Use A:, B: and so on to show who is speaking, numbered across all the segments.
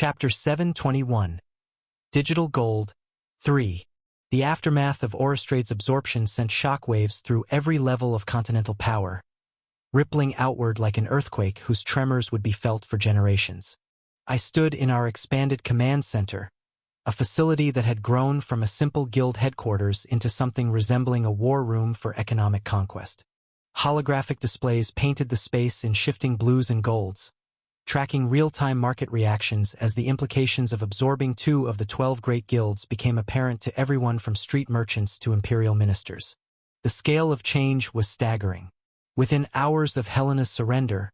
A: Chapter 721. Digital Gold 3. The aftermath of Orostrade's absorption sent shockwaves through every level of continental power, rippling outward like an earthquake whose tremors would be felt for generations. I stood in our expanded command center, a facility that had grown from a simple guild headquarters into something resembling a war room for economic conquest. Holographic displays painted the space in shifting blues and golds, tracking real-time market reactions as the implications of absorbing 2 of the 12 great guilds became apparent to everyone from street merchants to imperial ministers. The scale of change was staggering. Within hours of Helena's surrender,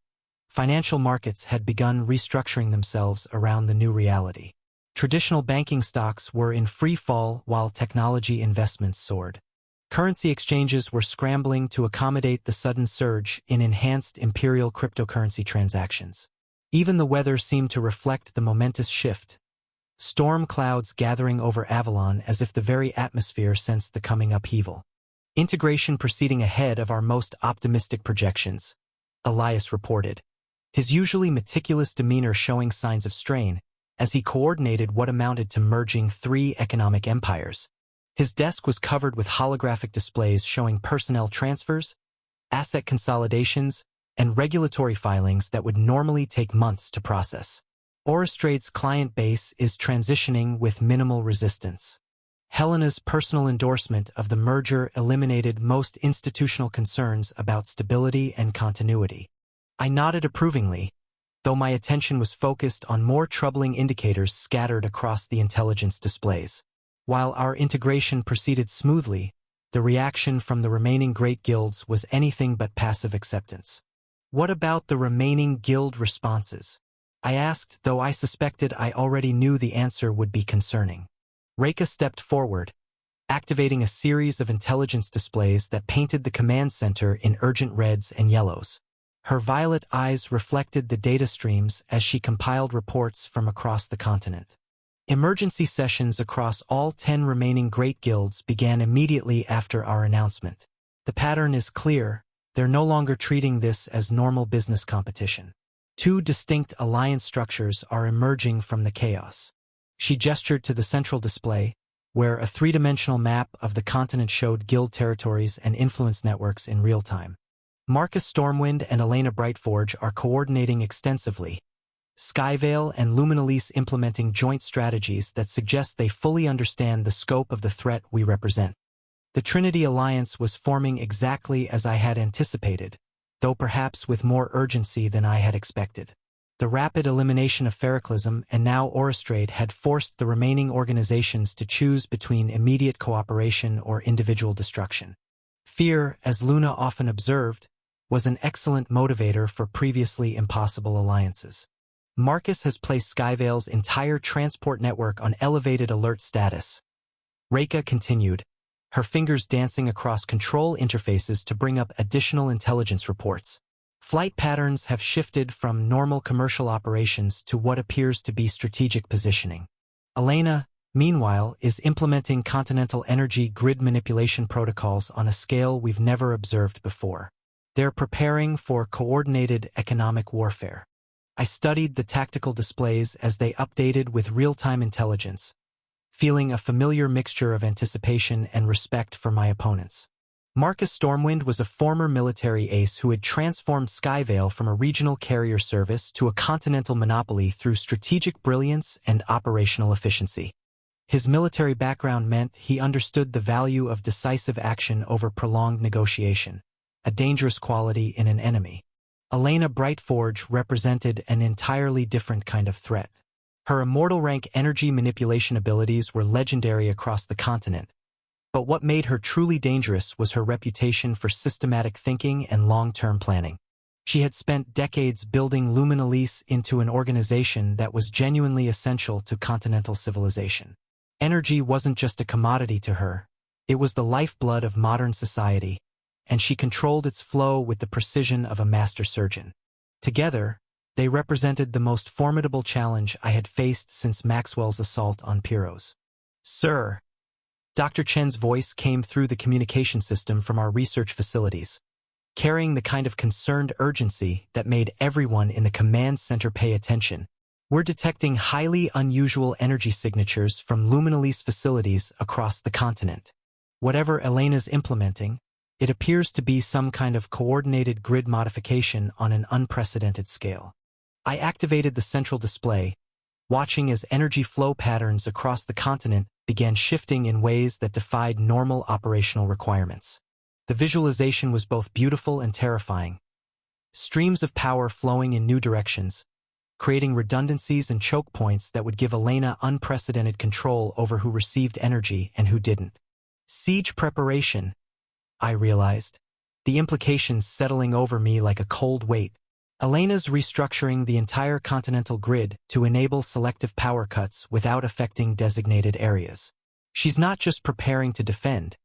A: financial markets had begun restructuring themselves around the new reality. Traditional banking stocks were in free fall while technology investments soared. Currency exchanges were scrambling to accommodate the sudden surge in enhanced imperial cryptocurrency transactions. Even the weather seemed to reflect the momentous shift, storm clouds gathering over Avalon as if the very atmosphere sensed the coming upheaval. Integration proceeding ahead of our most optimistic projections, Elias reported, his usually meticulous demeanor showing signs of strain as he coordinated what amounted to merging 3 economic empires. His desk was covered with holographic displays showing personnel transfers, asset consolidations, and regulatory filings that would normally take months to process. Orostrade's client base is transitioning with minimal resistance. Helena's personal endorsement of the merger eliminated most institutional concerns about stability and continuity. I nodded approvingly, though my attention was focused on more troubling indicators scattered across the intelligence displays. While our integration proceeded smoothly, the reaction from the remaining great guilds was anything but passive acceptance. What about the remaining guild responses? I asked, though I suspected I already knew the answer would be concerning. Reika stepped forward, activating a series of intelligence displays that painted the command center in urgent reds and yellows. Her violet eyes reflected the data streams as she compiled reports from across the continent. Emergency sessions across all 10 remaining great guilds began immediately after our announcement. The pattern is clear. They're no longer treating this as normal business competition. 2 distinct alliance structures are emerging from the chaos. She gestured to the central display, where a 3-dimensional map of the continent showed guild territories and influence networks in real time. Marcus Stormwind and Elena Brightforge are coordinating extensively, Skyvale and Luminalise implementing joint strategies that suggest they fully understand the scope of the threat we represent. The Trinity Alliance was forming exactly as I had anticipated, though perhaps with more urgency than I had expected. The rapid elimination of Feroclism and now Orostrade had forced the remaining organizations to choose between immediate cooperation or individual destruction. Fear, as Luna often observed, was an excellent motivator for previously impossible alliances. Marcus has placed Skyvale's entire transport network on elevated alert status. Reika continued, her fingers dancing across control interfaces to bring up additional intelligence reports. Flight patterns have shifted from normal commercial operations to what appears to be strategic positioning. Elena, meanwhile, is implementing continental energy grid manipulation protocols on a scale we've never observed before. They're preparing for coordinated economic warfare. I studied the tactical displays as they updated with real-time intelligence, feeling a familiar mixture of anticipation and respect for my opponents. Marcus Stormwind was a former military ace who had transformed Skyvale from a regional carrier service to a continental monopoly through strategic brilliance and operational efficiency. His military background meant he understood the value of decisive action over prolonged negotiation, a dangerous quality in an enemy. Elena Brightforge represented an entirely different kind of threat. Her immortal rank energy manipulation abilities were legendary across the continent, but what made her truly dangerous was her reputation for systematic thinking and long-term planning. She had spent decades building Luminalise into an organization that was genuinely essential to continental civilization. Energy wasn't just a commodity to her, it was the lifeblood of modern society, and she controlled its flow with the precision of a master surgeon. Together, they represented the most formidable challenge I had faced since Maxwell's assault on Pyros. Sir, Dr. Chen's voice came through the communication system from our research facilities, carrying the kind of concerned urgency that made everyone in the command center pay attention. We're detecting highly unusual energy signatures from Luminalise facilities across the continent. Whatever Elena's implementing, it appears to be some kind of coordinated grid modification on an unprecedented scale. I activated the central display, watching as energy flow patterns across the continent began shifting in ways that defied normal operational requirements. The visualization was both beautiful and terrifying. Streams of power flowing in new directions, creating redundancies and choke points that would give Elena unprecedented control over who received energy and who didn't. Siege preparation, I realized, the implications settling over me like a cold weight. Elena's restructuring the entire continental grid to enable selective power cuts without affecting designated areas. She's not just preparing to defend,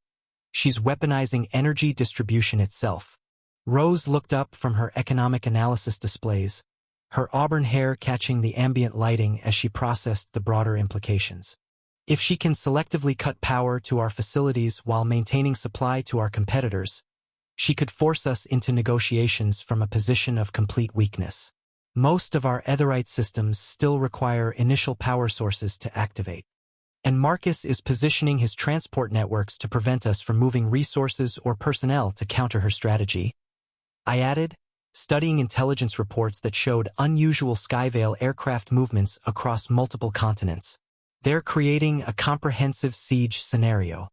A: she's weaponizing energy distribution itself. Rose looked up from her economic analysis displays, her auburn hair catching the ambient lighting as she processed the broader implications. If she can selectively cut power to our facilities while maintaining supply to our competitors, she could force us into negotiations from a position of complete weakness. Most of our Aetheryte systems still require initial power sources to activate. And Marcus is positioning his transport networks to prevent us from moving resources or personnel to counter her strategy. I added, studying intelligence reports that showed unusual Skyvale aircraft movements across multiple continents. They're creating a comprehensive siege scenario.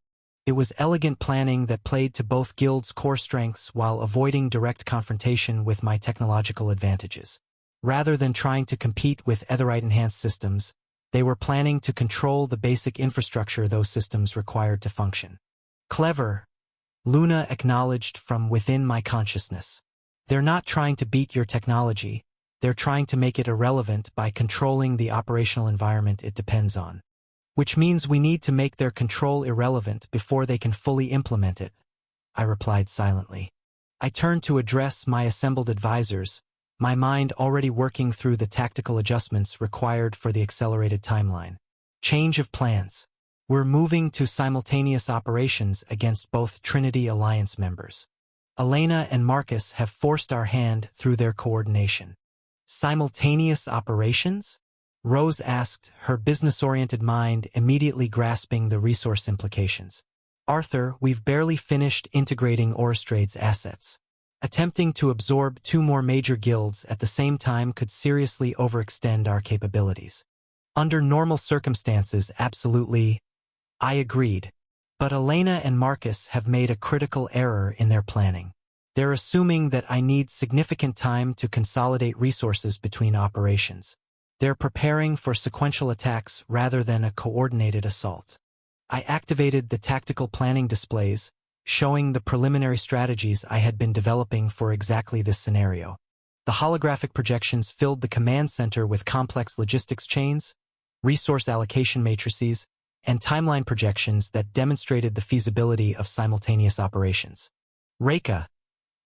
A: It was elegant planning that played to both guilds' core strengths while avoiding direct confrontation with my technological advantages. Rather than trying to compete with Aetheryte-enhanced systems, they were planning to control the basic infrastructure those systems required to function. Clever, Luna acknowledged from within my consciousness. They're not trying to beat your technology, they're trying to make it irrelevant by controlling the operational environment it depends on. Which means we need to make their control irrelevant before they can fully implement it, I replied silently. I turned to address my assembled advisors, my mind already working through the tactical adjustments required for the accelerated timeline. Change of plans. We're moving to simultaneous operations against both Trinity Alliance members. Elena and Marcus have forced our hand through their coordination. Simultaneous operations? Rose asked, her business-oriented mind immediately grasping the resource implications. Arthur, we've barely finished integrating Orostrade's assets. Attempting to absorb 2 more major guilds at the same time could seriously overextend our capabilities. Under normal circumstances, absolutely, I agreed. But Elena and Marcus have made a critical error in their planning. They're assuming that I need significant time to consolidate resources between operations. They're preparing for sequential attacks rather than a coordinated assault. I activated the tactical planning displays, showing the preliminary strategies I had been developing for exactly this scenario. The holographic projections filled the command center with complex logistics chains, resource allocation matrices, and timeline projections that demonstrated the feasibility of simultaneous operations. Reika,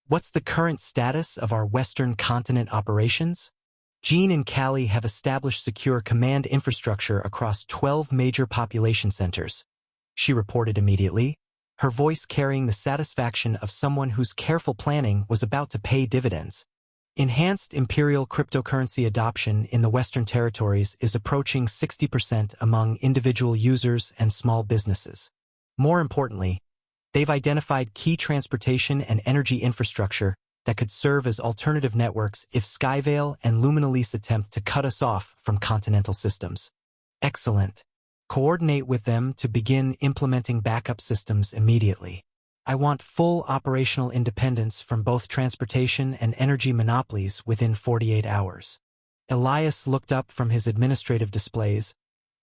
A: what's the current status of our Western continent operations? Jean and Callie have established secure command infrastructure across 12 major population centers, she reported immediately, her voice carrying the satisfaction of someone whose careful planning was about to pay dividends. Enhanced imperial cryptocurrency adoption in the Western territories is approaching 60% among individual users and small businesses. More importantly, they've identified key transportation and energy infrastructure that could serve as alternative networks if Skyvale and Luminalise attempt to cut us off from continental systems. Excellent. Coordinate with them to begin implementing backup systems immediately. I want full operational independence from both transportation and energy monopolies within 48 hours. Elias looked up from his administrative displays,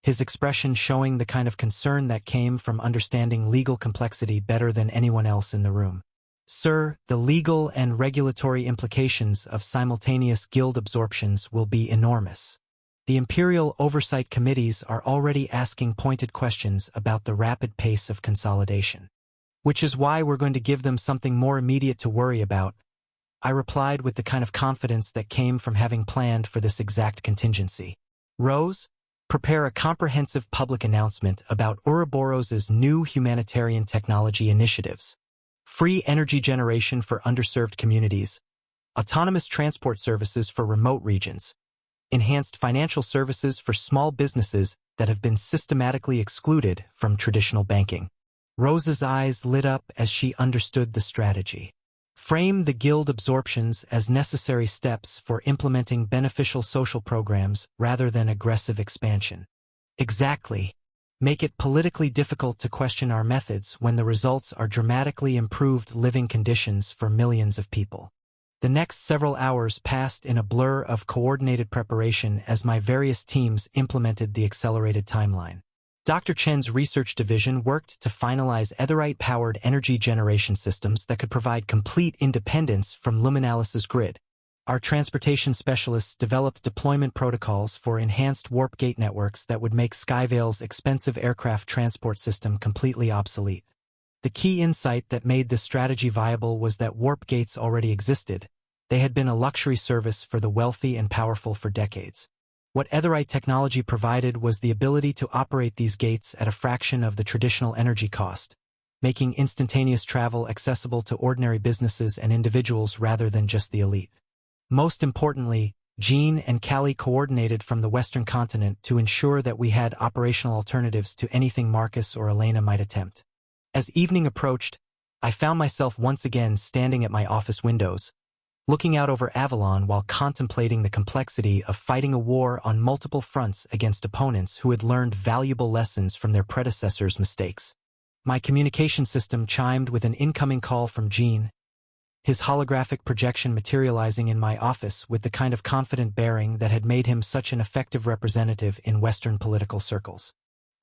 A: his expression showing the kind of concern that came from understanding legal complexity better than anyone else in the room. Sir, the legal and regulatory implications of simultaneous guild absorptions will be enormous. The Imperial Oversight Committees are already asking pointed questions about the rapid pace of consolidation. Which is why we're going to give them something more immediate to worry about, I replied with the kind of confidence that came from having planned for this exact contingency. Rose, prepare a comprehensive public announcement about Ouroboros' new humanitarian technology initiatives. Free energy generation for underserved communities, autonomous transport services for remote regions, enhanced financial services for small businesses that have been systematically excluded from traditional banking. Rose's eyes lit up as she understood the strategy. Frame the guild absorptions as necessary steps for implementing beneficial social programs rather than aggressive expansion. Exactly. Make it politically difficult to question our methods when the results are dramatically improved living conditions for millions of people. The next several hours passed in a blur of coordinated preparation as my various teams implemented the accelerated timeline. Dr. Chen's research division worked to finalize Aetheryte-powered energy generation systems that could provide complete independence from Luminalis's grid. Our transportation specialists developed deployment protocols for enhanced warp gate networks that would make Skyvale's expensive aircraft transport system completely obsolete. The key insight that made this strategy viable was that warp gates already existed. They had been a luxury service for the wealthy and powerful for decades. What Aetheryte technology provided was the ability to operate these gates at a fraction of the traditional energy cost, making instantaneous travel accessible to ordinary businesses and individuals rather than just the elite. Most importantly, Jean and Callie coordinated from the Western continent to ensure that we had operational alternatives to anything Marcus or Elena might attempt. As evening approached, I found myself once again standing at my office windows, looking out over Avalon while contemplating the complexity of fighting a war on multiple fronts against opponents who had learned valuable lessons from their predecessors' mistakes. My communication system chimed with an incoming call from Jean, his holographic projection materializing in my office with the kind of confident bearing that had made him such an effective representative in Western political circles.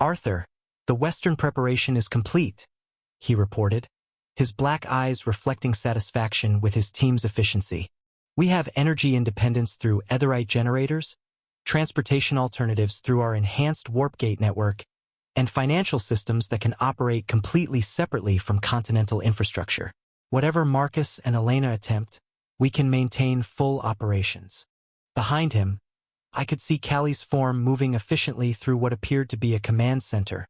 A: "Arthur, the Western preparation is complete," he reported, his black eyes reflecting satisfaction with his team's efficiency. "We have energy independence through Aetheryte generators, transportation alternatives through our enhanced warp gate network, and financial systems that can operate completely separately from continental infrastructure. Whatever Marcus and Elena attempt, we can maintain full operations." Behind him, I could see Callie's form moving efficiently through what appeared to be a command center,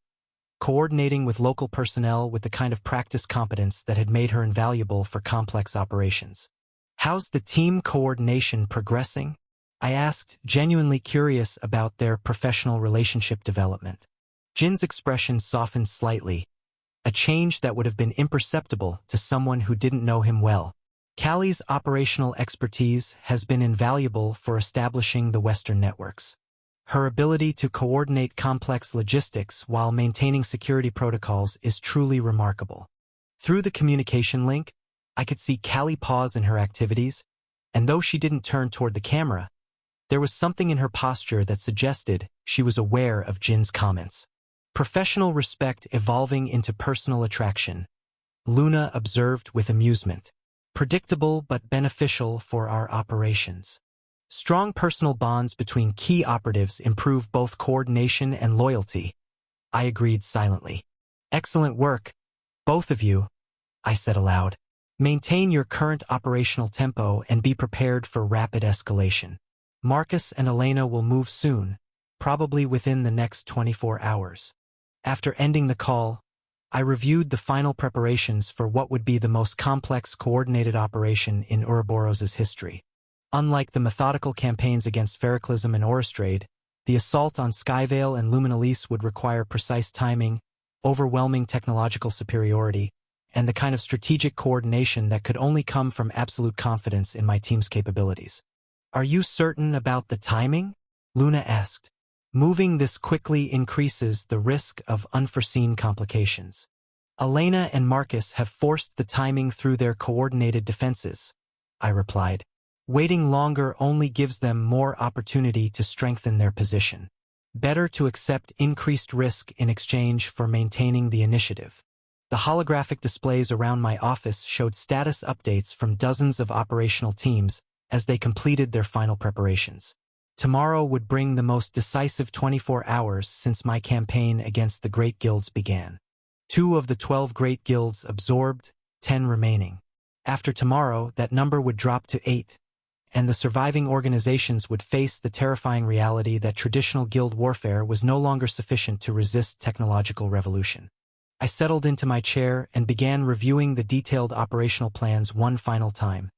A: coordinating with local personnel with the kind of practice competence that had made her invaluable for complex operations. "How's the team coordination progressing?" I asked, genuinely curious about their professional relationship development. Jin's expression softened slightly, a change that would have been imperceptible to someone who didn't know him well. "Callie's operational expertise has been invaluable for establishing the Western networks. Her ability to coordinate complex logistics while maintaining security protocols is truly remarkable." Through the communication link, I could see Callie pause in her activities, and though she didn't turn toward the camera, there was something in her posture that suggested she was aware of Jin's comments. Professional respect evolving into personal attraction, Luna observed with amusement. Predictable but beneficial for our operations. Strong personal bonds between key operatives improve both coordination and loyalty. I agreed silently. "Excellent work, both of you," I said aloud. "Maintain your current operational tempo and be prepared for rapid escalation. Marcus and Elena will move soon, probably within the next 24 hours. After ending the call, I reviewed the final preparations for what would be the most complex coordinated operation in Ouroboros' history. Unlike the methodical campaigns against Ferroclism and Orostrade, the assault on Skyvale and Luminalis would require precise timing, overwhelming technological superiority, and the kind of strategic coordination that could only come from absolute confidence in my team's capabilities. "Are you certain about the timing?" Luna asked. "Moving this quickly increases the risk of unforeseen complications. Elena and Marcus have forced the timing through their coordinated defenses," I replied. "Waiting longer only gives them more opportunity to strengthen their position. Better to accept increased risk in exchange for maintaining the initiative." The holographic displays around my office showed status updates from dozens of operational teams as they completed their final preparations. Tomorrow would bring the most decisive 24 hours since my campaign against the Great Guilds began. 2 of the 12 Great Guilds absorbed, 10 remaining. After tomorrow, that number would drop to 8, and the surviving organizations would face the terrifying reality that traditional guild warfare was no longer sufficient to resist technological revolution. I settled into my chair and began reviewing the detailed operational plans one final time.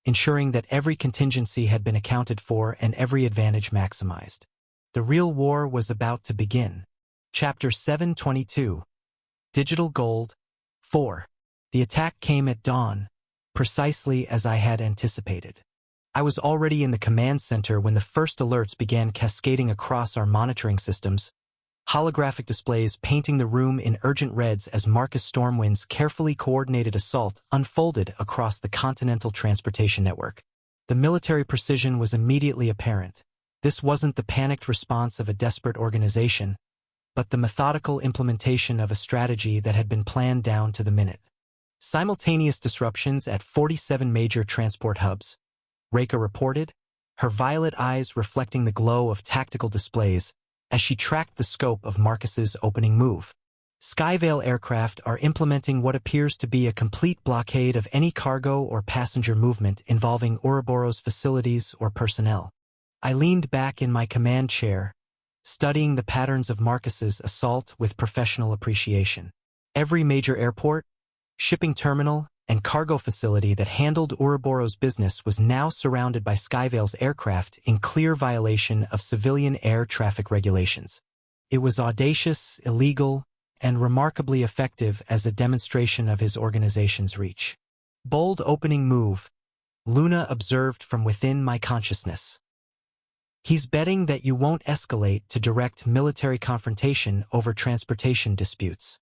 A: ensuring that every contingency had been accounted for and every advantage maximized. The real war was about to begin. Chapter 722. Digital Gold 4. The attack came at dawn, precisely as I had anticipated. I was already in the command center when the first alerts began cascading across our monitoring systems, holographic displays painting the room in urgent reds as Marcus Stormwind's carefully coordinated assault unfolded across the Continental Transportation Network. The military precision was immediately apparent. This wasn't the panicked response of a desperate organization, but the methodical implementation of a strategy that had been planned down to the minute. Simultaneous disruptions at 47 major transport hubs, Reka reported, her violet eyes reflecting the glow of tactical displays as she tracked the scope of Marcus's opening move. Skyvale aircraft are implementing what appears to be a complete blockade of any cargo or passenger movement involving Ouroboros facilities or personnel. I leaned back in my command chair, studying the patterns of Marcus's assault with professional appreciation. Every major airport, shipping terminal, and cargo facility that handled Ouroboros' business was now surrounded by Skyvale's aircraft in clear violation of civilian air traffic regulations. It was audacious, illegal, and remarkably effective as a demonstration of his organization's reach. Bold opening move, Luna observed from within my consciousness. He's betting that you won't escalate to direct military confrontation over transportation disputes.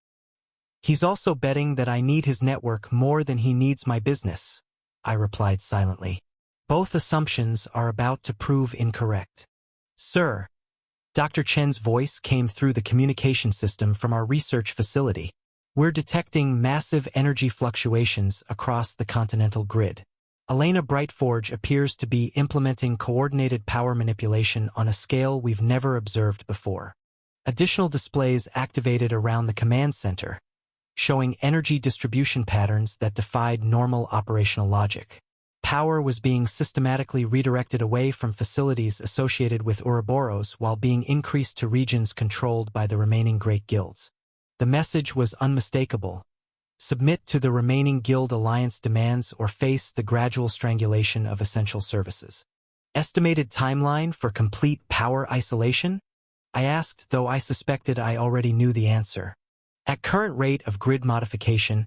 A: He's also betting that I need his network more than he needs my business, I replied silently. Both assumptions are about to prove incorrect. Sir, Dr. Chen's voice came through the communication system from our research facility. We're detecting massive energy fluctuations across the continental grid. Elena Brightforge appears to be implementing coordinated power manipulation on a scale we've never observed before. Additional displays activated around the command center, showing energy distribution patterns that defied normal operational logic. Power was being systematically redirected away from facilities associated with Ouroboros while being increased to regions controlled by the remaining Great Guilds. The message was unmistakable. Submit to the remaining Guild Alliance demands or face the gradual strangulation of essential services. Estimated timeline for complete power isolation? I asked, though I suspected I already knew the answer. At current rate of grid modification,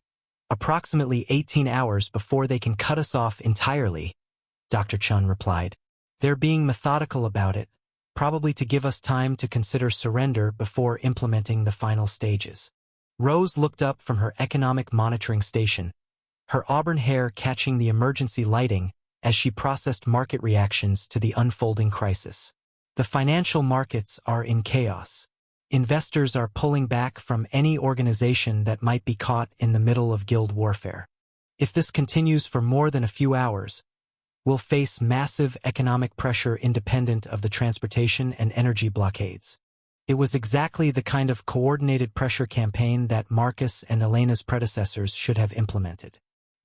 A: approximately 18 hours before they can cut us off entirely, Dr. Chun replied. They're being methodical about it, probably to give us time to consider surrender before implementing the final stages. Rose looked up from her economic monitoring station, her auburn hair catching the emergency lighting as she processed market reactions to the unfolding crisis. The financial markets are in chaos. Investors are pulling back from any organization that might be caught in the middle of guild warfare. If this continues for more than a few hours, we'll face massive economic pressure independent of the transportation and energy blockades. It was exactly the kind of coordinated pressure campaign that Marcus and Elena's predecessors should have implemented.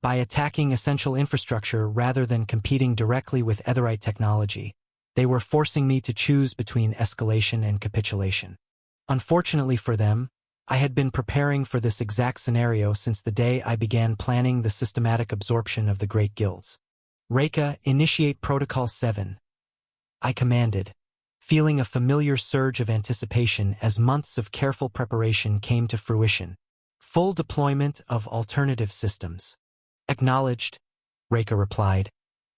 A: By attacking essential infrastructure rather than competing directly with Aetheryte technology, they were forcing me to choose between escalation and capitulation. Unfortunately for them, I had been preparing for this exact scenario since the day I began planning the systematic absorption of the Great Guilds. Reka, initiate Protocol 7. I commanded, feeling a familiar surge of anticipation as months of careful preparation came to fruition. Full deployment of alternative systems. Acknowledged, Reka replied,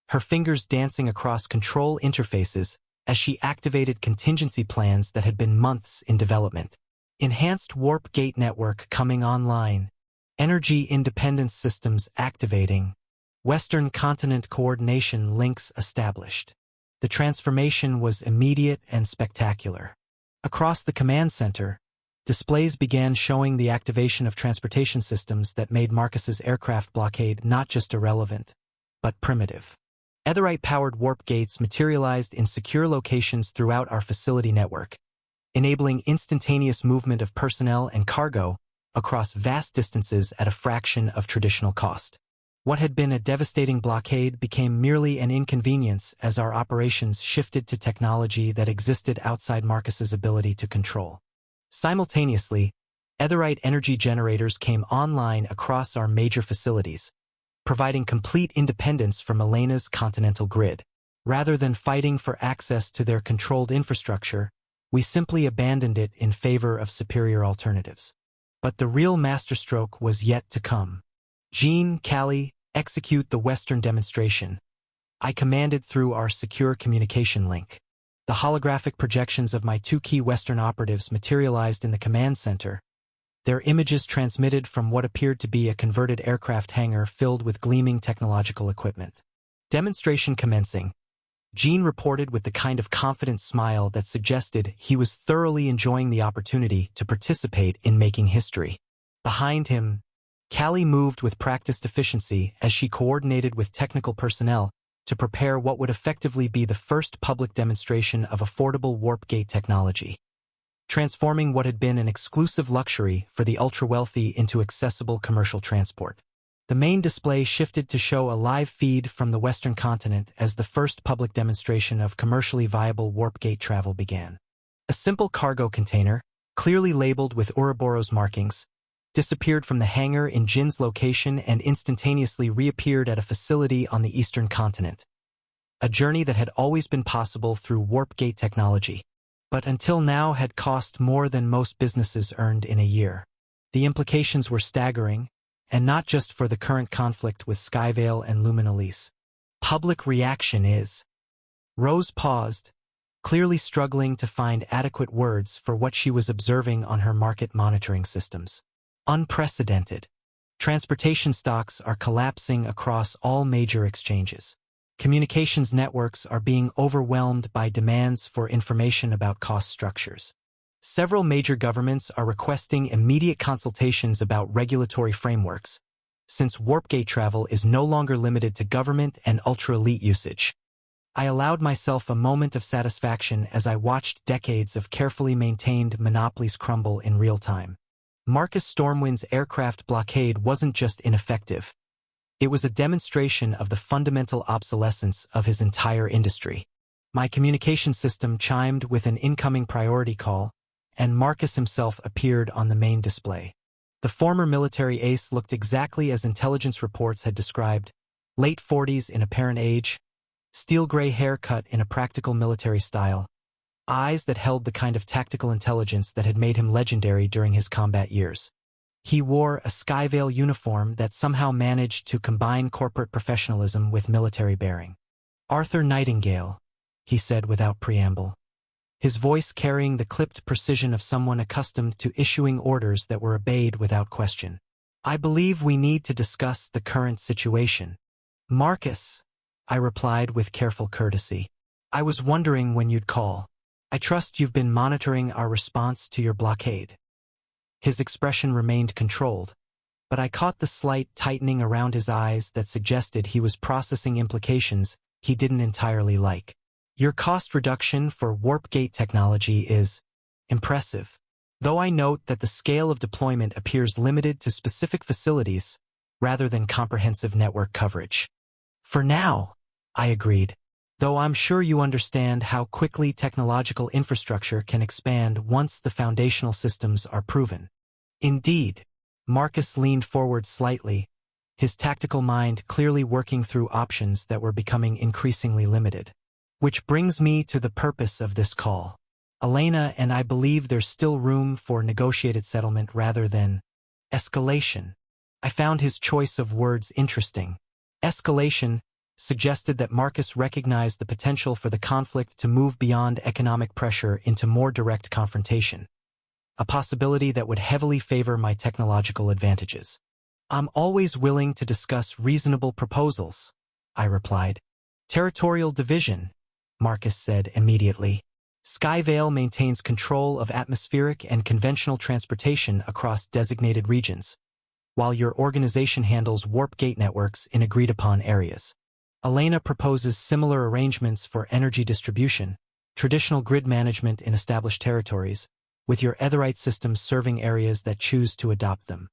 A: her fingers dancing across control interfaces as she activated contingency plans that had been months in development. Enhanced warp gate network coming online. Energy independence systems activating. Western continent coordination links established. The transformation was immediate and spectacular. Across the command center, displays began showing the activation of transportation systems that made Marcus's aircraft blockade not just irrelevant, but primitive. Aetheryte-powered warp gates materialized in secure locations throughout our facility network, enabling instantaneous movement of personnel and cargo across vast distances at a fraction of traditional cost. What had been a devastating blockade became merely an inconvenience as our operations shifted to technology that existed outside Marcus's ability to control. Simultaneously, Aetheryte energy generators came online across our major facilities, providing complete independence from Elena's continental grid. Rather than fighting for access to their controlled infrastructure, we simply abandoned it in favor of superior alternatives. But the real masterstroke was yet to come. Jean, Callie, execute the Western demonstration, I commanded through our secure communication link. The holographic projections of my two key Western operatives materialized in the command center, their images transmitted from what appeared to be a converted aircraft hangar filled with gleaming technological equipment. Demonstration commencing. Jean reported with the kind of confident smile that suggested he was thoroughly enjoying the opportunity to participate in making history. Behind him, Callie moved with practiced efficiency as she coordinated with technical personnel to prepare what would effectively be the first public demonstration of affordable warp gate technology, transforming what had been an exclusive luxury for the ultra-wealthy into accessible commercial transport. The main display shifted to show a live feed from the Western continent as the first public demonstration of commercially viable warp gate travel began. A simple cargo container, clearly labeled with Ouroboros markings, disappeared from the hangar in Jin's location and instantaneously reappeared at a facility on the eastern continent. A journey that had always been possible through warp gate technology, but until now had cost more than most businesses earned in a year. The implications were staggering, and not just for the current conflict with Skyvale and Luminalise. Public reaction is. Rose paused, clearly struggling to find adequate words for what she was observing on her market monitoring systems. Unprecedented. Transportation stocks are collapsing across all major exchanges. Communications networks are being overwhelmed by demands for information about cost structures. Several major governments are requesting immediate consultations about regulatory frameworks, since warp-gate travel is no longer limited to government and ultra-elite usage. I allowed myself a moment of satisfaction as I watched decades of carefully maintained monopolies crumble in real time. Marcus Stormwind's aircraft blockade wasn't just ineffective. It was a demonstration of the fundamental obsolescence of his entire industry. My communication system chimed with an incoming priority call, and Marcus himself appeared on the main display. The former military ace looked exactly as intelligence reports had described, late 40s in apparent age, steel-gray haircut in a practical military style, eyes that held the kind of tactical intelligence that had made him legendary during his combat years. He wore a Skyvale uniform that somehow managed to combine corporate professionalism with military bearing. Arthur Nightingale, he said without preamble, his voice carrying the clipped precision of someone accustomed to issuing orders that were obeyed without question. I believe we need to discuss the current situation. Marcus, I replied with careful courtesy. I was wondering when you'd call. I trust you've been monitoring our response to your blockade. His expression remained controlled, but I caught the slight tightening around his eyes that suggested he was processing implications he didn't entirely like. Your cost reduction for warp gate technology is impressive, though I note that the scale of deployment appears limited to specific facilities rather than comprehensive network coverage. For now, I agreed, though I'm sure you understand how quickly technological infrastructure can expand once the foundational systems are proven. Indeed, Marcus leaned forward slightly, his tactical mind clearly working through options that were becoming increasingly limited. Which brings me to the purpose of this call. Elena and I believe there's still room for negotiated settlement rather than escalation. I found his choice of words interesting. Escalation suggested that Marcus recognized the potential for the conflict to move beyond economic pressure into more direct confrontation, a possibility that would heavily favor my technological advantages. I'm always willing to discuss reasonable proposals, I replied. Territorial division, Marcus said immediately. Skyvale maintains control of atmospheric and conventional transportation across designated regions, while your organization handles warp gate networks in agreed-upon areas. Elena proposes similar arrangements for energy distribution, traditional grid management in established territories, with your Etherite systems serving areas that choose to adopt them.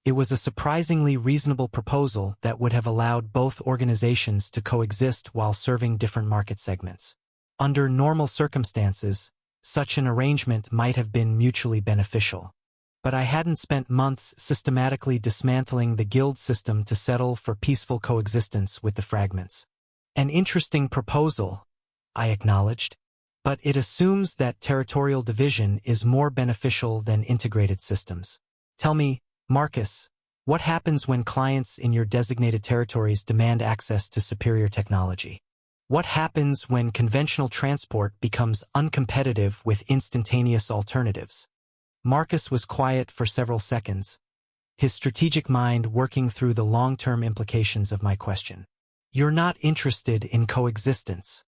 A: It was a surprisingly reasonable proposal that would have allowed both organizations to coexist while serving different market segments. Under normal circumstances, such an arrangement might have been mutually beneficial. But I hadn't spent months systematically dismantling the guild system to settle for peaceful coexistence with the fragments. An interesting proposal, I acknowledged, but it assumes that territorial division is more beneficial than integrated systems. Tell me, Marcus, what happens when clients in your designated territories demand access to superior technology? What happens when conventional transport becomes uncompetitive with instantaneous alternatives? Marcus was quiet for several seconds, his strategic mind working through the long-term implications of my question. You're not interested in coexistence.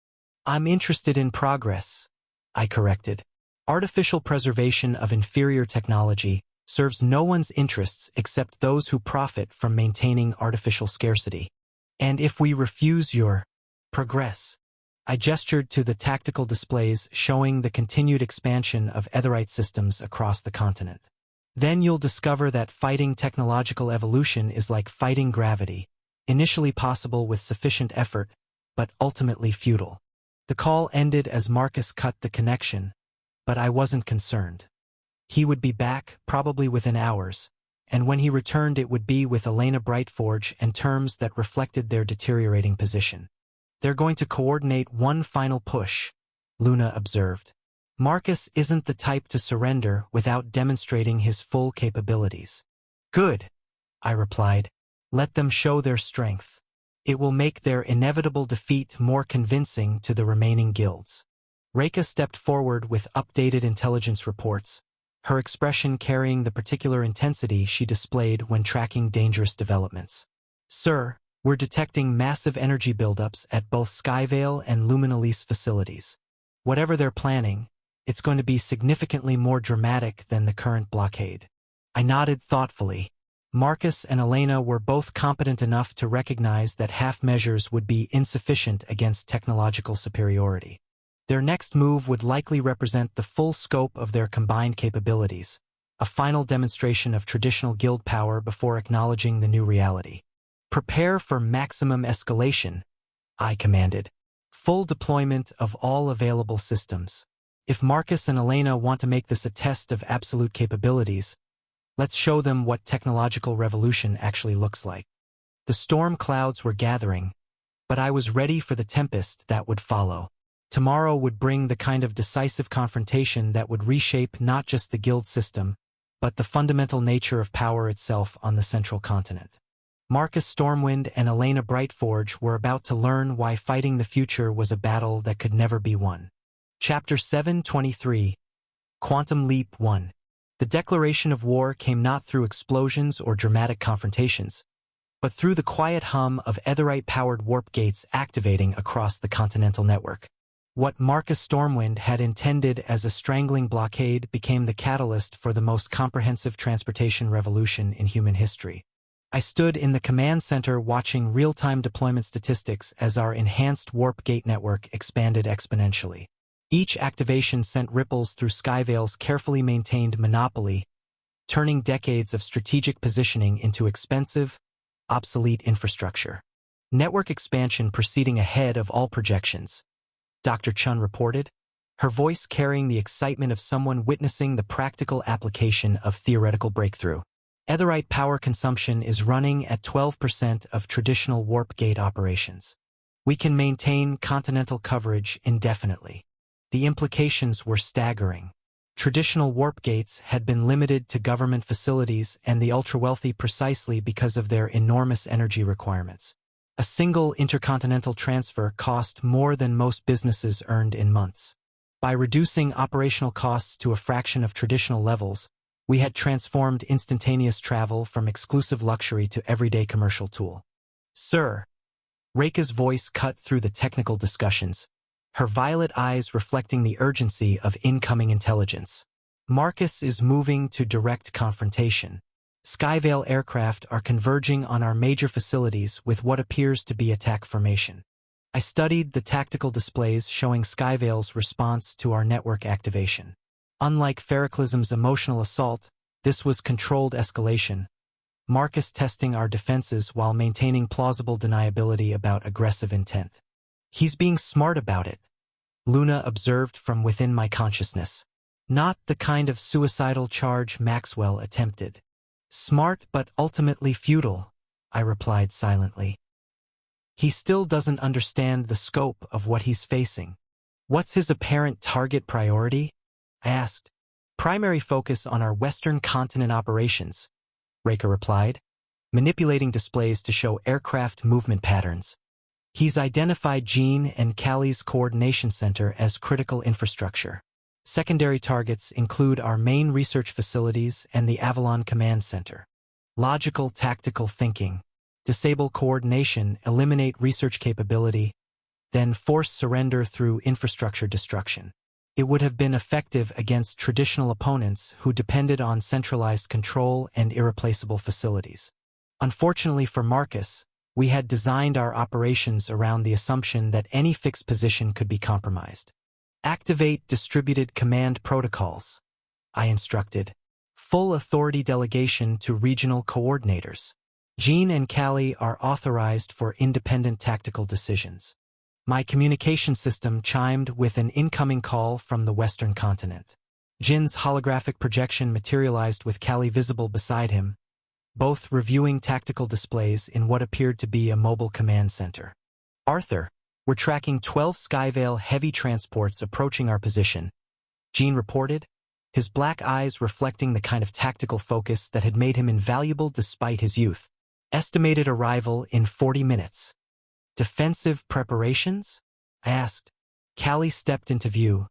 A: I'm interested in progress, I corrected. Artificial preservation of inferior technology serves no one's interests except those who profit from maintaining artificial scarcity. And if we refuse your progress, I gestured to the tactical displays showing the continued expansion of Aetheryte systems across the continent. Then you'll discover that fighting technological evolution is like fighting gravity, initially possible with sufficient effort, but ultimately futile. The call ended as Marcus cut the connection, but I wasn't concerned. He would be back, probably within hours, and when he returned it would be with Elena Brightforge and terms that reflected their deteriorating position. They're going to coordinate one final push, Luna observed. Marcus isn't the type to surrender without demonstrating his full capabilities. Good, I replied. Let them show their strength. It will make their inevitable defeat more convincing to the remaining guilds. Reka stepped forward with updated intelligence reports, her expression carrying the particular intensity she displayed when tracking dangerous developments. Sir, we're detecting massive energy buildups at both Skyvale and Luminalise facilities. Whatever they're planning, it's going to be significantly more dramatic than the current blockade. I nodded thoughtfully. Marcus and Elena were both competent enough to recognize that half measures would be insufficient against technological superiority. Their next move would likely represent the full scope of their combined capabilities, a final demonstration of traditional guild power before acknowledging the new reality. Prepare for maximum escalation, I commanded. Full deployment of all available systems. If Marcus and Elena want to make this a test of absolute capabilities, let's show them what technological revolution actually looks like. The storm clouds were gathering, but I was ready for the tempest that would follow. Tomorrow would bring the kind of decisive confrontation that would reshape not just the guild system, but the fundamental nature of power itself on the central continent. Marcus Stormwind and Elena Brightforge were about to learn why fighting the future was a battle that could never be won. Chapter 723, Quantum Leap 1. The declaration of war came not through explosions or dramatic confrontations, but through the quiet hum of Aetheryte-powered warp gates activating across the continental network. What Marcus Stormwind had intended as a strangling blockade became the catalyst for the most comprehensive transportation revolution in human history. I stood in the command center watching real-time deployment statistics as our enhanced warp gate network expanded exponentially. Each activation sent ripples through Skyvale's carefully maintained monopoly, turning decades of strategic positioning into expensive, obsolete infrastructure. Network expansion proceeding ahead of all projections, Dr. Chun reported, her voice carrying the excitement of someone witnessing the practical application of theoretical breakthrough. Aetheryte power consumption is running at 12% of traditional warp gate operations. We can maintain continental coverage indefinitely. The implications were staggering. Traditional warp gates had been limited to government facilities and the ultra-wealthy precisely because of their enormous energy requirements. A single intercontinental transfer cost more than most businesses earned in months. By reducing operational costs to a fraction of traditional levels, we had transformed instantaneous travel from exclusive luxury to everyday commercial tool. Sir, Reka's voice cut through the technical discussions, her violet eyes reflecting the urgency of incoming intelligence. Marcus is moving to direct confrontation. Skyvale aircraft are converging on our major facilities with what appears to be attack formation. I studied the tactical displays showing Skyvale's response to our network activation. Unlike Ferroclism's emotional assault, this was controlled escalation, Marcus testing our defenses while maintaining plausible deniability about aggressive intent. He's being smart about it, Luna observed from within my consciousness. Not the kind of suicidal charge Maxwell attempted. Smart but ultimately futile, I replied silently. He still doesn't understand the scope of what he's facing. What's his apparent target priority? I asked. Primary focus on our Western continent operations, Raker replied, manipulating displays to show aircraft movement patterns. He's identified Jean and Callie's coordination center as critical infrastructure. Secondary targets include our main research facilities and the Avalon Command Center. Logical tactical thinking. Disable coordination, eliminate research capability, then force surrender through infrastructure destruction. It would have been effective against traditional opponents who depended on centralized control and irreplaceable facilities. Unfortunately for Marcus, we had designed our operations around the assumption that any fixed position could be compromised. Activate distributed command protocols, I instructed. Full authority delegation to regional coordinators. Jean and Callie are authorized for independent tactical decisions. My communication system chimed with an incoming call from the Western continent. Jin's holographic projection materialized with Callie visible beside him, both reviewing tactical displays in what appeared to be a mobile command center. Arthur, we're tracking 12 Skyvale heavy transports approaching our position, Jean reported, his black eyes reflecting the kind of tactical focus that had made him invaluable despite his youth. Estimated arrival in 40 minutes. Defensive preparations? I asked. Callie stepped into view,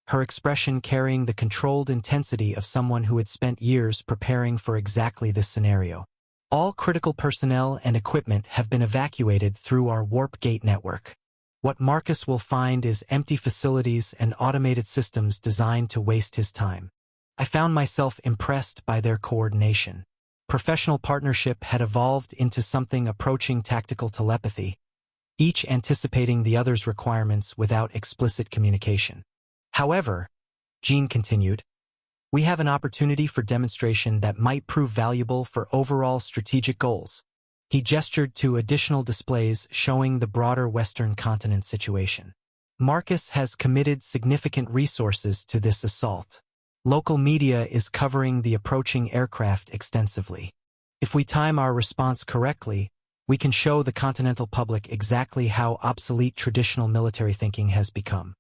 A: her expression carrying the controlled intensity of someone who had spent years preparing for exactly this scenario. All critical personnel and equipment have been evacuated through our warp gate network. What Marcus will find is empty facilities and automated systems designed to waste his time. I found myself impressed by their coordination. Professional partnership had evolved into something approaching tactical telepathy, each anticipating the other's requirements without explicit communication. However, Jean continued, we have an opportunity for demonstration that might prove valuable for overall strategic goals. He gestured to additional displays showing the broader Western continent situation. Marcus has committed significant resources to this assault. Local media is covering the approaching aircraft extensively. If we time our response correctly, we can show the continental public exactly how obsolete traditional military thinking has become.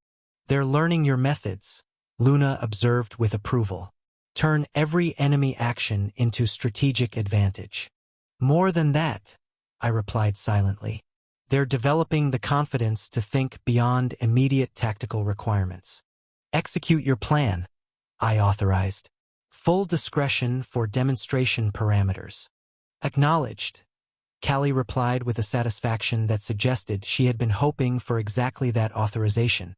A: They're learning your methods, Luna observed with approval. Turn every enemy action into strategic advantage. More than that, I replied silently. They're developing the confidence to think beyond immediate tactical requirements. Execute your plan, I authorized. Full discretion for demonstration parameters. Acknowledged. Callie replied with a satisfaction that suggested she had been hoping for exactly that authorization.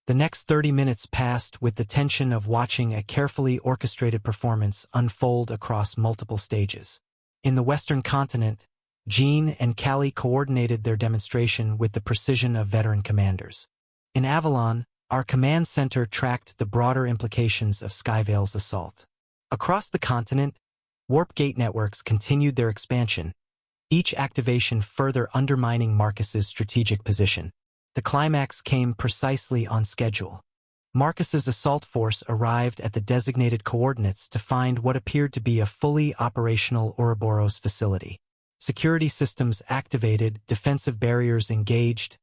A: The next 30 minutes passed with the tension of watching a carefully orchestrated performance unfold across multiple stages. In the Western continent, Jean and Callie coordinated their demonstration with the precision of veteran commanders. In Avalon, our command center tracked the broader implications of Skyvale's assault. Across the continent, warp gate networks continued their expansion, each activation further undermining Marcus's strategic position. The climax came precisely on schedule. Marcus's assault force arrived at the designated coordinates to find what appeared to be a fully operational Ouroboros facility. Security systems activated, defensive barriers engaged,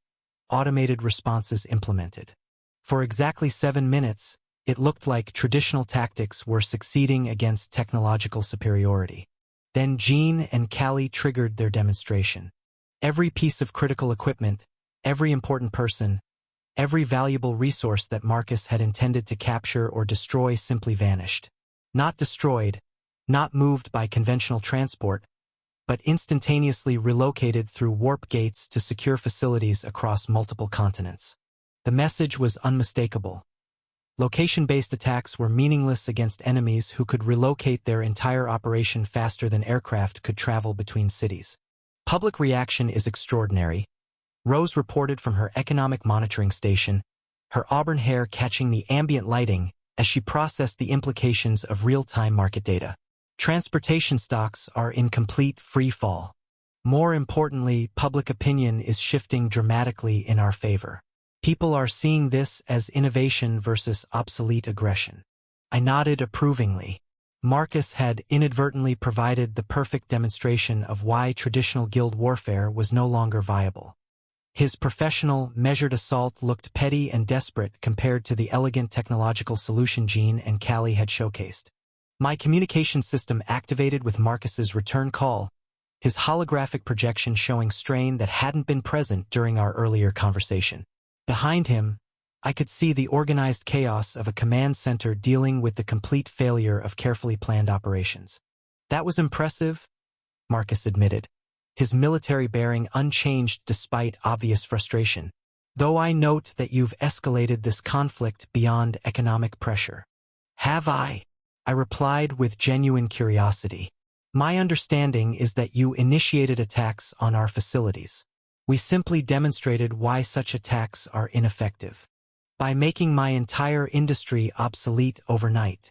A: automated responses implemented. For exactly 7 minutes, it looked like traditional tactics were succeeding against technological superiority. Then Jean and Callie triggered their demonstration. Every piece of critical equipment, every important person, every valuable resource that Marcus had intended to capture or destroy simply vanished. Not destroyed, not moved by conventional transport, but instantaneously relocated through warp gates to secure facilities across multiple continents. The message was unmistakable. Location-based attacks were meaningless against enemies who could relocate their entire operation faster than aircraft could travel between cities. Public reaction is extraordinary. Rose reported from her economic monitoring station, her auburn hair catching the ambient lighting as she processed the implications of real-time market data. Transportation stocks are in complete free fall. More importantly, public opinion is shifting dramatically in our favor. People are seeing this as innovation versus obsolete aggression. I nodded approvingly. Marcus had inadvertently provided the perfect demonstration of why traditional guild warfare was no longer viable. His professional, measured assault looked petty and desperate compared to the elegant technological solution Jean and Callie had showcased. My communication system activated with Marcus's return call, his holographic projection showing strain that hadn't been present during our earlier conversation. Behind him, I could see the organized chaos of a command center dealing with the complete failure of carefully planned operations. That was impressive, Marcus admitted, his military bearing unchanged despite obvious frustration. Though I note that you've escalated this conflict beyond economic pressure. Have I? I replied with genuine curiosity. My understanding is that you initiated attacks on our facilities. We simply demonstrated why such attacks are ineffective. By making my entire industry obsolete overnight.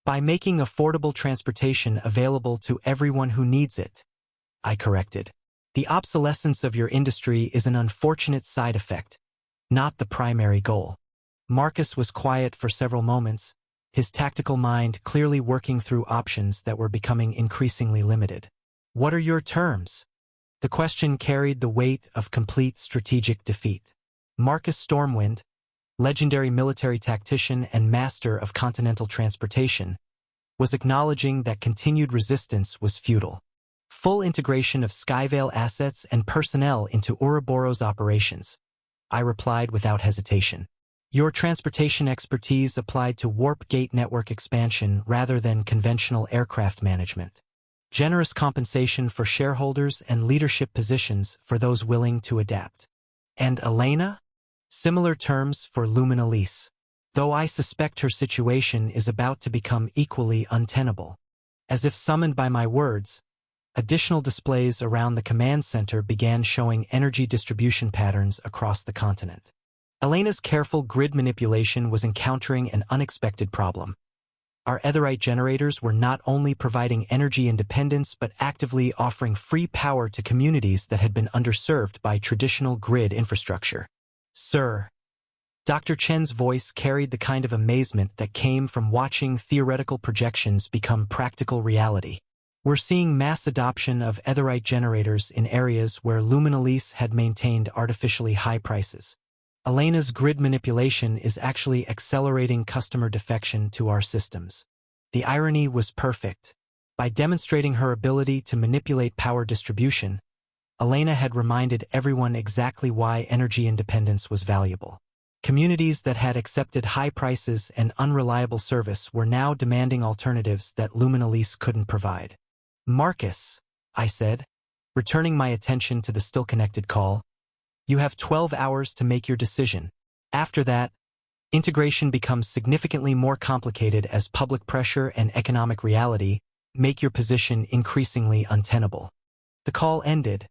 A: By making affordable transportation available to everyone who needs it. I corrected. The obsolescence of your industry is an unfortunate side effect, not the primary goal. Marcus was quiet for several moments, his tactical mind clearly working through options that were becoming increasingly limited. What are your terms? The question carried the weight of complete strategic defeat. Marcus Stormwind, legendary military tactician and master of continental transportation, was acknowledging that continued resistance was futile. Full integration of Skyvale assets and personnel into Ouroboros operations, I replied without hesitation. Your transportation expertise applied to warp gate network expansion rather than conventional aircraft management. Generous compensation for shareholders and leadership positions for those willing to adapt. And Elena? Similar terms for Luminalise. Though I suspect her situation is about to become equally untenable. As if summoned by my words, additional displays around the command center began showing energy distribution patterns across the continent. Elena's careful grid manipulation was encountering an unexpected problem. Our Aetheryte generators were not only providing energy independence but actively offering free power to communities that had been underserved by traditional grid infrastructure. Sir, Dr. Chen's voice carried the kind of amazement that came from watching theoretical projections become practical reality. We're seeing mass adoption of Aetheryte generators in areas where Luminalise had maintained artificially high prices. Elena's grid manipulation is actually accelerating customer defection to our systems. The irony was perfect. By demonstrating her ability to manipulate power distribution, Elena had reminded everyone exactly why energy independence was valuable. Communities that had accepted high prices and unreliable service were now demanding alternatives that Luminalise couldn't provide. Marcus, I said, returning my attention to the still-connected call, you have 12 hours to make your decision. After that, integration becomes significantly more complicated as public pressure and economic reality make your position increasingly untenable. The call ended,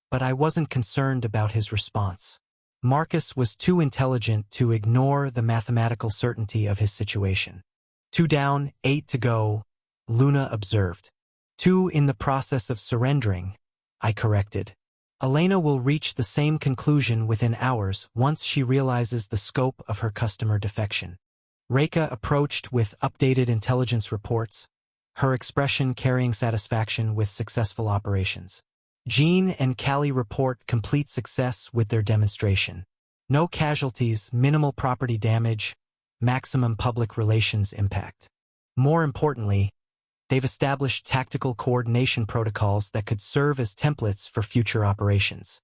A: but I wasn't concerned about his response. Marcus was too intelligent to ignore the mathematical certainty of his situation. 2 down, 8 to go, Luna observed. 2 in the process of surrendering, I corrected. Elena will reach the same conclusion within hours once she realizes the scope of her customer defection. Reika approached with updated intelligence reports, her expression carrying satisfaction with successful operations. Jean and Callie report complete success with their demonstration. No casualties, minimal property damage, maximum public relations impact. More importantly, they've established tactical coordination protocols that could serve as templates for future operations.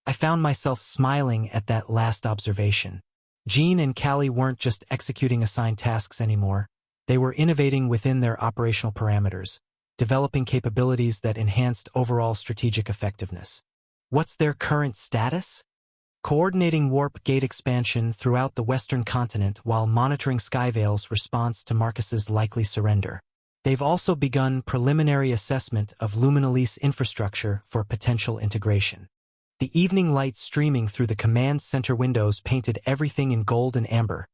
A: I found myself smiling at that last observation. Jean and Callie weren't just executing assigned tasks anymore. They were innovating within their operational parameters, developing capabilities that enhanced overall strategic effectiveness. What's their current status? Coordinating warp gate expansion throughout the Western continent while monitoring Skyvale's response to Marcus's likely surrender. They've also begun preliminary assessment of Luminalise infrastructure for potential integration. The evening light streaming through the command center windows painted everything in gold and amber,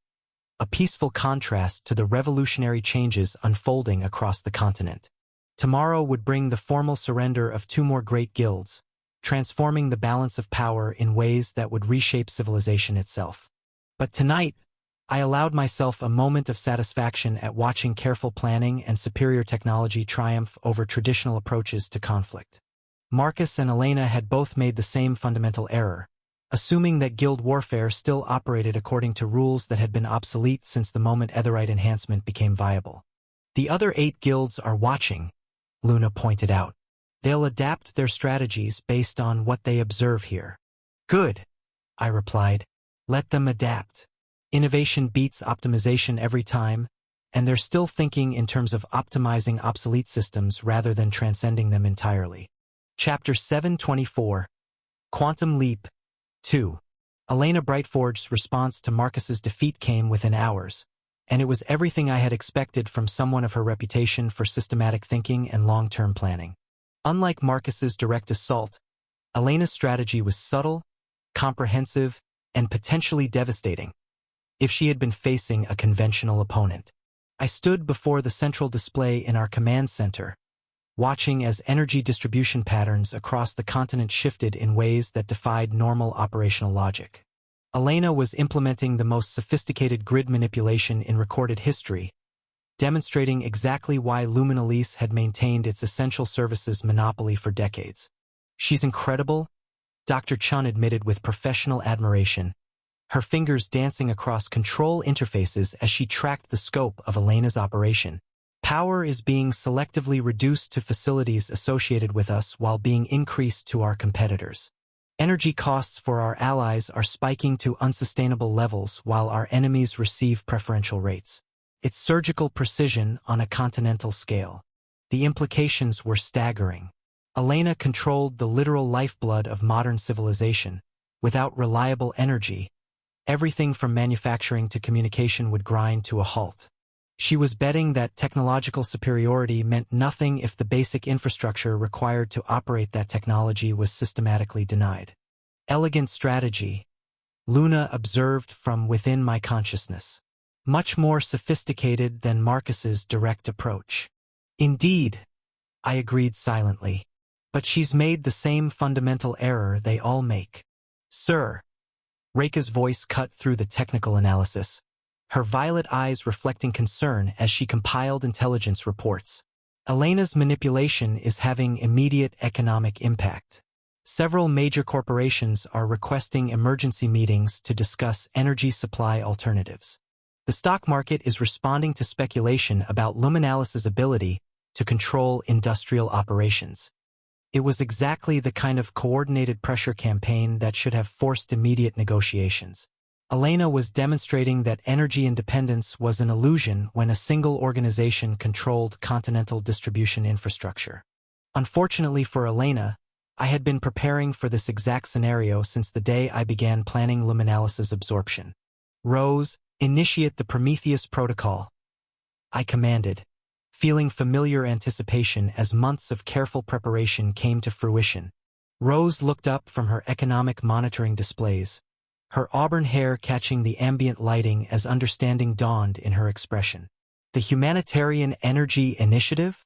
A: a peaceful contrast to the revolutionary changes unfolding across the continent. Tomorrow would bring the formal surrender of 2 more great guilds, transforming the balance of power in ways that would reshape civilization itself. But tonight, I allowed myself a moment of satisfaction at watching careful planning and superior technology triumph over traditional approaches to conflict. Marcus and Elena had both made the same fundamental error, assuming that guild warfare still operated according to rules that had been obsolete since the moment Aetheryte enhancement became viable. The other 8 guilds are watching, Luna pointed out. They'll adapt their strategies based on what they observe here. Good, I replied. Let them adapt. Innovation beats optimization every time, and they're still thinking in terms of optimizing obsolete systems rather than transcending them entirely. Chapter 724. Quantum Leap 2. Elena Brightforge's response to Marcus's defeat came within hours, and it was everything I had expected from someone of her reputation for systematic thinking and long-term planning. Unlike Marcus's direct assault, Elena's strategy was subtle, comprehensive, and potentially devastating if she had been facing a conventional opponent. I stood before the central display in our command center, watching as energy distribution patterns across the continent shifted in ways that defied normal operational logic. Elena was implementing the most sophisticated grid manipulation in recorded history, demonstrating exactly why Luminalise had maintained its essential services monopoly for decades. She's incredible, Dr. Chun admitted with professional admiration, her fingers dancing across control interfaces as she tracked the scope of Elena's operation. Power is being selectively reduced to facilities associated with us while being increased to our competitors. Energy costs for our allies are spiking to unsustainable levels while our enemies receive preferential rates. It's surgical precision on a continental scale. The implications were staggering. Elena controlled the literal lifeblood of modern civilization. Without reliable energy, everything from manufacturing to communication would grind to a halt. She was betting that technological superiority meant nothing if the basic infrastructure required to operate that technology was systematically denied. Elegant strategy, Luna observed from within my consciousness. Much more sophisticated than Marcus's direct approach. Indeed, I agreed silently. But she's made the same fundamental error they all make. Sir. Reika's voice cut through the technical analysis, her violet eyes reflecting concern as she compiled intelligence reports. Elena's manipulation is having immediate economic impact. Several major corporations are requesting emergency meetings to discuss energy supply alternatives. The stock market is responding to speculation about Luminalis's ability to control industrial operations. It was exactly the kind of coordinated pressure campaign that should have forced immediate negotiations. Elena was demonstrating that energy independence was an illusion when a single organization controlled continental distribution infrastructure. Unfortunately for Elena, I had been preparing for this exact scenario since the day I began planning Luminalis's absorption. Rose, initiate the Prometheus protocol, I commanded, feeling familiar anticipation as months of careful preparation came to fruition. Rose looked up from her economic monitoring displays, her auburn hair catching the ambient lighting as understanding dawned in her expression. The Humanitarian Energy Initiative?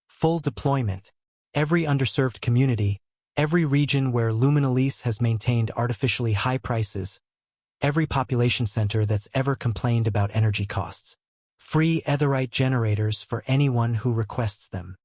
A: Full deployment. Every underserved community, every region where Luminalise has maintained artificially high prices, every population center that's ever complained about energy costs. Free Aetheryte generators for anyone who requests them.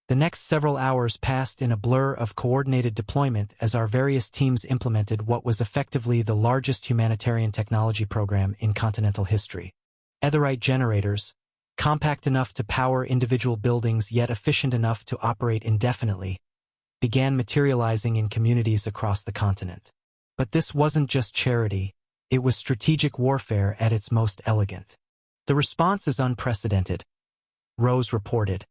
A: The next several hours passed in a blur of coordinated deployment as our various teams implemented what was effectively the largest humanitarian technology program in continental history. Aetheryte generators, compact enough to power individual buildings yet efficient enough to operate indefinitely, began materializing in communities across the continent. But this wasn't just charity, it was strategic warfare at its most elegant. The response is unprecedented, Rose reported,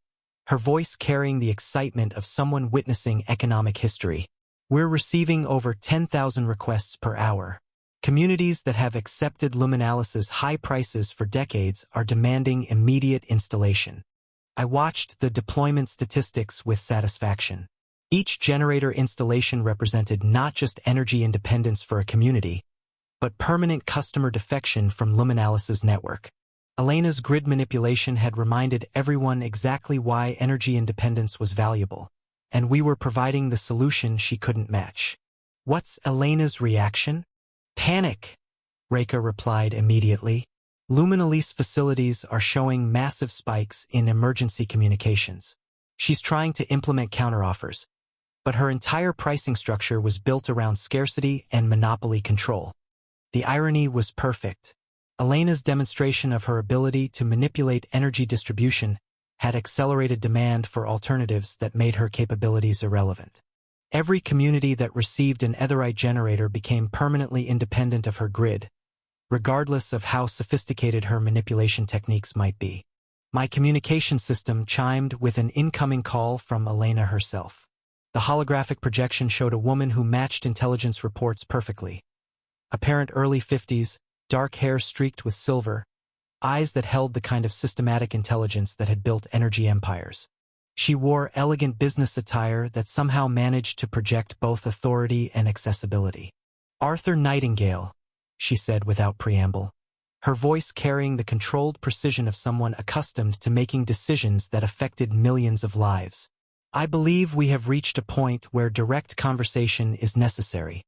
A: her voice carrying the excitement of someone witnessing economic history. We're receiving over 10,000 requests per hour. Communities that have accepted Luminalis's high prices for decades are demanding immediate installation. I watched the deployment statistics with satisfaction. Each generator installation represented not just energy independence for a community, but permanent customer defection from Luminalis's network. Elena's grid manipulation had reminded everyone exactly why energy independence was valuable, and we were providing the solution she couldn't match. What's Elena's reaction? Panic, Reika replied immediately. Luminalise facilities are showing massive spikes in emergency communications. She's trying to implement counteroffers, but her entire pricing structure was built around scarcity and monopoly control. The irony was perfect. Elena's demonstration of her ability to manipulate energy distribution had accelerated demand for alternatives that made her capabilities irrelevant. Every community that received an Aetheryte generator became permanently independent of her grid, regardless of how sophisticated her manipulation techniques might be. My communication system chimed with an incoming call from Elena herself. The holographic projection showed a woman who matched intelligence reports perfectly. Apparent early 50s, dark hair streaked with silver, eyes that held the kind of systematic intelligence that had built energy empires. She wore elegant business attire that somehow managed to project both authority and accessibility. "Arthur Nightingale," she said without preamble, her voice carrying the controlled precision of someone accustomed to making decisions that affected millions of lives. "I believe we have reached a point where direct conversation is necessary."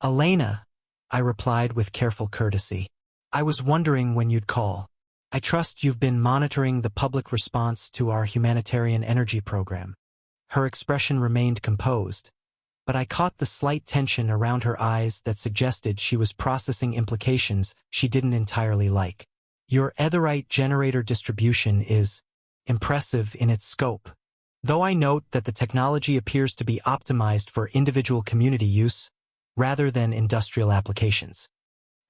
A: "Elena," I replied with careful courtesy. "I was wondering when you'd call. I trust you've been monitoring the public response to our humanitarian energy program." Her expression remained composed, but I caught the slight tension around her eyes that suggested she was processing implications she didn't entirely like. "Your Aetheryte generator distribution is impressive in its scope, though I note that the technology appears to be optimized for individual community use rather than industrial applications."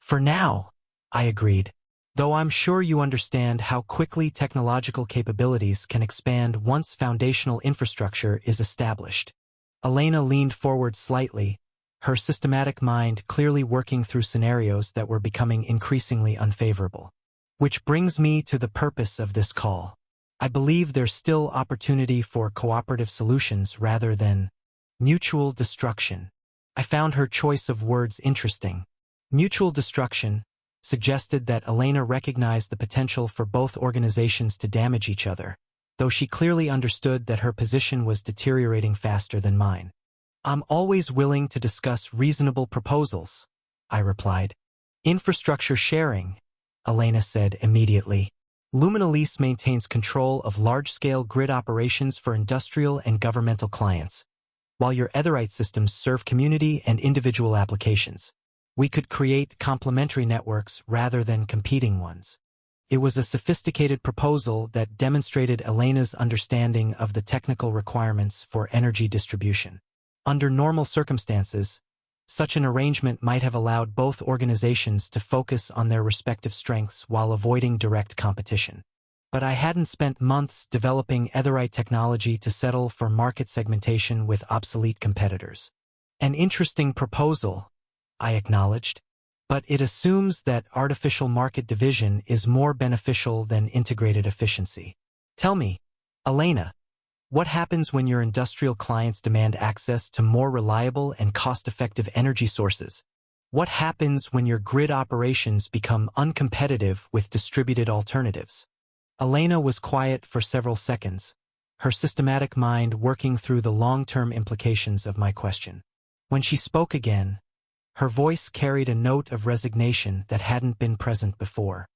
A: "For now," I agreed, "though I'm sure you understand how quickly technological capabilities can expand once foundational infrastructure is established." Elena leaned forward slightly, her systematic mind clearly working through scenarios that were becoming increasingly unfavorable. "Which brings me to the purpose of this call. I believe there's still opportunity for cooperative solutions rather than mutual destruction." I found her choice of words interesting. Mutual destruction suggested that Elena recognized the potential for both organizations to damage each other, though she clearly understood that her position was deteriorating faster than mine. "I'm always willing to discuss reasonable proposals," I replied. "Infrastructure sharing," Elena said immediately. "Luminalise maintains control of large-scale grid operations for industrial and governmental clients, while your Aetheryte systems serve community and individual applications. We could create complementary networks rather than competing ones." It was a sophisticated proposal that demonstrated Elena's understanding of the technical requirements for energy distribution. Under normal circumstances, such an arrangement might have allowed both organizations to focus on their respective strengths while avoiding direct competition. But I hadn't spent months developing Aetheryte technology to settle for market segmentation with obsolete competitors. "An interesting proposal," I acknowledged, "but it assumes that artificial market division is more beneficial than integrated efficiency." "Tell me, Elena, what happens when your industrial clients demand access to more reliable and cost-effective energy sources? What happens when your grid operations become uncompetitive with distributed alternatives?" Elena was quiet for several seconds, her systematic mind working through the long-term implications of my question. When she spoke again, her voice carried a note of resignation that hadn't been present before.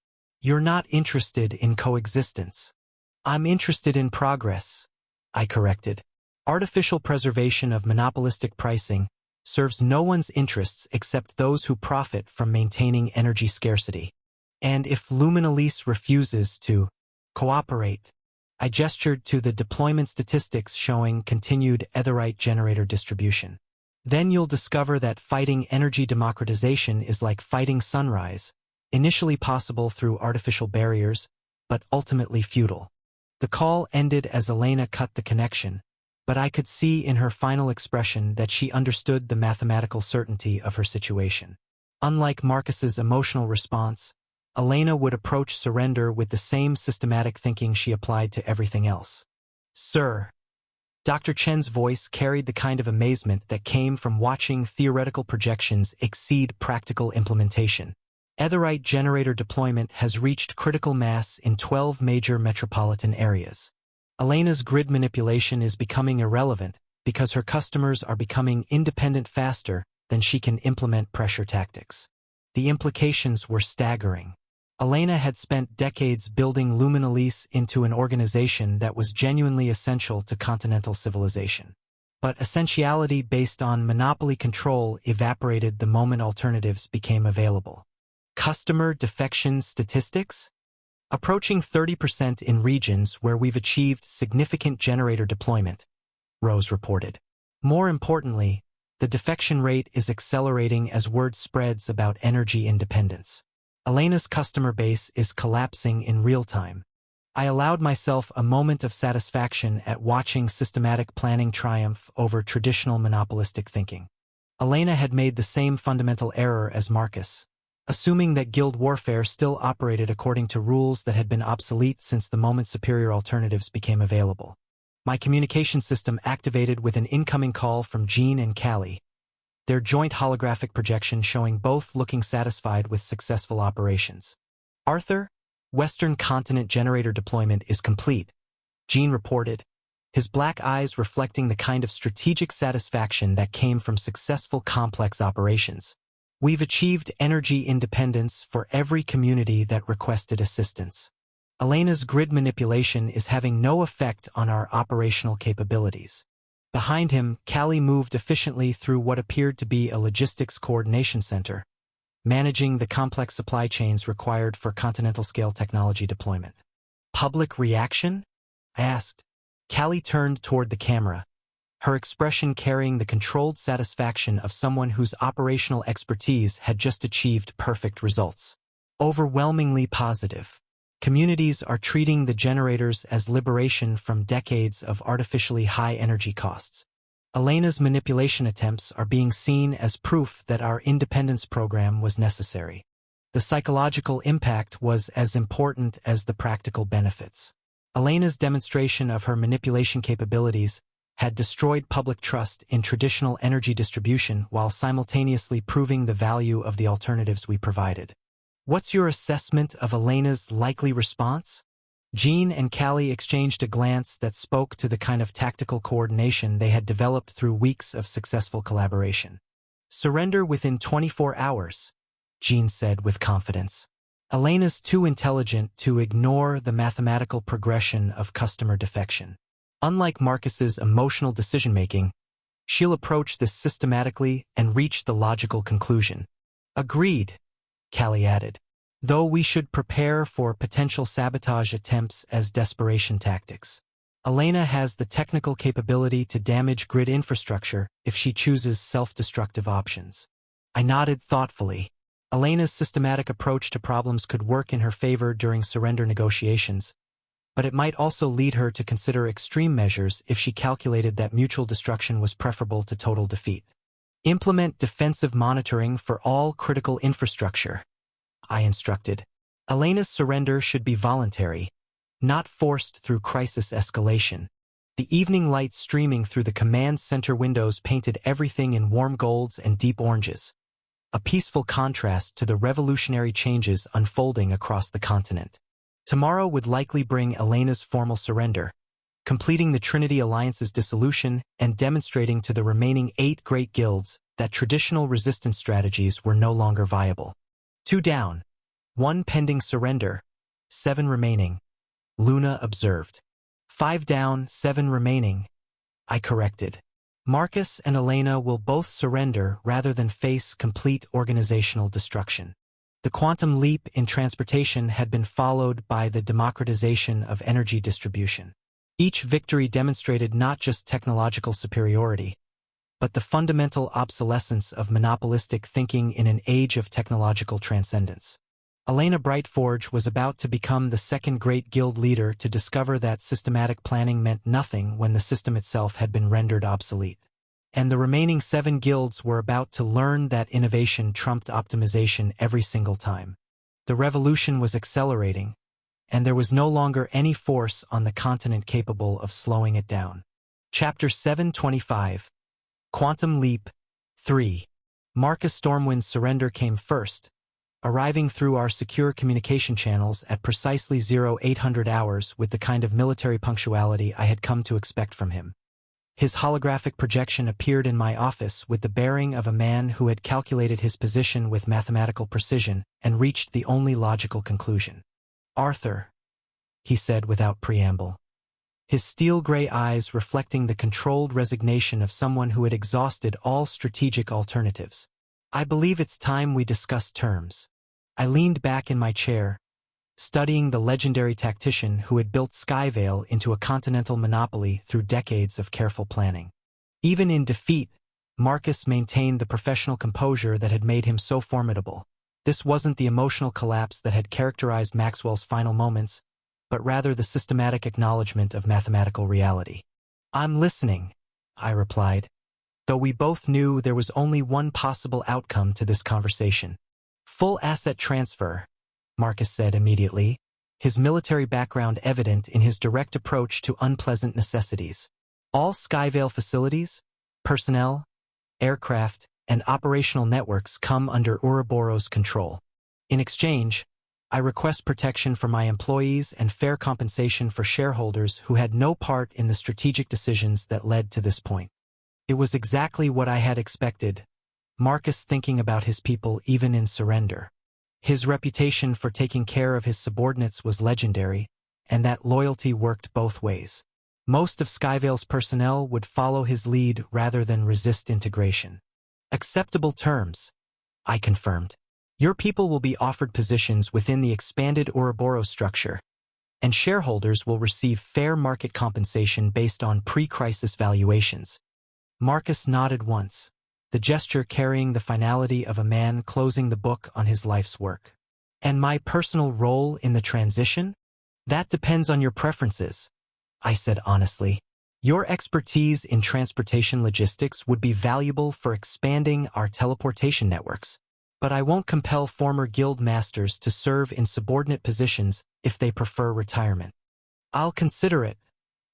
A: "You're not interested in coexistence." "I'm interested in progress," I corrected. "Artificial preservation of monopolistic pricing serves no one's interests except those who profit from maintaining energy scarcity. And if Luminalise refuses to cooperate," I gestured to the deployment statistics showing continued Aetheryte generator distribution, "then you'll discover that fighting energy democratization is like fighting sunrise, initially possible through artificial barriers, but ultimately futile." The call ended as Elena cut the connection, but I could see in her final expression that she understood the mathematical certainty of her situation. Unlike Marcus's emotional response, Elena would approach surrender with the same systematic thinking she applied to everything else. "Sir." Dr. Chen's voice carried the kind of amazement that came from watching theoretical projections exceed practical implementation. Aetheryte generator deployment has reached critical mass in 12 major metropolitan areas. Elena's grid manipulation is becoming irrelevant because her customers are becoming independent faster than she can implement pressure tactics. The implications were staggering. Elena had spent decades building Luminalise into an organization that was genuinely essential to continental civilization. But essentiality based on monopoly control evaporated the moment alternatives became available. Customer defection statistics? Approaching 30% in regions where we've achieved significant generator deployment, Rose reported. More importantly, the defection rate is accelerating as word spreads about energy independence. Elena's customer base is collapsing in real time. I allowed myself a moment of satisfaction at watching systematic planning triumph over traditional monopolistic thinking. Elena had made the same fundamental error as Marcus, assuming that guild warfare still operated according to rules that had been obsolete since the moment superior alternatives became available. My communication system activated with an incoming call from Jean and Callie, their joint holographic projection showing both looking satisfied with successful operations. Arthur, Western Continent generator deployment is complete, Jean reported, his black eyes reflecting the kind of strategic satisfaction that came from successful complex operations. We've achieved energy independence for every community that requested assistance. Elena's grid manipulation is having no effect on our operational capabilities. Behind him, Callie moved efficiently through what appeared to be a logistics coordination center, managing the complex supply chains required for continental-scale technology deployment. Public reaction? I asked. Callie turned toward the camera, her expression carrying the controlled satisfaction of someone whose operational expertise had just achieved perfect results. Overwhelmingly positive. Communities are treating the generators as liberation from decades of artificially high energy costs. Elena's manipulation attempts are being seen as proof that our independence program was necessary. The psychological impact was as important as the practical benefits. Elena's demonstration of her manipulation capabilities had destroyed public trust in traditional energy distribution while simultaneously proving the value of the alternatives we provided. What's your assessment of Elena's likely response? Jean and Callie exchanged a glance that spoke to the kind of tactical coordination they had developed through weeks of successful collaboration. Surrender within 24 hours, Jean said with confidence. Elena's too intelligent to ignore the mathematical progression of customer defection. Unlike Marcus's emotional decision-making, she'll approach this systematically and reach the logical conclusion. Agreed, Callie added, though we should prepare for potential sabotage attempts as desperation tactics. Elena has the technical capability to damage grid infrastructure if she chooses self-destructive options. I nodded thoughtfully. Elena's systematic approach to problems could work in her favor during surrender negotiations, but it might also lead her to consider extreme measures if she calculated that mutual destruction was preferable to total defeat. Implement defensive monitoring for all critical infrastructure, I instructed. Elena's surrender should be voluntary, not forced through crisis escalation. The evening light streaming through the command center windows painted everything in warm golds and deep oranges, a peaceful contrast to the revolutionary changes unfolding across the continent. Tomorrow would likely bring Elena's formal surrender, completing the Trinity Alliance's dissolution and demonstrating to the remaining 8 great guilds that traditional resistance strategies were no longer viable. 2 down, 1 pending surrender, 7 remaining, Luna observed. 5 down, 7 remaining, I corrected. Marcus and Elena will both surrender rather than face complete organizational destruction. The quantum leap in transportation had been followed by the democratization of energy distribution. Each victory demonstrated not just technological superiority, but the fundamental obsolescence of monopolistic thinking in an age of technological transcendence. Elena Brightforge was about to become the second great guild leader to discover that systematic planning meant nothing when the system itself had been rendered obsolete. And the remaining 7 guilds were about to learn that innovation trumped optimization every single time. The revolution was accelerating, and there was no longer any force on the continent capable of slowing it down. Chapter 725. Quantum Leap 3. Marcus Stormwind's surrender came first, arriving through our secure communication channels at precisely 0800 hours with the kind of military punctuality I had come to expect from him. His holographic projection appeared in my office with the bearing of a man who had calculated his position with mathematical precision and reached the only logical conclusion. "Arthur," he said without preamble, his steel-gray eyes reflecting the controlled resignation of someone who had exhausted all strategic alternatives. "I believe it's time we discuss terms." I leaned back in my chair, studying the legendary tactician who had built Skyvale into a continental monopoly through decades of careful planning. Even in defeat, Marcus maintained the professional composure that had made him so formidable. This wasn't the emotional collapse that had characterized Maxwell's final moments, but rather the systematic acknowledgement of mathematical reality. "I'm listening," I replied, though we both knew there was only one possible outcome to this conversation. "Full asset transfer," Marcus said immediately, his military background evident in his direct approach to unpleasant necessities. "All Skyvale facilities, personnel, aircraft, and operational networks come under Ouroboros' control. In exchange, I request protection for my employees and fair compensation for shareholders who had no part in the strategic decisions that led to this point." It was exactly what I had expected, Marcus thinking about his people even in surrender. His reputation for taking care of his subordinates was legendary, and that loyalty worked both ways. Most of Skyvale's personnel would follow his lead rather than resist integration. "Acceptable terms," I confirmed. "Your people will be offered positions within the expanded Ouroboros structure, and shareholders will receive fair market compensation based on pre-crisis valuations." Marcus nodded once, the gesture carrying the finality of a man closing the book on his life's work. "And my personal role in the transition? That depends on your preferences," I said honestly. "Your expertise in transportation logistics would be valuable for expanding our teleportation networks, but I won't compel former guild masters to serve in subordinate positions if they prefer retirement." "I'll consider it,"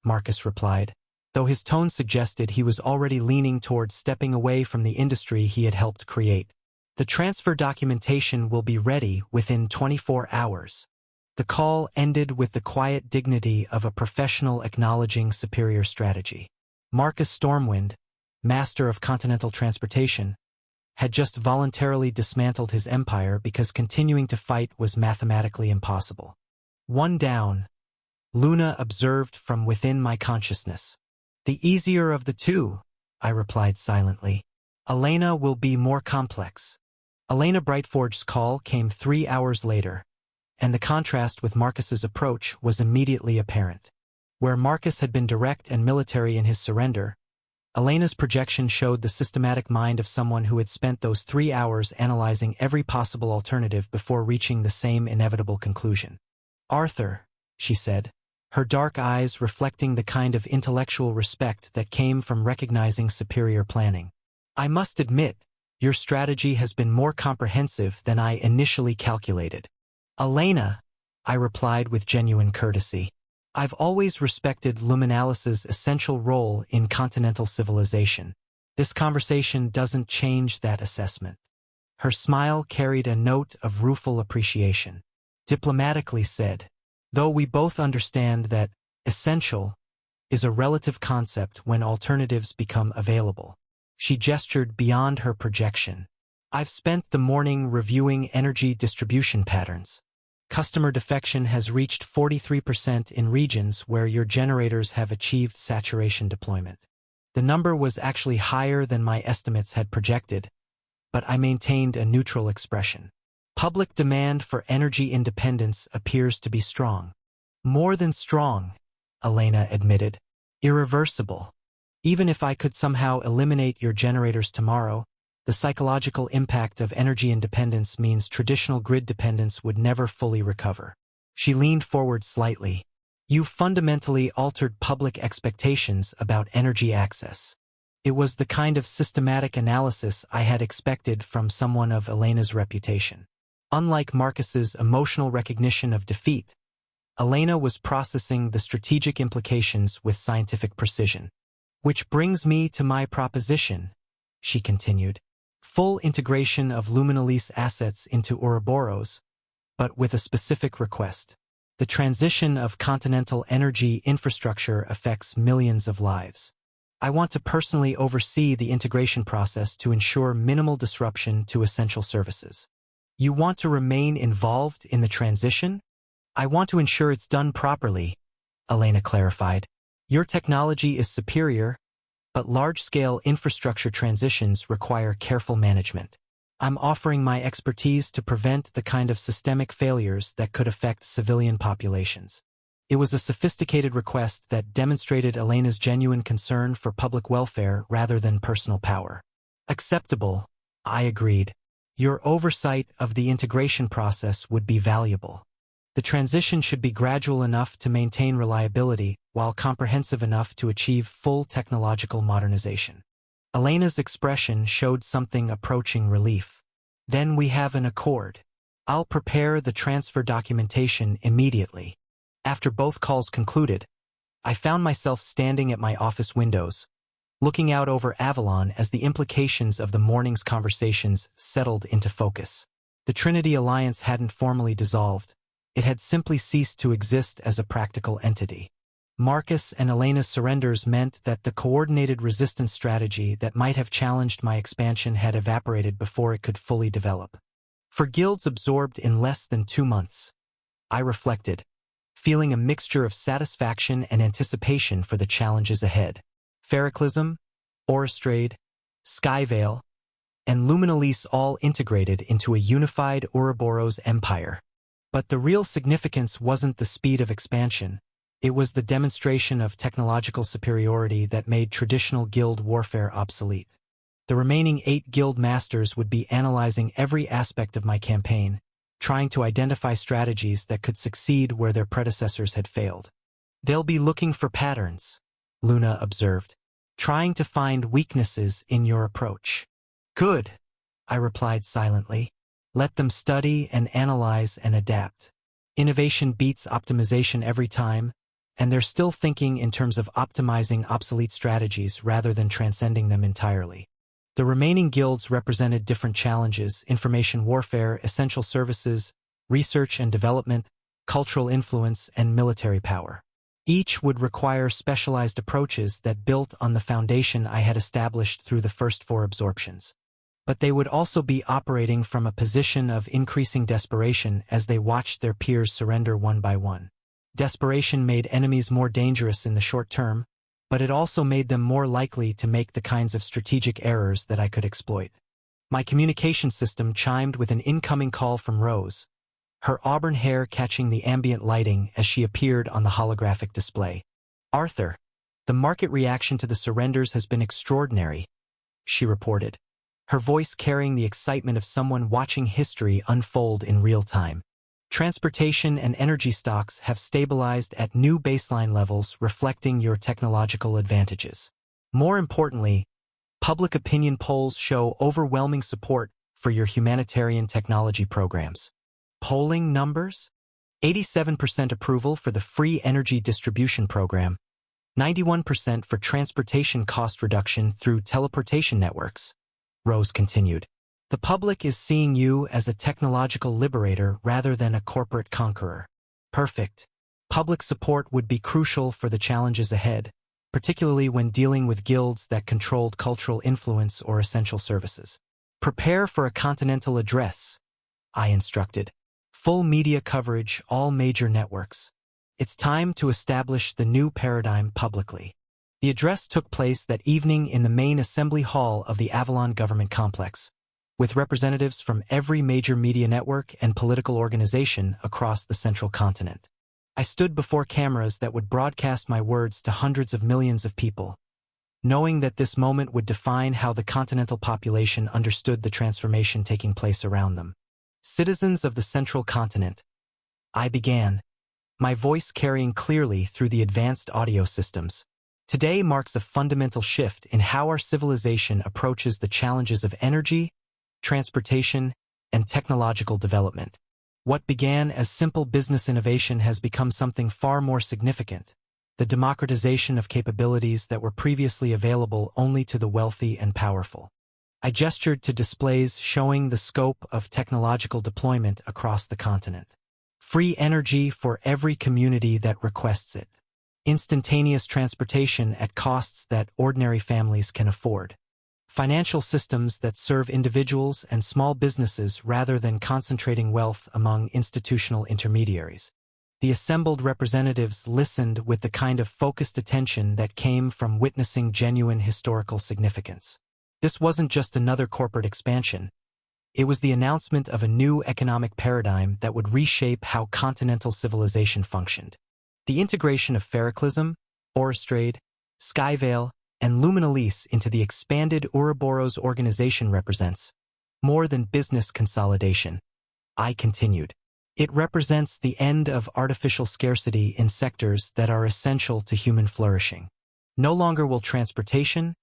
A: Marcus replied, though his tone suggested he was already leaning toward stepping away from the industry he had helped create. "The transfer documentation will be ready within 24 hours. The call ended with the quiet dignity of a professional acknowledging superior strategy. Marcus Stormwind, master of continental transportation, had just voluntarily dismantled his empire because continuing to fight was mathematically impossible. "One down," Luna observed from within my consciousness. "The easier of the two," I replied silently. "Elena will be more complex." Elena Brightforge's call came 3 hours later, and the contrast with Marcus's approach was immediately apparent. Where Marcus had been direct and military in his surrender, Elena's projection showed the systematic mind of someone who had spent those 3 hours analyzing every possible alternative before reaching the same inevitable conclusion. "Arthur," she said, her dark eyes reflecting the kind of intellectual respect that came from recognizing superior planning. "I must admit, your strategy has been more comprehensive than I initially calculated." "Elena," I replied with genuine courtesy, "I've always respected Luminalis's essential role in continental civilization. This conversation doesn't change that assessment." Her smile carried a note of rueful appreciation. "Diplomatically said, though we both understand that essential is a relative concept when alternatives become available." She gestured beyond her projection. "I've spent the morning reviewing energy distribution patterns. Customer defection has reached 43% in regions where your generators have achieved saturation deployment. The number was actually higher than my estimates had projected, but I maintained a neutral expression. Public demand for energy independence appears to be strong." "More than strong," Elena admitted. "Irreversible. Even if I could somehow eliminate your generators tomorrow, the psychological impact of energy independence means traditional grid dependence would never fully recover." She leaned forward slightly. "You've fundamentally altered public expectations about energy access." It was the kind of systematic analysis I had expected from someone of Elena's reputation. Unlike Marcus's emotional recognition of defeat, Elena was processing the strategic implications with scientific precision. "Which brings me to my proposition," she continued. "Full integration of Luminalis assets into Ouroboros, but with a specific request. The transition of continental energy infrastructure affects millions of lives. I want to personally oversee the integration process to ensure minimal disruption to essential services. You want to remain involved in the transition? I want to ensure it's done properly, Elena clarified. Your technology is superior, but large-scale infrastructure transitions require careful management. I'm offering my expertise to prevent the kind of systemic failures that could affect civilian populations. It was a sophisticated request that demonstrated Elena's genuine concern for public welfare rather than personal power. Acceptable, I agreed. Your oversight of the integration process would be valuable. The transition should be gradual enough to maintain reliability while comprehensive enough to achieve full technological modernization. Elena's expression showed something approaching relief. Then we have an accord. I'll prepare the transfer documentation immediately. After both calls concluded, I found myself standing at my office windows, looking out over Avalon as the implications of the morning's conversations settled into focus. The Trinity Alliance hadn't formally dissolved. It had simply ceased to exist as a practical entity. Marcus and Elena's surrenders meant that the coordinated resistance strategy that might have challenged my expansion had evaporated before it could fully develop. For guilds absorbed in less than 2 months, I reflected, feeling a mixture of satisfaction and anticipation for the challenges ahead. Ferroclism, Orostrade, Skyvale, and Luminalise all integrated into a unified Ouroboros empire. But the real significance wasn't the speed of expansion. It was the demonstration of technological superiority that made traditional guild warfare obsolete. The remaining 8 guild masters would be analyzing every aspect of my campaign, trying to identify strategies that could succeed where their predecessors had failed. They'll be looking for patterns, Luna observed, trying to find weaknesses in your approach. Good, I replied silently. Let them study and analyze and adapt. Innovation beats optimization every time, and they're still thinking in terms of optimizing obsolete strategies rather than transcending them entirely. The remaining guilds represented different challenges: information warfare, essential services, research and development, cultural influence, and military power. Each would require specialized approaches that built on the foundation I had established through the first 4 absorptions. But they would also be operating from a position of increasing desperation as they watched their peers surrender one by one. Desperation made enemies more dangerous in the short term, but it also made them more likely to make the kinds of strategic errors that I could exploit. My communication system chimed with an incoming call from Rose, her auburn hair catching the ambient lighting as she appeared on the holographic display. Arthur, the market reaction to the surrenders has been extraordinary, she reported, her voice carrying the excitement of someone watching history unfold in real time. Transportation and energy stocks have stabilized at new baseline levels, reflecting your technological advantages. More importantly, public opinion polls show overwhelming support for your humanitarian technology programs. Polling numbers? 87% approval for the free energy distribution program, 91% for transportation cost reduction through teleportation networks. Rose continued. The public is seeing you as a technological liberator rather than a corporate conqueror. Perfect. Public support would be crucial for the challenges ahead, particularly when dealing with guilds that controlled cultural influence or essential services. Prepare for a continental address, I instructed. Full media coverage, all major networks. It's time to establish the new paradigm publicly. The address took place that evening in the main assembly hall of the Avalon government complex, with representatives from every major media network and political organization across the central continent. I stood before cameras that would broadcast my words to hundreds of millions of people, knowing that this moment would define how the continental population understood the transformation taking place around them. Citizens of the central continent, I began, my voice carrying clearly through the advanced audio systems. Today marks a fundamental shift in how our civilization approaches the challenges of energy, transportation, and technological development. What began as simple business innovation has become something far more significant: the democratization of capabilities that were previously available only to the wealthy and powerful. I gestured to displays showing the scope of technological deployment across the continent. Free energy for every community that requests it. instantaneous transportation at costs that ordinary families can afford, financial systems that serve individuals and small businesses rather than concentrating wealth among institutional intermediaries. The assembled representatives listened with the kind of focused attention that came from witnessing genuine historical significance. This wasn't just another corporate expansion. It was the announcement of a new economic paradigm that would reshape how continental civilization functioned. The integration of Ferroclism, Orostrade, Skyvale, and Luminalise into the expanded Ouroboros organization represents more than business consolidation. I continued. It represents the end of artificial scarcity in sectors that are essential to human flourishing. No longer will transportation,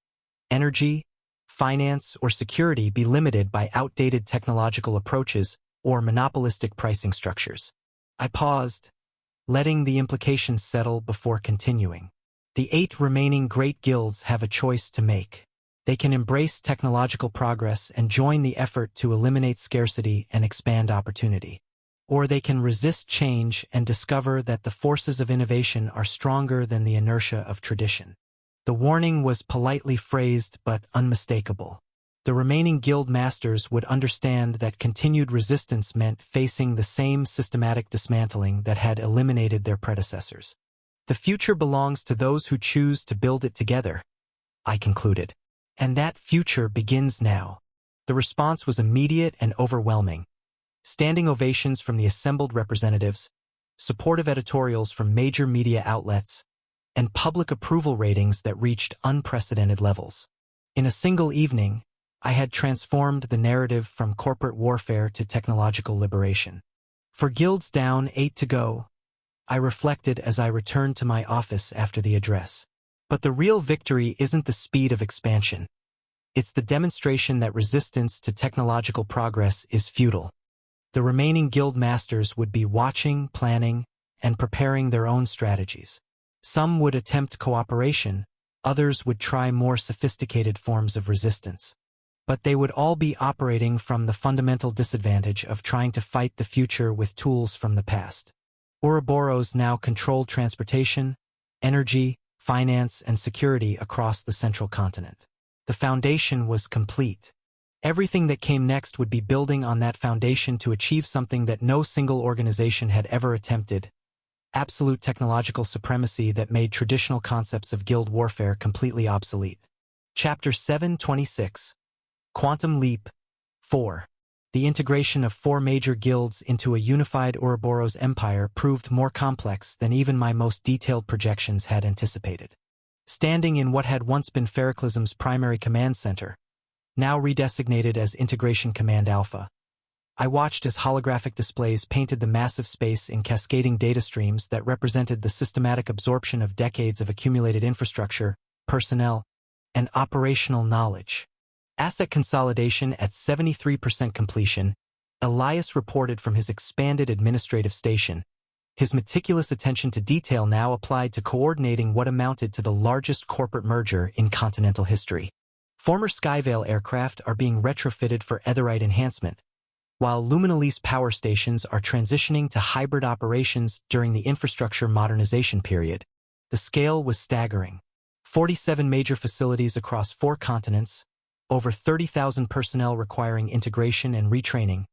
A: energy, finance, or security be limited by outdated technological approaches or monopolistic pricing structures. I paused, letting the implications settle before continuing. The 8 remaining great guilds have a choice to make. They can embrace technological progress and join the effort to eliminate scarcity and expand opportunity. Or they can resist change and discover that the forces of innovation are stronger than the inertia of tradition. The warning was politely phrased but unmistakable. The remaining guild masters would understand that continued resistance meant facing the same systematic dismantling that had eliminated their predecessors. The future belongs to those who choose to build it together, I concluded. And that future begins now. The response was immediate and overwhelming. Standing ovations from the assembled representatives, supportive editorials from major media outlets, and public approval ratings that reached unprecedented levels. In a single evening, I had transformed the narrative from corporate warfare to technological liberation. For guilds down, 8 to go, I reflected as I returned to my office after the address. But the real victory isn't the speed of expansion. It's the demonstration that resistance to technological progress is futile. The remaining guild masters would be watching, planning, and preparing their own strategies. Some would attempt cooperation, others would try more sophisticated forms of resistance. But they would all be operating from the fundamental disadvantage of trying to fight the future with tools from the past. Ouroboros now controlled transportation, energy, finance, and security across the central continent. The foundation was complete. Everything that came next would be building on that foundation to achieve something that no single organization had ever attempted: absolute technological supremacy that made traditional concepts of guild warfare completely obsolete. Chapter 726. Quantum Leap 4. The integration of 4 major guilds into a unified Ouroboros empire proved more complex than even my most detailed projections had anticipated. Standing in what had once been Ferroclism's primary command center, now redesignated as Integration Command Alpha, I watched as holographic displays painted the massive space in cascading data streams that represented the systematic absorption of decades of accumulated infrastructure, personnel, and operational knowledge. Asset consolidation at 73% completion, Elias reported from his expanded administrative station. His meticulous attention to detail now applied to coordinating what amounted to the largest corporate merger in continental history. Former Skyvale aircraft are being retrofitted for Aetherite enhancement, while Luminalise power stations are transitioning to hybrid operations during the infrastructure modernization period. The scale was staggering. 47 major facilities across 4 continents, over 30,000 personnel requiring integration and retraining,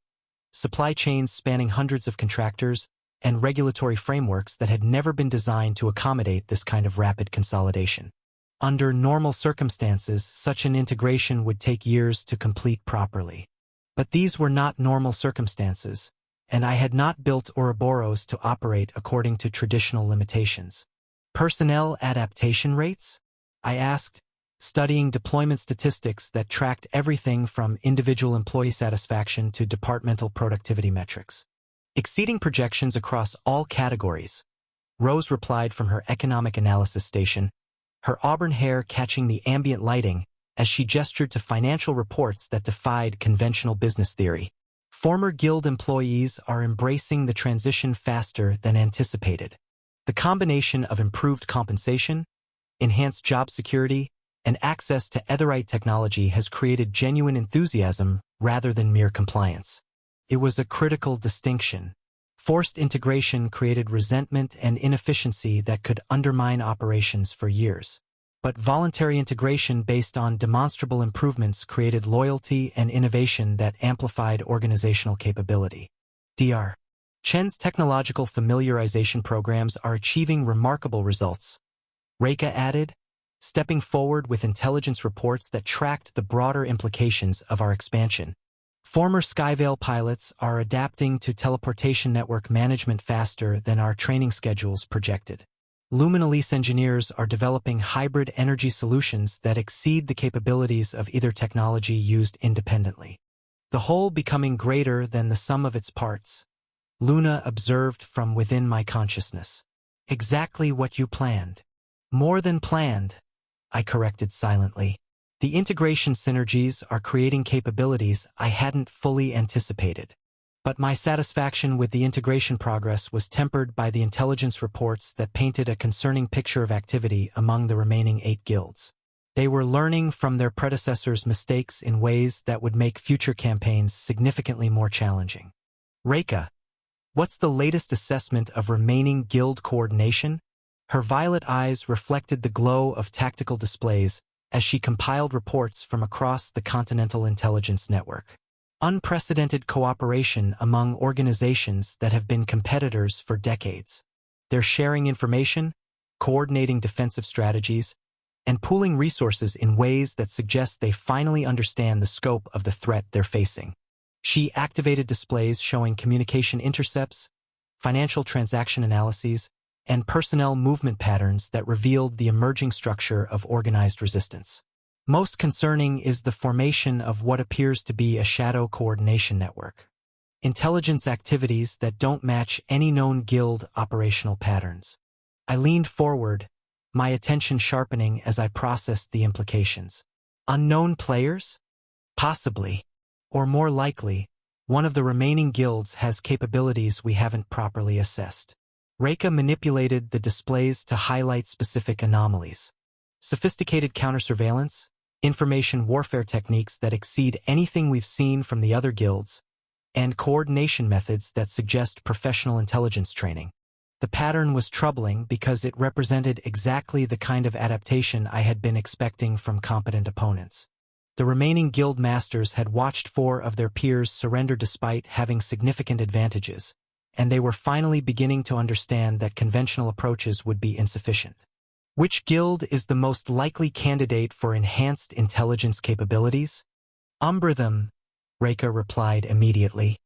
A: supply chains spanning hundreds of contractors, and regulatory frameworks that had never been designed to accommodate this kind of rapid consolidation. Under normal circumstances, such an integration would take years to complete properly. But these were not normal circumstances, and I had not built Ouroboros to operate according to traditional limitations. Personnel adaptation rates? I asked, studying deployment statistics that tracked everything from individual employee satisfaction to departmental productivity metrics. Exceeding projections across all categories, Rose replied from her economic analysis station, her auburn hair catching the ambient lighting as she gestured to financial reports that defied conventional business theory. Former guild employees are embracing the transition faster than anticipated. The combination of improved compensation, enhanced job security, and access to Aetherite technology has created genuine enthusiasm rather than mere compliance. It was a critical distinction. Forced integration created resentment and inefficiency that could undermine operations for years. But voluntary integration based on demonstrable improvements created loyalty and innovation that amplified organizational capability. Dr. Chen's technological familiarization programs are achieving remarkable results, Rekha added, stepping forward with intelligence reports that tracked the broader implications of our expansion. Former Skyvale pilots are adapting to teleportation network management faster than our training schedules projected. Luminalise engineers are developing hybrid energy solutions that exceed the capabilities of either technology used independently. The whole becoming greater than the sum of its parts. Luna observed from within my consciousness. Exactly what you planned. More than planned, I corrected silently. The integration synergies are creating capabilities I hadn't fully anticipated. But my satisfaction with the integration progress was tempered by the intelligence reports that painted a concerning picture of activity among the remaining 8 guilds. They were learning from their predecessors' mistakes in ways that would make future campaigns significantly more challenging. Rekha, what's the latest assessment of remaining guild coordination? Her violet eyes reflected the glow of tactical displays as she compiled reports from across the Continental Intelligence Network. Unprecedented cooperation among organizations that have been competitors for decades. They're sharing information, coordinating defensive strategies, and pooling resources in ways that suggest they finally understand the scope of the threat they're facing. She activated displays showing communication intercepts, financial transaction analyses, and personnel movement patterns that revealed the emerging structure of organized resistance. Most concerning is the formation of what appears to be a shadow coordination network. Intelligence activities that don't match any known guild operational patterns. I leaned forward, my attention sharpening as I processed the implications. Unknown players? Possibly. Or more likely, one of the remaining guilds has capabilities we haven't properly assessed. Rekha manipulated the displays to highlight specific anomalies. Sophisticated counter-surveillance, information warfare techniques that exceed anything we've seen from the other guilds, and coordination methods that suggest professional intelligence training. The pattern was troubling because it represented exactly the kind of adaptation I had been expecting from competent opponents. The remaining guild masters had watched 4 of their peers surrender despite having significant advantages, and they were finally beginning to understand that conventional approaches would be insufficient. Which guild is the most likely candidate for enhanced intelligence capabilities? Umbratham, Rekha replied immediately.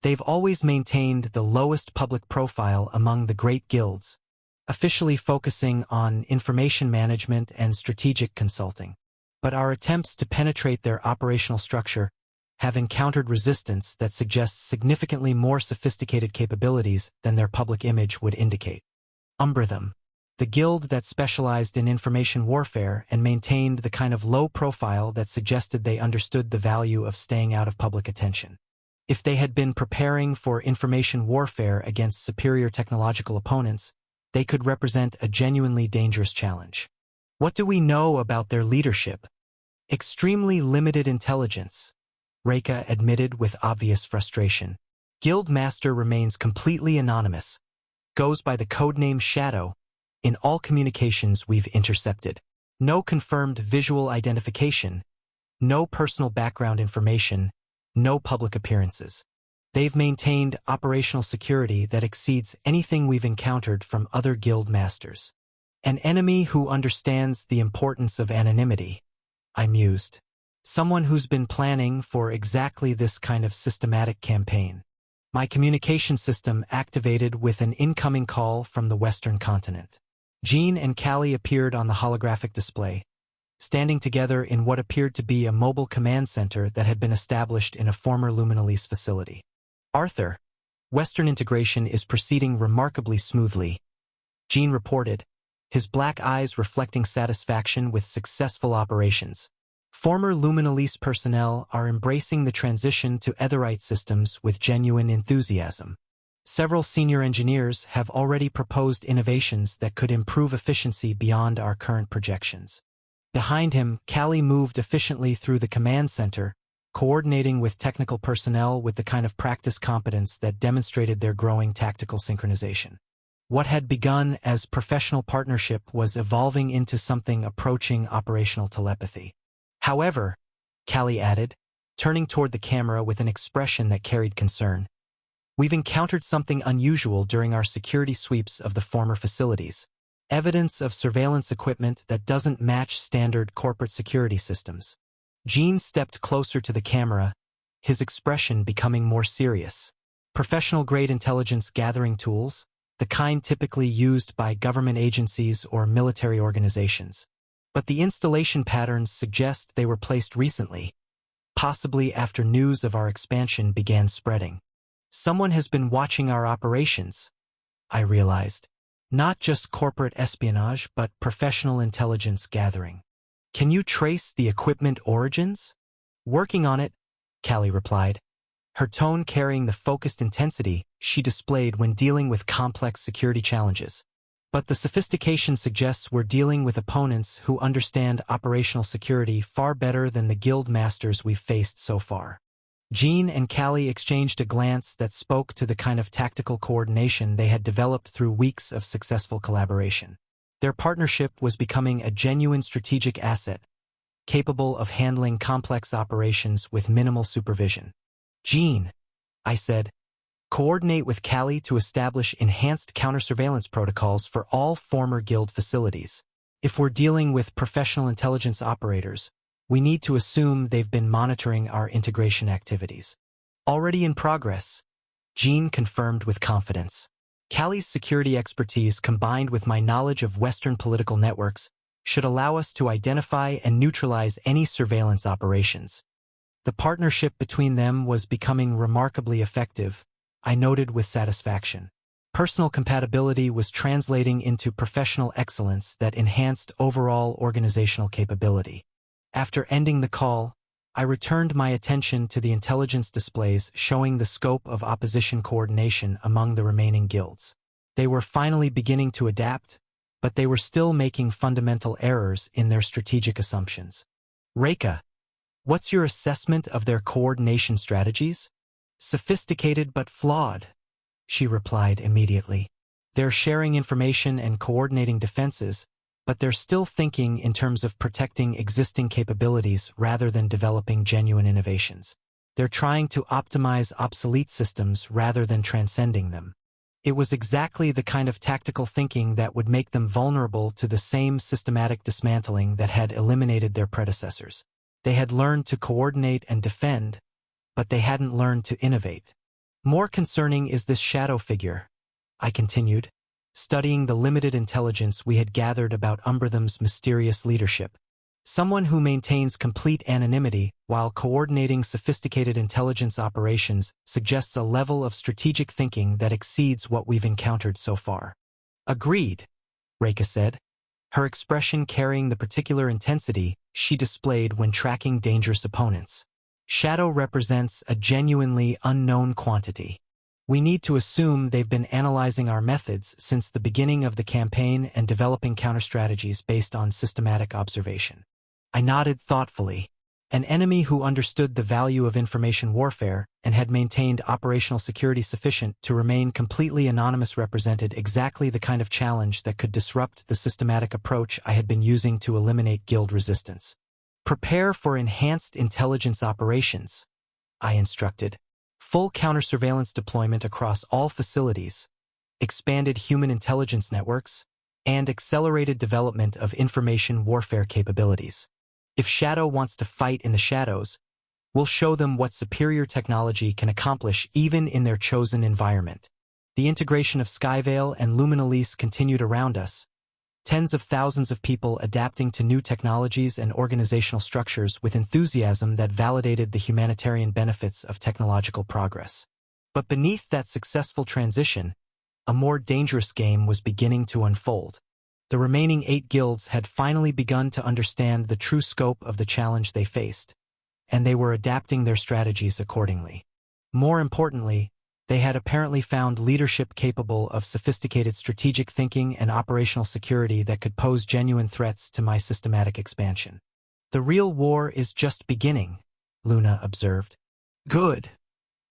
A: They've always maintained the lowest public profile among the great guilds, officially focusing on information management and strategic consulting. But our attempts to penetrate their operational structure have encountered resistance that suggests significantly more sophisticated capabilities than their public image would indicate. Umbratham, the guild that specialized in information warfare and maintained the kind of low profile that suggested they understood the value of staying out of public attention. If they had been preparing for information warfare against superior technological opponents, they could represent a genuinely dangerous challenge. What do we know about their leadership? Extremely limited intelligence, Rekha admitted with obvious frustration. Guild Master remains completely anonymous, goes by the codename Shadow, in all communications we've intercepted. No confirmed visual identification, no personal background information, no public appearances. They've maintained operational security that exceeds anything we've encountered from other guild masters. An enemy who understands the importance of anonymity, I mused. Someone who's been planning for exactly this kind of systematic campaign. My communication system activated with an incoming call from the Western continent. Jean and Callie appeared on the holographic display, standing together in what appeared to be a mobile command center that had been established in a former Luminalise facility. Arthur, Western integration is proceeding remarkably smoothly, Jean reported, his black eyes reflecting satisfaction with successful operations. Former Luminalise personnel are embracing the transition to Aetheryte systems with genuine enthusiasm. Several senior engineers have already proposed innovations that could improve efficiency beyond our current projections. Behind him, Callie moved efficiently through the command center, coordinating with technical personnel with the kind of practice competence that demonstrated their growing tactical synchronization. What had begun as professional partnership was evolving into something approaching operational telepathy. However, Callie added, turning toward the camera with an expression that carried concern, we've encountered something unusual during our security sweeps of the former facilities. Evidence of surveillance equipment that doesn't match standard corporate security systems. Gene stepped closer to the camera, his expression becoming more serious. Professional-grade intelligence gathering tools, the kind typically used by government agencies or military organizations. But the installation patterns suggest they were placed recently, possibly after news of our expansion began spreading. Someone has been watching our operations, I realized. Not just corporate espionage, but professional intelligence gathering. Can you trace the equipment origins? Working on it, Callie replied, her tone carrying the focused intensity she displayed when dealing with complex security challenges. But the sophistication suggests we're dealing with opponents who understand operational security far better than the guild masters we've faced so far. Gene and Callie exchanged a glance that spoke to the kind of tactical coordination they had developed through weeks of successful collaboration. Their partnership was becoming a genuine strategic asset, capable of handling complex operations with minimal supervision. Gene, I said, coordinate with Callie to establish enhanced counter-surveillance protocols for all former guild facilities. If we're dealing with professional intelligence operators, we need to assume they've been monitoring our integration activities. Already in progress, Gene confirmed with confidence. Callie's security expertise combined with my knowledge of Western political networks should allow us to identify and neutralize any surveillance operations. The partnership between them was becoming remarkably effective, I noted with satisfaction. Personal compatibility was translating into professional excellence that enhanced overall organizational capability. After ending the call, I returned my attention to the intelligence displays showing the scope of opposition coordination among the remaining guilds. They were finally beginning to adapt, but they were still making fundamental errors in their strategic assumptions. Reika, what's your assessment of their coordination strategies? Sophisticated but flawed, she replied immediately. They're sharing information and coordinating defenses, but they're still thinking in terms of protecting existing capabilities rather than developing genuine innovations. They're trying to optimize obsolete systems rather than transcending them. It was exactly the kind of tactical thinking that would make them vulnerable to the same systematic dismantling that had eliminated their predecessors. They had learned to coordinate and defend, but they hadn't learned to innovate. More concerning is this shadow figure, I continued, studying the limited intelligence we had gathered about Umbritham's mysterious leadership. Someone who maintains complete anonymity while coordinating sophisticated intelligence operations suggests a level of strategic thinking that exceeds what we've encountered so far. Agreed, Reika said, her expression carrying the particular intensity she displayed when tracking dangerous opponents. Shadow represents a genuinely unknown quantity. We need to assume they've been analyzing our methods since the beginning of the campaign and developing counter-strategies based on systematic observation. I nodded thoughtfully. An enemy who understood the value of information warfare and had maintained operational security sufficient to remain completely anonymous represented exactly the kind of challenge that could disrupt the systematic approach I had been using to eliminate guild resistance. Prepare for enhanced intelligence operations, I instructed. Full counter-surveillance deployment across all facilities, expanded human intelligence networks, and accelerated development of information warfare capabilities. If Shadow wants to fight in the shadows, we'll show them what superior technology can accomplish even in their chosen environment. The integration of Skyvale and Luminalise continued around us, tens of thousands of people adapting to new technologies and organizational structures with enthusiasm that validated the humanitarian benefits of technological progress. But beneath that successful transition, a more dangerous game was beginning to unfold. The remaining 8 guilds had finally begun to understand the true scope of the challenge they faced, and they were adapting their strategies accordingly. More importantly, they had apparently found leadership capable of sophisticated strategic thinking and operational security that could pose genuine threats to my systematic expansion. The real war is just beginning, Luna observed. Good,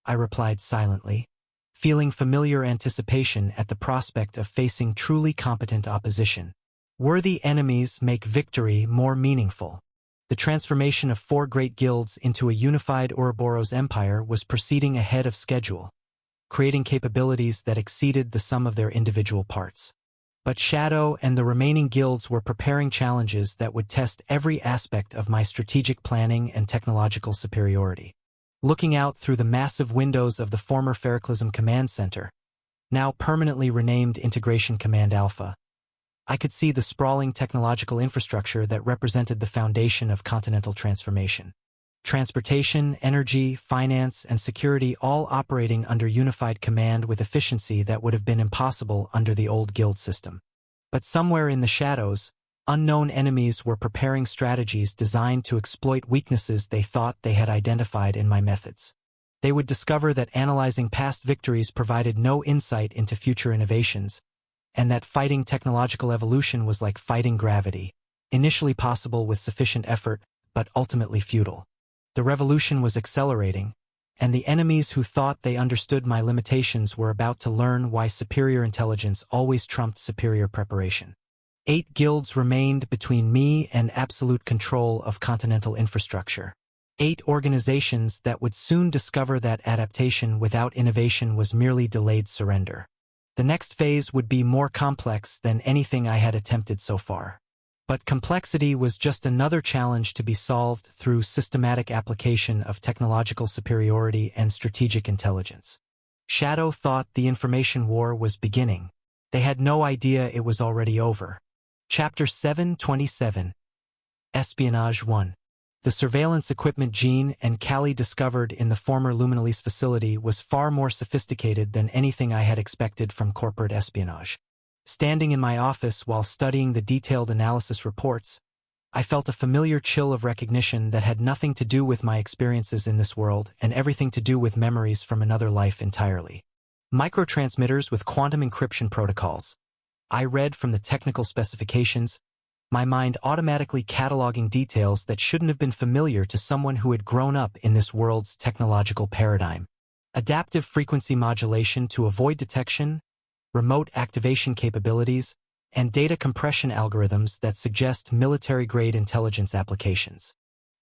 A: I replied silently, feeling familiar anticipation at the prospect of facing truly competent opposition. Worthy enemies make victory more meaningful. The transformation of 4 great guilds into a unified Ouroboros empire was proceeding ahead of schedule, creating capabilities that exceeded the sum of their individual parts. But Shadow and the remaining guilds were preparing challenges that would test every aspect of my strategic planning and technological superiority. Looking out through the massive windows of the former Ferroclism Command Center, now permanently renamed Integration Command Alpha, I could see the sprawling technological infrastructure that represented the foundation of continental transformation. Transportation, energy, finance, and security all operating under unified command with efficiency that would have been impossible under the old guild system. But somewhere in the shadows, unknown enemies were preparing strategies designed to exploit weaknesses they thought they had identified in my methods. They would discover that analyzing past victories provided no insight into future innovations, and that fighting technological evolution was like fighting gravity, initially possible with sufficient effort, but ultimately futile. The revolution was accelerating, and the enemies who thought they understood my limitations were about to learn why superior intelligence always trumped superior preparation. 8 guilds remained between me and absolute control of continental infrastructure. 8 organizations that would soon discover that adaptation without innovation was merely delayed surrender. The next phase would be more complex than anything I had attempted so far. But complexity was just another challenge to be solved through systematic application of technological superiority and strategic intelligence. Shadow thought the information war was beginning. They had no idea it was already over. Chapter 727. Espionage 1. The surveillance equipment Jean and Callie discovered in the former Luminalise facility was far more sophisticated than anything I had expected from corporate espionage. Standing in my office while studying the detailed analysis reports, I felt a familiar chill of recognition that had nothing to do with my experiences in this world and everything to do with memories from another life entirely. Microtransmitters with quantum encryption protocols. I read from the technical specifications, my mind automatically cataloging details that shouldn't have been familiar to someone who had grown up in this world's technological paradigm. Adaptive frequency modulation to avoid detection, remote activation capabilities, and data compression algorithms that suggest military-grade intelligence applications.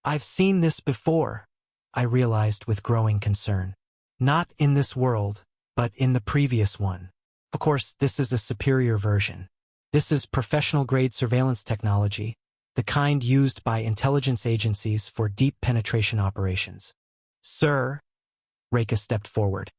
A: I've seen this before, I realized with growing concern. Not in this world, but in the previous one. Of course, this is a superior version. This is professional-grade surveillance technology, the kind used by intelligence agencies for deep penetration operations. Sir, Reika stepped forward,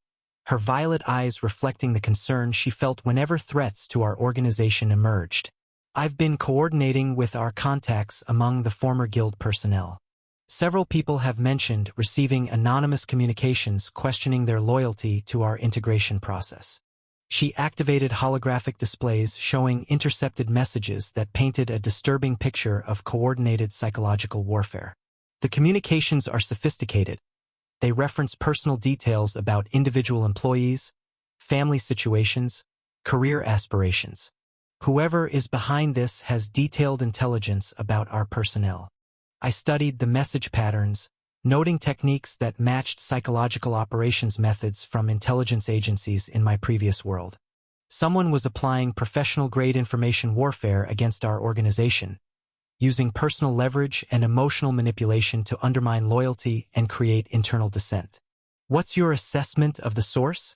A: her violet eyes reflecting the concern she felt whenever threats to our organization emerged. I've been coordinating with our contacts among the former guild personnel. Several people have mentioned receiving anonymous communications questioning their loyalty to our integration process. She activated holographic displays showing intercepted messages that painted a disturbing picture of coordinated psychological warfare. The communications are sophisticated. They reference personal details about individual employees, family situations, career aspirations. Whoever is behind this has detailed intelligence about our personnel. I studied the message patterns, noting techniques that matched psychological operations methods from intelligence agencies in my previous world. Someone was applying professional-grade information warfare against our organization, using personal leverage and emotional manipulation to undermine loyalty and create internal dissent. What's your assessment of the source?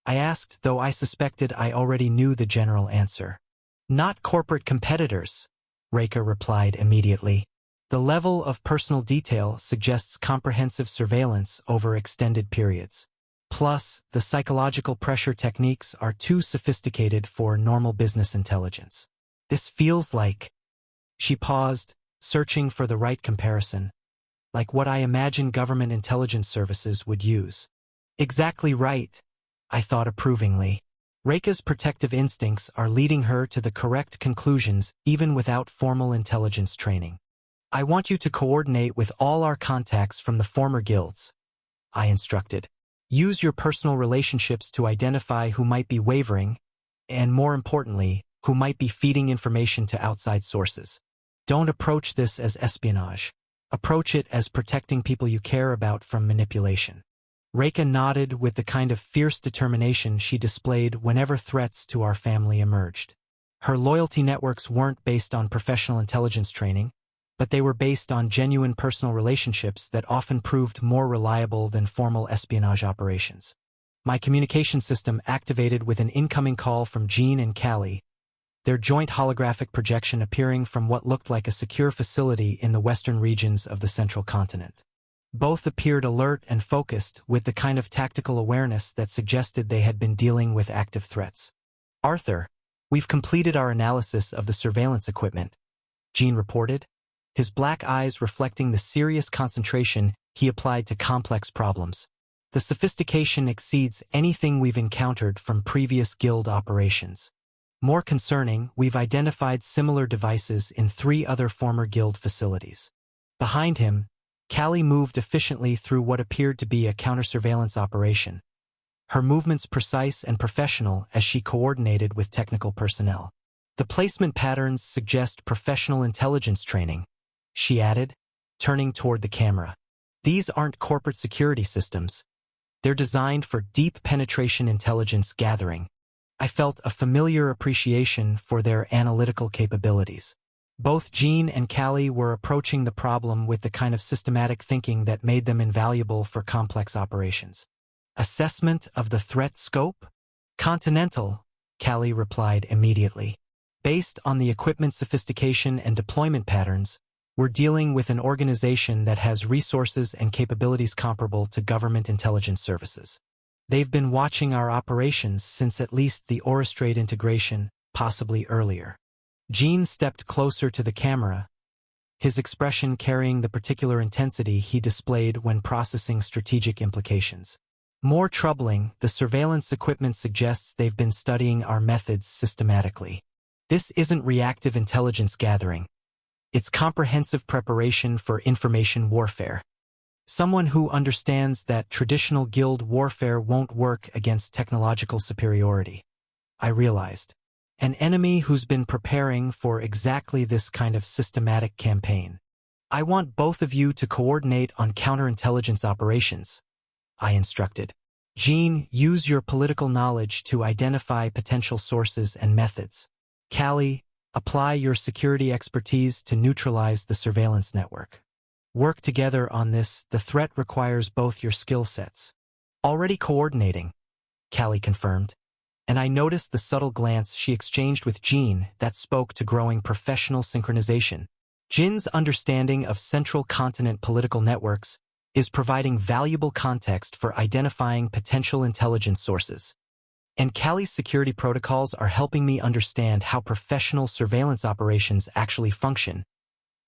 A: I asked, though I suspected I already knew the general answer. Not corporate competitors, Reika replied immediately. The level of personal detail suggests comprehensive surveillance over extended periods. Plus, the psychological pressure techniques are too sophisticated for normal business intelligence. This feels like... She paused, searching for the right comparison, like what I imagine government intelligence services would use. Exactly right, I thought approvingly. Reika's protective instincts are leading her to the correct conclusions even without formal intelligence training. I want you to coordinate with all our contacts from the former guilds, I instructed. Use your personal relationships to identify who might be wavering, and more importantly, who might be feeding information to outside sources. Don't approach this as espionage. Approach it as protecting people you care about from manipulation. Rekha nodded with the kind of fierce determination she displayed whenever threats to our family emerged. Her loyalty networks weren't based on professional intelligence training, but they were based on genuine personal relationships that often proved more reliable than formal espionage operations. My communication system activated with an incoming call from Jean and Callie, their joint holographic projection appearing from what looked like a secure facility in the western regions of the central continent. Both appeared alert and focused with the kind of tactical awareness that suggested they had been dealing with active threats. "Arthur, we've completed our analysis of the surveillance equipment," Jean reported, his black eyes reflecting the serious concentration he applied to complex problems. "The sophistication exceeds anything we've encountered from previous guild operations. More concerning, we've identified similar devices in 3 other former guild facilities." Behind him, Callie moved efficiently through what appeared to be a counter-surveillance operation, her movements precise and professional as she coordinated with technical personnel. "The placement patterns suggest professional intelligence training," she added, turning toward the camera. "These aren't corporate security systems. They're designed for deep penetration intelligence gathering." I felt a familiar appreciation for their analytical capabilities. Both Jean and Callie were approaching the problem with the kind of systematic thinking that made them invaluable for complex operations. "Assessment of the threat scope? Continental," Callie replied immediately. "Based on the equipment sophistication and deployment patterns, we're dealing with an organization that has resources and capabilities comparable to government intelligence services. They've been watching our operations since at least the Orostrade integration, possibly earlier." Jean stepped closer to the camera, his expression carrying the particular intensity he displayed when processing strategic implications. "More troubling, the surveillance equipment suggests they've been studying our methods systematically. This isn't reactive intelligence gathering. It's comprehensive preparation for information warfare. Someone who understands that traditional guild warfare won't work against technological superiority," I realized. "An enemy who's been preparing for exactly this kind of systematic campaign. I want both of you to coordinate on counterintelligence operations," I instructed. "Jean, use your political knowledge to identify potential sources and methods. Callie, apply your security expertise to neutralize the surveillance network. Work together on this. The threat requires both your skill sets." "Already coordinating," Callie confirmed, and I noticed the subtle glance she exchanged with Jean that spoke to growing professional synchronization. Jin's understanding of central continent political networks is providing valuable context for identifying potential intelligence sources. And Callie's security protocols are helping me understand how professional surveillance operations actually function,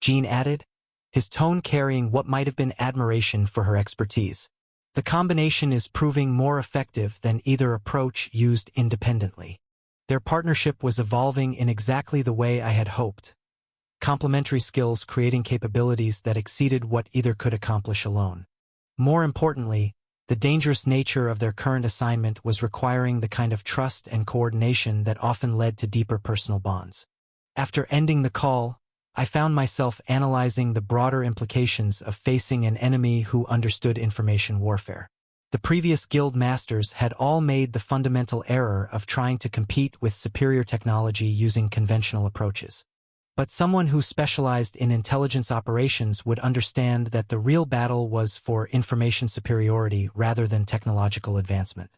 A: Jean added, his tone carrying what might have been admiration for her expertise. The combination is proving more effective than either approach used independently. Their partnership was evolving in exactly the way I had hoped. Complementary skills creating capabilities that exceeded what either could accomplish alone. More importantly, the dangerous nature of their current assignment was requiring the kind of trust and coordination that often led to deeper personal bonds. After ending the call, I found myself analyzing the broader implications of facing an enemy who understood information warfare. The previous guild masters had all made the fundamental error of trying to compete with superior technology using conventional approaches. But someone who specialized in intelligence operations would understand that the real battle was for information superiority rather than technological advancement.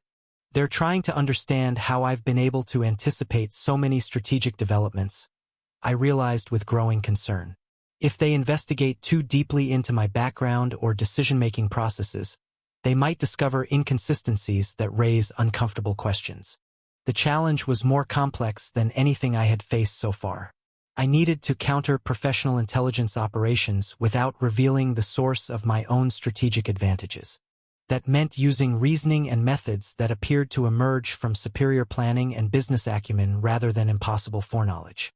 A: They're trying to understand how I've been able to anticipate so many strategic developments, I realized with growing concern. If they investigate too deeply into my background or decision-making processes, they might discover inconsistencies that raise uncomfortable questions. The challenge was more complex than anything I had faced so far. I needed to counter professional intelligence operations without revealing the source of my own strategic advantages. That meant using reasoning and methods that appeared to emerge from superior planning and business acumen rather than impossible foreknowledge.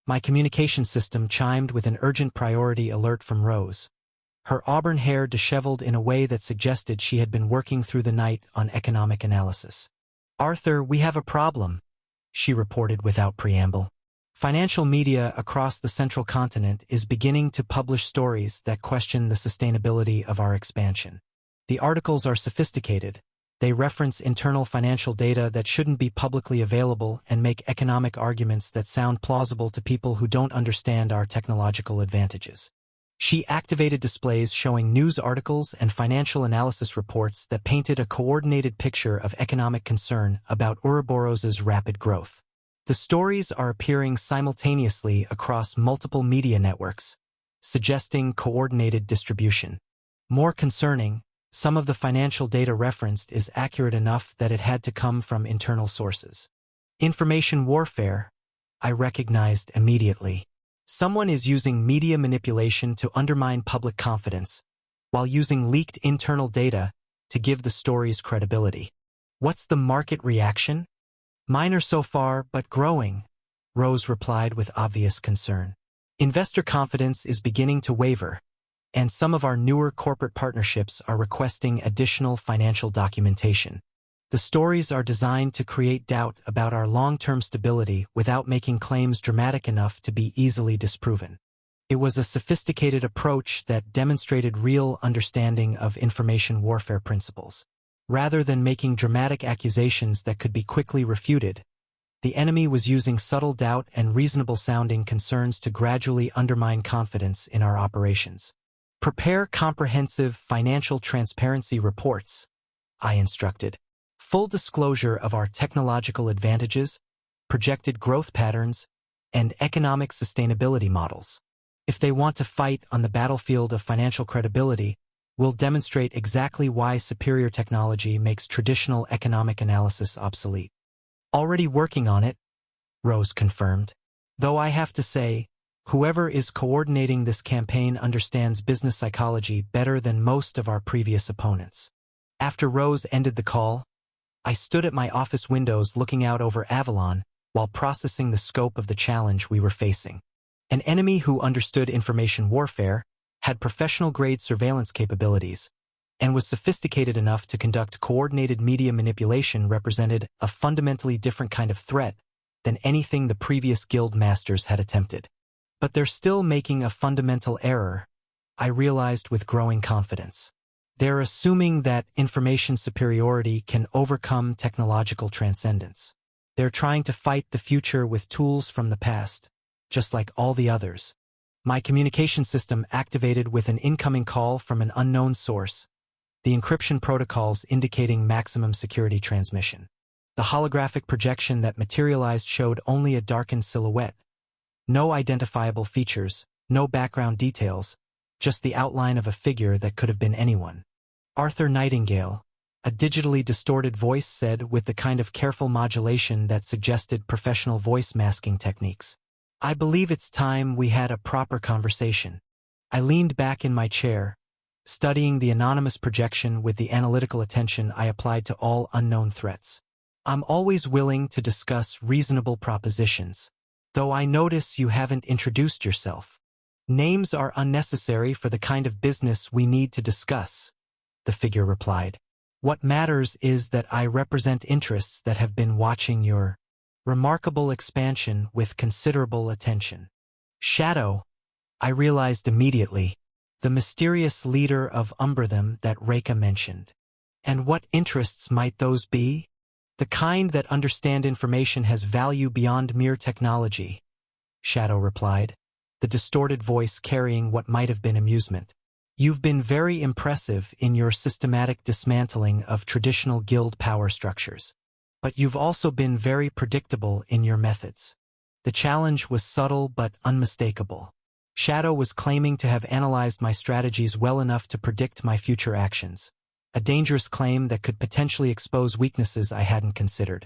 A: My communication system chimed with an urgent priority alert from Rose, her auburn hair disheveled in a way that suggested she had been working through the night on economic analysis. "Arthur, we have a problem," she reported without preamble. Financial media across the central continent is beginning to publish stories that question the sustainability of our expansion. The articles are sophisticated. They reference internal financial data that shouldn't be publicly available and make economic arguments that sound plausible to people who don't understand our technological advantages. She activated displays showing news articles and financial analysis reports that painted a coordinated picture of economic concern about Ouroboros's rapid growth. The stories are appearing simultaneously across multiple media networks, suggesting coordinated distribution. More concerning, some of the financial data referenced is accurate enough that it had to come from internal sources. Information warfare, I recognized immediately. Someone is using media manipulation to undermine public confidence, while using leaked internal data to give the stories credibility. What's the market reaction? Minor so far, but growing, Rose replied with obvious concern. Investor confidence is beginning to waver, and some of our newer corporate partnerships are requesting additional financial documentation. The stories are designed to create doubt about our long-term stability without making claims dramatic enough to be easily disproven. It was a sophisticated approach that demonstrated real understanding of information warfare principles. Rather than making dramatic accusations that could be quickly refuted, the enemy was using subtle doubt and reasonable-sounding concerns to gradually undermine confidence in our operations. Prepare comprehensive financial transparency reports, I instructed. Full disclosure of our technological advantages, projected growth patterns, and economic sustainability models. If they want to fight on the battlefield of financial credibility, we'll demonstrate exactly why superior technology makes traditional economic analysis obsolete. Already working on it, Rose confirmed. Though I have to say, whoever is coordinating this campaign understands business psychology better than most of our previous opponents. After Rose ended the call, I stood at my office windows looking out over Avalon while processing the scope of the challenge we were facing. An enemy who understood information warfare, had professional-grade surveillance capabilities, and was sophisticated enough to conduct coordinated media manipulation represented a fundamentally different kind of threat than anything the previous guild masters had attempted. But they're still making a fundamental error, I realized with growing confidence. They're assuming that information superiority can overcome technological transcendence. They're trying to fight the future with tools from the past, just like all the others. My communication system activated with an incoming call from an unknown source, the encryption protocols indicating maximum security transmission. The holographic projection that materialized showed only a darkened silhouette. No identifiable features, no background details, just the outline of a figure that could have been anyone. Arthur Nightingale, a digitally distorted voice said with the kind of careful modulation that suggested professional voice masking techniques. I believe it's time we had a proper conversation. I leaned back in my chair, studying the anonymous projection with the analytical attention I applied to all unknown threats. I'm always willing to discuss reasonable propositions, though I notice you haven't introduced yourself. Names are unnecessary for the kind of business we need to discuss, the figure replied. What matters is that I represent interests that have been watching your remarkable expansion with considerable attention. Shadow, I realized immediately, the mysterious leader of Umbratham that Rekha mentioned. And what interests might those be? The kind that understand information has value beyond mere technology, Shadow replied, the distorted voice carrying what might have been amusement. You've been very impressive in your systematic dismantling of traditional guild power structures. But you've also been very predictable in your methods. The challenge was subtle but unmistakable. Shadow was claiming to have analyzed my strategies well enough to predict my future actions, a dangerous claim that could potentially expose weaknesses I hadn't considered.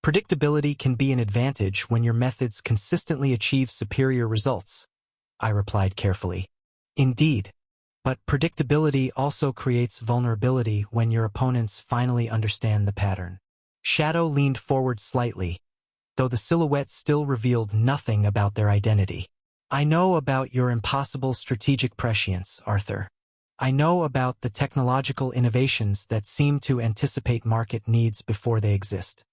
A: Predictability can be an advantage when your methods consistently achieve superior results, I replied carefully. Indeed, but predictability also creates vulnerability when your opponents finally understand the pattern. Shadow leaned forward slightly, though the silhouette still revealed nothing about their identity. I know about your impossible strategic prescience, Arthur. I know about the technological innovations that seem to anticipate market needs before they exist.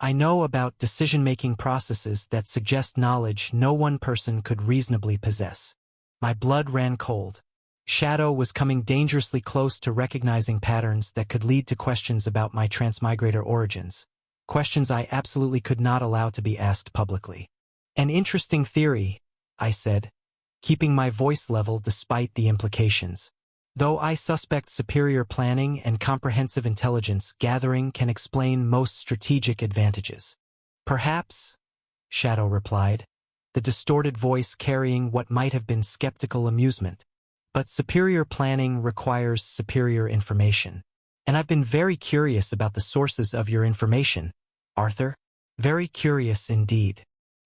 A: I know about decision-making processes that suggest knowledge no one person could reasonably possess. My blood ran cold. Shadow was coming dangerously close to recognizing patterns that could lead to questions about my transmigrator origins. Questions I absolutely could not allow to be asked publicly. An interesting theory, I said, keeping my voice level despite the implications. Though I suspect superior planning and comprehensive intelligence gathering can explain most strategic advantages. Perhaps, Shadow replied, the distorted voice carrying what might have been skeptical amusement. But superior planning requires superior information. And I've been very curious about the sources of your information, Arthur. Very curious indeed.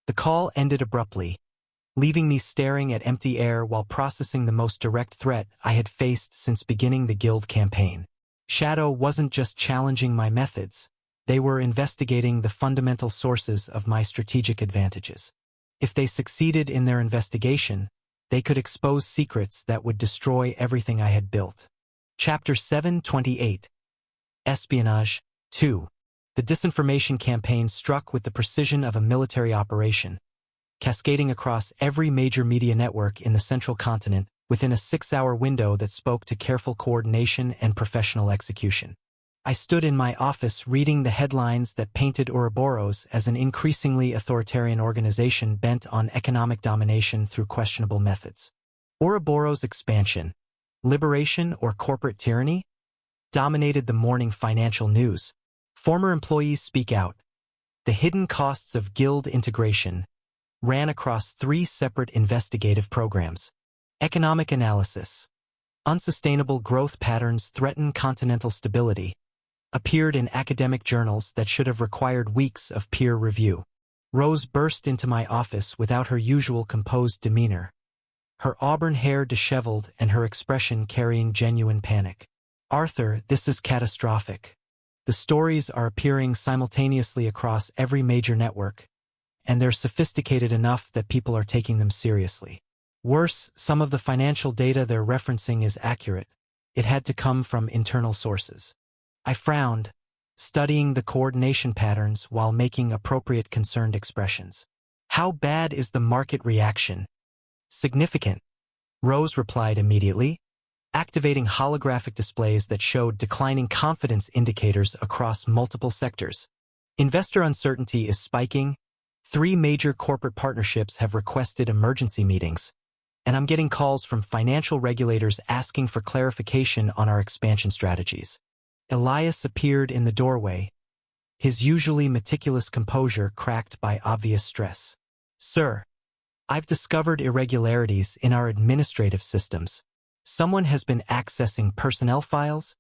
A: The call ended abruptly, leaving me staring at empty air while processing the most direct threat I had faced since beginning the guild campaign. Shadow wasn't just challenging my methods, they were investigating the fundamental sources of my strategic advantages. If they succeeded in their investigation, they could expose secrets that would destroy everything I had built. Chapter 728. Espionage 2. The disinformation campaign struck with the precision of a military operation, cascading across every major media network in the central continent within a 6-hour window that spoke to careful coordination and professional execution. I stood in my office reading the headlines that painted Ouroboros as an increasingly authoritarian organization bent on economic domination through questionable methods. Ouroboros expansion, liberation or corporate tyranny, dominated the morning financial news. Former employees speak out. The hidden costs of guild integration ran across 3 separate investigative programs. Economic analysis. Unsustainable growth patterns threaten continental stability. Appeared in academic journals that should have required weeks of peer review. Rose burst into my office without her usual composed demeanor, her auburn hair disheveled and her expression carrying genuine panic. Arthur, this is catastrophic. The stories are appearing simultaneously across every major network, and they're sophisticated enough that people are taking them seriously. Worse, some of the financial data they're referencing is accurate. It had to come from internal sources. I frowned, studying the coordination patterns while making appropriate concerned expressions. How bad is the market reaction? Significant. Rose replied immediately, activating holographic displays that showed declining confidence indicators across multiple sectors. Investor uncertainty is spiking. 3 major corporate partnerships have requested emergency meetings, and I'm getting calls from financial regulators asking for clarification on our expansion strategies. Elias appeared in the doorway, his usually meticulous composure cracked by obvious stress. Sir, I've discovered irregularities in our administrative systems. Someone has been accessing personnel files,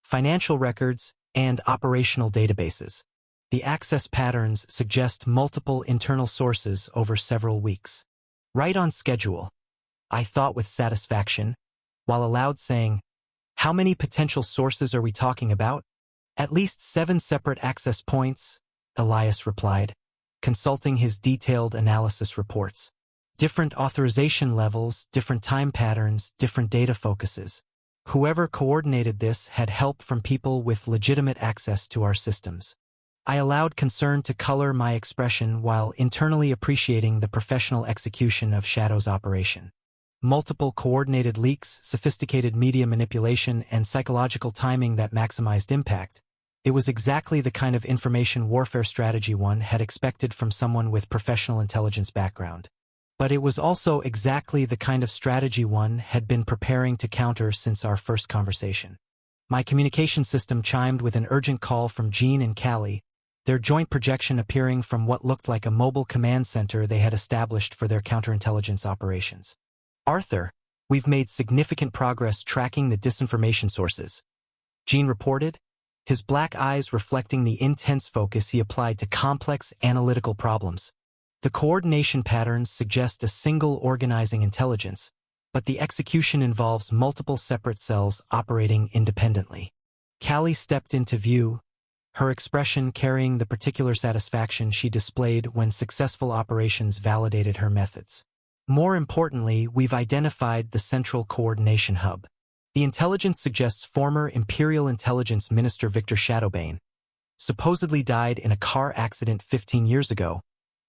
A: financial records, and operational databases. The access patterns suggest multiple internal sources over several weeks. Right on schedule, I thought with satisfaction, while aloud saying, how many potential sources are we talking about? At least 7 separate access points, Elias replied, consulting his detailed analysis reports. Different authorization levels, different time patterns, different data focuses. Whoever coordinated this had help from people with legitimate access to our systems. I allowed concern to color my expression while internally appreciating the professional execution of Shadow's operation. Multiple coordinated leaks, sophisticated media manipulation, and psychological timing that maximized impact. It was exactly the kind of information warfare strategy one had expected from someone with professional intelligence background. But it was also exactly the kind of strategy one had been preparing to counter since our first conversation. My communication system chimed with an urgent call from Jean and Callie, their joint projection appearing from what looked like a mobile command center they had established for their counterintelligence operations. Arthur, we've made significant progress tracking the disinformation sources, Jean reported, his black eyes reflecting the intense focus he applied to complex analytical problems. The coordination patterns suggest a single organizing intelligence, but the execution involves multiple separate cells operating independently. Callie stepped into view, her expression carrying the particular satisfaction she displayed when successful operations validated her methods. More importantly, we've identified the central coordination hub. The intelligence suggests former Imperial Intelligence Minister Victor Shadowbane, supposedly died in a car accident 15 years ago,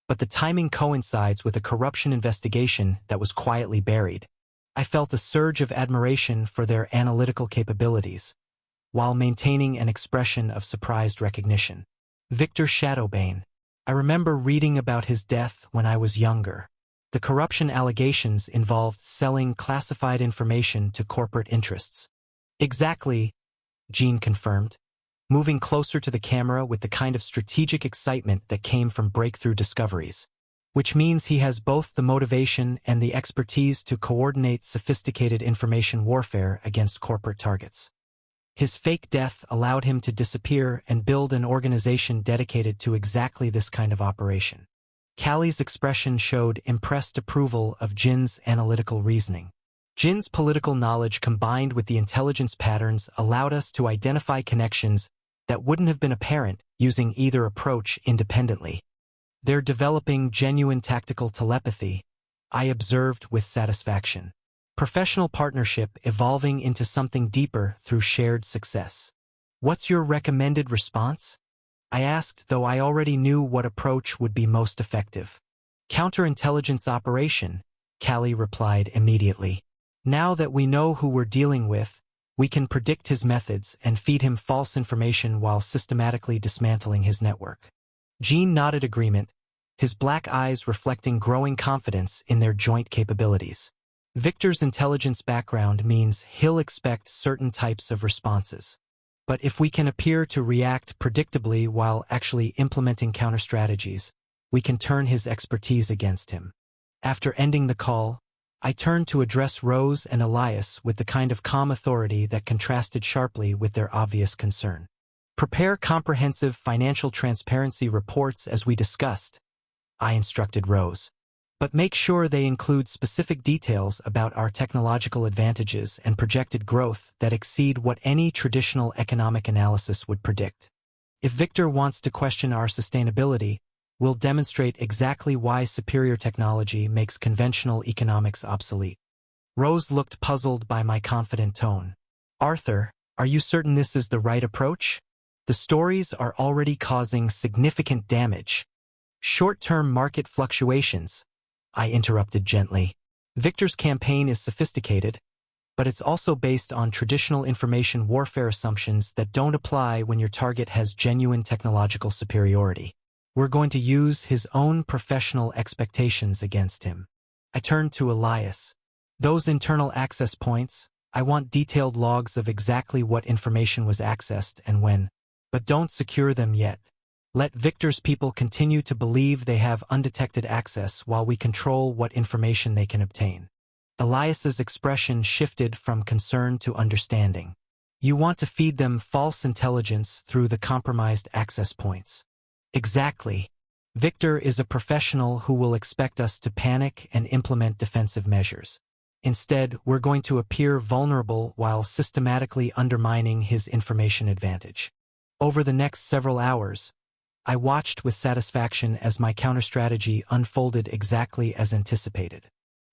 A: but the timing coincides with a corruption investigation that was quietly buried. I felt a surge of admiration for their analytical capabilities, while maintaining an expression of surprised recognition. Victor Shadowbane. I remember reading about his death when I was younger. The corruption allegations involved selling classified information to corporate interests. Exactly, Jean confirmed, moving closer to the camera with the kind of strategic excitement that came from breakthrough discoveries. Which means he has both the motivation and the expertise to coordinate sophisticated information warfare against corporate targets. His fake death allowed him to disappear and build an organization dedicated to exactly this kind of operation. Callie's expression showed impressed approval of Jin's analytical reasoning. Jin's political knowledge combined with the intelligence patterns allowed us to identify connections that wouldn't have been apparent using either approach independently. They're developing genuine tactical telepathy, I observed with satisfaction. Professional partnership evolving into something deeper through shared success. What's your recommended response? I asked, though I already knew what approach would be most effective. Counterintelligence operation, Callie replied immediately. Now that we know who we're dealing with, we can predict his methods and feed him false information while systematically dismantling his network. Jean nodded agreement, his black eyes reflecting growing confidence in their joint capabilities. Victor's intelligence background means he'll expect certain types of responses. But if we can appear to react predictably while actually implementing counter-strategies, we can turn his expertise against him. After ending the call, I turned to address Rose and Elias with the kind of calm authority that contrasted sharply with their obvious concern. Prepare comprehensive financial transparency reports as we discussed, I instructed Rose. But make sure they include specific details about our technological advantages and projected growth that exceed what any traditional economic analysis would predict. If Victor wants to question our sustainability, we'll demonstrate exactly why superior technology makes conventional economics obsolete. Rose looked puzzled by my confident tone. Arthur, are you certain this is the right approach? The stories are already causing significant damage. Short-term market fluctuations, I interrupted gently. Victor's campaign is sophisticated, but it's also based on traditional information warfare assumptions that don't apply when your target has genuine technological superiority. We're going to use his own professional expectations against him. I turned to Elias. Those internal access points, I want detailed logs of exactly what information was accessed and when, but don't secure them yet. Let Victor's people continue to believe they have undetected access while we control what information they can obtain. Elias's expression shifted from concern to understanding. You want to feed them false intelligence through the compromised access points. Exactly. Victor is a professional who will expect us to panic and implement defensive measures. Instead, we're going to appear vulnerable while systematically undermining his information advantage. Over the next several hours, I watched with satisfaction as my counter-strategy unfolded exactly as anticipated.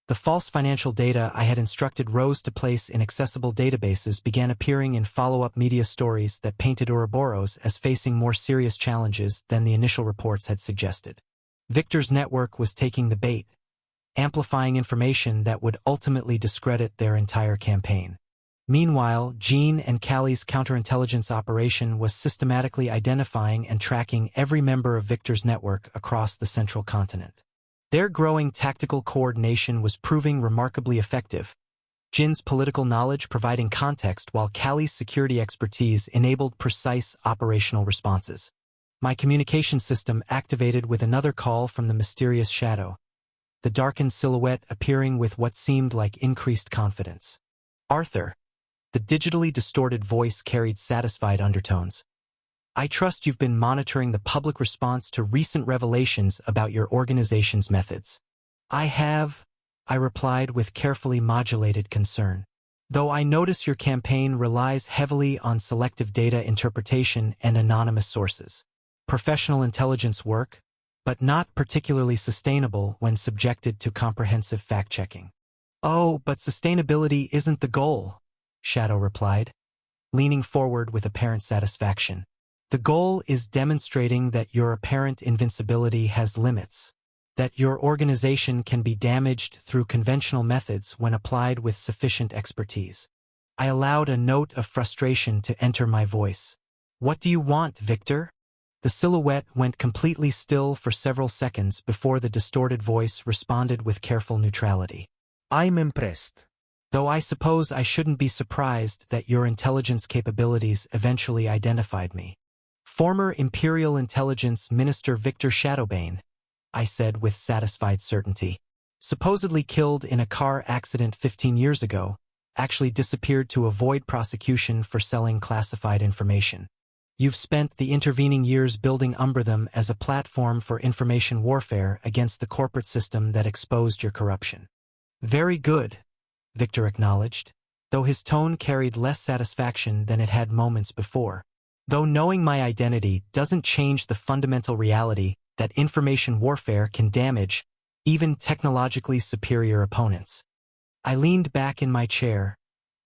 A: The false financial data I had instructed Rose to place in accessible databases began appearing in follow-up media stories that painted Ouroboros as facing more serious challenges than the initial reports had suggested. Victor's network was taking the bait, amplifying information that would ultimately discredit their entire campaign. Meanwhile, Jean and Callie's counterintelligence operation was systematically identifying and tracking every member of Victor's network across the central continent. Their growing tactical coordination was proving remarkably effective, Jin's political knowledge providing context while Callie's security expertise enabled precise operational responses. My communication system activated with another call from the mysterious shadow, the darkened silhouette appearing with what seemed like increased confidence. Arthur. The digitally distorted voice carried satisfied undertones. I trust you've been monitoring the public response to recent revelations about your organization's methods. I have, I replied with carefully modulated concern. Though I notice your campaign relies heavily on selective data interpretation and anonymous sources. Professional intelligence work, but not particularly sustainable when subjected to comprehensive fact-checking. Oh, but sustainability isn't the goal, Shadow replied, leaning forward with apparent satisfaction. The goal is demonstrating that your apparent invincibility has limits, that your organization can be damaged through conventional methods when applied with sufficient expertise. I allowed a note of frustration to enter my voice. What do you want, Victor? The silhouette went completely still for several seconds before the distorted voice responded with careful neutrality.
B: I'm impressed.
A: Though I suppose I shouldn't be surprised that your intelligence capabilities eventually identified me. Former Imperial Intelligence Minister Victor Shadowbane, I said with satisfied certainty. Supposedly killed in a car accident 15 years ago, actually disappeared to avoid prosecution for selling classified information. You've spent the intervening years building Umbratham as a platform for information warfare against the corporate system that exposed your corruption. Very good, Victor acknowledged, though his tone carried less satisfaction than it had moments before. Though knowing my identity doesn't change the fundamental reality that information warfare can damage even technologically superior opponents. I leaned back in my chair,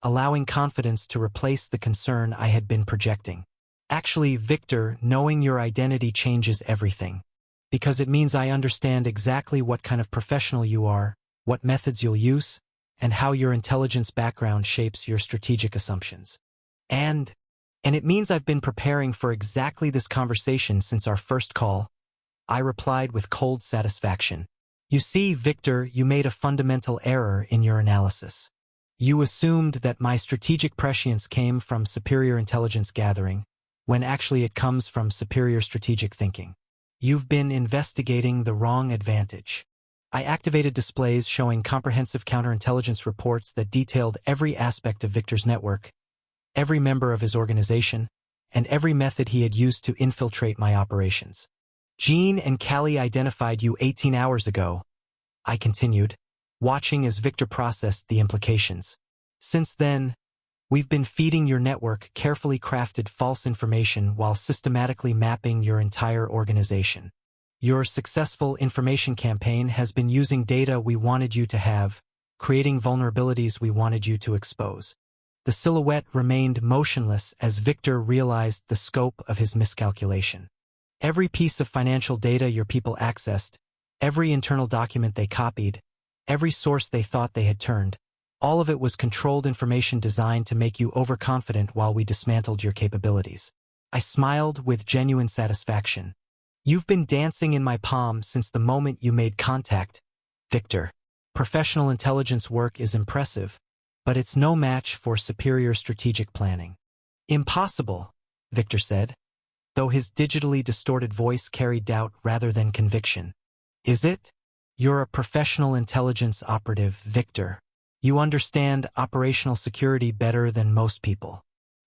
A: allowing confidence to replace the concern I had been projecting. Actually, Victor, knowing your identity changes everything, because it means I understand exactly what kind of professional you are, what methods you'll use, and how your intelligence background shapes your strategic assumptions. And it means I've been preparing for exactly this conversation since our first call, I replied with cold satisfaction. You see, Victor, you made a fundamental error in your analysis. You assumed that my strategic prescience came from superior intelligence gathering, when actually it comes from superior strategic thinking. You've been investigating the wrong advantage. I activated displays showing comprehensive counterintelligence reports that detailed every aspect of Victor's network, every member of his organization, and every method he had used to infiltrate my operations. Jean and Callie identified you 18 hours ago, I continued, watching as Victor processed the implications. Since then, we've been feeding your network carefully crafted false information while systematically mapping your entire organization. Your successful information campaign has been using data we wanted you to have, creating vulnerabilities we wanted you to expose. The silhouette remained motionless as Victor realized the scope of his miscalculation. Every piece of financial data your people accessed, every internal document they copied, every source they thought they had turned, all of it was controlled information designed to make you overconfident while we dismantled your capabilities. I smiled with genuine satisfaction. You've been dancing in my palm since the moment you made contact, Victor. Professional intelligence work is impressive, but it's no match for superior strategic planning. Impossible, Victor said, though his digitally distorted voice carried doubt rather than conviction. Is it? You're a professional intelligence operative, Victor. You understand operational security better than most people.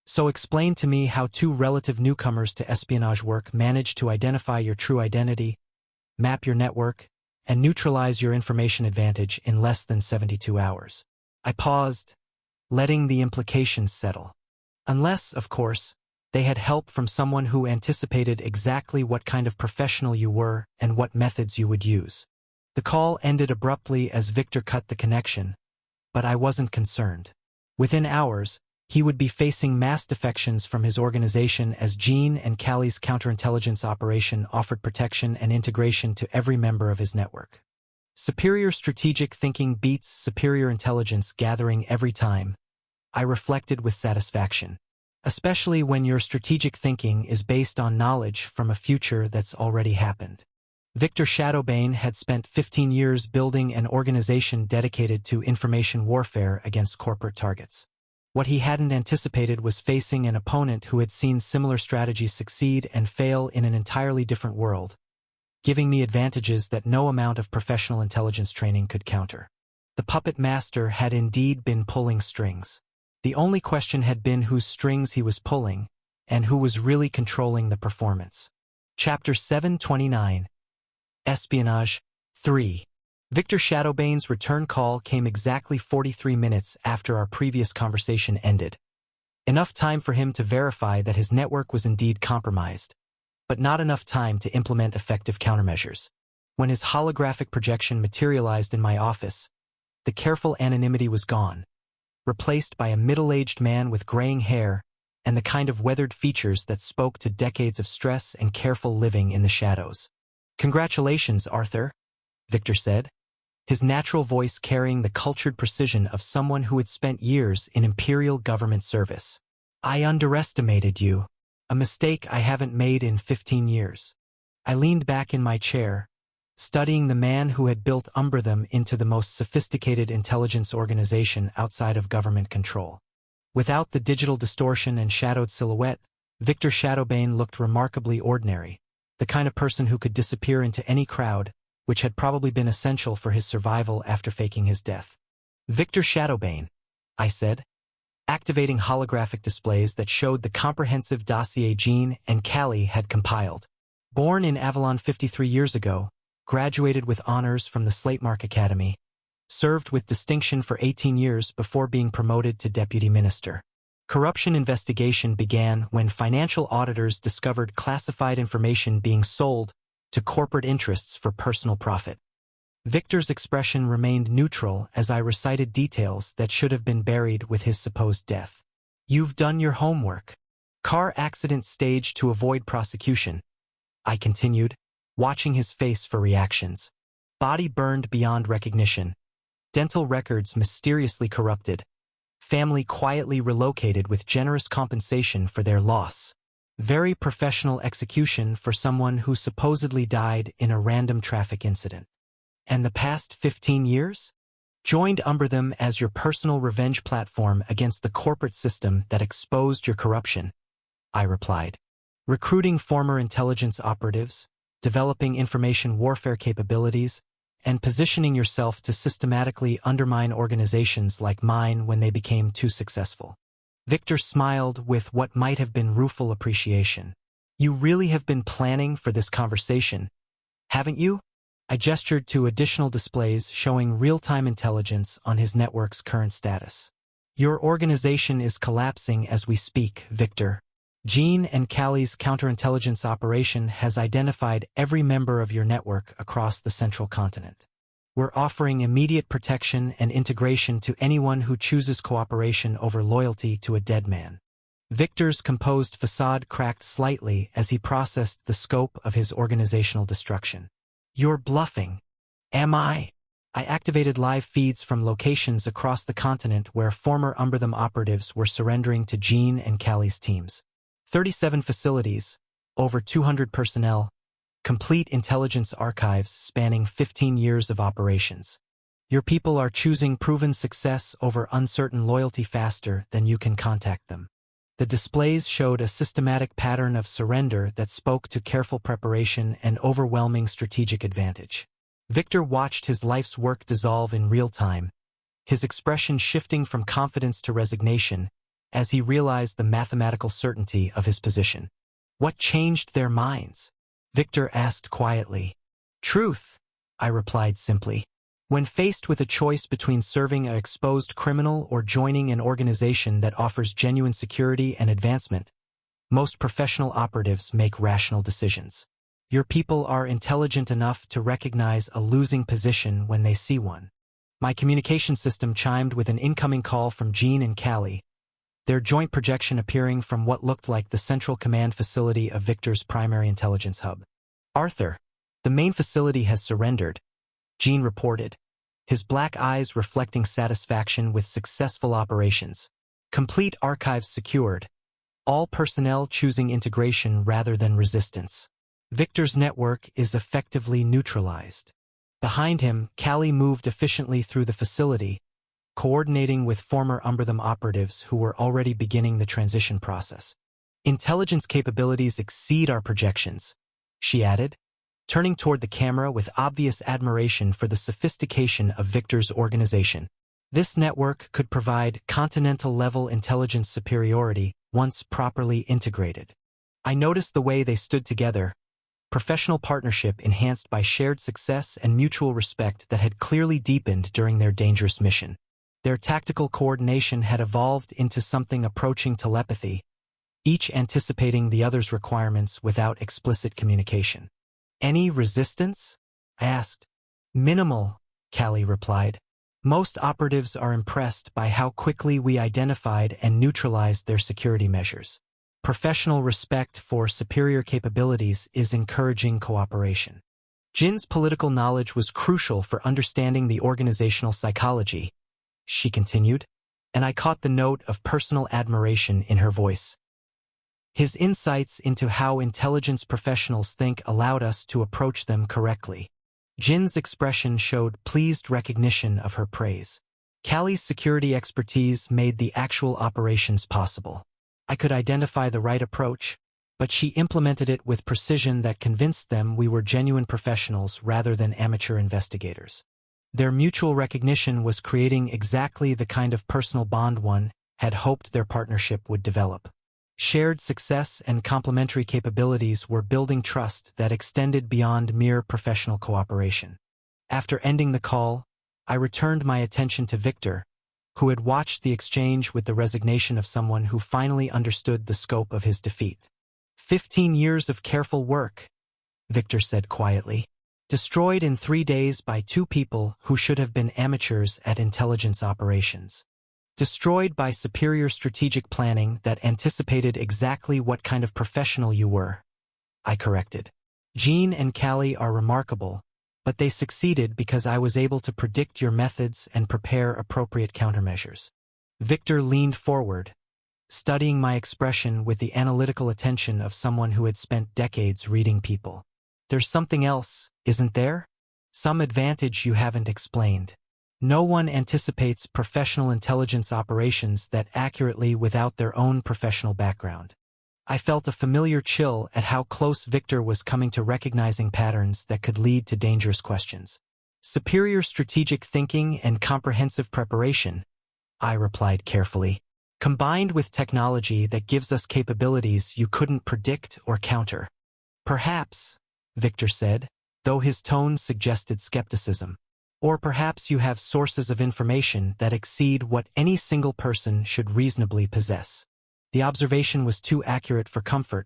A: So explain to me how two relative newcomers to espionage work managed to identify your true identity, map your network, and neutralize your information advantage in less than 72 hours. I paused, letting the implications settle. Unless, of course, they had help from someone who anticipated exactly what kind of professional you were and what methods you would use. The call ended abruptly as Victor cut the connection, but I wasn't concerned. Within hours, he would be facing mass defections from his organization as Jean and Callie's counterintelligence operation offered protection and integration to every member of his network. Superior strategic thinking beats superior intelligence gathering every time, I reflected with satisfaction, especially when your strategic thinking is based on knowledge from a future that's already happened. Victor Shadowbane had spent 15 years building an organization dedicated to information warfare against corporate targets. What he hadn't anticipated was facing an opponent who had seen similar strategies succeed and fail in an entirely different world, giving me advantages that no amount of professional intelligence training could counter. The puppet master had indeed been pulling strings. The only question had been whose strings he was pulling, and who was really controlling the performance. Chapter 729. Espionage 3. Victor Shadowbane's return call came exactly 43 minutes after our previous conversation ended. Enough time for him to verify that his network was indeed compromised, but not enough time to implement effective countermeasures. When his holographic projection materialized in my office, the careful anonymity was gone, replaced by a middle-aged man with graying hair and the kind of weathered features that spoke to decades of stress and careful living in the shadows. "Congratulations, Arthur," Victor said, his natural voice carrying the cultured precision of someone who had spent years in imperial government service. "I underestimated you, a mistake I haven't made in 15 years. I leaned back in my chair, studying the man who had built Umbratham into the most sophisticated intelligence organization outside of government control. Without the digital distortion and shadowed silhouette, Victor Shadowbane looked remarkably ordinary, the kind of person who could disappear into any crowd, which had probably been essential for his survival after faking his death. "Victor Shadowbane," I said, activating holographic displays that showed the comprehensive dossier Jean and Callie had compiled. "Born in Avalon 53 years ago, graduated with honors from the Slatemark Academy, served with distinction for 18 years before being promoted to deputy minister. Corruption investigation began when financial auditors discovered classified information being sold to corporate interests for personal profit." Victor's expression remained neutral as I recited details that should have been buried with his supposed death. "You've done your homework. Car accident staged to avoid prosecution," I continued, watching his face for reactions. "Body burned beyond recognition. Dental records mysteriously corrupted. Family quietly relocated with generous compensation for their loss. Very professional execution for someone who supposedly died in a random traffic incident. And the past 15 years? Joined Umbratham as your personal revenge platform against the corporate system that exposed your corruption," I replied. "Recruiting former intelligence operatives, developing information warfare capabilities, and positioning yourself to systematically undermine organizations like mine when they became too successful." Victor smiled with what might have been rueful appreciation. "You really have been planning for this conversation, haven't you?" I gestured to additional displays showing real-time intelligence on his network's current status. "Your organization is collapsing as we speak, Victor. Jean and Callie's counterintelligence operation has identified every member of your network across the central continent. We're offering immediate protection and integration to anyone who chooses cooperation over loyalty to a dead man." Victor's composed facade cracked slightly as he processed the scope of his organizational destruction. "You're bluffing." "Am I?" I activated live feeds from locations across the continent where former Umbratham operatives were surrendering to Jean and Callie's teams. 37 facilities, over 200 personnel, complete intelligence archives spanning 15 years of operations. Your people are choosing proven success over uncertain loyalty faster than you can contact them. The displays showed a systematic pattern of surrender that spoke to careful preparation and overwhelming strategic advantage. Victor watched his life's work dissolve in real time, his expression shifting from confidence to resignation as he realized the mathematical certainty of his position. "What changed their minds?" Victor asked quietly. "Truth," I replied simply. "When faced with a choice between serving an exposed criminal or joining an organization that offers genuine security and advancement, most professional operatives make rational decisions. Your people are intelligent enough to recognize a losing position when they see one." My communication system chimed with an incoming call from Jean and Callie, their joint projection appearing from what looked like the central command facility of Victor's primary intelligence hub. "Arthur, the main facility has surrendered," Jean reported, his black eyes reflecting satisfaction with successful operations. "Complete archives secured, all personnel choosing integration rather than resistance. Victor's network is effectively neutralized." Behind him, Callie moved efficiently through the facility, coordinating with former Umbratham operatives who were already beginning the transition process. "Intelligence capabilities exceed our projections," she added, turning toward the camera with obvious admiration for the sophistication of Victor's organization. "This network could provide continental-level intelligence superiority once properly integrated." I noticed the way they stood together, professional partnership enhanced by shared success and mutual respect that had clearly deepened during their dangerous mission. Their tactical coordination had evolved into something approaching telepathy, each anticipating the other's requirements without explicit communication. "Any resistance?" I asked. "Minimal," Callie replied, Most operatives are impressed by how quickly we identified and neutralized their security measures. Professional respect for superior capabilities is encouraging cooperation. Jin's political knowledge was crucial for understanding the organizational psychology, she continued, and I caught the note of personal admiration in her voice. His insights into how intelligence professionals think allowed us to approach them correctly. Jin's expression showed pleased recognition of her praise. Callie's security expertise made the actual operations possible. I could identify the right approach, but she implemented it with precision that convinced them we were genuine professionals rather than amateur investigators. Their mutual recognition was creating exactly the kind of personal bond one had hoped their partnership would develop. Shared success and complementary capabilities were building trust that extended beyond mere professional cooperation. After ending the call, I returned my attention to Victor, who had watched the exchange with the resignation of someone who finally understood the scope of his defeat. 15 years of careful work, Victor said quietly, destroyed in 3 days by 2 people who should have been amateurs at intelligence operations. Destroyed by superior strategic planning that anticipated exactly what kind of professional you were, I corrected. Jean and Callie are remarkable, but they succeeded because I was able to predict your methods and prepare appropriate countermeasures. Victor leaned forward, studying my expression with the analytical attention of someone who had spent decades reading people. There's something else, isn't there? Some advantage you haven't explained. No one anticipates professional intelligence operations that accurately without their own professional background. I felt a familiar chill at how close Victor was coming to recognizing patterns that could lead to dangerous questions. Superior strategic thinking and comprehensive preparation, I replied carefully, combined with technology that gives us capabilities you couldn't predict or counter. Perhaps, Victor said, though his tone suggested skepticism. Or perhaps you have sources of information that exceed what any single person should reasonably possess. The observation was too accurate for comfort,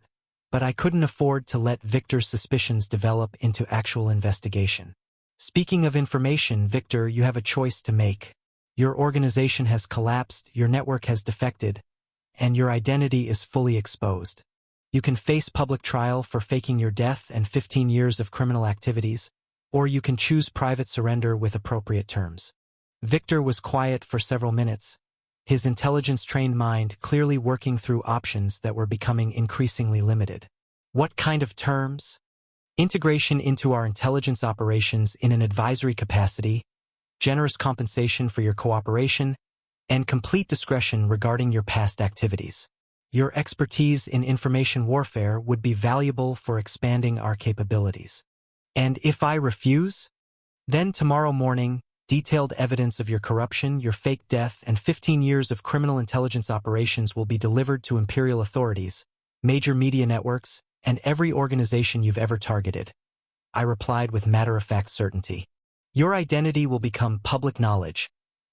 A: but I couldn't afford to let Victor's suspicions develop into actual investigation. Speaking of information, Victor, you have a choice to make. Your organization has collapsed, your network has defected, and your identity is fully exposed. You can face public trial for faking your death and 15 years of criminal activities, or you can choose private surrender with appropriate terms. Victor was quiet for several minutes, his intelligence-trained mind clearly working through options that were becoming increasingly limited. What kind of terms? Integration into our intelligence operations in an advisory capacity, generous compensation for your cooperation, and complete discretion regarding your past activities. Your expertise in information warfare would be valuable for expanding our capabilities. And if I refuse? Then tomorrow morning, detailed evidence of your corruption, your fake death, and 15 years of criminal intelligence operations will be delivered to imperial authorities, major media networks, and every organization you've ever targeted. I replied with matter-of-fact certainty. Your identity will become public knowledge,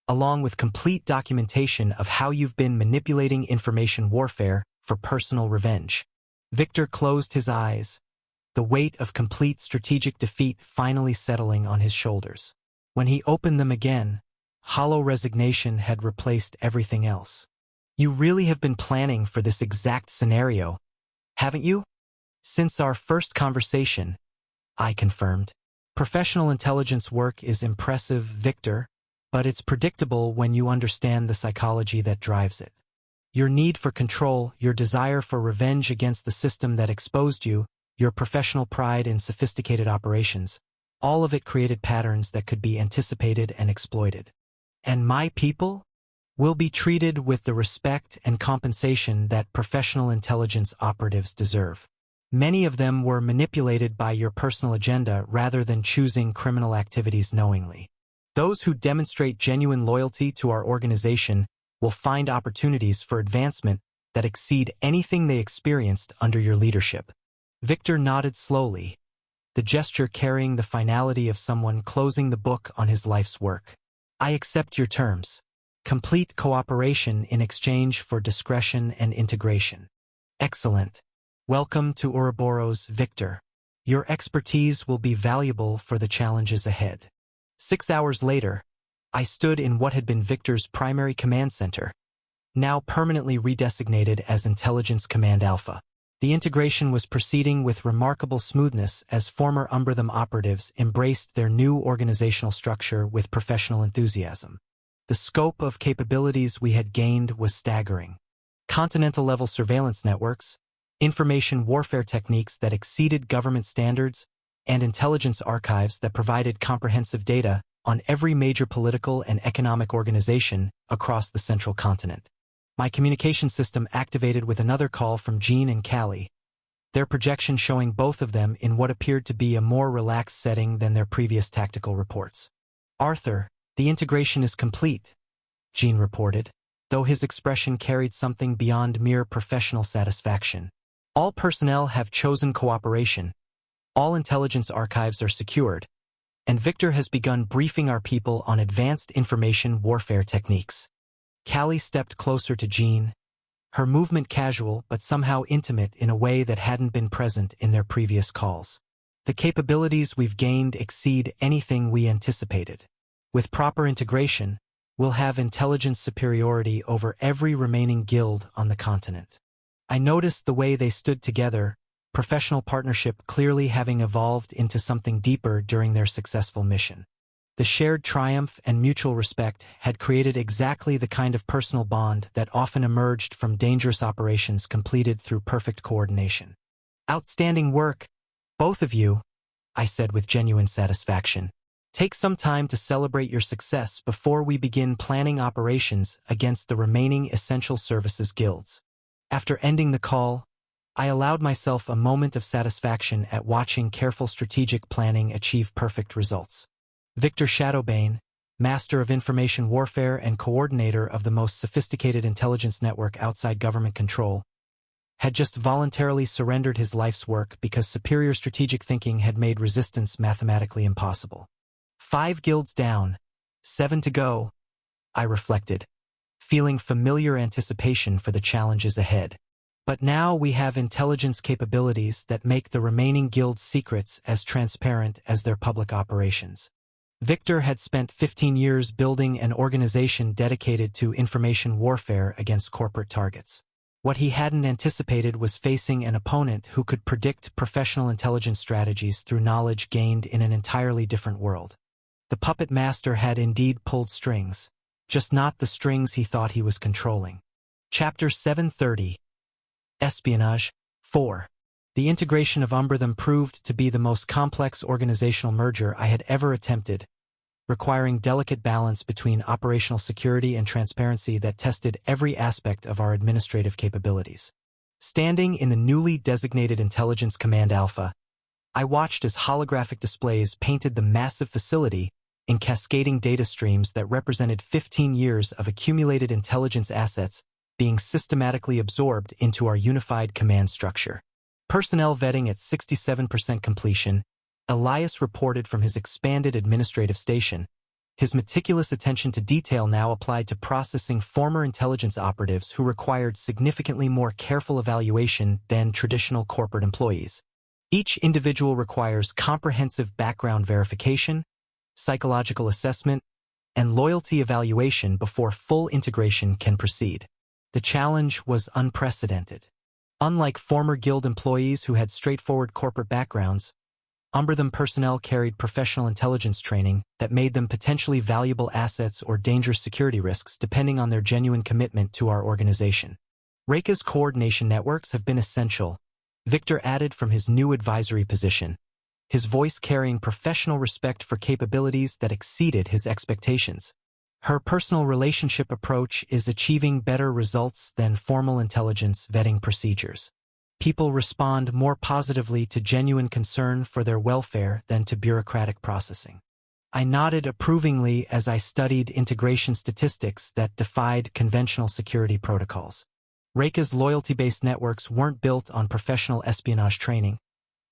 A: along with complete documentation of how you've been manipulating information warfare for personal revenge. Victor closed his eyes, the weight of complete strategic defeat finally settling on his shoulders. When he opened them again, hollow resignation had replaced everything else. You really have been planning for this exact scenario, haven't you? Since our first conversation, I confirmed. Professional intelligence work is impressive, Victor, but it's predictable when you understand the psychology that drives it. Your need for control, your desire for revenge against the system that exposed you, your professional pride in sophisticated operations, all of it created patterns that could be anticipated and exploited. And my people will be treated with the respect and compensation that professional intelligence operatives deserve. Many of them were manipulated by your personal agenda rather than choosing criminal activities knowingly. Those who demonstrate genuine loyalty to our organization will find opportunities for advancement that exceed anything they experienced under your leadership. Victor nodded slowly, the gesture carrying the finality of someone closing the book on his life's work. I accept your terms. Complete cooperation in exchange for discretion and integration. Excellent. Welcome to Ouroboros, Victor. Your expertise will be valuable for the challenges ahead. 6 hours later, I stood in what had been Victor's primary command center, now permanently redesignated as Intelligence Command Alpha. The integration was proceeding with remarkable smoothness as former Umbratham operatives embraced their new organizational structure with professional enthusiasm. The scope of capabilities we had gained was staggering. Continental-level surveillance networks, information warfare techniques that exceeded government standards, and intelligence archives that provided comprehensive data on every major political and economic organization across the central continent. My communication system activated with another call from Jean and Callie, their projection showing both of them in what appeared to be a more relaxed setting than their previous tactical reports. "Arthur, the integration is complete," Jean reported, though his expression carried something beyond mere professional satisfaction. "All personnel have chosen cooperation, all intelligence archives are secured, and Victor has begun briefing our people on advanced information warfare techniques." Callie stepped closer to Jean, her movement casual but somehow intimate in a way that hadn't been present in their previous calls. "The capabilities we've gained exceed anything we anticipated. With proper integration, we'll have intelligence superiority over every remaining guild on the continent." I noticed the way they stood together, professional partnership clearly having evolved into something deeper during their successful mission. The shared triumph and mutual respect had created exactly the kind of personal bond that often emerged from dangerous operations completed through perfect coordination. "Outstanding work, both of you," I said with genuine satisfaction. "Take some time to celebrate your success before we begin planning operations against the remaining essential services guilds." After ending the call, I allowed myself a moment of satisfaction at watching careful strategic planning achieve perfect results. Victor Shadowbane, master of information warfare and coordinator of the most sophisticated intelligence network outside government control, had just voluntarily surrendered his life's work because superior strategic thinking had made resistance mathematically impossible. 5 guilds down, 7 to go, I reflected, feeling familiar anticipation for the challenges ahead. But now we have intelligence capabilities that make the remaining guilds' secrets as transparent as their public operations. Victor had spent 15 years building an organization dedicated to information warfare against corporate targets. What he hadn't anticipated was facing an opponent who could predict professional intelligence strategies through knowledge gained in an entirely different world. The puppet master had indeed pulled strings, just not the strings he thought he was controlling. Chapter 730. Espionage. 4. The integration of Umbratham proved to be the most complex organizational merger I had ever attempted, requiring delicate balance between operational security and transparency that tested every aspect of our administrative capabilities. Standing in the newly designated Intelligence Command Alpha, I watched as holographic displays painted the massive facility in cascading data streams that represented 15 years of accumulated intelligence assets being systematically absorbed into our unified command structure. Personnel vetting at 67% completion, Elias reported from his expanded administrative station. His meticulous attention to detail now applied to processing former intelligence operatives who required significantly more careful evaluation than traditional corporate employees. Each individual requires comprehensive background verification, psychological assessment, and loyalty evaluation before full integration can proceed. The challenge was unprecedented. Unlike former guild employees who had straightforward corporate backgrounds, Umbratham personnel carried professional intelligence training that made them potentially valuable assets or dangerous security risks depending on their genuine commitment to our organization. Reika's coordination networks have been essential, Victor added from his new advisory position, his voice carrying professional respect for capabilities that exceeded his expectations. Her personal relationship approach is achieving better results than formal intelligence vetting procedures. People respond more positively to genuine concern for their welfare than to bureaucratic processing. I nodded approvingly as I studied integration statistics that defied conventional security protocols. Reika's loyalty-based networks weren't built on professional espionage training,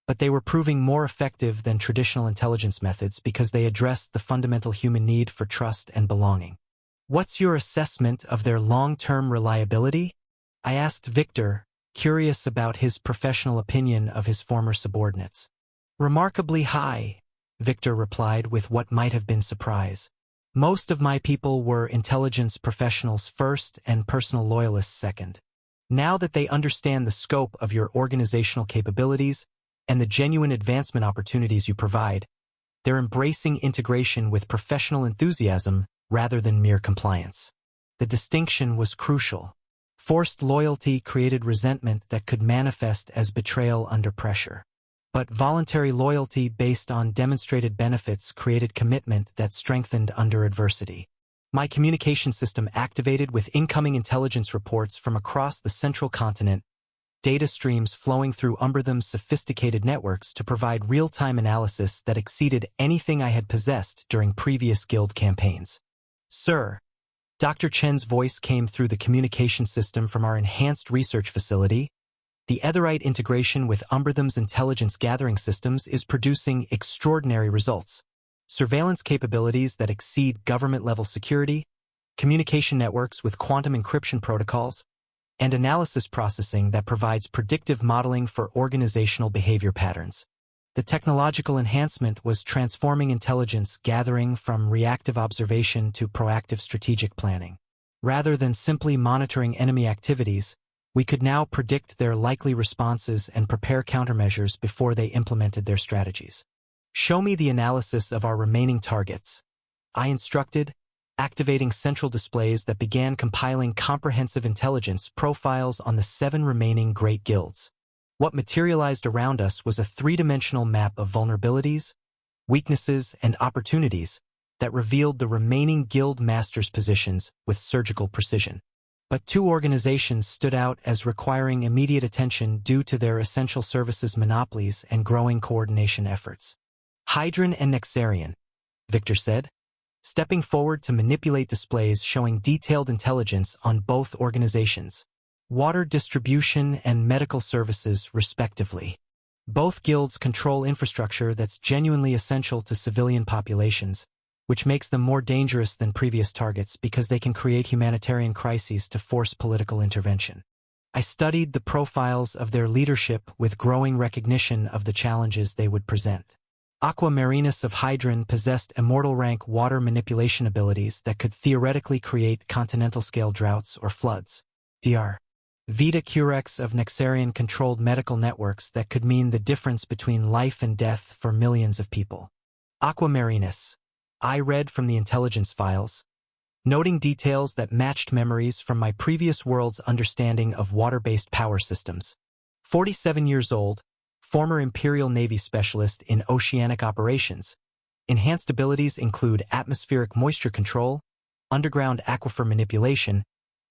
A: but they were proving more effective than traditional intelligence methods because they addressed the fundamental human need for trust and belonging. "What's your assessment of their long-term reliability?" I asked Victor, curious about his professional opinion of his former subordinates. "Remarkably high," Victor replied with what might have been surprise. Most of my people were intelligence professionals first and personal loyalists second. Now that they understand the scope of your organizational capabilities and the genuine advancement opportunities you provide, they're embracing integration with professional enthusiasm rather than mere compliance. The distinction was crucial. Forced loyalty created resentment that could manifest as betrayal under pressure. But voluntary loyalty based on demonstrated benefits created commitment that strengthened under adversity. My communication system activated with incoming intelligence reports from across the central continent, data streams flowing through Umbertham's sophisticated networks to provide real-time analysis that exceeded anything I had possessed during previous guild campaigns. Sir, Dr. Chen's voice came through the communication system from our enhanced research facility. The Aetheryte integration with Umbertham's intelligence gathering systems is producing extraordinary results. Surveillance capabilities that exceed government-level security, communication networks with quantum encryption protocols, and analysis processing that provides predictive modeling for organizational behavior patterns. The technological enhancement was transforming intelligence gathering from reactive observation to proactive strategic planning. Rather than simply monitoring enemy activities, we could now predict their likely responses and prepare countermeasures before they implemented their strategies. Show me the analysis of our remaining targets. I instructed, activating central displays that began compiling comprehensive intelligence profiles on the 7 remaining great guilds. What materialized around us was a 3-dimensional map of vulnerabilities, weaknesses, and opportunities that revealed the remaining guild masters' positions with surgical precision. But 2 organizations stood out as requiring immediate attention due to their essential services monopolies and growing coordination efforts. Hydron and Nexarian, Victor said, stepping forward to manipulate displays showing detailed intelligence on both organizations, water distribution and medical services respectively. Both guilds control infrastructure that's genuinely essential to civilian populations, which makes them more dangerous than previous targets because they can create humanitarian crises to force political intervention. I studied the profiles of their leadership with growing recognition of the challenges they would present. Aquamarinus of Hydron possessed immortal rank water manipulation abilities that could theoretically create continental-scale droughts or floods. Dr. Vita Curex of Nexarian controlled medical networks that could mean the difference between life and death for millions of people. Aquamarinus, I read from the intelligence files, noting details that matched memories from my previous world's understanding of water-based power systems. 47 years old, former Imperial Navy specialist in oceanic operations. Enhanced abilities include atmospheric moisture control, underground aquifer manipulation,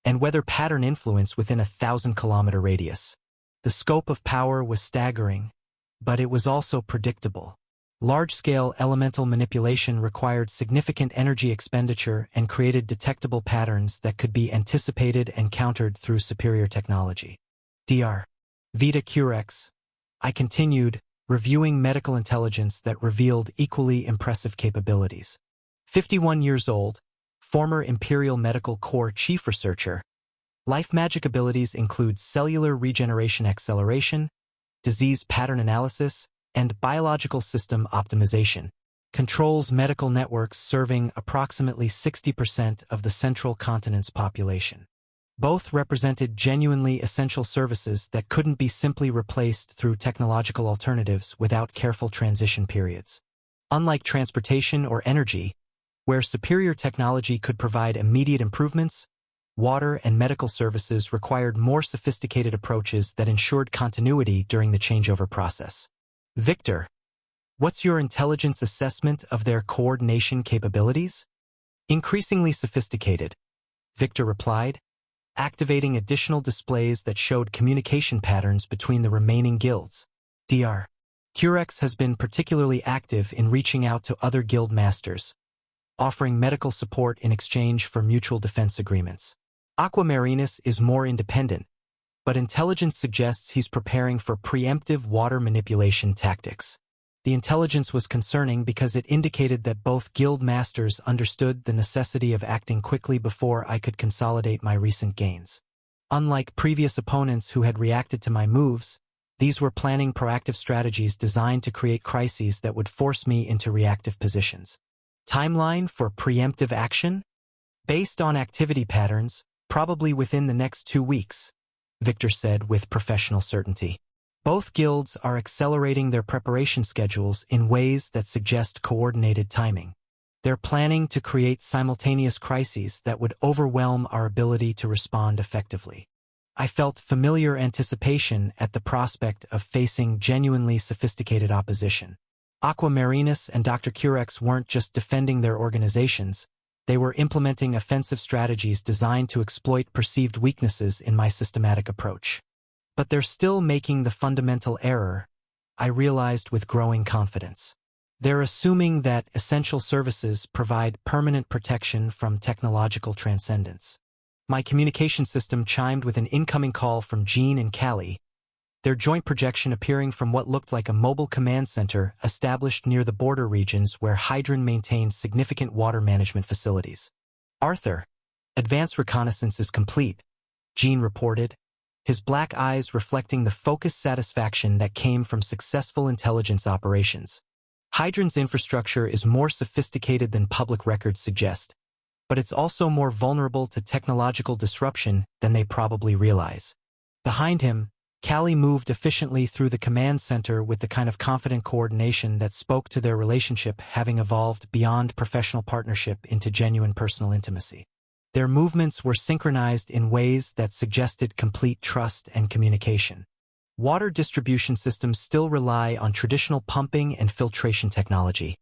A: and weather pattern influence within a 1,000-kilometer radius. The scope of power was staggering, but it was also predictable. Large-scale elemental manipulation required significant energy expenditure and created detectable patterns that could be anticipated and countered through superior technology. Dr. Vita Curex, I continued, reviewing medical intelligence that revealed equally impressive capabilities. 51 years old, former Imperial Medical Corps chief researcher. Life magic abilities include cellular regeneration acceleration, disease pattern analysis, and biological system optimization. Controls medical networks serving approximately 60% of the central continent's population. Both represented genuinely essential services that couldn't be simply replaced through technological alternatives without careful transition periods. Unlike transportation or energy, where superior technology could provide immediate improvements, water and medical services required more sophisticated approaches that ensured continuity during the changeover process. Victor, what's your intelligence assessment of their coordination capabilities? Increasingly sophisticated, Victor replied, activating additional displays that showed communication patterns between the remaining guilds. Dr. Curex has been particularly active in reaching out to other guild masters, offering medical support in exchange for mutual defense agreements. Aquamarinus is more independent, but intelligence suggests he's preparing for preemptive water manipulation tactics. The intelligence was concerning because it indicated that both guild masters understood the necessity of acting quickly before I could consolidate my recent gains. Unlike previous opponents who had reacted to my moves, these were planning proactive strategies designed to create crises that would force me into reactive positions. Timeline for preemptive action? Based on activity patterns, probably within the next 2 weeks, Victor said with professional certainty. Both guilds are accelerating their preparation schedules in ways that suggest coordinated timing. They're planning to create simultaneous crises that would overwhelm our ability to respond effectively. I felt familiar anticipation at the prospect of facing genuinely sophisticated opposition. Aquamarinus and Dr. Curex weren't just defending their organizations, they were implementing offensive strategies designed to exploit perceived weaknesses in my systematic approach. But they're still making the fundamental error, I realized with growing confidence. They're assuming that essential services provide permanent protection from technological transcendence. My communication system chimed with an incoming call from Jean and Callie, their joint projection appearing from what looked like a mobile command center established near the border regions where Hydron maintained significant water management facilities. Arthur, advanced reconnaissance is complete, Jean reported, his black eyes reflecting the focused satisfaction that came from successful intelligence operations. Hydron's infrastructure is more sophisticated than public records suggest, but it's also more vulnerable to technological disruption than they probably realize. Behind him, Callie moved efficiently through the command center with the kind of confident coordination that spoke to their relationship having evolved beyond professional partnership into genuine personal intimacy. Their movements were synchronized in ways that suggested complete trust and communication. Water distribution systems still rely on traditional pumping and filtration technology,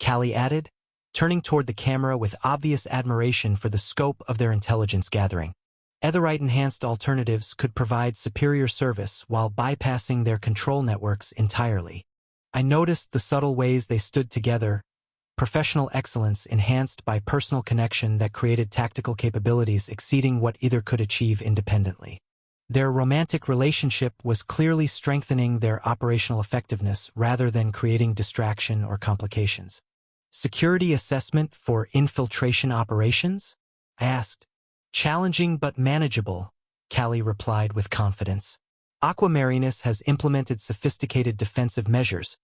A: Callie added, turning toward the camera with obvious admiration for the scope of their intelligence gathering. Etherite-enhanced alternatives could provide superior service while bypassing their control networks entirely. I noticed the subtle ways they stood together, professional excellence enhanced by personal connection that created tactical capabilities exceeding what either could achieve independently. Their romantic relationship was clearly strengthening their operational effectiveness rather than creating distraction or complications. Security assessment for infiltration operations? I asked. Challenging but manageable, Callie replied with confidence. Aquamarinus has implemented sophisticated defensive measures,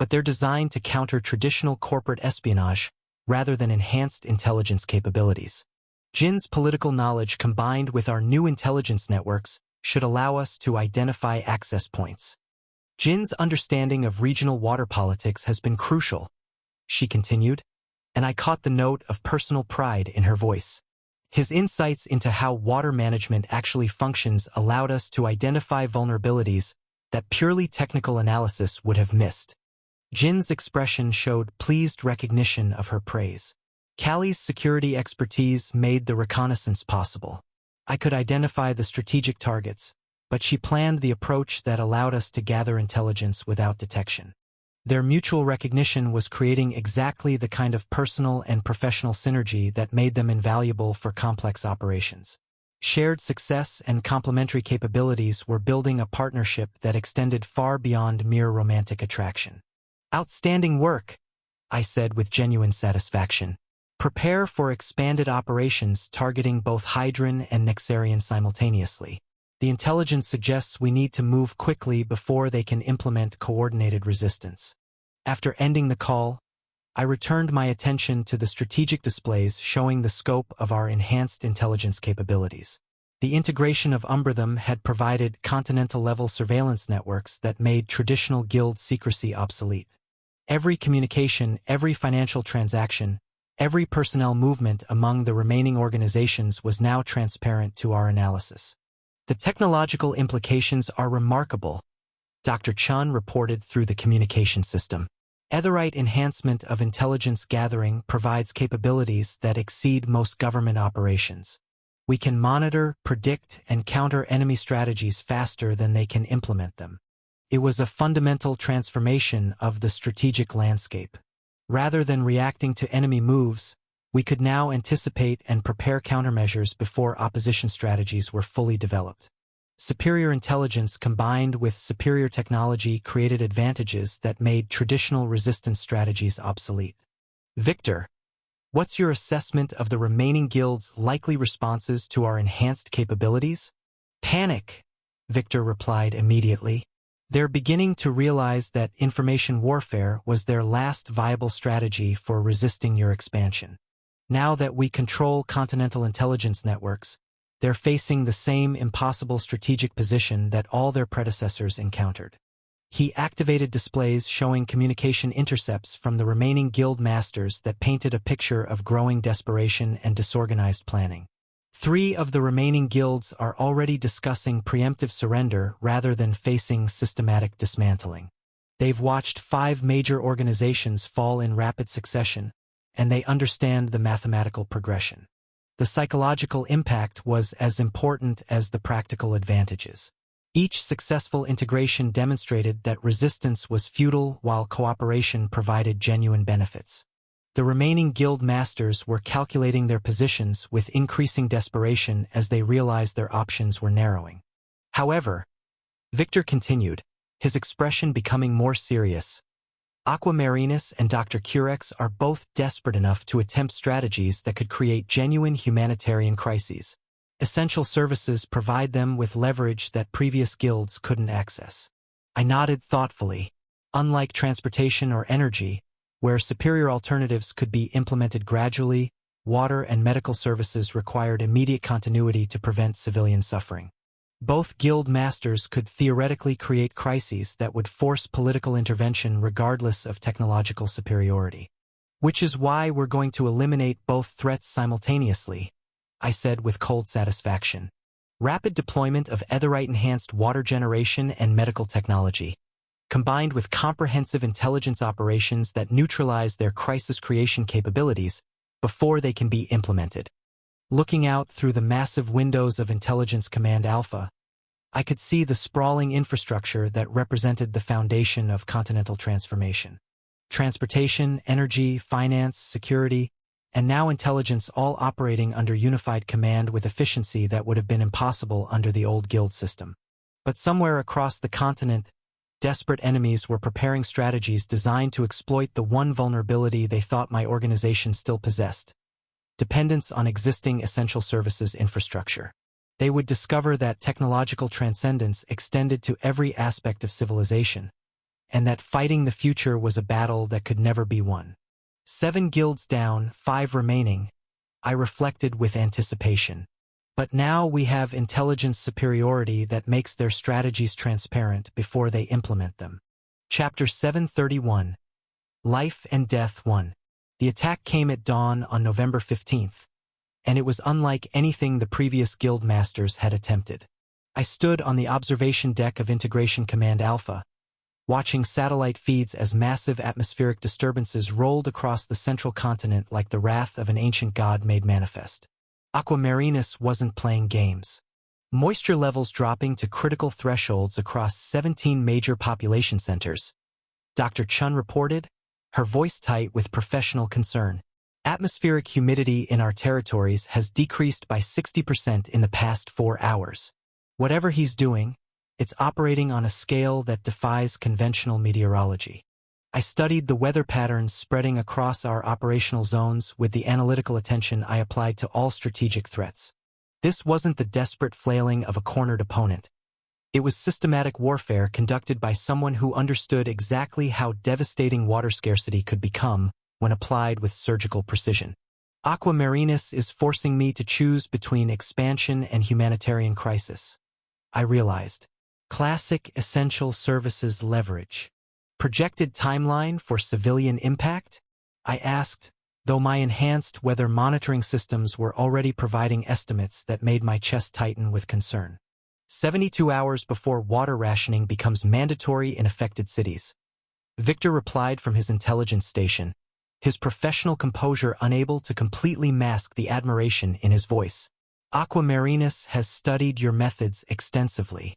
A: but they're designed to counter traditional corporate espionage rather than enhanced intelligence capabilities. Jin's political knowledge combined with our new intelligence networks should allow us to identify access points. Jin's understanding of regional water politics has been crucial, she continued, and I caught the note of personal pride in her voice. His insights into how water management actually functions allowed us to identify vulnerabilities that purely technical analysis would have missed. Jin's expression showed pleased recognition of her praise. Callie's security expertise made the reconnaissance possible. I could identify the strategic targets, but she planned the approach that allowed us to gather intelligence without detection. Their mutual recognition was creating exactly the kind of personal and professional synergy that made them invaluable for complex operations. Shared success and complementary capabilities were building a partnership that extended far beyond mere romantic attraction. Outstanding work, I said with genuine satisfaction. Prepare for expanded operations targeting both Hydron and Nexarian simultaneously. The intelligence suggests we need to move quickly before they can implement coordinated resistance. After ending the call, I returned my attention to the strategic displays showing the scope of our enhanced intelligence capabilities. The integration of Umbratham had provided continental-level surveillance networks that made traditional guild secrecy obsolete. Every communication, every financial transaction, every personnel movement among the remaining organizations was now transparent to our analysis. The technological implications are remarkable, Dr. Chun reported through the communication system. Etherite enhancement of intelligence gathering provides capabilities that exceed most government operations. We can monitor, predict, and counter enemy strategies faster than they can implement them. It was a fundamental transformation of the strategic landscape. Rather than reacting to enemy moves, we could now anticipate and prepare countermeasures before opposition strategies were fully developed. Superior intelligence combined with superior technology created advantages that made traditional resistance strategies obsolete. Victor, what's your assessment of the remaining guilds' likely responses to our enhanced capabilities? Panic, Victor replied immediately. They're beginning to realize that information warfare was their last viable strategy for resisting your expansion. Now that we control continental intelligence networks, they're facing the same impossible strategic position that all their predecessors encountered. He activated displays showing communication intercepts from the remaining guild masters that painted a picture of growing desperation and disorganized planning. 3 of the remaining guilds are already discussing preemptive surrender rather than facing systematic dismantling. They've watched 5 major organizations fall in rapid succession, and they understand the mathematical progression. The psychological impact was as important as the practical advantages. Each successful integration demonstrated that resistance was futile while cooperation provided genuine benefits. The remaining guild masters were calculating their positions with increasing desperation as they realized their options were narrowing. However, Victor continued, his expression becoming more serious. Aquamarinus and Dr. Curex are both desperate enough to attempt strategies that could create genuine humanitarian crises. Essential services provide them with leverage that previous guilds couldn't access. I nodded thoughtfully. Unlike transportation or energy, where superior alternatives could be implemented gradually, water and medical services required immediate continuity to prevent civilian suffering. Both guild masters could theoretically create crises that would force political intervention regardless of technological superiority. Which is why we're going to eliminate both threats simultaneously, I said with cold satisfaction. Rapid deployment of Aetheryte-enhanced water generation and medical technology, combined with comprehensive intelligence operations that neutralize their crisis creation capabilities before they can be implemented. Looking out through the massive windows of Intelligence Command Alpha, I could see the sprawling infrastructure that represented the foundation of continental transformation. Transportation, energy, finance, security, and now intelligence all operating under unified command with efficiency that would have been impossible under the old guild system. But somewhere across the continent, desperate enemies were preparing strategies designed to exploit the one vulnerability they thought my organization still possessed: dependence on existing essential services infrastructure. They would discover that technological transcendence extended to every aspect of civilization, and that fighting the future was a battle that could never be won. 7 guilds down, 5 remaining, I reflected with anticipation. But now we have intelligence superiority that makes their strategies transparent before they implement them. Chapter 731. Life and Death 1. The attack came at dawn on November 15th, and it was unlike anything the previous guild masters had attempted. I stood on the observation deck of Integration Command Alpha, watching satellite feeds as massive atmospheric disturbances rolled across the central continent like the wrath of an ancient god made manifest. Aquamarinus wasn't playing games. Moisture levels dropping to critical thresholds across 17 major population centers. Dr. Chun reported, her voice tight with professional concern. Atmospheric humidity in our territories has decreased by 60% in the past 4 hours. Whatever he's doing, it's operating on a scale that defies conventional meteorology. I studied the weather patterns spreading across our operational zones with the analytical attention I applied to all strategic threats. This wasn't the desperate flailing of a cornered opponent. It was systematic warfare conducted by someone who understood exactly how devastating water scarcity could become when applied with surgical precision. Aquamarinus is forcing me to choose between expansion and humanitarian crisis. I realized. Classic essential services leverage. Projected timeline for civilian impact? I asked, though my enhanced weather monitoring systems were already providing estimates that made my chest tighten with concern. 72 hours before water rationing becomes mandatory in affected cities. Victor replied from his intelligence station, his professional composure unable to completely mask the admiration in his voice. Aquamarinus has studied your methods extensively.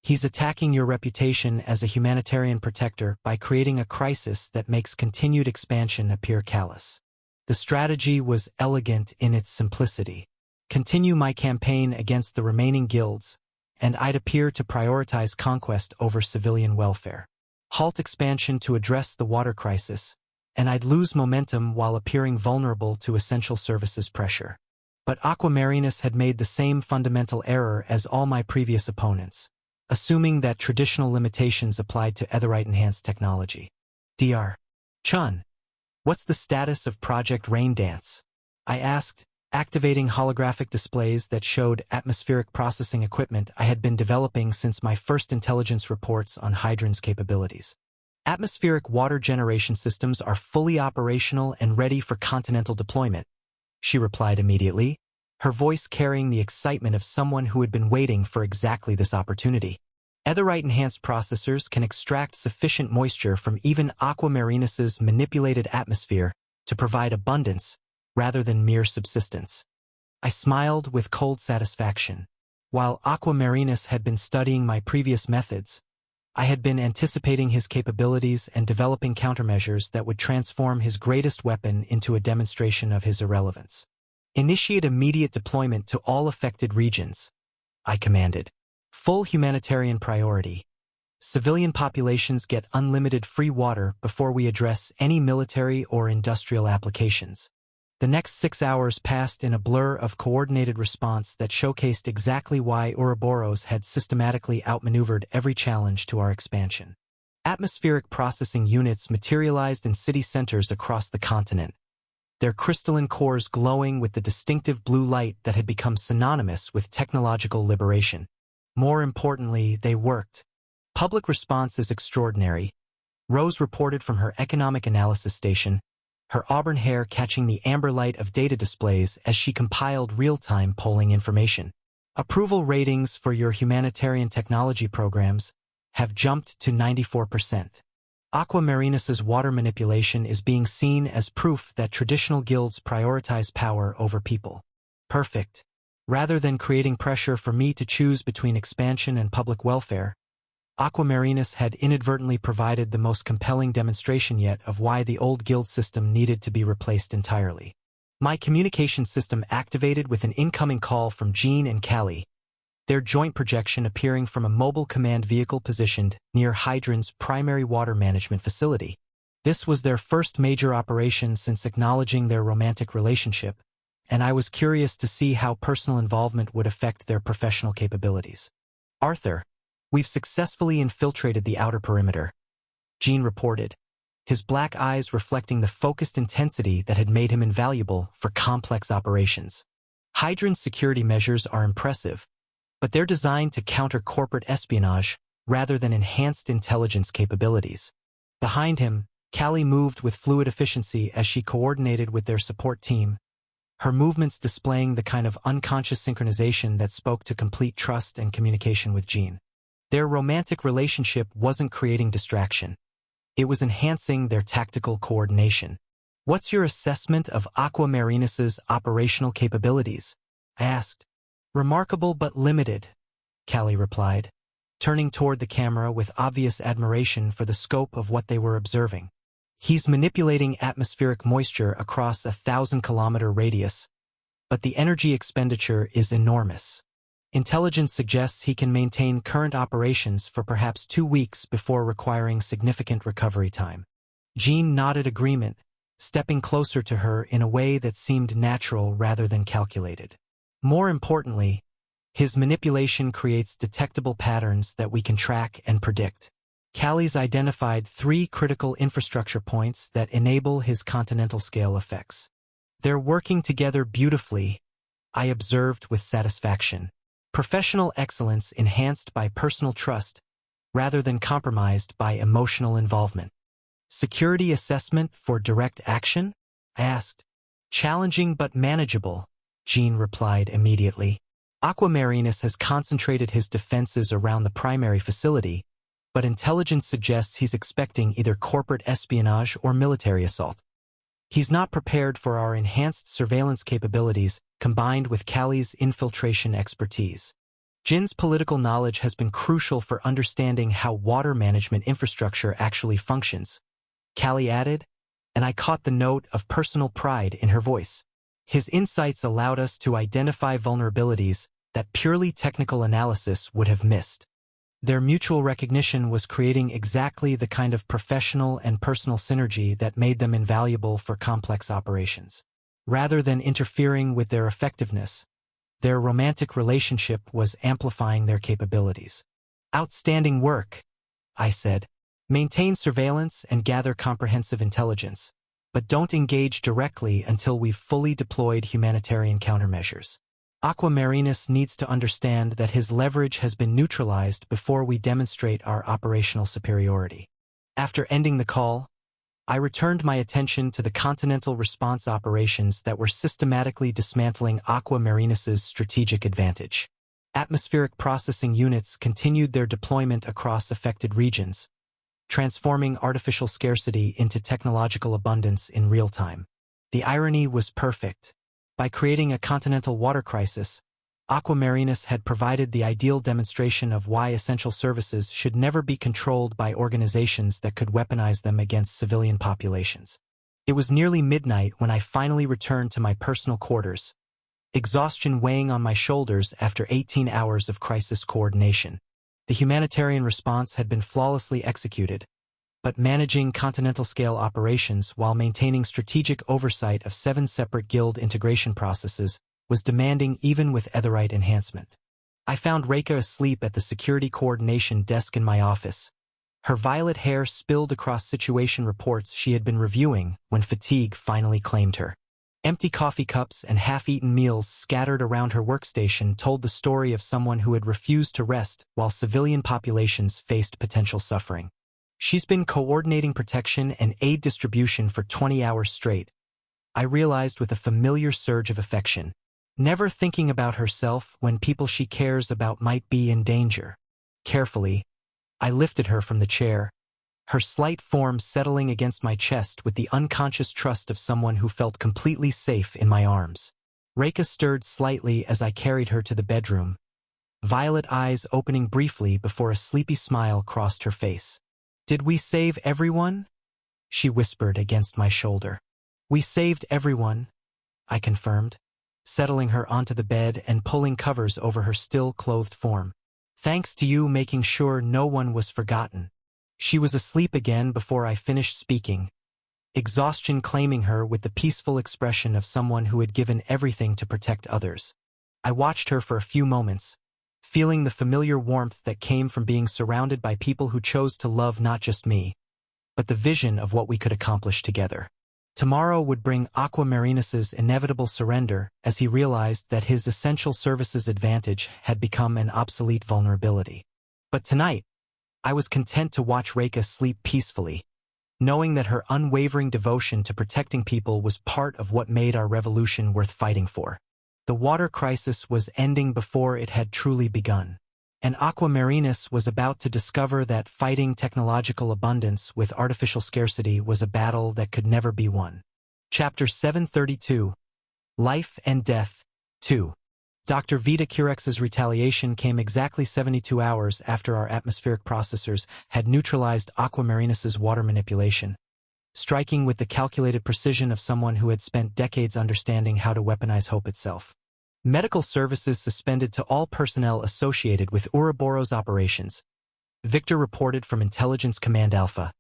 A: He's attacking your reputation as a humanitarian protector by creating a crisis that makes continued expansion appear callous. The strategy was elegant in its simplicity. Continue my campaign against the remaining guilds, and I'd appear to prioritize conquest over civilian welfare. Halt expansion to address the water crisis, and I'd lose momentum while appearing vulnerable to essential services pressure. But Aquamarinus had made the same fundamental error as all my previous opponents. assuming that traditional limitations applied to Aetheryte-enhanced technology. Dr. Chun, what's the status of Project Rain Dance? I asked, activating holographic displays that showed atmospheric processing equipment I had been developing since my first intelligence reports on Hydron's capabilities. Atmospheric water generation systems are fully operational and ready for continental deployment, she replied immediately, her voice carrying the excitement of someone who had been waiting for exactly this opportunity. Aetheryte-enhanced processors can extract sufficient moisture from even Aqua Marinis's manipulated atmosphere to provide abundance rather than mere subsistence. I smiled with cold satisfaction. While Aqua Marinis had been studying my previous methods, I had been anticipating his capabilities and developing countermeasures that would transform his greatest weapon into a demonstration of his irrelevance. Initiate immediate deployment to all affected regions, I commanded. Full humanitarian priority. Civilian populations get unlimited free water before we address any military or industrial applications. The next 6 hours passed in a blur of coordinated response that showcased exactly why Ouroboros had systematically outmaneuvered every challenge to our expansion. Atmospheric processing units materialized in city centers across the continent, their crystalline cores glowing with the distinctive blue light that had become synonymous with technological liberation. More importantly, they worked. Public response is extraordinary. Rose reported from her economic analysis station, her auburn hair catching the amber light of data displays as she compiled real-time polling information. Approval ratings for your humanitarian technology programs have jumped to 94%. Aqua Marinis's water manipulation is being seen as proof that traditional guilds prioritize power over people. Perfect. Rather than creating pressure for me to choose between expansion and public welfare, Aqua Marinis had inadvertently provided the most compelling demonstration yet of why the old guild system needed to be replaced entirely. My communication system activated with an incoming call from Jean and Callie, their joint projection appearing from a mobile command vehicle positioned near Hydron's primary water management facility. This was their first major operation since acknowledging their romantic relationship, and I was curious to see how personal involvement would affect their professional capabilities. Arthur, we've successfully infiltrated the outer perimeter, Jean reported, his black eyes reflecting the focused intensity that had made him invaluable for complex operations. Hydron's security measures are impressive, but they're designed to counter corporate espionage rather than enhanced intelligence capabilities. Behind him, Callie moved with fluid efficiency as she coordinated with their support team, her movements displaying the kind of unconscious synchronization that spoke to complete trust and communication with Jean. Their romantic relationship wasn't creating distraction. It was enhancing their tactical coordination. What's your assessment of Aqua Marinis's operational capabilities? I asked. Remarkable but limited, Callie replied, turning toward the camera with obvious admiration for the scope of what they were observing. He's manipulating atmospheric moisture across a 1,000-kilometer radius, but the energy expenditure is enormous. Intelligence suggests he can maintain current operations for perhaps 2 weeks before requiring significant recovery time. Jean nodded agreement, stepping closer to her in a way that seemed natural rather than calculated. More importantly, his manipulation creates detectable patterns that we can track and predict. Callie's identified 3 critical infrastructure points that enable his continental scale effects. They're working together beautifully, I observed with satisfaction. Professional excellence enhanced by personal trust, rather than compromised by emotional involvement. Security assessment for direct action? I asked. Challenging but manageable, Jean replied immediately. Aqua Marinis has concentrated his defenses around the primary facility, but intelligence suggests he's expecting either corporate espionage or military assault. He's not prepared for our enhanced surveillance capabilities combined with Callie's infiltration expertise. Jin's political knowledge has been crucial for understanding how water management infrastructure actually functions, Callie added, and I caught the note of personal pride in her voice. His insights allowed us to identify vulnerabilities that purely technical analysis would have missed. Their mutual recognition was creating exactly the kind of professional and personal synergy that made them invaluable for complex operations. Rather than interfering with their effectiveness, their romantic relationship was amplifying their capabilities. Outstanding work, I said. Maintain surveillance and gather comprehensive intelligence, but don't engage directly until we've fully deployed humanitarian countermeasures. Aquamarinus needs to understand that his leverage has been neutralized before we demonstrate our operational superiority. After ending the call, I returned my attention to the Continental Response operations that were systematically dismantling Aquamarinus's strategic advantage. Atmospheric processing units continued their deployment across affected regions, transforming artificial scarcity into technological abundance in real time. The irony was perfect. By creating a continental water crisis, Aquamarinus had provided the ideal demonstration of why essential services should never be controlled by organizations that could weaponize them against civilian populations. It was nearly midnight when I finally returned to my personal quarters, exhaustion weighing on my shoulders after 18 hours of crisis coordination. The humanitarian response had been flawlessly executed, but managing continental-scale operations while maintaining strategic oversight of 7 separate guild integration processes was demanding even with Aetheryte enhancement. I found Reika asleep at the security coordination desk in my office. Her violet hair spilled across situation reports she had been reviewing when fatigue finally claimed her. Empty coffee cups and half-eaten meals scattered around her workstation told the story of someone who had refused to rest while civilian populations faced potential suffering. She's been coordinating protection and aid distribution for 20 hours straight, I realized with a familiar surge of affection, never thinking about herself when people she cares about might be in danger. Carefully, I lifted her from the chair, her slight form settling against my chest with the unconscious trust of someone who felt completely safe in my arms. Reika stirred slightly as I carried her to the bedroom, violet eyes opening briefly before a sleepy smile crossed her face. "Did we save everyone?" she whispered against my shoulder. "We saved everyone," I confirmed, settling her onto the bed and pulling covers over her still-clothed form. "Thanks to you making sure no one was forgotten." She was asleep again before I finished speaking, exhaustion claiming her with the peaceful expression of someone who had given everything to protect others. I watched her for a few moments, feeling the familiar warmth that came from being surrounded by people who chose to love not just me, but the vision of what we could accomplish together. Tomorrow would bring Aquamarinus's inevitable surrender as he realized that his essential services advantage had become an obsolete vulnerability. But tonight, I was content to watch Reika sleep peacefully, knowing that her unwavering devotion to protecting people was part of what made our revolution worth fighting for. The water crisis was ending before it had truly begun, and Aquamarinus was about to discover that fighting technological abundance with artificial scarcity was a battle that could never be won. Chapter 732, Life and Death, 2. Dr. Vita Curex's retaliation came exactly 72 hours after our atmospheric processors had neutralized Aquamarinus's water manipulation, striking with the calculated precision of someone who had spent decades understanding how to weaponize hope itself. Medical services suspended to all personnel associated with Ouroboros operations, Victor reported from Intelligence Command Alpha,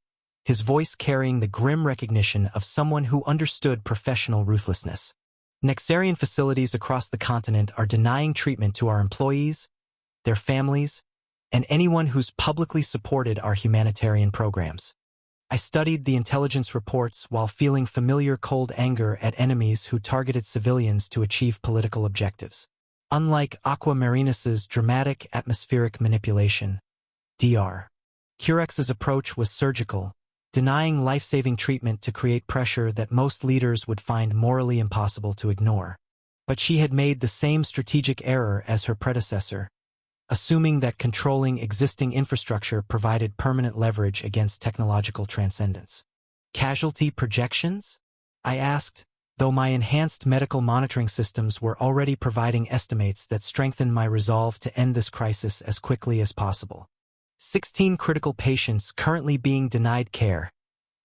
A: his voice carrying the grim recognition of someone who understood professional ruthlessness. Nexarian facilities across the continent are denying treatment to our employees, their families, and anyone who's publicly supported our humanitarian programs. I studied the intelligence reports while feeling familiar cold anger at enemies who targeted civilians to achieve political objectives. Unlike Aquamarinus's dramatic atmospheric manipulation, Dr. Curex's approach was surgical, denying life-saving treatment to create pressure that most leaders would find morally impossible to ignore. But she had made the same strategic error as her predecessor, assuming that controlling existing infrastructure provided permanent leverage against technological transcendence. Casualty projections? I asked, though my enhanced medical monitoring systems were already providing estimates that strengthened my resolve to end this crisis as quickly as possible. 16 critical patients currently being denied care,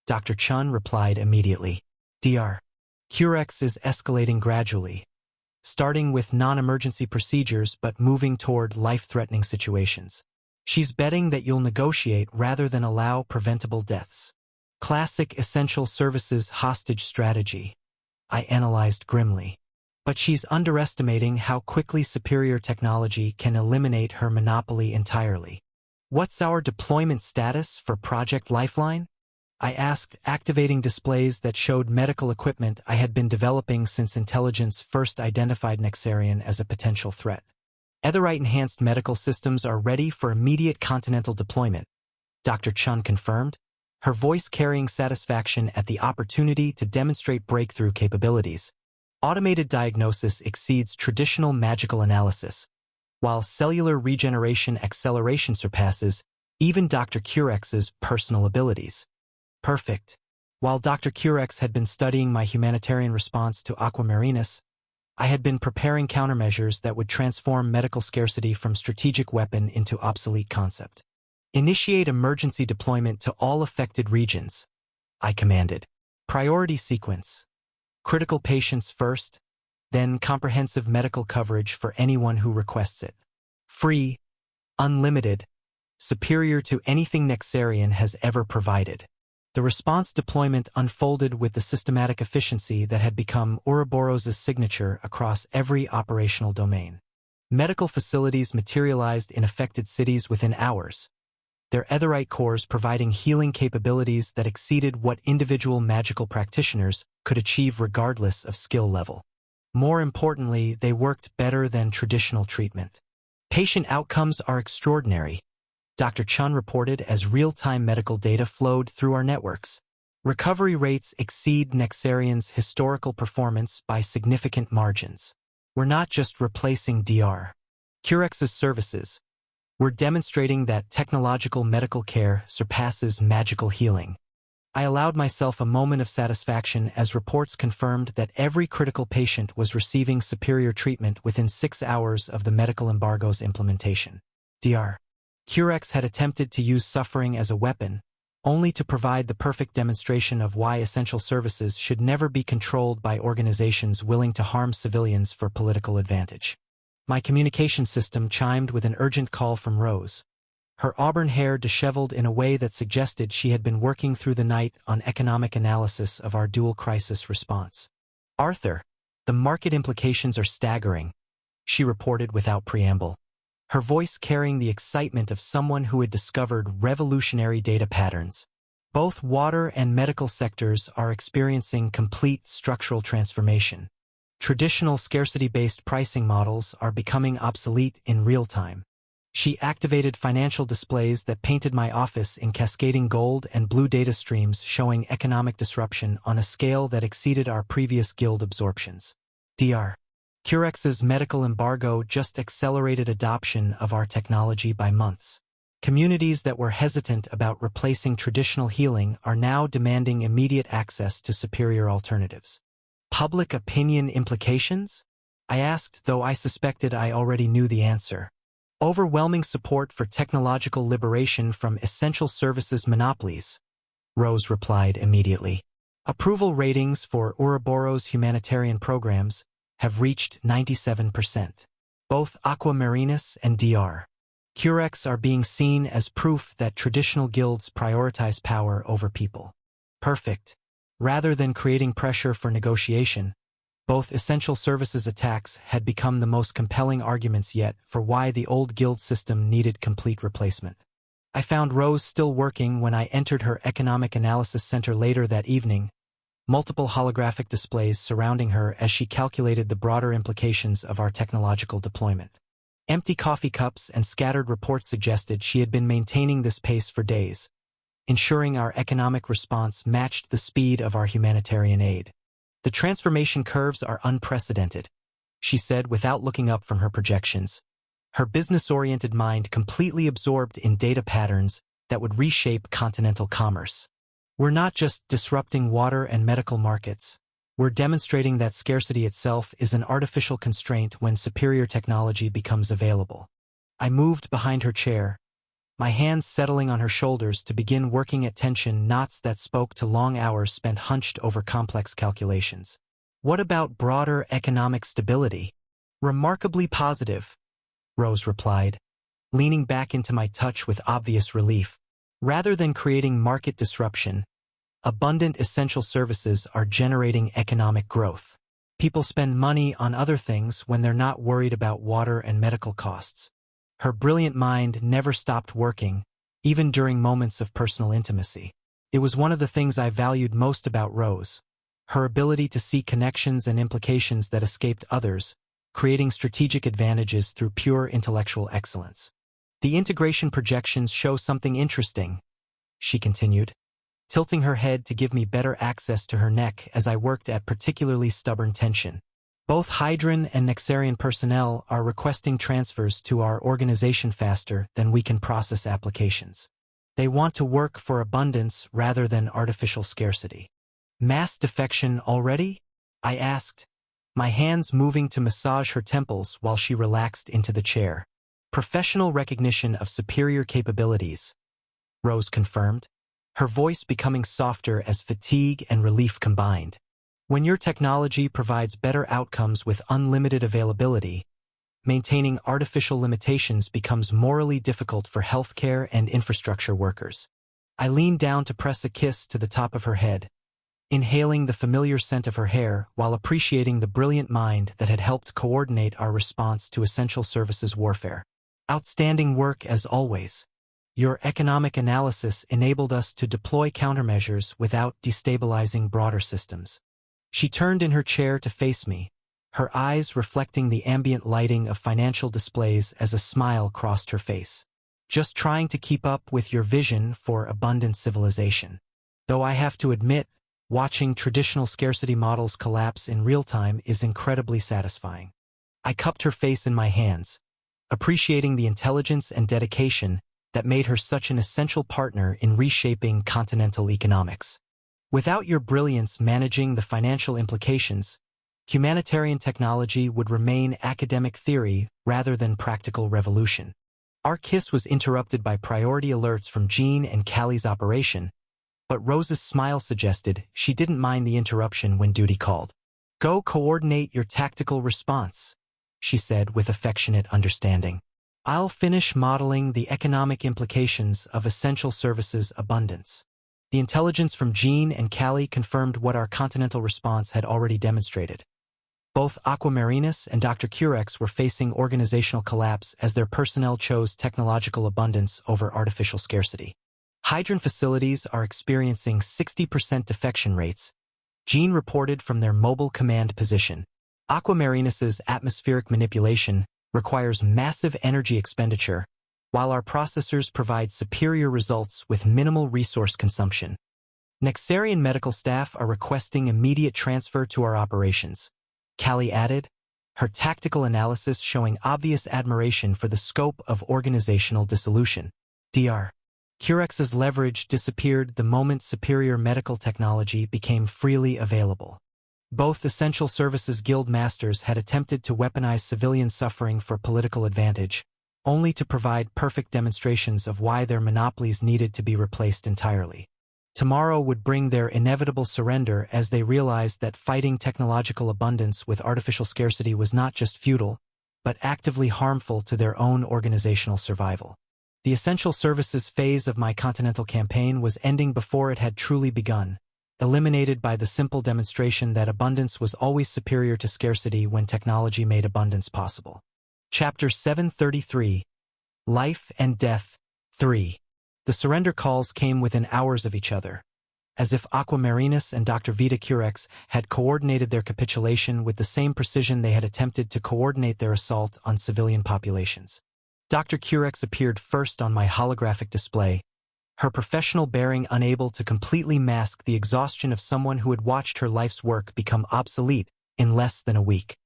A: Dr. Chun replied immediately. Dr. Curex is escalating gradually, starting with non-emergency procedures but moving toward life-threatening situations. She's betting that you'll negotiate rather than allow preventable deaths. Classic essential services hostage strategy, I analyzed grimly. But she's underestimating how quickly superior technology can eliminate her monopoly entirely. What's our deployment status for Project Lifeline? I asked, activating displays that showed medical equipment I had been developing since intelligence first identified Nexarian as a potential threat. Etherite-enhanced medical systems are ready for immediate continental deployment, Dr. Chun confirmed, her voice carrying satisfaction at the opportunity to demonstrate breakthrough capabilities. Automated diagnosis exceeds traditional magical analysis, while cellular regeneration acceleration surpasses even Dr. Curex's personal abilities. Perfect. While Dr. Curex had been studying my humanitarian response to Aquamarinus, I had been preparing countermeasures that would transform medical scarcity from strategic weapon into obsolete concept. Initiate emergency deployment to all affected regions, I commanded. Priority sequence. Critical patients first, then comprehensive medical coverage for anyone who requests it. Free, unlimited, superior to anything Nexarian has ever provided. The response deployment unfolded with the systematic efficiency that had become Ouroboros' signature across every operational domain. Medical facilities materialized in affected cities within hours, their Etherite cores providing healing capabilities that exceeded what individual magical practitioners could achieve regardless of skill level. More importantly, they worked better than traditional treatment. Patient outcomes are extraordinary, Dr. Chun reported as real-time medical data flowed through our networks. Recovery rates exceed Nexarian's historical performance by significant margins. We're not just replacing Dr. Curex's services. We're demonstrating that technological medical care surpasses magical healing. I allowed myself a moment of satisfaction as reports confirmed that every critical patient was receiving superior treatment within 6 hours of the medical embargo's implementation. Dr. Curex had attempted to use suffering as a weapon, only to provide the perfect demonstration of why essential services should never be controlled by organizations willing to harm civilians for political advantage. My communication system chimed with an urgent call from Rose, her auburn hair disheveled in a way that suggested she had been working through the night on economic analysis of our dual crisis response. Arthur, the market implications are staggering, she reported without preamble, her voice carrying the excitement of someone who had discovered revolutionary data patterns. Both water and medical sectors are experiencing complete structural transformation. Traditional scarcity-based pricing models are becoming obsolete in real time. She activated financial displays that painted my office in cascading gold and blue data streams showing economic disruption on a scale that exceeded our previous guild absorptions. Dr. Curex's medical embargo just accelerated adoption of our technology by months. Communities that were hesitant about replacing traditional healing are now demanding immediate access to superior alternatives. Public opinion implications? I asked, though I suspected I already knew the answer. Overwhelming support for technological liberation from essential services monopolies, Rose replied immediately. Approval ratings for Ouroboros humanitarian programs have reached 97%. Both Aquamarinus and Dr. Curex are being seen as proof that traditional guilds prioritize power over people. Perfect. Rather than creating pressure for negotiation, both essential services attacks had become the most compelling arguments yet for why the old guild system needed complete replacement. I found Rose still working when I entered her economic analysis center later that evening, multiple holographic displays surrounding her as she calculated the broader implications of our technological deployment. Empty coffee cups and scattered reports suggested she had been maintaining this pace for days, ensuring our economic response matched the speed of our humanitarian aid. The transformation curves are unprecedented, she said without looking up from her projections, her business-oriented mind completely absorbed in data patterns that would reshape continental commerce. We're not just disrupting water and medical markets. We're demonstrating that scarcity itself is an artificial constraint when superior technology becomes available. I moved behind her chair, my hands settling on her shoulders to begin working at tension knots that spoke to long hours spent hunched over complex calculations. What about broader economic stability? Remarkably positive, Rose replied, leaning back into my touch with obvious relief. Rather than creating market disruption, abundant essential services are generating economic growth. People spend money on other things when they're not worried about water and medical costs. Her brilliant mind never stopped working, even during moments of personal intimacy. It was one of the things I valued most about Rose, her ability to see connections and implications that escaped others, creating strategic advantages through pure intellectual excellence. The integration projections show something interesting, she continued, tilting her head to give me better access to her neck as I worked at particularly stubborn tension. Both Hydron and Nexarian personnel are requesting transfers to our organization faster than we can process applications. They want to work for abundance rather than artificial scarcity. Mass defection already? I asked, my hands moving to massage her temples while she relaxed into the chair. Professional recognition of superior capabilities, Rose confirmed, her voice becoming softer as fatigue and relief combined. When your technology provides better outcomes with unlimited availability, maintaining artificial limitations becomes morally difficult for healthcare and infrastructure workers. I leaned down to press a kiss to the top of her head, inhaling the familiar scent of her hair while appreciating the brilliant mind that had helped coordinate our response to essential services warfare. Outstanding work as always. Your economic analysis enabled us to deploy countermeasures without destabilizing broader systems. She turned in her chair to face me, her eyes reflecting the ambient lighting of financial displays as a smile crossed her face. Just trying to keep up with your vision for abundant civilization. Though I have to admit, watching traditional scarcity models collapse in real time is incredibly satisfying. I cupped her face in my hands, appreciating the intelligence and dedication that made her such an essential partner in reshaping continental economics. Without your brilliance managing the financial implications, humanitarian technology would remain academic theory rather than practical revolution. Our kiss was interrupted by priority alerts from Jean and Callie's operation, but Rose's smile suggested she didn't mind the interruption when duty called. Go coordinate your tactical response, she said with affectionate understanding. I'll finish modeling the economic implications of essential services abundance. The intelligence from Jean and Callie confirmed what our continental response had already demonstrated. Both Aquamarinus and Dr. Curex were facing organizational collapse as their personnel chose technological abundance over artificial scarcity. Hydron facilities are experiencing 60% defection rates, Jean reported from their mobile command position. Aquamarinus's atmospheric manipulation requires massive energy expenditure, while our processors provide superior results with minimal resource consumption. Nexarian medical staff are requesting immediate transfer to our operations, Callie added, her tactical analysis showing obvious admiration for the scope of organizational dissolution. Dr. Curex's leverage disappeared the moment superior medical technology became freely available. Both Essential Services Guild masters had attempted to weaponize civilian suffering for political advantage, only to provide perfect demonstrations of why their monopolies needed to be replaced entirely. Tomorrow would bring their inevitable surrender as they realized that fighting technological abundance with artificial scarcity was not just futile, but actively harmful to their own organizational survival. The essential services phase of my continental campaign was ending before it had truly begun, eliminated by the simple demonstration that abundance was always superior to scarcity when technology made abundance possible. Chapter 733, Life and Death 3. The surrender calls came within hours of each other, as if Aquamarinus and Dr. Vita Curex had coordinated their capitulation with the same precision they had attempted to coordinate their assault on civilian populations. Dr. Curex appeared first on my holographic display, her professional bearing unable to completely mask the exhaustion of someone who had watched her life's work become obsolete in less than a week.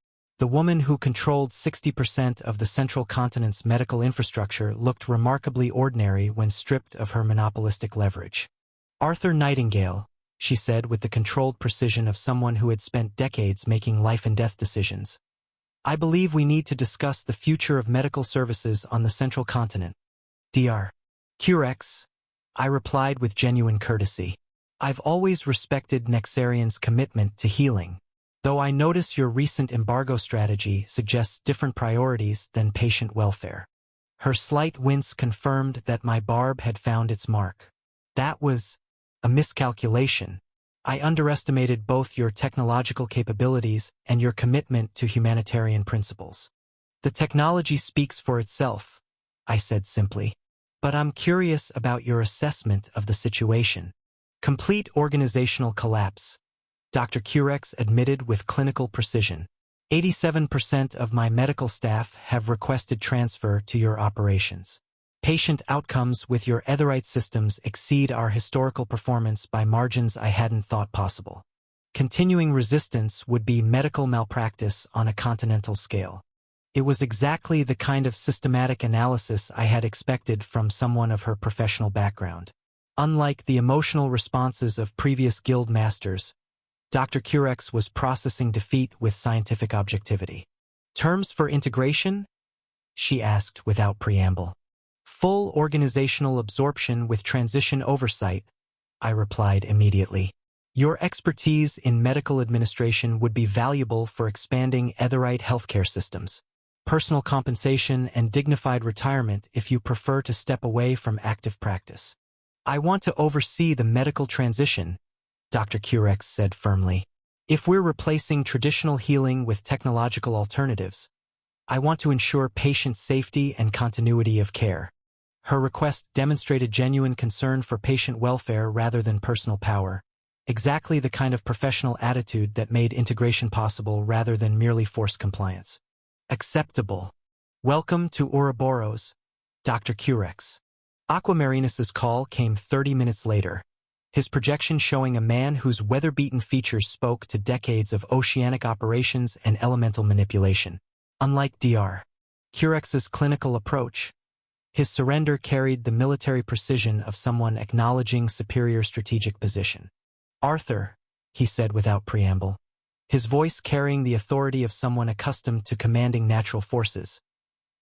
A: The woman who controlled 60% of the central continent's medical infrastructure looked remarkably ordinary when stripped of her monopolistic leverage. Arthur Nightingale, she said with the controlled precision of someone who had spent decades making life and death decisions. I believe we need to discuss the future of medical services on the central continent. Dr. Curex, I replied with genuine courtesy. I've always respected Nexarian's commitment to healing, though I notice your recent embargo strategy suggests different priorities than patient welfare. Her slight wince confirmed that my barb had found its mark. That was a miscalculation. I underestimated both your technological capabilities and your commitment to humanitarian principles. The technology speaks for itself, I said simply. But I'm curious about your assessment of the situation. Complete organizational collapse, Dr. Curex admitted with clinical precision. 87% of my medical staff have requested transfer to your operations. Patient outcomes with your Etherite systems exceed our historical performance by margins I hadn't thought possible. Continuing resistance would be medical malpractice on a continental scale. It was exactly the kind of systematic analysis I had expected from someone of her professional background. Unlike the emotional responses of previous guild masters, Dr. Curex was processing defeat with scientific objectivity. Terms for integration? She asked without preamble. Full organizational absorption with transition oversight, I replied immediately. Your expertise in medical administration would be valuable for expanding Etherite healthcare systems. Personal compensation and dignified retirement if you prefer to step away from active practice. I want to oversee the medical transition, Dr. Curex said firmly. If we're replacing traditional healing with technological alternatives, I want to ensure patient safety and continuity of care. Her request demonstrated genuine concern for patient welfare rather than personal power. Exactly the kind of professional attitude that made integration possible rather than merely forced compliance. Acceptable. Welcome to Ouroboros, Dr. Curex. Aquamarinus's call came 30 minutes later, his projection showing a man whose weather-beaten features spoke to decades of oceanic operations and elemental manipulation. Unlike Dr. Curex's clinical approach, his surrender carried the military precision of someone acknowledging superior strategic position. Arthur, he said without preamble, his voice carrying the authority of someone accustomed to commanding natural forces.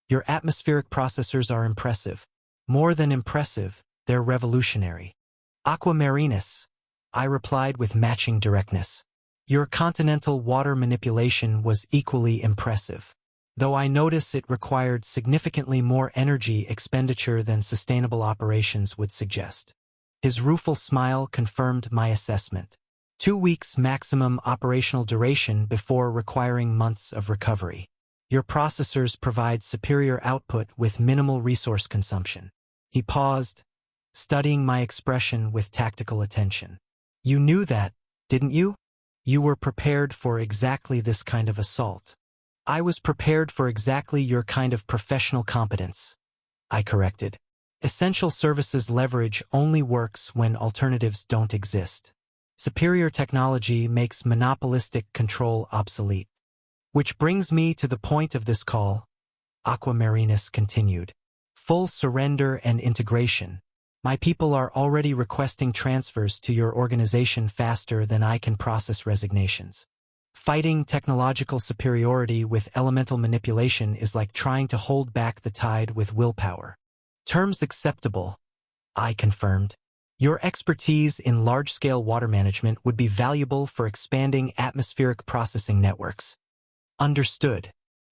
A: Your atmospheric processors are impressive. More than impressive, they're revolutionary. Aquamarinus, I replied with matching directness. Your continental water manipulation was equally impressive, though I notice it required significantly more energy expenditure than sustainable operations would suggest. His rueful smile confirmed my assessment. 2 weeks maximum operational duration before requiring months of recovery. Your processors provide superior output with minimal resource consumption. He paused, studying my expression with tactical attention. You knew that, didn't you? You were prepared for exactly this kind of assault. I was prepared for exactly your kind of professional competence, I corrected. Essential services leverage only works when alternatives don't exist. Superior technology makes monopolistic control obsolete. Which brings me to the point of this call, Aquamarinus continued. Full surrender and integration. My people are already requesting transfers to your organization faster than I can process resignations. Fighting technological superiority with elemental manipulation is like trying to hold back the tide with willpower. Terms acceptable, I confirmed. Your expertise in large-scale water management would be valuable for expanding atmospheric processing networks. Understood.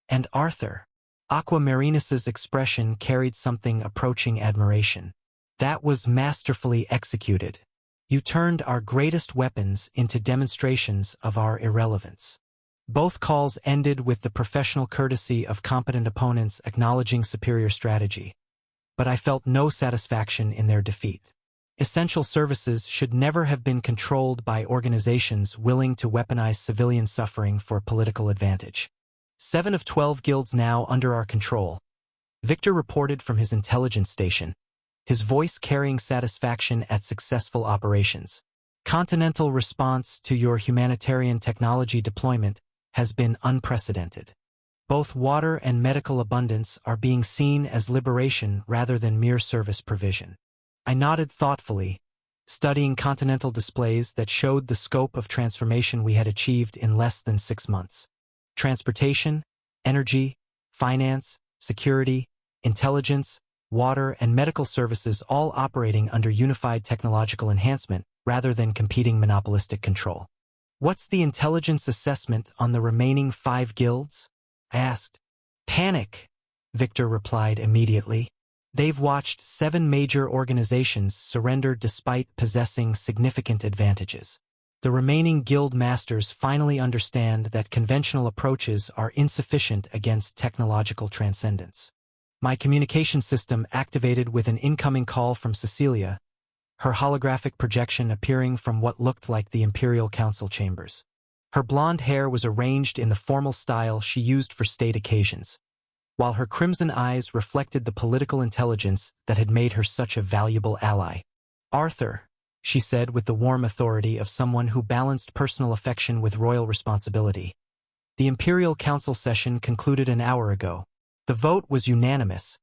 A: And Arthur, Aquamarinus's expression carried something approaching admiration. That was masterfully executed. You turned our greatest weapons into demonstrations of our irrelevance. Both calls ended with the professional courtesy of competent opponents acknowledging superior strategy. But I felt no satisfaction in their defeat. Essential services should never have been controlled by organizations willing to weaponize civilian suffering for political advantage. 7 of 12 guilds now under our control. Victor reported from his intelligence station, his voice carrying satisfaction at successful operations. Continental response to your humanitarian technology deployment has been unprecedented. Both water and medical abundance are being seen as liberation rather than mere service provision. I nodded thoughtfully, studying continental displays that showed the scope of transformation we had achieved in less than 6 months. Transportation, energy, finance, security, intelligence, water, and medical services all operating under unified technological enhancement rather than competing monopolistic control. What's the intelligence assessment on the remaining 5 guilds? I asked. Panic, Victor replied immediately. They've watched 7 major organizations surrender despite possessing significant advantages. The remaining guild masters finally understand that conventional approaches are insufficient against technological transcendence. My communication system activated with an incoming call from Cecilia, her holographic projection appearing from what looked like the Imperial Council chambers. Her blonde hair was arranged in the formal style she used for state occasions, while her crimson eyes reflected the political intelligence that had made her such a valuable ally. "Arthur," she said with the warm authority of someone who balanced personal affection with royal responsibility. "The Imperial Council session concluded an hour ago. The vote was unanimous.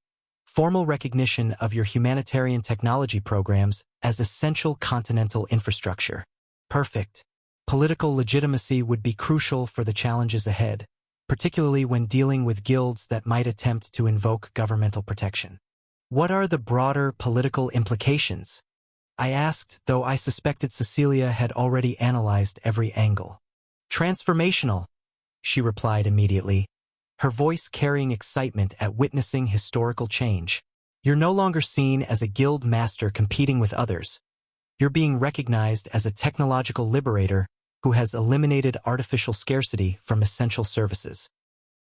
A: Formal recognition of your humanitarian technology programs as essential continental infrastructure. Perfect. Political legitimacy would be crucial for the challenges ahead, particularly when dealing with guilds that might attempt to invoke governmental protection." "What are the broader political implications?" I asked, though I suspected Cecilia had already analyzed every angle. "Transformational," she replied immediately, her voice carrying excitement at witnessing historical change. "You're no longer seen as a guild master competing with others. You're being recognized as a technological liberator who has eliminated artificial scarcity from essential services."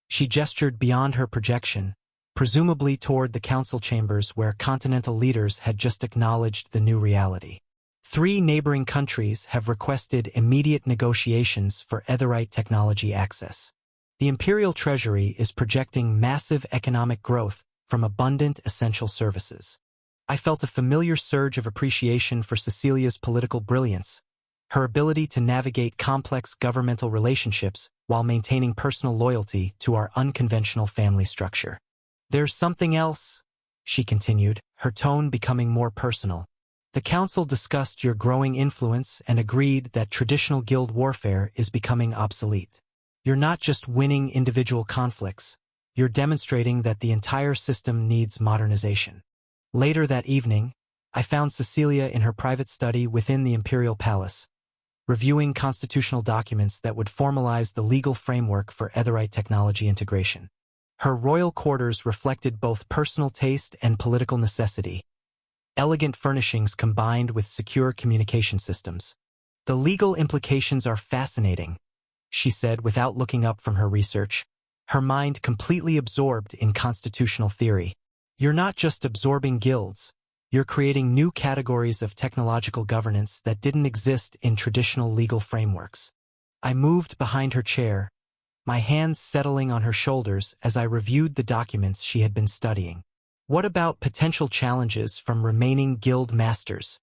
A: She gestured beyond her projection, presumably toward the council chambers where continental leaders had just acknowledged the new reality. 3 neighboring countries have requested immediate negotiations for Aetheryte technology access. The Imperial Treasury is projecting massive economic growth from abundant essential services. I felt a familiar surge of appreciation for Cecilia's political brilliance, her ability to navigate complex governmental relationships while maintaining personal loyalty to our unconventional family structure. "There's something else," she continued, her tone becoming more personal. "The council discussed your growing influence and agreed that traditional guild warfare is becoming obsolete. You're not just winning individual conflicts, you're demonstrating that the entire system needs modernization." Later that evening, I found Cecilia in her private study within the Imperial Palace, reviewing constitutional documents that would formalize the legal framework for Aetheryte technology integration. Her royal quarters reflected both personal taste and political necessity, elegant furnishings combined with secure communication systems. "The legal implications are fascinating," she said without looking up from her research, her mind completely absorbed in constitutional theory. "You're not just absorbing guilds, you're creating new categories of technological governance that didn't exist in traditional legal frameworks." I moved behind her chair, my hands settling on her shoulders as I reviewed the documents she had been studying. "What about potential challenges from remaining guild masters?"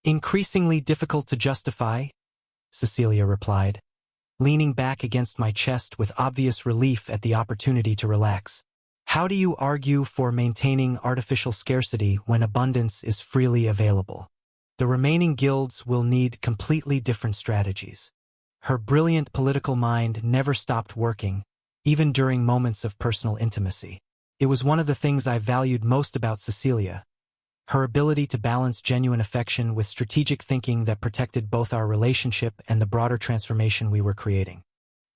A: "Increasingly difficult to justify," Cecilia replied, leaning back against my chest with obvious relief at the opportunity to relax. "How do you argue for maintaining artificial scarcity when abundance is freely available? The remaining guilds will need completely different strategies." Her brilliant political mind never stopped working, even during moments of personal intimacy. It was one of the things I valued most about Cecilia, her ability to balance genuine affection with strategic thinking that protected both our relationship and the broader transformation we were creating.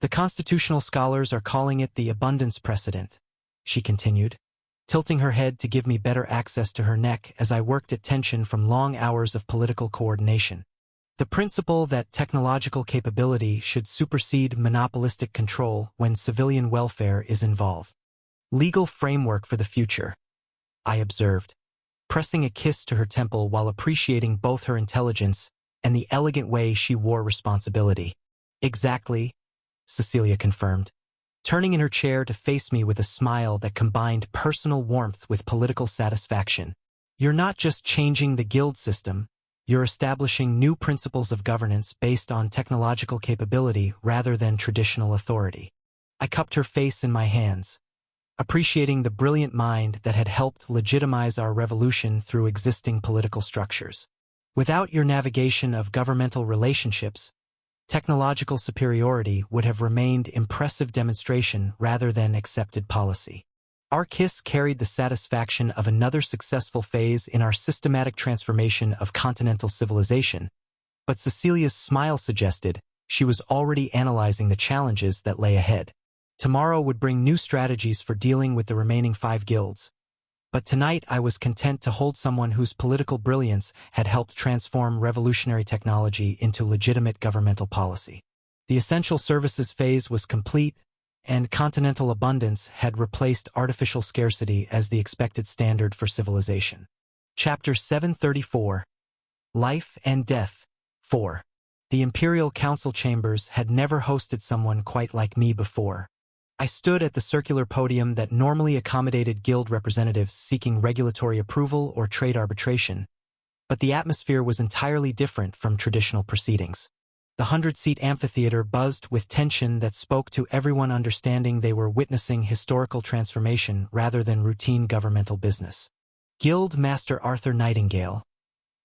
A: "The constitutional scholars are calling it the abundance precedent," she continued, tilting her head to give me better access to her neck as I worked at tension from long hours of political coordination. "The principle that technological capability should supersede monopolistic control when civilian welfare is involved. Legal framework for the future," I observed, pressing a kiss to her temple while appreciating both her intelligence and the elegant way she wore responsibility. "Exactly," Cecilia confirmed, turning in her chair to face me with a smile that combined personal warmth with political satisfaction. "You're not just changing the guild system, you're establishing new principles of governance based on technological capability rather than traditional authority." I cupped her face in my hands, appreciating the brilliant mind that had helped legitimize our revolution through existing political structures. "Without your navigation of governmental relationships, technological superiority would have remained impressive demonstration rather than accepted policy." Our kiss carried the satisfaction of another successful phase in our systematic transformation of continental civilization, but Cecilia's smile suggested she was already analyzing the challenges that lay ahead. Tomorrow would bring new strategies for dealing with the remaining 5 guilds, but tonight I was content to hold someone whose political brilliance had helped transform revolutionary technology into legitimate governmental policy. The essential services phase was complete, and continental abundance had replaced artificial scarcity as the expected standard for civilization. Chapter 734. Life and Death. 4. The Imperial Council chambers had never hosted someone quite like me before. I stood at the circular podium that normally accommodated guild representatives seeking regulatory approval or trade arbitration, but the atmosphere was entirely different from traditional proceedings. The 100-seat amphitheater buzzed with tension that spoke to everyone understanding they were witnessing historical transformation rather than routine governmental business. Guild Master Arthur Nightingale,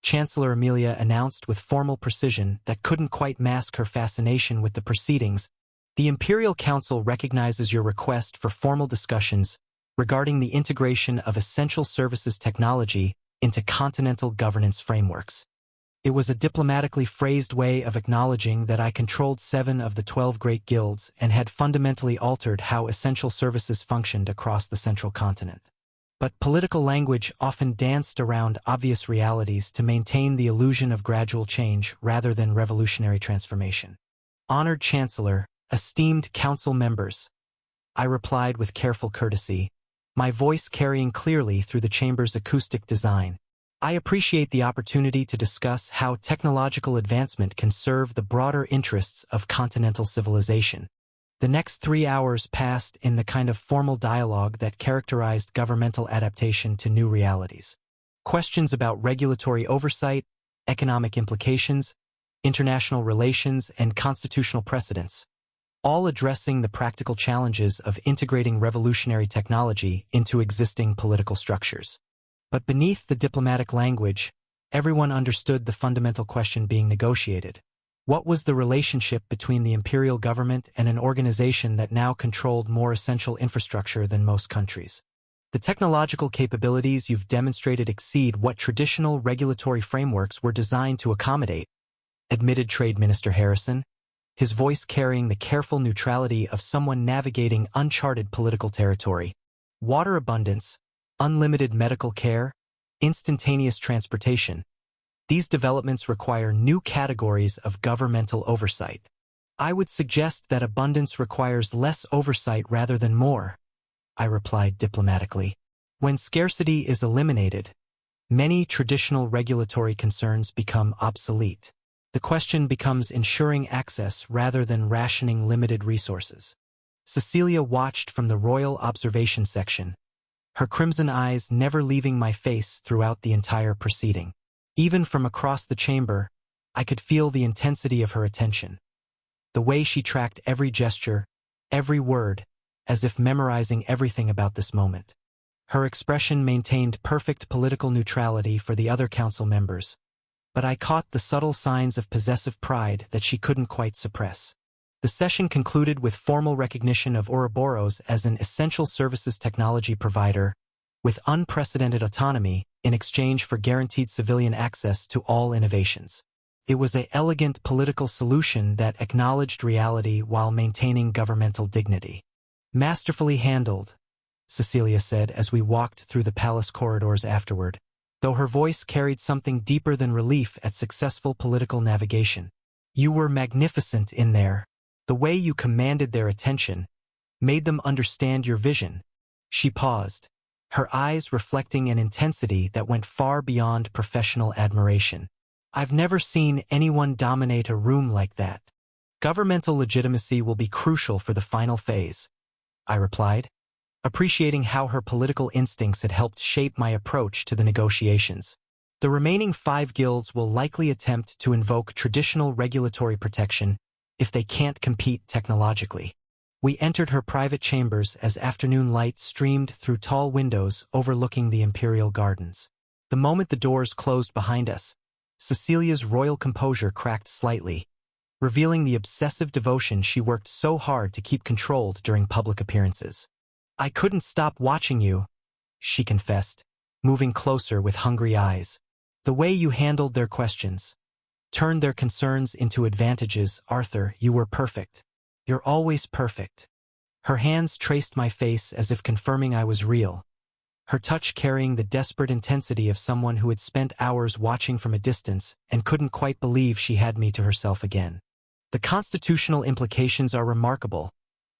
A: Chancellor Amelia announced with formal precision that couldn't quite mask her fascination with the proceedings. The Imperial Council recognizes your request for formal discussions regarding the integration of essential services technology into continental governance frameworks. It was a diplomatically phrased way of acknowledging that I controlled 7 of the 12 great guilds and had fundamentally altered how essential services functioned across the central continent. But political language often danced around obvious realities to maintain the illusion of gradual change rather than revolutionary transformation. Honored Chancellor, esteemed council members, I replied with careful courtesy, my voice carrying clearly through the chamber's acoustic design. I appreciate the opportunity to discuss how technological advancement can serve the broader interests of continental civilization. The next 3 hours passed in the kind of formal dialogue that characterized governmental adaptation to new realities. Questions about regulatory oversight, economic implications, international relations, and constitutional precedents, all addressing the practical challenges of integrating revolutionary technology into existing political structures. But beneath the diplomatic language, everyone understood the fundamental question being negotiated. What was the relationship between the imperial government and an organization that now controlled more essential infrastructure than most countries? The technological capabilities you've demonstrated exceed what traditional regulatory frameworks were designed to accommodate, admitted Trade Minister Harrison, his voice carrying the careful neutrality of someone navigating uncharted political territory. Water abundance, unlimited medical care, instantaneous transportation. These developments require new categories of governmental oversight. I would suggest that abundance requires less oversight rather than more, I replied diplomatically. When scarcity is eliminated, many traditional regulatory concerns become obsolete. The question becomes ensuring access rather than rationing limited resources. Cecilia watched from the royal observation section, her crimson eyes never leaving my face throughout the entire proceeding. Even from across the chamber, I could feel the intensity of her attention. The way she tracked every gesture, every word, as if memorizing everything about this moment. Her expression maintained perfect political neutrality for the other council members, but I caught the subtle signs of possessive pride that she couldn't quite suppress. The session concluded with formal recognition of Ouroboros as an essential services technology provider with unprecedented autonomy in exchange for guaranteed civilian access to all innovations. It was an elegant political solution that acknowledged reality while maintaining governmental dignity. Masterfully handled, Cecilia said as we walked through the palace corridors afterward, though her voice carried something deeper than relief at successful political navigation. You were magnificent in there. The way you commanded their attention made them understand your vision. She paused, her eyes reflecting an intensity that went far beyond professional admiration. I've never seen anyone dominate a room like that. Governmental legitimacy will be crucial for the final phase, I replied, appreciating how her political instincts had helped shape my approach to the negotiations. The remaining 5 guilds will likely attempt to invoke traditional regulatory protection if they can't compete technologically. We entered her private chambers as afternoon light streamed through tall windows overlooking the imperial gardens. The moment the doors closed behind us, Cecilia's royal composure cracked slightly, revealing the obsessive devotion she worked so hard to keep controlled during public appearances. I couldn't stop watching you, she confessed, moving closer with hungry eyes. The way you handled their questions, turned their concerns into advantages. Arthur, you were perfect. You're always perfect. Her hands traced my face as if confirming I was real, her touch carrying the desperate intensity of someone who had spent hours watching from a distance and couldn't quite believe she had me to herself again. The constitutional implications are remarkable,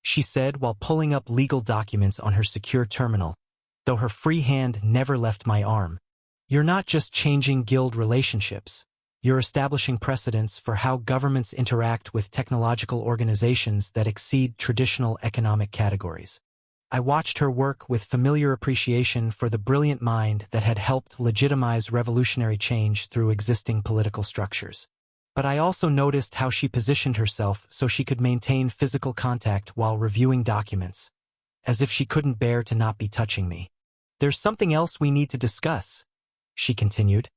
A: she said while pulling up legal documents on her secure terminal, though her free hand never left my arm. You're not just changing guild relationships. You're establishing precedents for how governments interact with technological organizations that exceed traditional economic categories. I watched her work with familiar appreciation for the brilliant mind that had helped legitimize revolutionary change through existing political structures. But I also noticed how she positioned herself so she could maintain physical contact while reviewing documents, as if she couldn't bear to not be touching me. There's something else we need to discuss, she continued,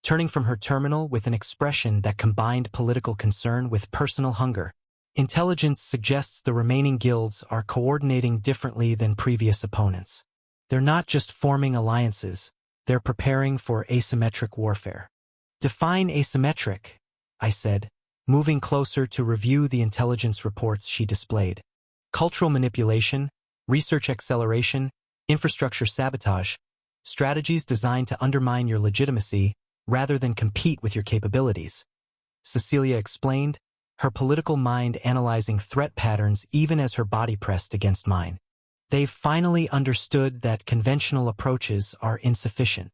A: turning from her terminal with an expression that combined political concern with personal hunger. Intelligence suggests the remaining guilds are coordinating differently than previous opponents. They're not just forming alliances, they're preparing for asymmetric warfare. Define asymmetric, I said, moving closer to review the intelligence reports she displayed. Cultural manipulation, research acceleration, infrastructure sabotage, strategies designed to undermine your legitimacy rather than compete with your capabilities. Cecilia explained, her political mind analyzing threat patterns even as her body pressed against mine. They've finally understood that conventional approaches are insufficient.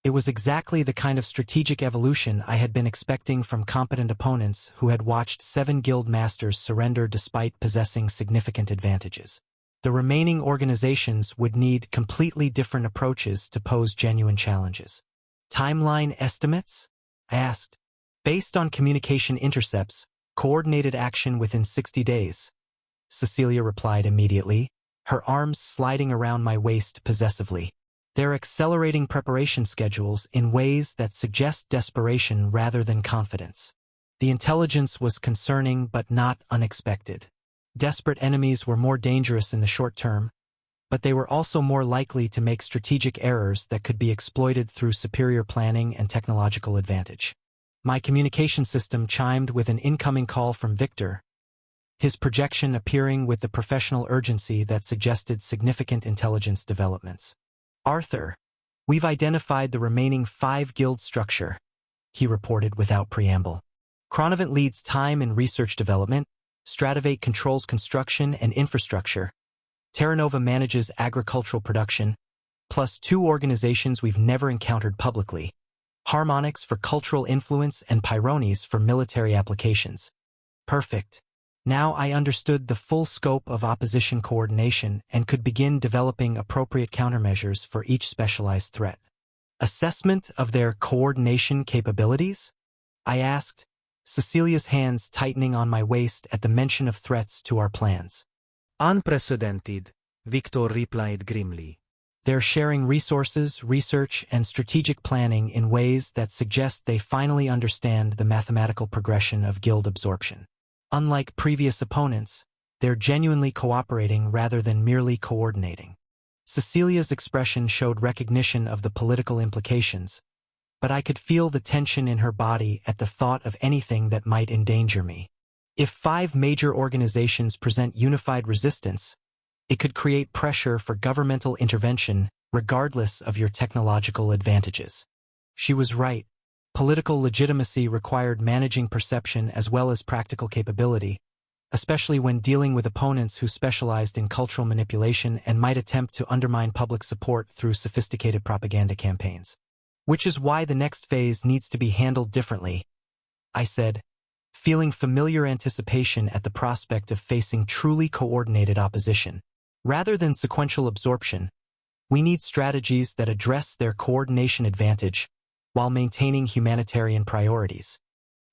A: It was exactly the kind of strategic evolution I had been expecting from competent opponents who had watched 7 guild masters surrender despite possessing significant advantages. The remaining organizations would need completely different approaches to pose genuine challenges. Timeline estimates? I asked. Based on communication intercepts, coordinated action within 60 days. Cecilia replied immediately, her arms sliding around my waist possessively. They're accelerating preparation schedules in ways that suggest desperation rather than confidence. The intelligence was concerning but not unexpected. Desperate enemies were more dangerous in the short term, but they were also more likely to make strategic errors that could be exploited through superior planning and technological advantage. My communication system chimed with an incoming call from Victor, his projection appearing with the professional urgency that suggested significant intelligence developments. Arthur, we've identified the remaining 5 guild structure, he reported without preamble. Chronovant leads time and research development, Stratovate controls construction and infrastructure, Terra Nova manages agricultural production, plus 2 organizations we've never encountered publicly, Harmonix for cultural influence and Pyrones for military applications. Perfect. Now I understood the full scope of opposition coordination and could begin developing appropriate countermeasures for each specialized threat. Assessment of their coordination capabilities? I asked, Cecilia's hands tightening on my waist at the mention of threats to our plans.
B: Unprecedented, Victor replied grimly.
A: They're sharing resources, research, and strategic planning in ways that suggest they finally understand the mathematical progression of guild absorption. Unlike previous opponents, they're genuinely cooperating rather than merely coordinating. Cecilia's expression showed recognition of the political implications, but I could feel the tension in her body at the thought of anything that might endanger me. If 5 major organizations present unified resistance, it could create pressure for governmental intervention regardless of your technological advantages. She was right. Political legitimacy required managing perception as well as practical capability, especially when dealing with opponents who specialized in cultural manipulation and might attempt to undermine public support through sophisticated propaganda campaigns. Which is why the next phase needs to be handled differently, I said, feeling familiar anticipation at the prospect of facing truly coordinated opposition. Rather than sequential absorption, we need strategies that address their coordination advantage while maintaining humanitarian priorities.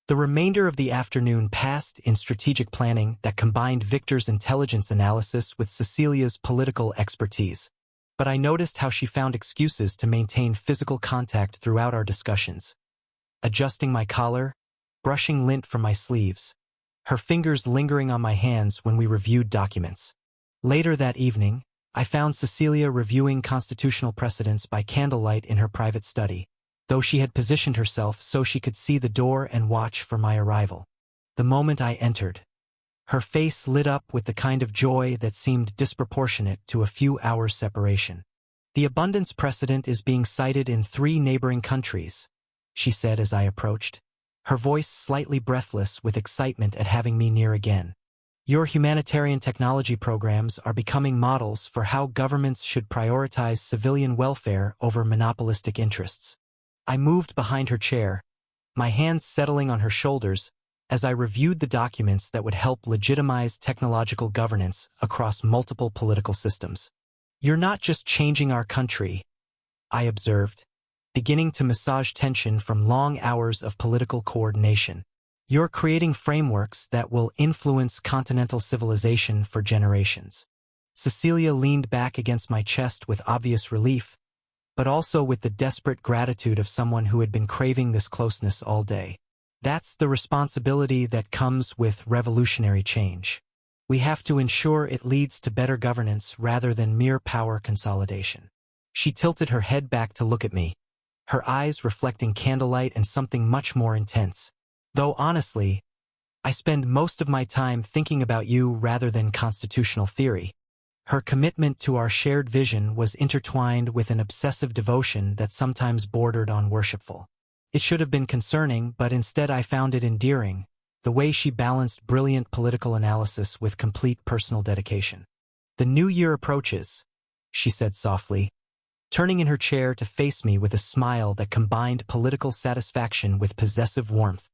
A: The remainder of the afternoon passed in strategic planning that combined Victor's intelligence analysis with Cecilia's political expertise. But I noticed how she found excuses to maintain physical contact throughout our discussions. Adjusting my collar, brushing lint from my sleeves, her fingers lingering on my hands when we reviewed documents. Later that evening, I found Cecilia reviewing constitutional precedents by candlelight in her private study, though she had positioned herself so she could see the door and watch for my arrival. The moment I entered, her face lit up with the kind of joy that seemed disproportionate to a few hours' separation. The abundance precedent is being cited in 3 neighboring countries, she said as I approached, her voice slightly breathless with excitement at having me near again. Your humanitarian technology programs are becoming models for how governments should prioritize civilian welfare over monopolistic interests. I moved behind her chair, my hands settling on her shoulders, as I reviewed the documents that would help legitimize technological governance across multiple political systems. You're not just changing our country, I observed, beginning to massage tension from long hours of political coordination. You're creating frameworks that will influence continental civilization for generations. Cecilia leaned back against my chest with obvious relief, but also with the desperate gratitude of someone who had been craving this closeness all day. That's the responsibility that comes with revolutionary change. We have to ensure it leads to better governance rather than mere power consolidation. She tilted her head back to look at me, her eyes reflecting candlelight and something much more intense. Though honestly, I spend most of my time thinking about you rather than constitutional theory. Her commitment to our shared vision was intertwined with an obsessive devotion that sometimes bordered on worshipful. It should have been concerning, but instead I found it endearing, the way she balanced brilliant political analysis with complete personal dedication. "The new year approaches," she said softly, turning in her chair to face me with a smile that combined political satisfaction with possessive warmth.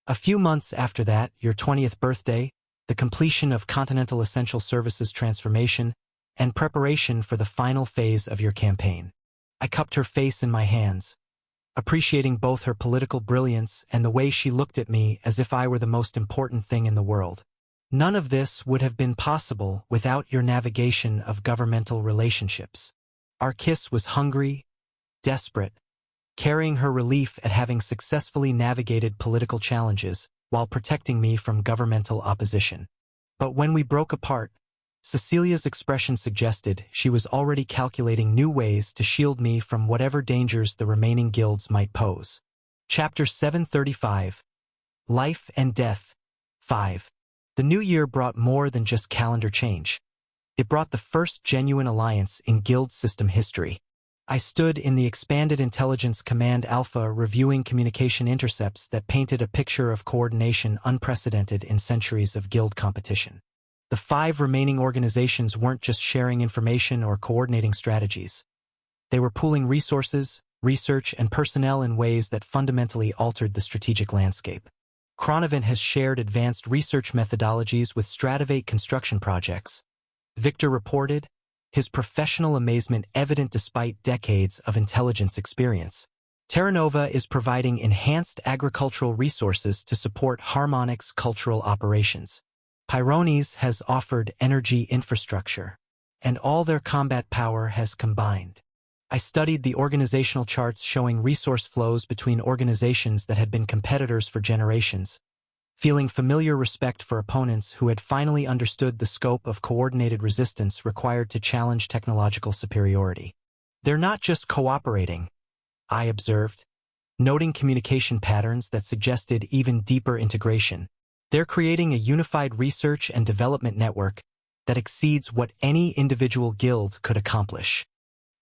A: "A few months after that, your 20th birthday, the completion of Continental Essential Services transformation, and preparation for the final phase of your campaign." I cupped her face in my hands, appreciating both her political brilliance and the way she looked at me as if I were the most important thing in the world. "None of this would have been possible without your navigation of governmental relationships." Our kiss was hungry, desperate, carrying her relief at having successfully navigated political challenges while protecting me from governmental opposition. But when we broke apart, Cecilia's expression suggested she was already calculating new ways to shield me from whatever dangers the remaining guilds might pose. Chapter 735. Life and Death. 5. The new year brought more than just calendar change. It brought the first genuine alliance in guild system history. I stood in the expanded Intelligence Command Alpha reviewing communication intercepts that painted a picture of coordination unprecedented in centuries of guild competition. The 5 remaining organizations weren't just sharing information or coordinating strategies. They were pooling resources, research, and personnel in ways that fundamentally altered the strategic landscape. Chronivent has shared advanced research methodologies with Strativate construction projects, Victor reported, his professional amazement evident despite decades of intelligence experience. Terra Nova is providing enhanced agricultural resources to support Harmonix's cultural operations. Pyrones has offered energy infrastructure, and all their combat power has combined. I studied the organizational charts showing resource flows between organizations that had been competitors for generations, feeling familiar respect for opponents who had finally understood the scope of coordinated resistance required to challenge technological superiority. "They're not just cooperating," I observed, noting communication patterns that suggested even deeper integration. "They're creating a unified research and development network that exceeds what any individual guild could accomplish."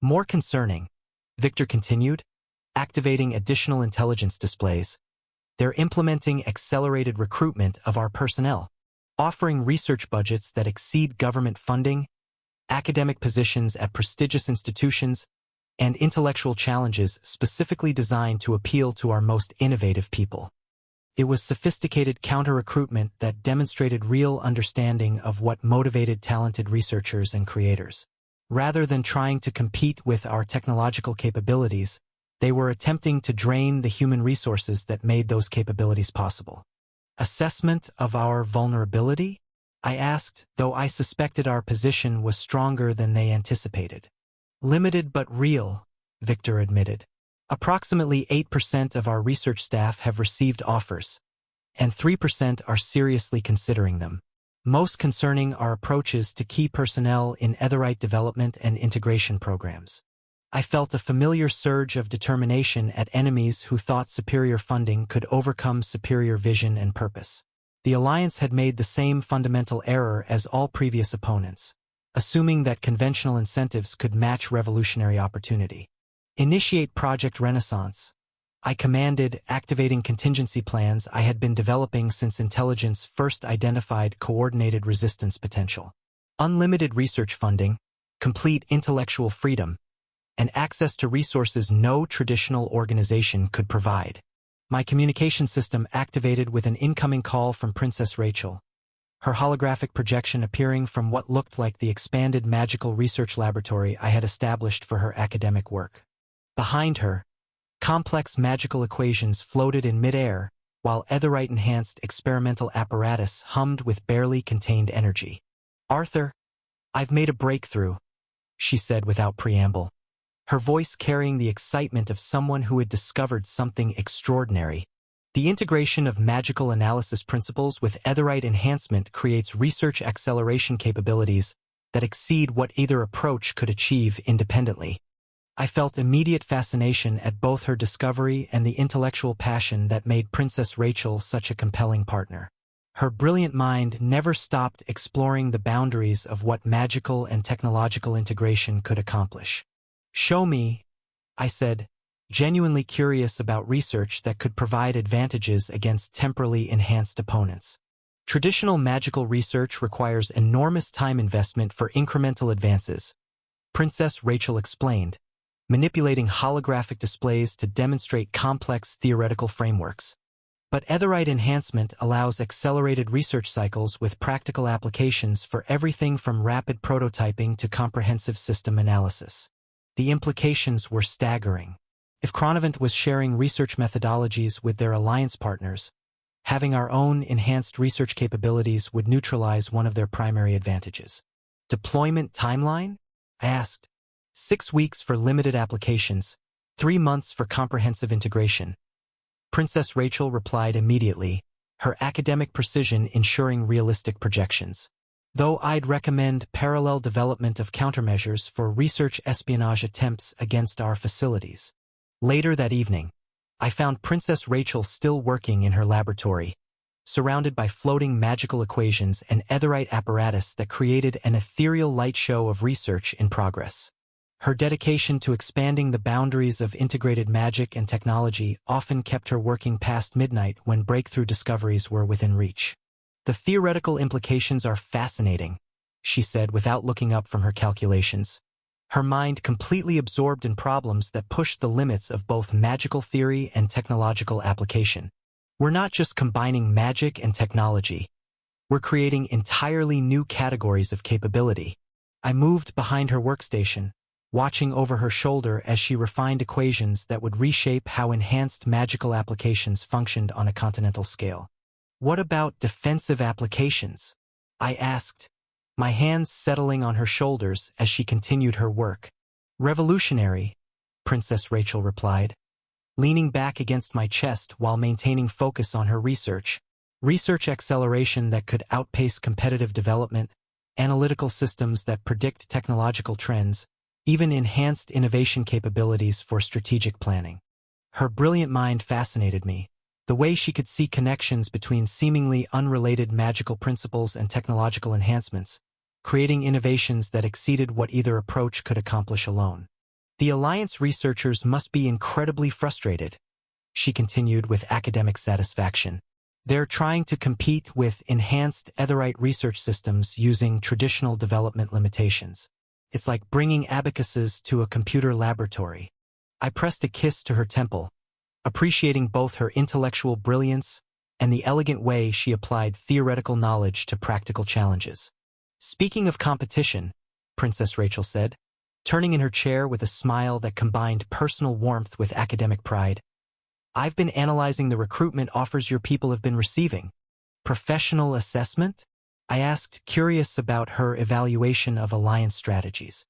A: More concerning, Victor continued, activating additional intelligence displays. "They're implementing accelerated recruitment of our personnel, offering research budgets that exceed government funding, academic positions at prestigious institutions, and intellectual challenges specifically designed to appeal to our most innovative people." It was sophisticated counter-recruitment that demonstrated real understanding of what motivated talented researchers and creators. Rather than trying to compete with our technological capabilities, they were attempting to drain the human resources that made those capabilities possible. "Assessment of our vulnerability?" I asked, though I suspected our position was stronger than they anticipated. "Limited but real," Victor admitted. "Approximately 8% of our research staff have received offers, and 3% are seriously considering them. Most concerning are approaches to key personnel in Etherite development and integration programs." I felt a familiar surge of determination at enemies who thought superior funding could overcome superior vision and purpose. The Alliance had made the same fundamental error as all previous opponents, assuming that conventional incentives could match revolutionary opportunity. "Initiate Project Renaissance," I commanded, activating contingency plans I had been developing since intelligence first identified coordinated resistance potential. Unlimited research funding, complete intellectual freedom, and access to resources no traditional organization could provide. My communication system activated with an incoming call from Princess Rachel, her holographic projection appearing from what looked like the expanded magical research laboratory I had established for her academic work. Behind her, complex magical equations floated in midair, while Etherite-enhanced experimental apparatus hummed with barely contained energy. "Arthur, I've made a breakthrough," she said without preamble, her voice carrying the excitement of someone who had discovered something extraordinary. The integration of magical analysis principles with Etherite enhancement creates research acceleration capabilities that exceed what either approach could achieve independently. I felt immediate fascination at both her discovery and the intellectual passion that made Princess Rachel such a compelling partner. Her brilliant mind never stopped exploring the boundaries of what magical and technological integration could accomplish. "Show me," I said, genuinely curious about research that could provide advantages against temporally enhanced opponents. Traditional magical research requires enormous time investment for incremental advances, Princess Rachel explained, manipulating holographic displays to demonstrate complex theoretical frameworks. But Etherite enhancement allows accelerated research cycles with practical applications for everything from rapid prototyping to comprehensive system analysis. The implications were staggering. If Chronivant was sharing research methodologies with their alliance partners, having our own enhanced research capabilities would neutralize one of their primary advantages. "Deployment timeline?" I asked. 6 weeks for limited applications, 3 months for comprehensive integration. Princess Rachel replied immediately, her academic precision ensuring realistic projections. "Though I'd recommend parallel development of countermeasures for research espionage attempts against our facilities." Later that evening, I found Princess Rachel still working in her laboratory, surrounded by floating magical equations and Etherite apparatus that created an ethereal light show of research in progress. Her dedication to expanding the boundaries of integrated magic and technology often kept her working past midnight when breakthrough discoveries were within reach. "The theoretical implications are fascinating," she said without looking up from her calculations, her mind completely absorbed in problems that pushed the limits of both magical theory and technological application. "We're not just combining magic and technology. We're creating entirely new categories of capability." I moved behind her workstation, watching over her shoulder as she refined equations that would reshape how enhanced magical applications functioned on a continental scale. "What about defensive applications?" I asked, my hands settling on her shoulders as she continued her work. "Revolutionary," Princess Rachel replied, leaning back against my chest while maintaining focus on her research. "Research acceleration that could outpace competitive development, analytical systems that predict technological trends, even enhanced innovation capabilities for strategic planning." Her brilliant mind fascinated me. The way she could see connections between seemingly unrelated magical principles and technological enhancements, creating innovations that exceeded what either approach could accomplish alone. "The Alliance researchers must be incredibly frustrated," she continued with academic satisfaction. "They're trying to compete with enhanced Etherite research systems using traditional development limitations. It's like bringing abacuses to a computer laboratory." I pressed a kiss to her temple, appreciating both her intellectual brilliance and the elegant way she applied theoretical knowledge to practical challenges. "Speaking of competition," Princess Rachel said, turning in her chair with a smile that combined personal warmth with academic pride, "I've been analyzing the recruitment offers your people have been receiving." "Professional assessment?" I asked, curious about her evaluation of alliance strategies.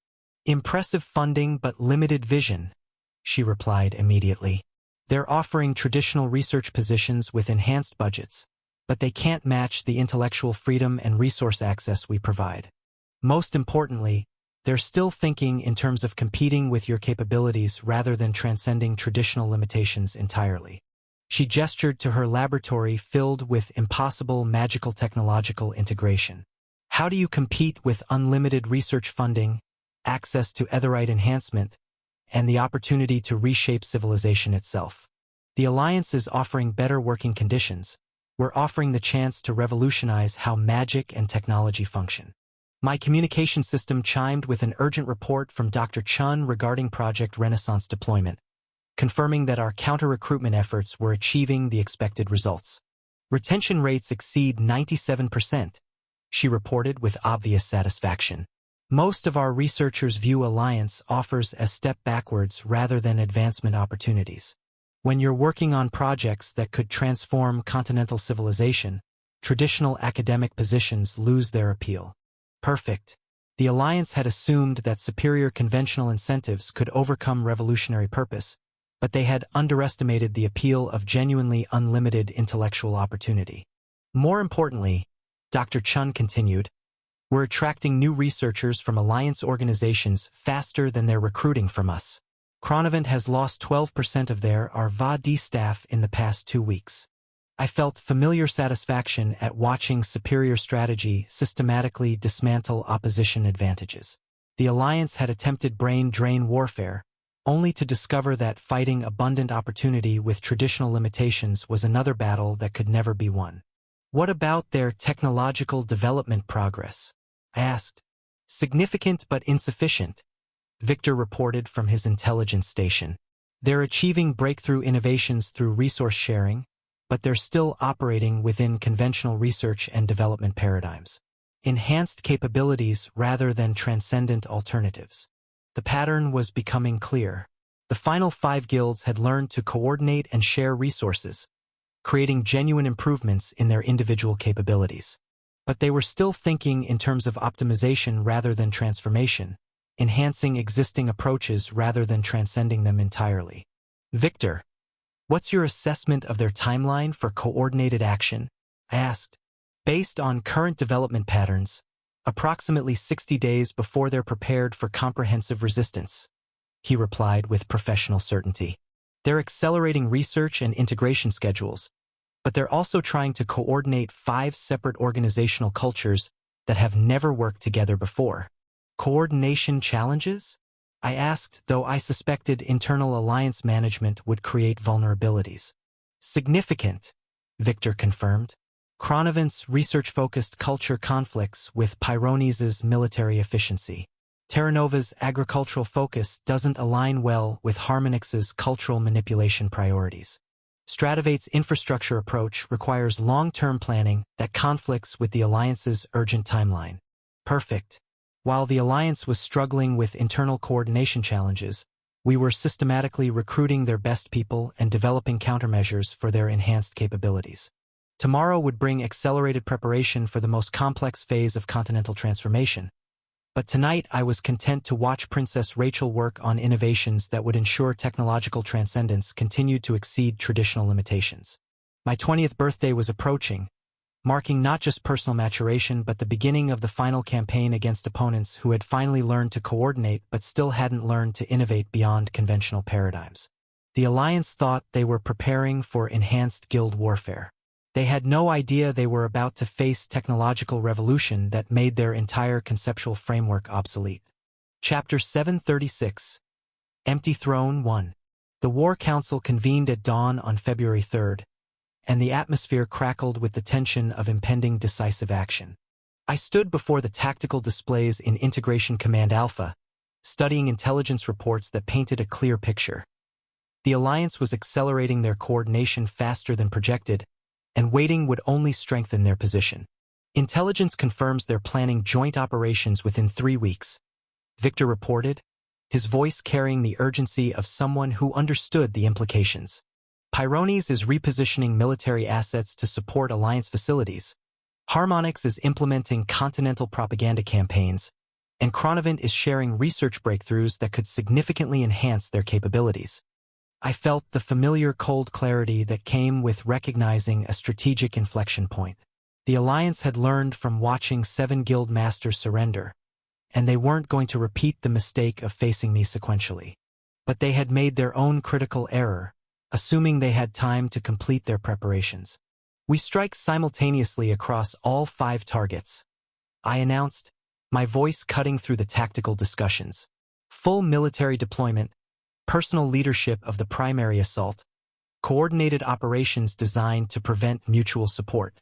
A: "Impressive funding but limited vision," she replied immediately. "They're offering traditional research positions with enhanced budgets, but they can't match the intellectual freedom and resource access we provide. Most importantly, they're still thinking in terms of competing with your capabilities rather than transcending traditional limitations entirely." She gestured to her laboratory filled with impossible magical technological integration. "How do you compete with unlimited research funding, access to Etherite enhancement, and the opportunity to reshape civilization itself?" The Alliance is offering better working conditions. We're offering the chance to revolutionize how magic and technology function. My communication system chimed with an urgent report from Dr. Chun regarding Project Renaissance deployment, confirming that our counter-recruitment efforts were achieving the expected results. Retention rates exceed 97%, she reported with obvious satisfaction. Most of our researchers view Alliance offers as step backwards rather than advancement opportunities. When you're working on projects that could transform continental civilization, traditional academic positions lose their appeal. Perfect. The Alliance had assumed that superior conventional incentives could overcome revolutionary purpose, but they had underestimated the appeal of genuinely unlimited intellectual opportunity. More importantly, Dr. Chun continued, we're attracting new researchers from Alliance organizations faster than they're recruiting from us. Chronovant has lost 12% of their R&D staff in the past 2 weeks. I felt familiar satisfaction at watching superior strategy systematically dismantle opposition advantages. The Alliance had attempted brain drain warfare, only to discover that fighting abundant opportunity with traditional limitations was another battle that could never be won. What about their technological development progress? I asked. Significant but insufficient, Victor reported from his intelligence station. They're achieving breakthrough innovations through resource sharing, but they're still operating within conventional research and development paradigms. Enhanced capabilities rather than transcendent alternatives. The pattern was becoming clear. The final 5 guilds had learned to coordinate and share resources, creating genuine improvements in their individual capabilities. But they were still thinking in terms of optimization rather than transformation, enhancing existing approaches rather than transcending them entirely. Victor, what's your assessment of their timeline for coordinated action? I asked. Based on current development patterns, approximately 60 days before they're prepared for comprehensive resistance, he replied with professional certainty. They're accelerating research and integration schedules, but they're also trying to coordinate 5 separate organizational cultures that have never worked together before. Coordination challenges? I asked, though I suspected internal alliance management would create vulnerabilities. Significant, Victor confirmed. Chronovant's research-focused culture conflicts with Pyrones' military efficiency. Terra Nova's agricultural focus doesn't align well with Harmonix's cultural manipulation priorities. Stratovate's infrastructure approach requires long-term planning that conflicts with the Alliance's urgent timeline. Perfect. While the Alliance was struggling with internal coordination challenges, we were systematically recruiting their best people and developing countermeasures for their enhanced capabilities. Tomorrow would bring accelerated preparation for the most complex phase of continental transformation. But tonight I was content to watch Princess Rachel work on innovations that would ensure technological transcendence continued to exceed traditional limitations. My 20th birthday was approaching, marking not just personal maturation but the beginning of the final campaign against opponents who had finally learned to coordinate but still hadn't learned to innovate beyond conventional paradigms. The Alliance thought they were preparing for enhanced guild warfare. They had no idea they were about to face technological revolution that made their entire conceptual framework obsolete. Chapter 736. Empty Throne 1. The War Council convened at dawn on February 3rd, and the atmosphere crackled with the tension of impending decisive action. I stood before the tactical displays in Integration Command Alpha, studying intelligence reports that painted a clear picture. The Alliance was accelerating their coordination faster than projected, and waiting would only strengthen their position. Intelligence confirms they're planning joint operations within 3 weeks, Victor reported, his voice carrying the urgency of someone who understood the implications. Pyrones is repositioning military assets to support Alliance facilities. Harmonix is implementing continental propaganda campaigns, and Chronovant is sharing research breakthroughs that could significantly enhance their capabilities. I felt the familiar cold clarity that came with recognizing a strategic inflection point. The Alliance had learned from watching 7 guild masters surrender, and they weren't going to repeat the mistake of facing me sequentially. But they had made their own critical error, assuming they had time to complete their preparations. We strike simultaneously across all 5 targets, I announced, my voice cutting through the tactical discussions. Full military deployment, personal leadership of the primary assault, coordinated operations designed to prevent mutual support.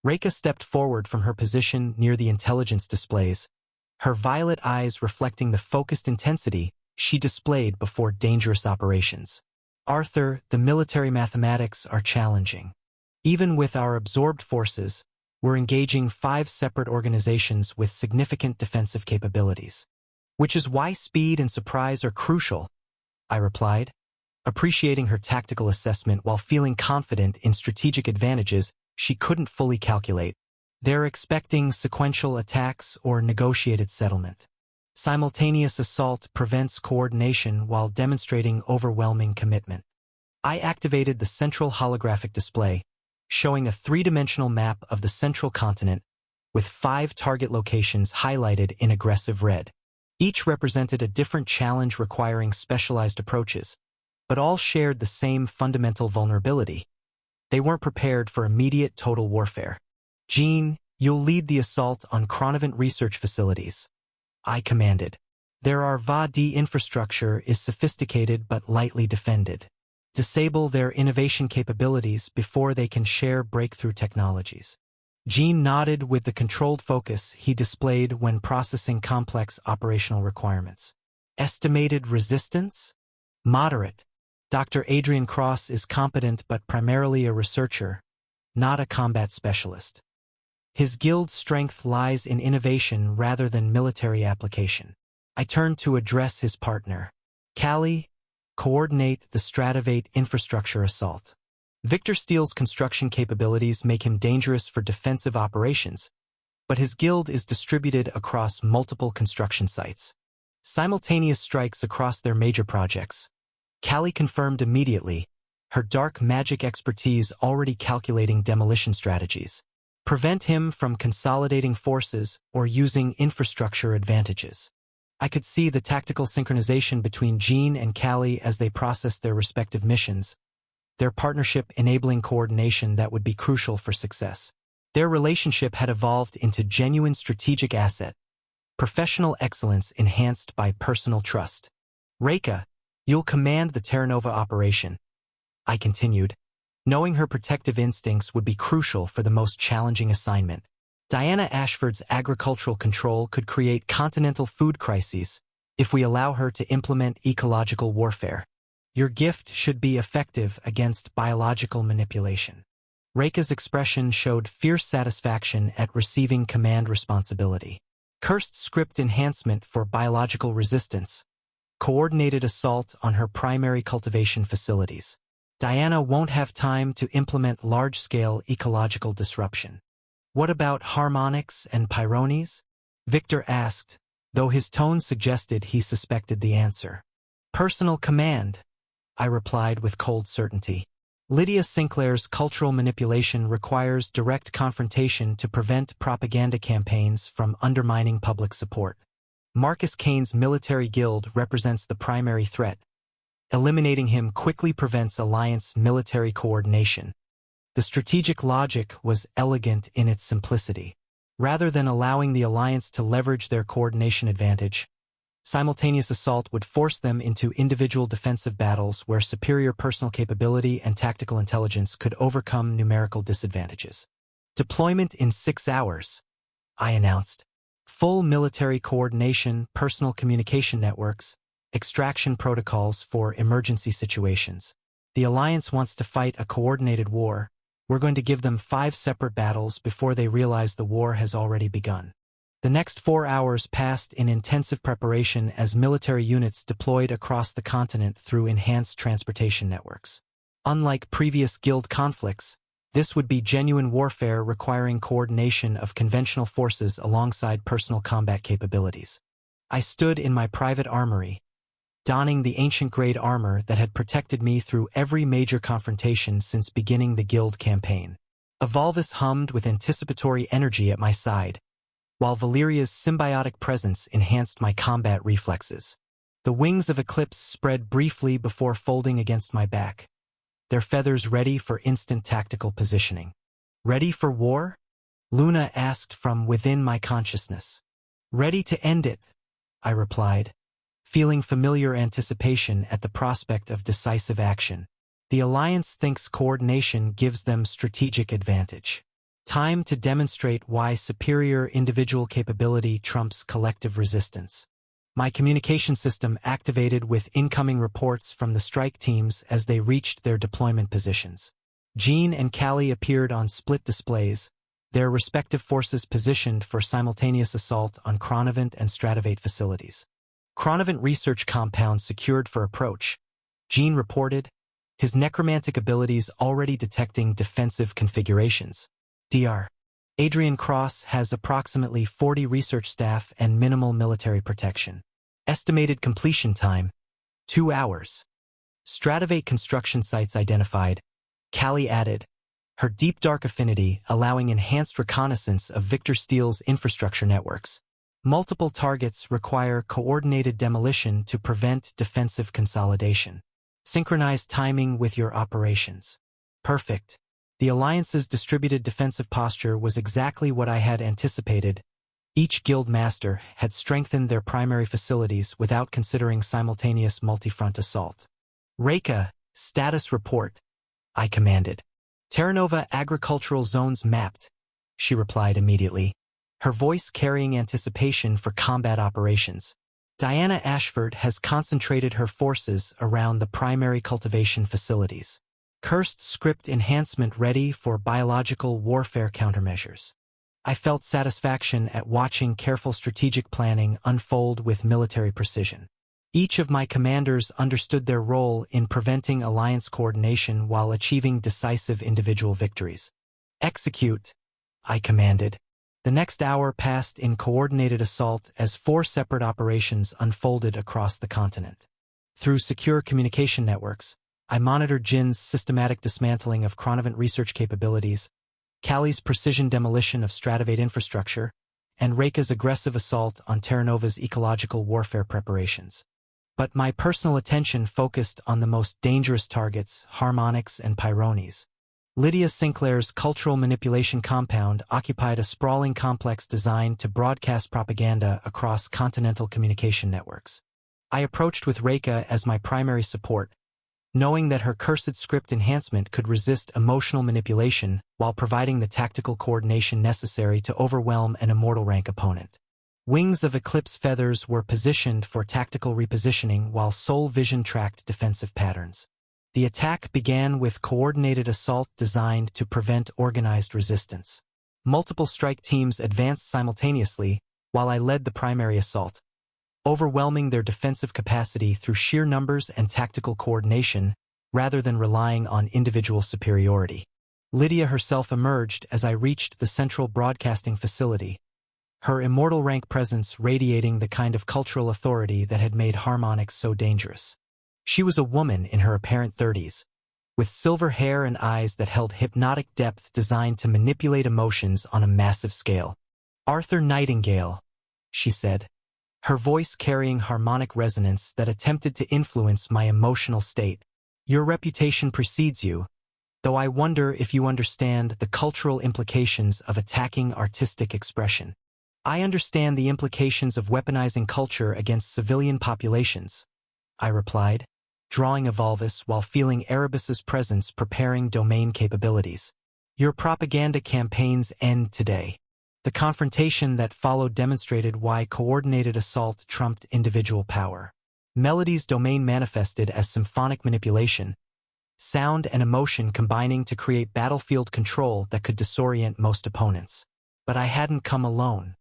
A: Reika stepped forward from her position near the intelligence displays, her violet eyes reflecting the focused intensity she displayed before dangerous operations. Arthur, the military mathematics are challenging. Even with our absorbed forces, we're engaging 5 separate organizations with significant defensive capabilities. Which is why speed and surprise are crucial, I replied, appreciating her tactical assessment while feeling confident in strategic advantages she couldn't fully calculate. They're expecting sequential attacks or negotiated settlement. Simultaneous assault prevents coordination while demonstrating overwhelming commitment. I activated the central holographic display, showing a 3-dimensional map of the central continent with 5 target locations highlighted in aggressive red. Each represented a different challenge requiring specialized approaches, but all shared the same fundamental vulnerability. They weren't prepared for immediate total warfare. Jean, you'll lead the assault on Chronivant research facilities, I commanded. Their Arva-D infrastructure is sophisticated but lightly defended. Disable their innovation capabilities before they can share breakthrough technologies. Jean nodded with the controlled focus he displayed when processing complex operational requirements. Estimated resistance? Moderate. Dr. Adrian Cross is competent but primarily a researcher, not a combat specialist. His guild's strength lies in innovation rather than military application. I turned to address his partner. Callie, coordinate the Strativate infrastructure assault. Victor Steele's construction capabilities make him dangerous for defensive operations, but his guild is distributed across multiple construction sites. Simultaneous strikes across their major projects. Callie confirmed immediately, her dark magic expertise already calculating demolition strategies. Prevent him from consolidating forces or using infrastructure advantages. I could see the tactical synchronization between Jean and Callie as they processed their respective missions, their partnership enabling coordination that would be crucial for success. Their relationship had evolved into genuine strategic asset, professional excellence enhanced by personal trust. Reika, you'll command the Terra Nova operation, I continued, knowing her protective instincts would be crucial for the most challenging assignment. Diana Ashford's agricultural control could create continental food crises if we allow her to implement ecological warfare. Your gift should be effective against biological manipulation. Reika's expression showed fierce satisfaction at receiving command responsibility. Cursed script enhancement for biological resistance. Coordinated assault on her primary cultivation facilities. Diana won't have time to implement large-scale ecological disruption. What about harmonics and pyronies? Victor asked, though his tone suggested he suspected the answer. Personal command, I replied with cold certainty. Lydia Sinclair's cultural manipulation requires direct confrontation to prevent propaganda campaigns from undermining public support. Marcus Kane's military guild represents the primary threat. Eliminating him quickly prevents Alliance military coordination. The strategic logic was elegant in its simplicity. Rather than allowing the Alliance to leverage their coordination advantage, simultaneous assault would force them into individual defensive battles where superior personal capability and tactical intelligence could overcome numerical disadvantages. Deployment in 6 hours, I announced. Full military coordination, personal communication networks, extraction protocols for emergency situations. The Alliance wants to fight a coordinated war. We're going to give them 5 separate battles before they realize the war has already begun. The next 4 hours passed in intensive preparation as military units deployed across the continent through enhanced transportation networks. Unlike previous guild conflicts, this would be genuine warfare requiring coordination of conventional forces alongside personal combat capabilities. I stood in my private armory, donning the ancient-grade armor that had protected me through every major confrontation since beginning the guild campaign. Evolvus hummed with anticipatory energy at my side, while Valeria's symbiotic presence enhanced my combat reflexes. The wings of Eclipse spread briefly before folding against my back, their feathers ready for instant tactical positioning. Ready for war? Luna asked from within my consciousness. Ready to end it, I replied, feeling familiar anticipation at the prospect of decisive action. The Alliance thinks coordination gives them strategic advantage. Time to demonstrate why superior individual capability trumps collective resistance. My communication system activated with incoming reports from the strike teams as they reached their deployment positions. Jean and Callie appeared on split displays, their respective forces positioned for simultaneous assault on Chronovant and Stratavate facilities. Chronovant research compound secured for approach, Jean reported, his necromantic abilities already detecting defensive configurations. Dr. Adrian Cross has approximately 40 research staff and minimal military protection. Estimated completion time, 2 hours. Stratavate construction sites identified, Callie added, her deep dark affinity allowing enhanced reconnaissance of Victor Steele's infrastructure networks. Multiple targets require coordinated demolition to prevent defensive consolidation. Synchronize timing with your operations. Perfect. The Alliance's distributed defensive posture was exactly what I had anticipated. Each guild master had strengthened their primary facilities without considering simultaneous multi-front assault. Reka, status report, I commanded. Terranova agricultural zones mapped, she replied immediately, her voice carrying anticipation for combat operations. Diana Ashford has concentrated her forces around the primary cultivation facilities. Cursed script enhancement ready for biological warfare countermeasures. I felt satisfaction at watching careful strategic planning unfold with military precision. Each of my commanders understood their role in preventing alliance coordination while achieving decisive individual victories. Execute, I commanded. The next hour passed in coordinated assault as 4 separate operations unfolded across the continent. Through secure communication networks, I monitored Jin's systematic dismantling of Chronovant research capabilities, Callie's precision demolition of Stratavate infrastructure, and Reka's aggressive assault on Terranova's ecological warfare preparations. But my personal attention focused on the most dangerous targets, Harmonics and Pyrones. Lydia Sinclair's cultural manipulation compound occupied a sprawling complex designed to broadcast propaganda across continental communication networks. I approached with Reka as my primary support, knowing that her cursed script enhancement could resist emotional manipulation while providing the tactical coordination necessary to overwhelm an immortal rank opponent. Wings of Eclipse feathers were positioned for tactical repositioning while Soul Vision tracked defensive patterns. The attack began with coordinated assault designed to prevent organized resistance. Multiple strike teams advanced simultaneously while I led the primary assault, overwhelming their defensive capacity through sheer numbers and tactical coordination rather than relying on individual superiority. Lydia herself emerged as I reached the central broadcasting facility, her immortal rank presence radiating the kind of cultural authority that had made Harmonics so dangerous. She was a woman in her apparent 30s, with silver hair and eyes that held hypnotic depth designed to manipulate emotions on a massive scale. Arthur Nightingale, she said, her voice carrying harmonic resonance that attempted to influence my emotional state. Your reputation precedes you, though I wonder if you understand the cultural implications of attacking artistic expression. I understand the implications of weaponizing culture against civilian populations, I replied, drawing a Volvus while feeling Erebus's presence preparing domain capabilities. Your propaganda campaigns end today. The confrontation that followed demonstrated why coordinated assault trumped individual power. Melody's domain manifested as symphonic manipulation, sound and emotion combining to create battlefield control that could disorient most opponents. But I hadn't come alone.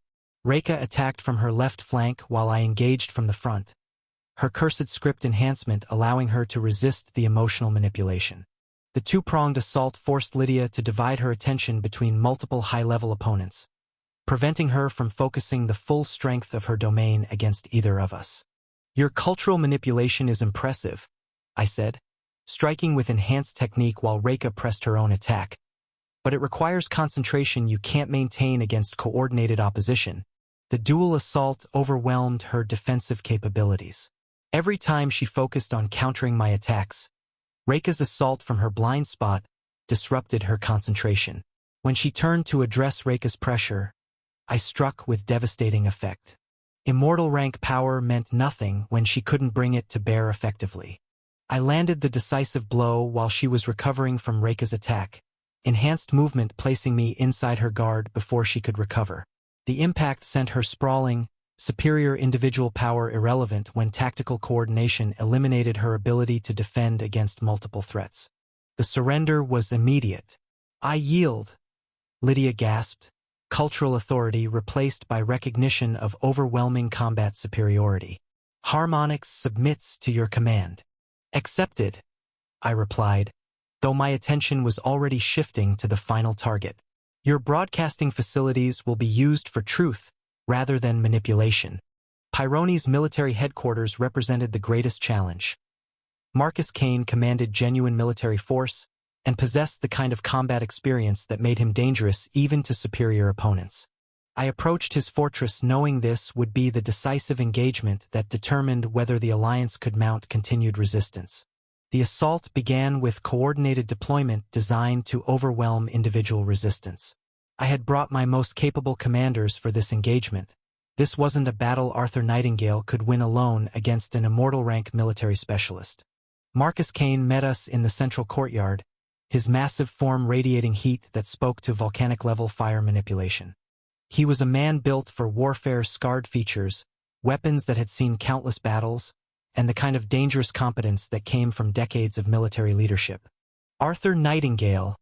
A: Reka attacked from her left flank while I engaged from the front, her cursed script enhancement allowing her to resist the emotional manipulation. The two-pronged assault forced Lydia to divide her attention between multiple high-level opponents, preventing her from focusing the full strength of her domain against either of us. Your cultural manipulation is impressive, I said, striking with enhanced technique while Reka pressed her own attack. But it requires concentration you can't maintain against coordinated opposition. The dual assault overwhelmed her defensive capabilities. Every time she focused on countering my attacks, Reka's assault from her blind spot disrupted her concentration. When she turned to address Reka's pressure, I struck with devastating effect. Immortal rank power meant nothing when she couldn't bring it to bear effectively. I landed the decisive blow while she was recovering from Reika's attack, enhanced movement placing me inside her guard before she could recover. The impact sent her sprawling, superior individual power irrelevant when tactical coordination eliminated her ability to defend against multiple threats. The surrender was immediate. "I yield," Lydia gasped, cultural authority replaced by recognition of overwhelming combat superiority. "Harmonix submits to your command." "Accepted," I replied, though my attention was already shifting to the final target. "Your broadcasting facilities will be used for truth rather than manipulation." Pyrone's military headquarters represented the greatest challenge. Marcus Kane commanded genuine military force and possessed the kind of combat experience that made him dangerous even to superior opponents. I approached his fortress knowing this would be the decisive engagement that determined whether the Alliance could mount continued resistance. The assault began with coordinated deployment designed to overwhelm individual resistance. I had brought my most capable commanders for this engagement. This wasn't a battle Arthur Nightingale could win alone against an immortal-rank military specialist. Marcus Kane met us in the central courtyard, his massive form radiating heat that spoke to volcanic-level fire manipulation. He was a man built for warfare's scarred features, weapons that had seen countless battles, and the kind of dangerous competence that came from decades of military leadership. "Arthur Nightingale,"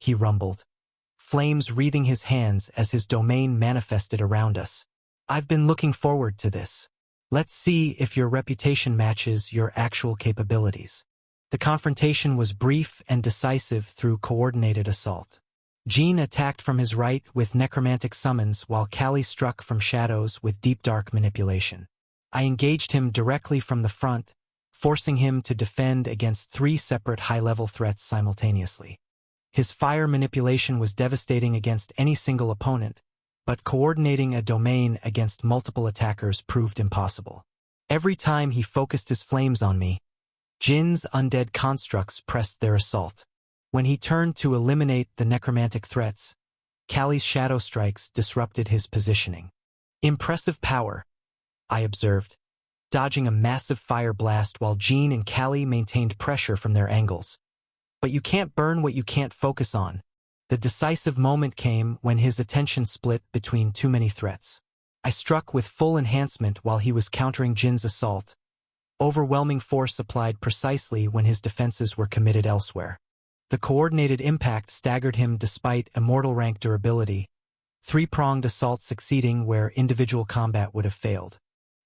A: he rumbled, flames wreathing his hands as his domain manifested around us. "I've been looking forward to this. Let's see if your reputation matches your actual capabilities." The confrontation was brief and decisive through coordinated assault. Jean attacked from his right with necromantic summons while Callie struck from shadows with deep dark manipulation. I engaged him directly from the front, forcing him to defend against 3 separate high-level threats simultaneously. His fire manipulation was devastating against any single opponent, but coordinating a domain against multiple attackers proved impossible. Every time he focused his flames on me, Jin's undead constructs pressed their assault. When he turned to eliminate the necromantic threats, Callie's shadow strikes disrupted his positioning. "Impressive power," I observed, dodging a massive fire blast while Jean and Callie maintained pressure from their angles. "But you can't burn what you can't focus on." The decisive moment came when his attention split between too many threats. I struck with full enhancement while he was countering Jin's assault, overwhelming force applied precisely when his defenses were committed elsewhere. The coordinated impact staggered him despite immortal rank durability, 3-pronged assault succeeding where individual combat would have failed.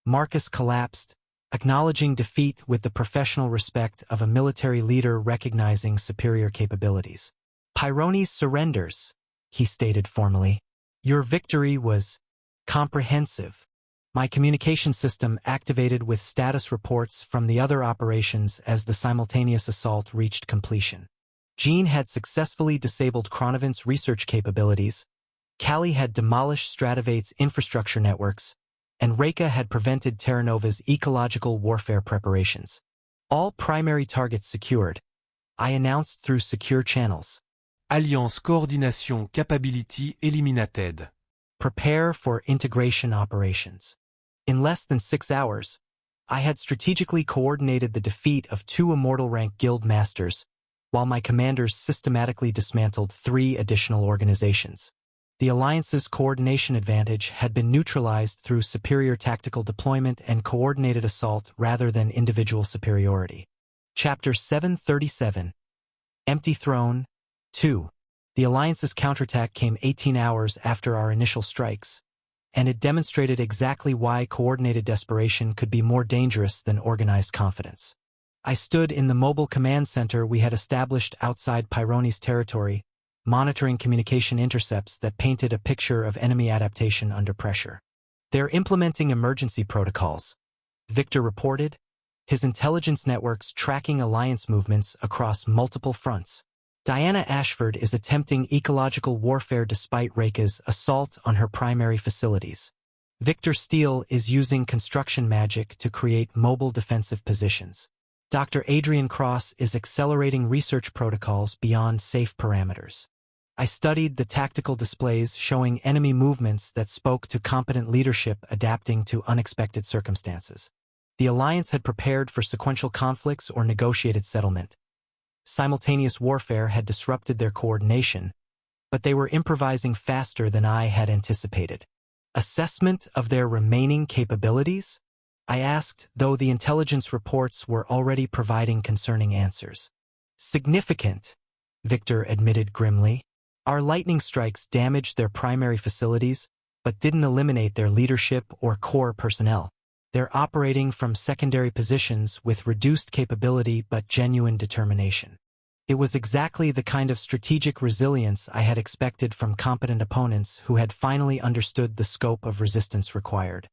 A: Marcus collapsed, acknowledging defeat with the professional respect of a military leader recognizing superior capabilities. "Pyrone surrenders," he stated formally. "Your victory was comprehensive." My communication system activated with status reports from the other operations as the simultaneous assault reached completion. Jean had successfully disabled Chronovant's research capabilities, Callie had demolished Stratovate's infrastructure networks, and Reika had prevented Terra Nova's ecological warfare preparations. All primary targets secured, I announced through secure channels.
B: Alliance Coordination Capability Eliminated.
A: Prepare for integration operations. In less than 6 hours, I had strategically coordinated the defeat of 2 immortal-rank guild masters, while my commanders systematically dismantled 3 additional organizations. The Alliance's coordination advantage had been neutralized through superior tactical deployment and coordinated assault rather than individual superiority. Chapter 737. Empty Throne 2. The Alliance's counterattack came 18 hours after our initial strikes, and it demonstrated exactly why coordinated desperation could be more dangerous than organized confidence. I stood in the mobile command center we had established outside Pyrone's territory, monitoring communication intercepts that painted a picture of enemy adaptation under pressure. "They're implementing emergency protocols," Victor reported, his intelligence networks tracking Alliance movements across multiple fronts. "Diana Ashford is attempting ecological warfare despite Reika's assault on her primary facilities. Victor Steele is using construction magic to create mobile defensive positions. Dr. Adrian Cross is accelerating research protocols beyond safe parameters." I studied the tactical displays showing enemy movements that spoke to competent leadership adapting to unexpected circumstances. The Alliance had prepared for sequential conflicts or negotiated settlement. Simultaneous warfare had disrupted their coordination, but they were improvising faster than I had anticipated. Assessment of their remaining capabilities? I asked, though the intelligence reports were already providing concerning answers. Significant, Victor admitted grimly. Our lightning strikes damaged their primary facilities, but didn't eliminate their leadership or core personnel. They're operating from secondary positions with reduced capability but genuine determination. It was exactly the kind of strategic resilience I had expected from competent opponents who had finally understood the scope of resistance required.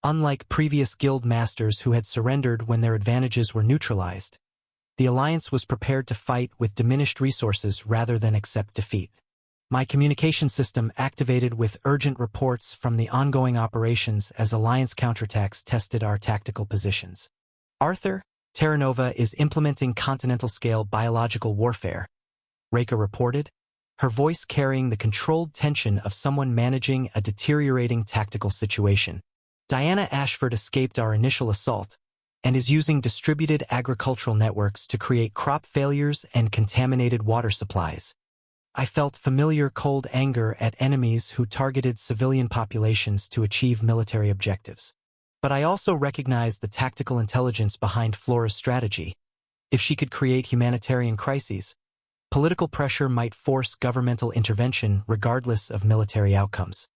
A: Unlike previous guild masters who had surrendered when their advantages were neutralized, the Alliance was prepared to fight with diminished resources rather than accept defeat. My communication system activated with urgent reports from the ongoing operations as Alliance counterattacks tested our tactical positions. Arthur, Terra Nova is implementing continental-scale biological warfare, Reika reported, her voice carrying the controlled tension of someone managing a deteriorating tactical situation. Diana Ashford escaped our initial assault and is using distributed agricultural networks to create crop failures and contaminated water supplies. I felt familiar cold anger at enemies who targeted civilian populations to achieve military objectives. But I also recognized the tactical intelligence behind Flora's strategy. If she could create humanitarian crises, political pressure might force governmental intervention regardless of military outcomes.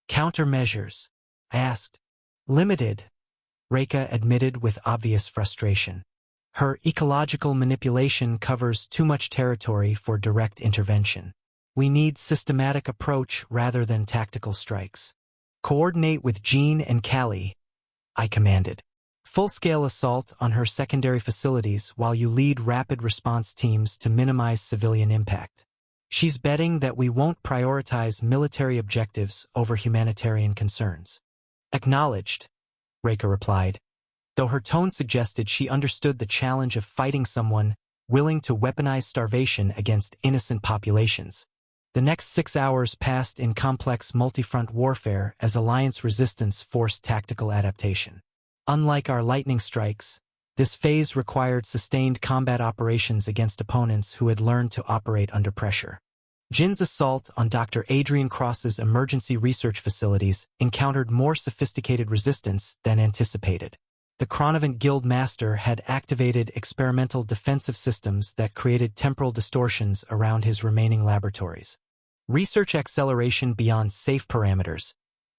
A: Countermeasures? I asked. Limited, Reika admitted with obvious frustration. Her ecological manipulation covers too much territory for direct intervention. We need systematic approach rather than tactical strikes. Coordinate with Jean and Callie, I commanded. Full-scale assault on her secondary facilities while you lead rapid response teams to minimize civilian impact. She's betting that we won't prioritize military objectives over humanitarian concerns. Acknowledged, Reika replied, though her tone suggested she understood the challenge of fighting someone willing to weaponize starvation against innocent populations. The next 6 hours passed in complex multi-front warfare as Alliance resistance forced tactical adaptation. Unlike our lightning strikes, this phase required sustained combat operations against opponents who had learned to operate under pressure. Jin's assault on Dr. Adrian Cross's emergency research facilities encountered more sophisticated resistance than anticipated. The Chronivant Guild Master had activated experimental defensive systems that created temporal distortions around his remaining laboratories. Research acceleration beyond safe parameters.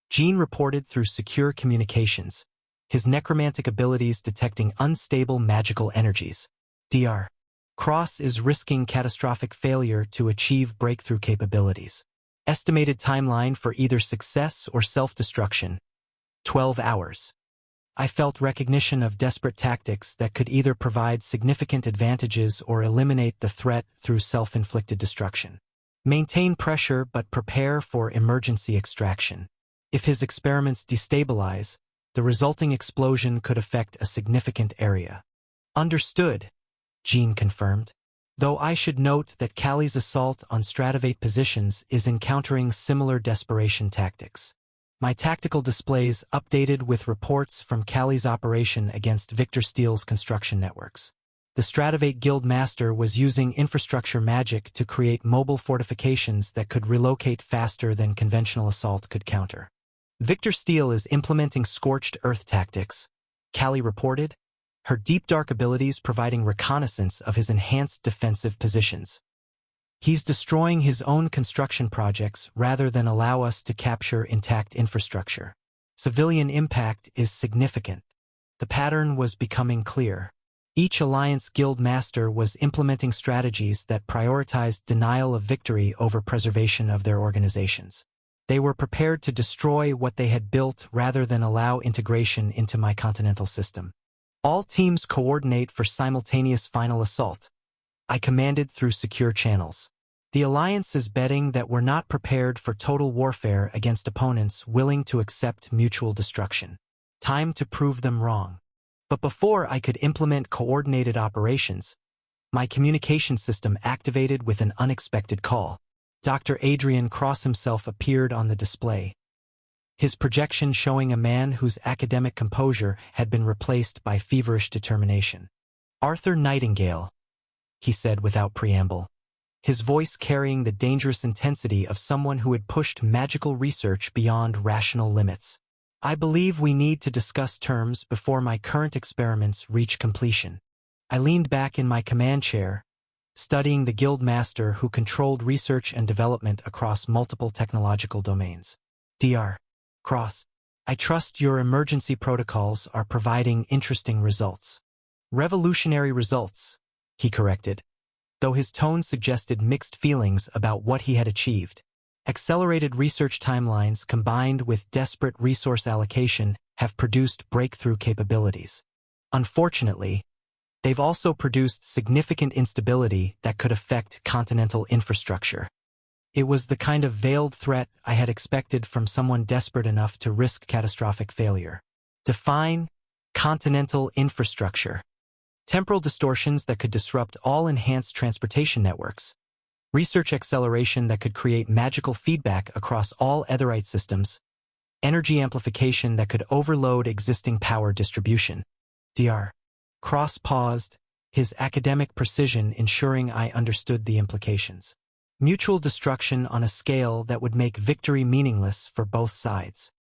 A: Jean reported through secure communications, his necromantic abilities detecting unstable magical energies. Dr. Cross is risking catastrophic failure to achieve breakthrough capabilities. Estimated timeline for either success or self-destruction, 12 hours. I felt recognition of desperate tactics that could either provide significant advantages or eliminate the threat through self-inflicted destruction. Maintain pressure but prepare for emergency extraction. If his experiments destabilize, the resulting explosion could affect a significant area. Understood, Jean confirmed, though I should note that Callie's assault on Strativate positions is encountering similar desperation tactics. My tactical displays updated with reports from Callie's operation against Victor Steele's construction networks. The Strativate Guild Master was using infrastructure magic to create mobile fortifications that could relocate faster than conventional assault could counter. Victor Steele is implementing scorched earth tactics, Callie reported, her deep dark abilities providing reconnaissance of his enhanced defensive positions. He's destroying his own construction projects rather than allow us to capture intact infrastructure. Civilian impact is significant. The pattern was becoming clear. Each Alliance Guild Master was implementing strategies that prioritized denial of victory over preservation of their organizations. They were prepared to destroy what they had built rather than allow integration into my continental system. All teams coordinate for simultaneous final assault, I commanded through secure channels. The Alliance is betting that we're not prepared for total warfare against opponents willing to accept mutual destruction. Time to prove them wrong. But before I could implement coordinated operations, my communication system activated with an unexpected call. Dr. Adrian Cross himself appeared on the display. his projection showing a man whose academic composure had been replaced by feverish determination. "Arthur Nightingale," he said without preamble, his voice carrying the dangerous intensity of someone who had pushed magical research beyond rational limits. "I believe we need to discuss terms before my current experiments reach completion." I leaned back in my command chair, studying the guild master who controlled research and development across multiple technological domains. "Dr. Cross, I trust your emergency protocols are providing interesting results." "Revolutionary results," he corrected, though his tone suggested mixed feelings about what he had achieved. "Accelerated research timelines combined with desperate resource allocation have produced breakthrough capabilities. Unfortunately, they've also produced significant instability that could affect continental infrastructure." It was the kind of veiled threat I had expected from someone desperate enough to risk catastrophic failure. "Define continental infrastructure." "Temporal distortions that could disrupt all enhanced transportation networks. Research acceleration that could create magical feedback across all Etherite systems. Energy amplification that could overload existing power distribution." Dr. Cross paused, his academic precision ensuring I understood the implications. "Mutual destruction on a scale that would make victory meaningless for both sides."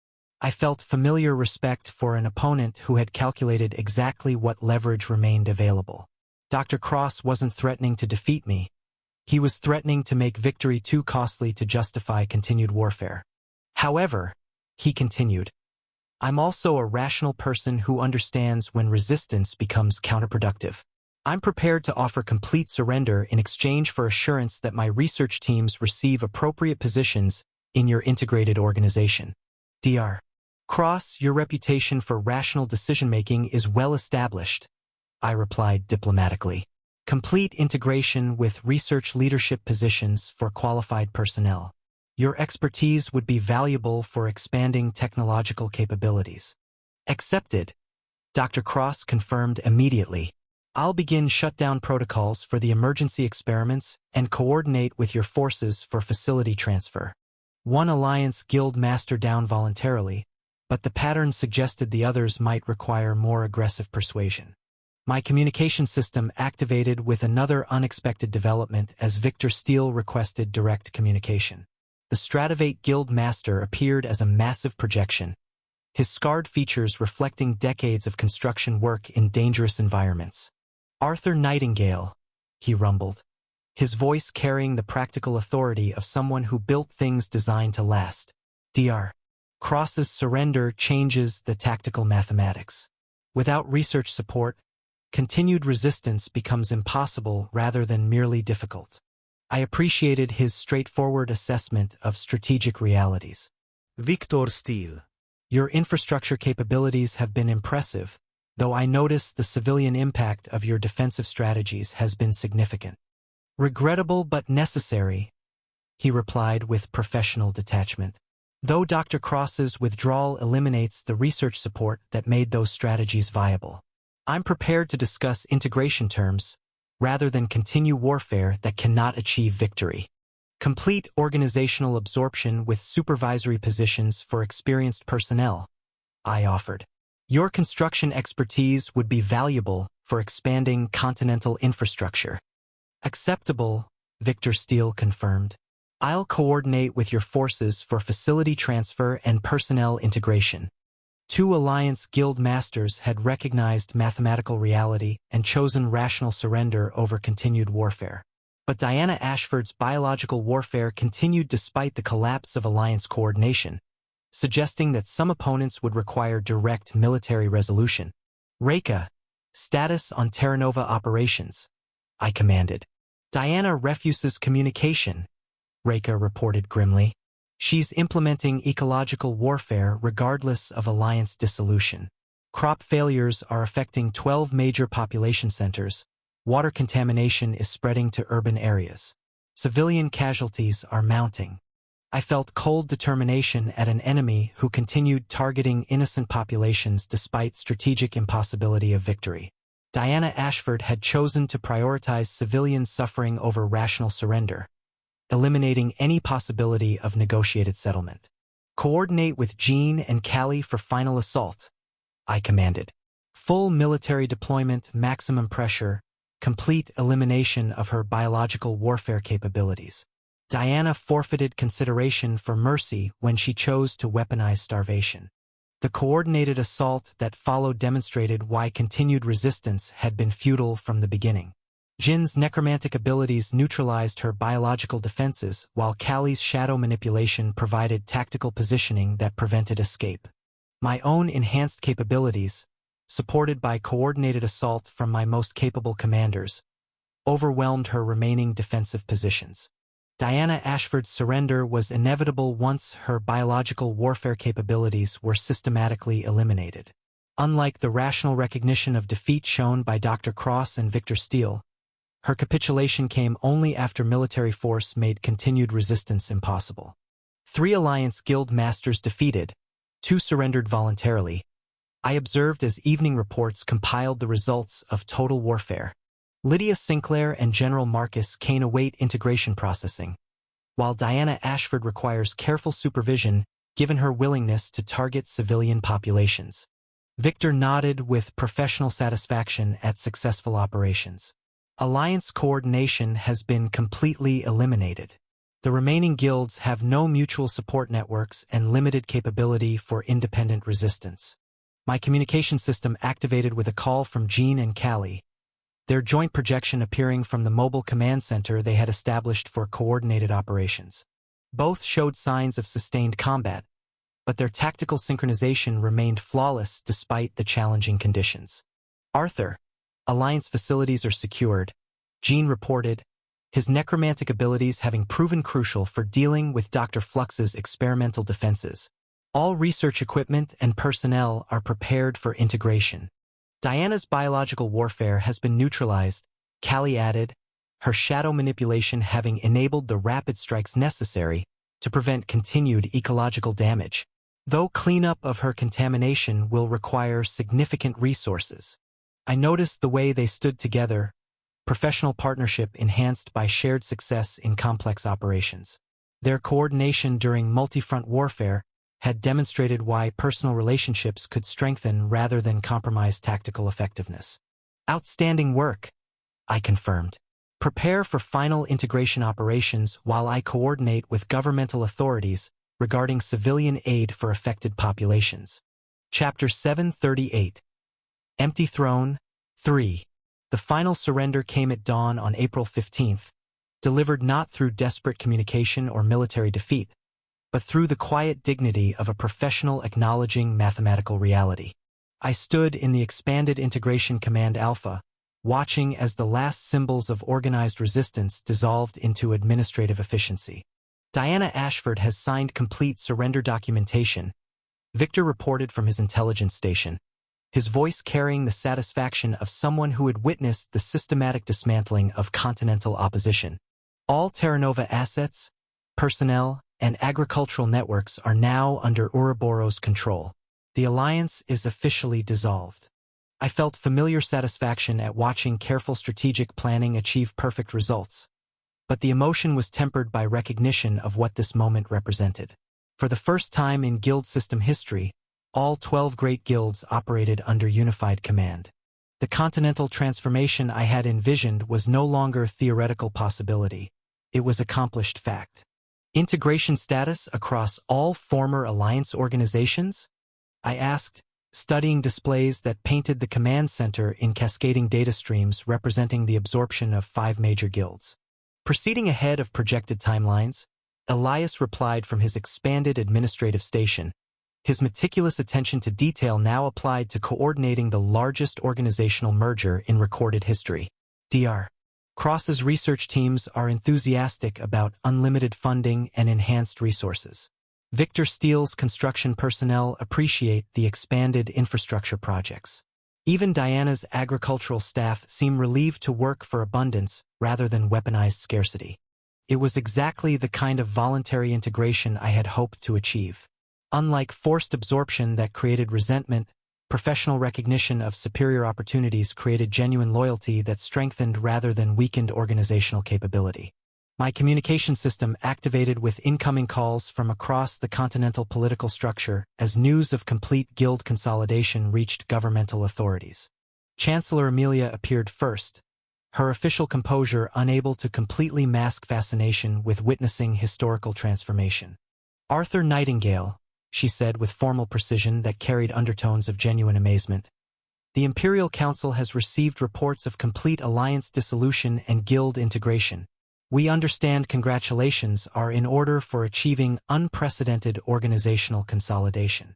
A: I felt familiar respect for an opponent who had calculated exactly what leverage remained available. Dr. Cross wasn't threatening to defeat me. He was threatening to make victory too costly to justify continued warfare. "However," he continued, "I'm also a rational person who understands when resistance becomes counterproductive. I'm prepared to offer complete surrender in exchange for assurance that my research teams receive appropriate positions in your integrated organization." Dr. Cross, your reputation for rational decision-making is well established, I replied diplomatically. "Complete integration with research leadership positions for qualified personnel. Your expertise would be valuable for expanding technological capabilities." "Accepted," Dr. Cross confirmed immediately. "I'll begin shutdown protocols for the emergency experiments and coordinate with your forces for facility transfer." One Alliance guild master down voluntarily, but the pattern suggested the others might require more aggressive persuasion. My communication system activated with another unexpected development as Victor Steele requested direct communication. The Stratovate guild master appeared as a massive projection, his scarred features reflecting decades of construction work in dangerous environments. "Arthur Nightingale," he rumbled, his voice carrying the practical authority of someone who built things designed to last. "Dr. Cross's surrender changes the tactical mathematics. Without research support, continued resistance becomes impossible rather than merely difficult." I appreciated his straightforward assessment of strategic realities.
B: Victor Steele.
A: "Your infrastructure capabilities have been impressive, though I notice the civilian impact of your defensive strategies has been significant." "Regrettable but necessary," he replied with professional detachment. "Though Dr. Cross's withdrawal eliminates the research support that made those strategies viable. I'm prepared to discuss integration terms, rather than continue warfare that cannot achieve victory. Complete organizational absorption with supervisory positions for experienced personnel," I offered. "Your construction expertise would be valuable for expanding continental infrastructure." "Acceptable," Victor Steele confirmed. "I'll coordinate with your forces for facility transfer and personnel integration." Two Alliance guild masters had recognized mathematical reality and chosen rational surrender over continued warfare. But Diana Ashford's biological warfare continued despite the collapse of Alliance coordination, suggesting that some opponents would require direct military resolution. "Reka, status on Terra Nova operations," I commanded. "Diana refuses communication," Reka reported grimly. "She's implementing ecological warfare regardless of Alliance dissolution. Crop failures are affecting 12 major population centers. Water contamination is spreading to urban areas. Civilian casualties are mounting." I felt cold determination at an enemy who continued targeting innocent populations despite strategic impossibility of victory. Diana Ashford had chosen to prioritize civilian suffering over rational surrender, eliminating any possibility of negotiated settlement. Coordinate with Jean and Callie for final assault, I commanded. Full military deployment, maximum pressure, complete elimination of her biological warfare capabilities. Diana forfeited consideration for mercy when she chose to weaponize starvation. The coordinated assault that followed demonstrated why continued resistance had been futile from the beginning. Jin's necromantic abilities neutralized her biological defenses, while Callie's shadow manipulation provided tactical positioning that prevented escape. My own enhanced capabilities, supported by coordinated assault from my most capable commanders, overwhelmed her remaining defensive positions. Diana Ashford's surrender was inevitable once her biological warfare capabilities were systematically eliminated. Unlike the rational recognition of defeat shown by Dr. Cross and Victor Steele, her capitulation came only after military force made continued resistance impossible. 3 Alliance Guild Masters defeated, 2 surrendered voluntarily. I observed as evening reports compiled the results of total warfare. Lydia Sinclair and General Marcus Kane await integration processing, while Diana Ashford requires careful supervision given her willingness to target civilian populations. Victor nodded with professional satisfaction at successful operations. Alliance coordination has been completely eliminated. The remaining guilds have no mutual support networks and limited capability for independent resistance. My communication system activated with a call from Jean and Callie, their joint projection appearing from the mobile command center they had established for coordinated operations. Both showed signs of sustained combat, but their tactical synchronization remained flawless despite the challenging conditions. Arthur, Alliance facilities are secured, Jean reported, his necromantic abilities having proven crucial for dealing with Dr. Flux's experimental defenses. All research equipment and personnel are prepared for integration. Diana's biological warfare has been neutralized, Callie added, her shadow manipulation having enabled the rapid strikes necessary to prevent continued ecological damage, though cleanup of her contamination will require significant resources. I noticed the way they stood together, professional partnership enhanced by shared success in complex operations. Their coordination during multi-front warfare had demonstrated why personal relationships could strengthen rather than compromise tactical effectiveness. Outstanding work, I confirmed. Prepare for final integration operations while I coordinate with governmental authorities regarding civilian aid for affected populations. Chapter 738. Empty Throne, 3. The final surrender came at dawn on April 15th, delivered not through desperate communication or military defeat, but through the quiet dignity of a professional acknowledging mathematical reality. I stood in the expanded Integration Command Alpha, watching as the last symbols of organized resistance dissolved into administrative efficiency. Diana Ashford has signed complete surrender documentation, Victor reported from his intelligence station, his voice carrying the satisfaction of someone who had witnessed the systematic dismantling of continental opposition. All Terra Nova assets, personnel, and agricultural networks are now under Ouroboros control. The alliance is officially dissolved. I felt familiar satisfaction at watching careful strategic planning achieve perfect results, but the emotion was tempered by recognition of what this moment represented. For the first time in guild system history, all 12 great guilds operated under unified command. The continental transformation I had envisioned was no longer a theoretical possibility. It was accomplished fact. Integration status across all former alliance organizations? I asked, studying displays that painted the command center in cascading data streams representing the absorption of 5 major guilds. Proceeding ahead of projected timelines, Elias replied from his expanded administrative station. His meticulous attention to detail now applied to coordinating the largest organizational merger in recorded history. Dr. Cross's research teams are enthusiastic about unlimited funding and enhanced resources. Victor Steele's construction personnel appreciate the expanded infrastructure projects. Even Diana's agricultural staff seem relieved to work for abundance rather than weaponized scarcity. It was exactly the kind of voluntary integration I had hoped to achieve. Unlike forced absorption that created resentment, professional recognition of superior opportunities created genuine loyalty that strengthened rather than weakened organizational capability. My communication system activated with incoming calls from across the continental political structure as news of complete guild consolidation reached governmental authorities. Chancellor Amelia appeared first, her official composure unable to completely mask fascination with witnessing historical transformation. "Arthur Nightingale," she said with formal precision that carried undertones of genuine amazement. "The Imperial Council has received reports of complete alliance dissolution and guild integration. We understand congratulations are in order for achieving unprecedented organizational consolidation."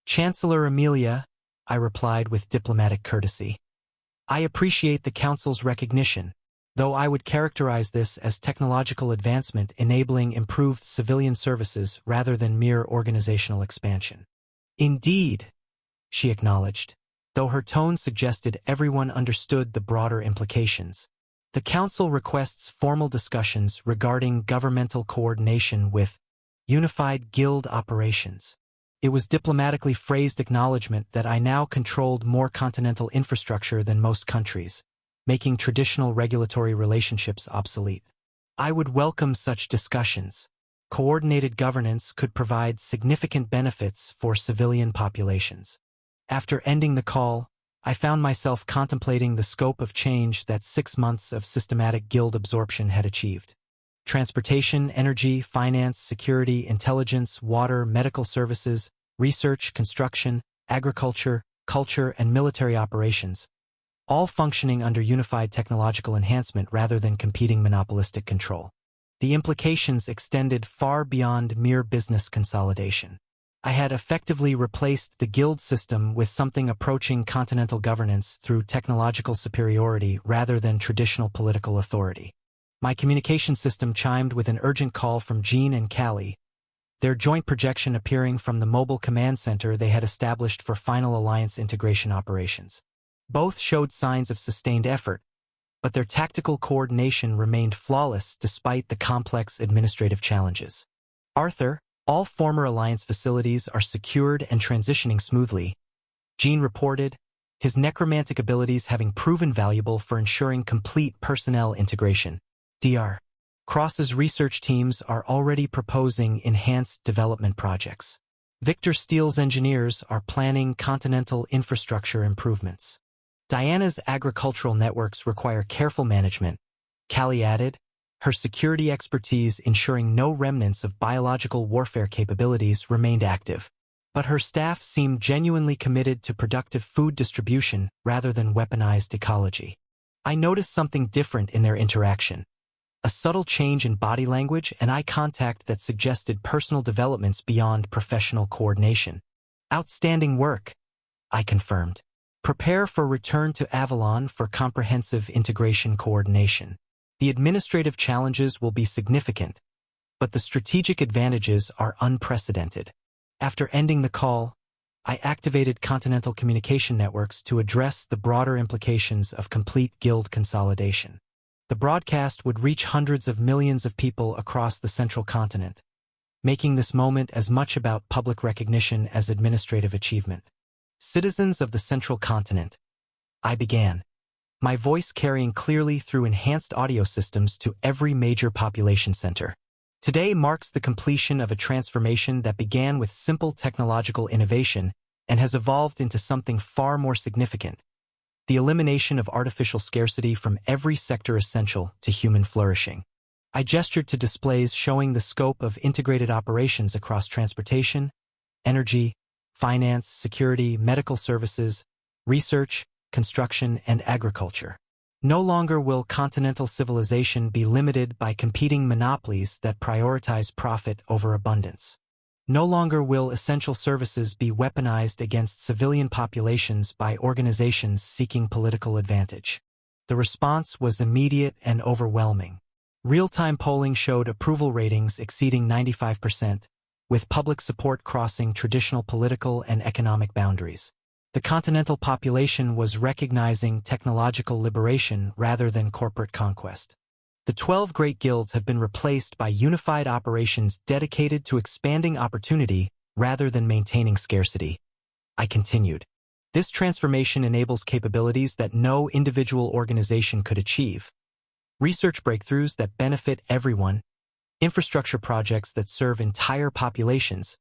A: "Chancellor Amelia," I replied with diplomatic courtesy. "I appreciate the Council's recognition, though I would characterize this as technological advancement enabling improved civilian services rather than mere organizational expansion." "Indeed," she acknowledged, though her tone suggested everyone understood the broader implications. "The Council requests formal discussions regarding governmental coordination with unified guild operations." It was diplomatically phrased acknowledgement that I now controlled more continental infrastructure than most countries, making traditional regulatory relationships obsolete. I would welcome such discussions. Coordinated governance could provide significant benefits for civilian populations. After ending the call, I found myself contemplating the scope of change that 6 months of systematic guild absorption had achieved. Transportation, energy, finance, security, intelligence, water, medical services, research, construction, agriculture, culture, and military operations, all functioning under unified technological enhancement rather than competing monopolistic control. The implications extended far beyond mere business consolidation. I had effectively replaced the guild system with something approaching continental governance through technological superiority rather than traditional political authority. My communication system chimed with an urgent call from Jean and Callie, their joint projection appearing from the mobile command center they had established for final alliance integration operations. Both showed signs of sustained effort, but their tactical coordination remained flawless despite the complex administrative challenges. "Arthur, all former Alliance facilities are secured and transitioning smoothly," Jean reported, his necromantic abilities having proven valuable for ensuring complete personnel integration. "Dr. Cross's research teams are already proposing enhanced development projects. Victor Steele's engineers are planning continental infrastructure improvements. Diana's agricultural networks require careful management," Callie added, her security expertise ensuring no remnants of biological warfare capabilities remained active. But her staff seemed genuinely committed to productive food distribution rather than weaponized ecology. I noticed something different in their interaction. A subtle change in body language and eye contact that suggested personal developments beyond professional coordination. "Outstanding work," I confirmed. "Prepare for return to Avalon for comprehensive integration coordination. The administrative challenges will be significant, but the strategic advantages are unprecedented." After ending the call, I activated continental communication networks to address the broader implications of complete guild consolidation. The broadcast would reach hundreds of millions of people across the central continent, making this moment as much about public recognition as administrative achievement. "Citizens of the central continent," I began, my voice carrying clearly through enhanced audio systems to every major population center. "Today marks the completion of a transformation that began with simple technological innovation and has evolved into something far more significant: the elimination of artificial scarcity from every sector essential to human flourishing." I gestured to displays showing the scope of integrated operations across transportation, energy, finance, security, medical services, research, construction, and agriculture. No longer will continental civilization be limited by competing monopolies that prioritize profit over abundance. No longer will essential services be weaponized against civilian populations by organizations seeking political advantage. The response was immediate and overwhelming. Real-time polling showed approval ratings exceeding 95%, with public support crossing traditional political and economic boundaries. The continental population was recognizing technological liberation rather than corporate conquest. The 12 great guilds have been replaced by unified operations dedicated to expanding opportunity rather than maintaining scarcity. I continued. This transformation enables capabilities that no individual organization could achieve. research breakthroughs that benefit everyone, infrastructure projects that serve entire populations,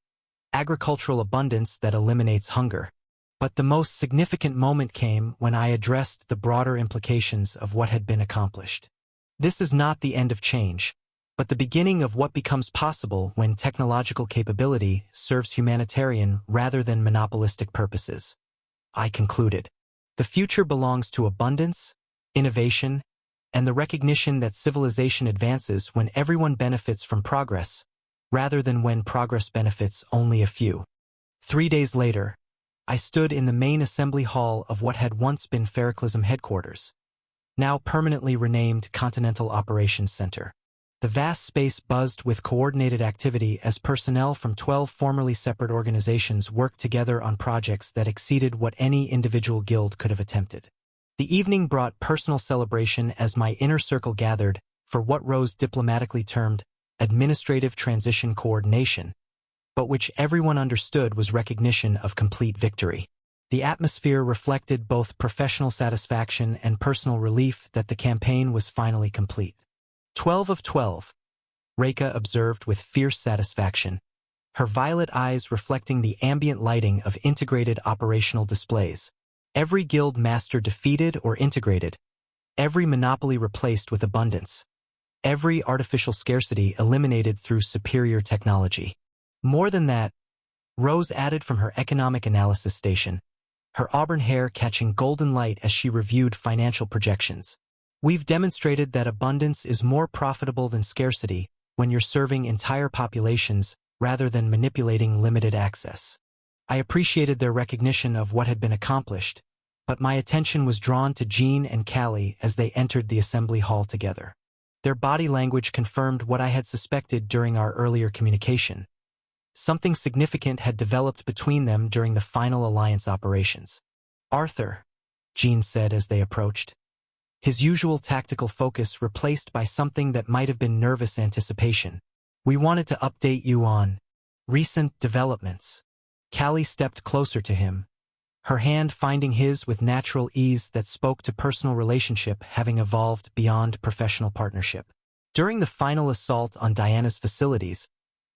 A: agricultural abundance that eliminates hunger. But the most significant moment came when I addressed the broader implications of what had been accomplished. This is not the end of change, but the beginning of what becomes possible when technological capability serves humanitarian rather than monopolistic purposes. I concluded. The future belongs to abundance, innovation, and the recognition that civilization advances when everyone benefits from progress, rather than when progress benefits only a few. 3 days later, I stood in the main assembly hall of what had once been Ferroclism headquarters, now permanently renamed Continental Operations Center. The vast space buzzed with coordinated activity as personnel from 12 formerly separate organizations worked together on projects that exceeded what any individual guild could have attempted. The evening brought personal celebration as my inner circle gathered for what Rose diplomatically termed administrative transition coordination, but which everyone understood was recognition of complete victory. The atmosphere reflected both professional satisfaction and personal relief that the campaign was finally complete. 12 of 12, Reika observed with fierce satisfaction, her violet eyes reflecting the ambient lighting of integrated operational displays. Every guild master defeated or integrated, every monopoly replaced with abundance, every artificial scarcity eliminated through superior technology. More than that, Rose added from her economic analysis station, her auburn hair catching golden light as she reviewed financial projections. We've demonstrated that abundance is more profitable than scarcity when you're serving entire populations rather than manipulating limited access. I appreciated their recognition of what had been accomplished, but my attention was drawn to Jean and Callie as they entered the assembly hall together. Their body language confirmed what I had suspected during our earlier communication. Something significant had developed between them during the final alliance operations. "Arthur," Jean said as they approached, his usual tactical focus replaced by something that might have been nervous anticipation. "We wanted to update you on recent developments." Callie stepped closer to him, her hand finding his with natural ease that spoke to personal relationship having evolved beyond professional partnership. During the final assault on Diana's facilities,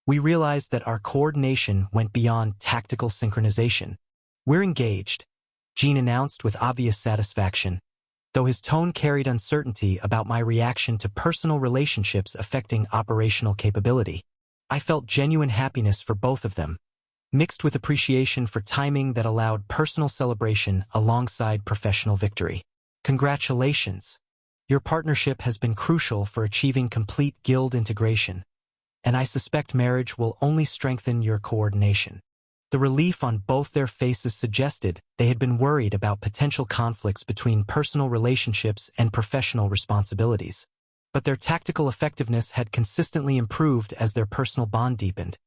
A: we realized that our coordination went beyond tactical synchronization. "We're engaged," Jean announced with obvious satisfaction, though his tone carried uncertainty about my reaction to personal relationships affecting operational capability. I felt genuine happiness for both of them, mixed with appreciation for timing that allowed personal celebration alongside professional victory. "Congratulations. Your partnership has been crucial for achieving complete guild integration, and I suspect marriage will only strengthen your coordination." The relief on both their faces suggested they had been worried about potential conflicts between personal relationships and professional responsibilities. But their tactical effectiveness had consistently improved as their personal bond deepened,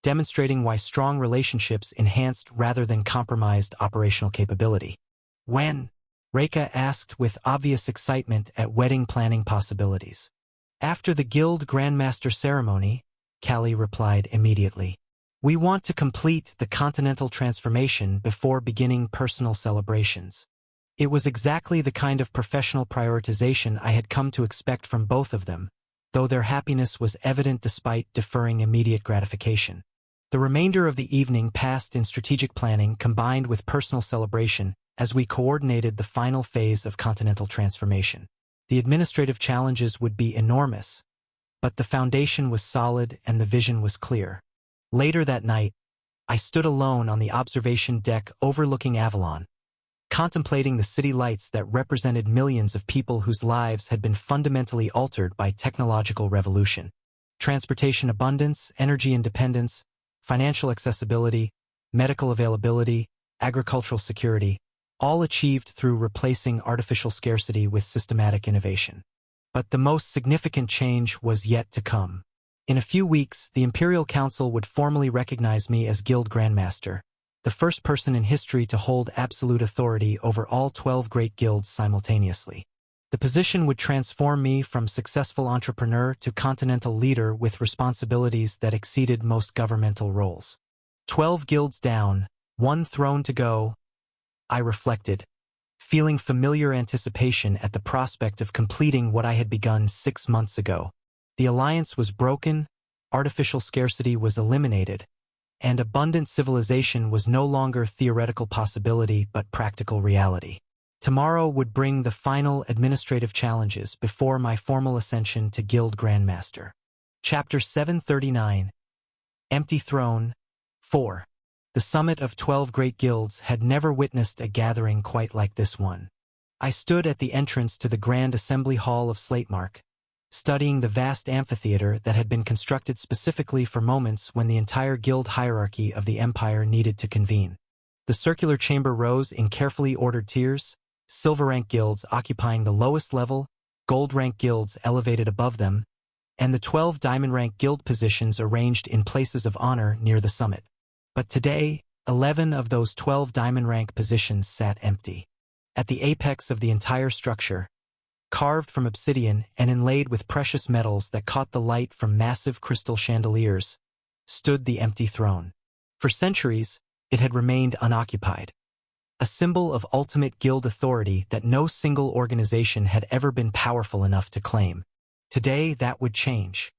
A: demonstrating why strong relationships enhanced rather than compromised operational capability. "When?" Reika asked with obvious excitement at wedding planning possibilities. "After the Guild Grandmaster ceremony," Callie replied immediately. "We want to complete the continental transformation before beginning personal celebrations." It was exactly the kind of professional prioritization I had come to expect from both of them, though their happiness was evident despite deferring immediate gratification. The remainder of the evening passed in strategic planning combined with personal celebration as we coordinated the final phase of continental transformation. The administrative challenges would be enormous, but the foundation was solid and the vision was clear. Later that night, I stood alone on the observation deck overlooking Avalon, contemplating the city lights that represented millions of people whose lives had been fundamentally altered by technological revolution. Transportation abundance, energy independence, financial accessibility, medical availability, agricultural security, all achieved through replacing artificial scarcity with systematic innovation. But the most significant change was yet to come. In a few weeks, the Imperial Council would formally recognize me as Guild Grandmaster, the first person in history to hold absolute authority over all 12 great guilds simultaneously. The position would transform me from successful entrepreneur to continental leader with responsibilities that exceeded most governmental roles. 12 guilds down, one throne to go, I reflected, feeling familiar anticipation at the prospect of completing what I had begun 6 months ago. The alliance was broken, artificial scarcity was eliminated, and abundant civilization was no longer theoretical possibility but practical reality. Tomorrow would bring the final administrative challenges before my formal ascension to Guild Grandmaster. Chapter 739. Empty Throne 4. The summit of 12 great guilds had never witnessed a gathering quite like this one. I stood at the entrance to the Grand Assembly Hall of Slatemark, studying the vast amphitheater that had been constructed specifically for moments when the entire guild hierarchy of the Empire needed to convene. The circular chamber rose in carefully ordered tiers, silver rank guilds occupying the lowest level, gold rank guilds elevated above them, and the 12 diamond rank guild positions arranged in places of honor near the summit. But today, 11 of those 12 diamond rank positions sat empty. At the apex of the entire structure, carved from obsidian and inlaid with precious metals that caught the light from massive crystal chandeliers, stood the empty throne. For centuries, it had remained unoccupied, a symbol of ultimate guild authority that no single organization had ever been powerful enough to claim. Today, that would change.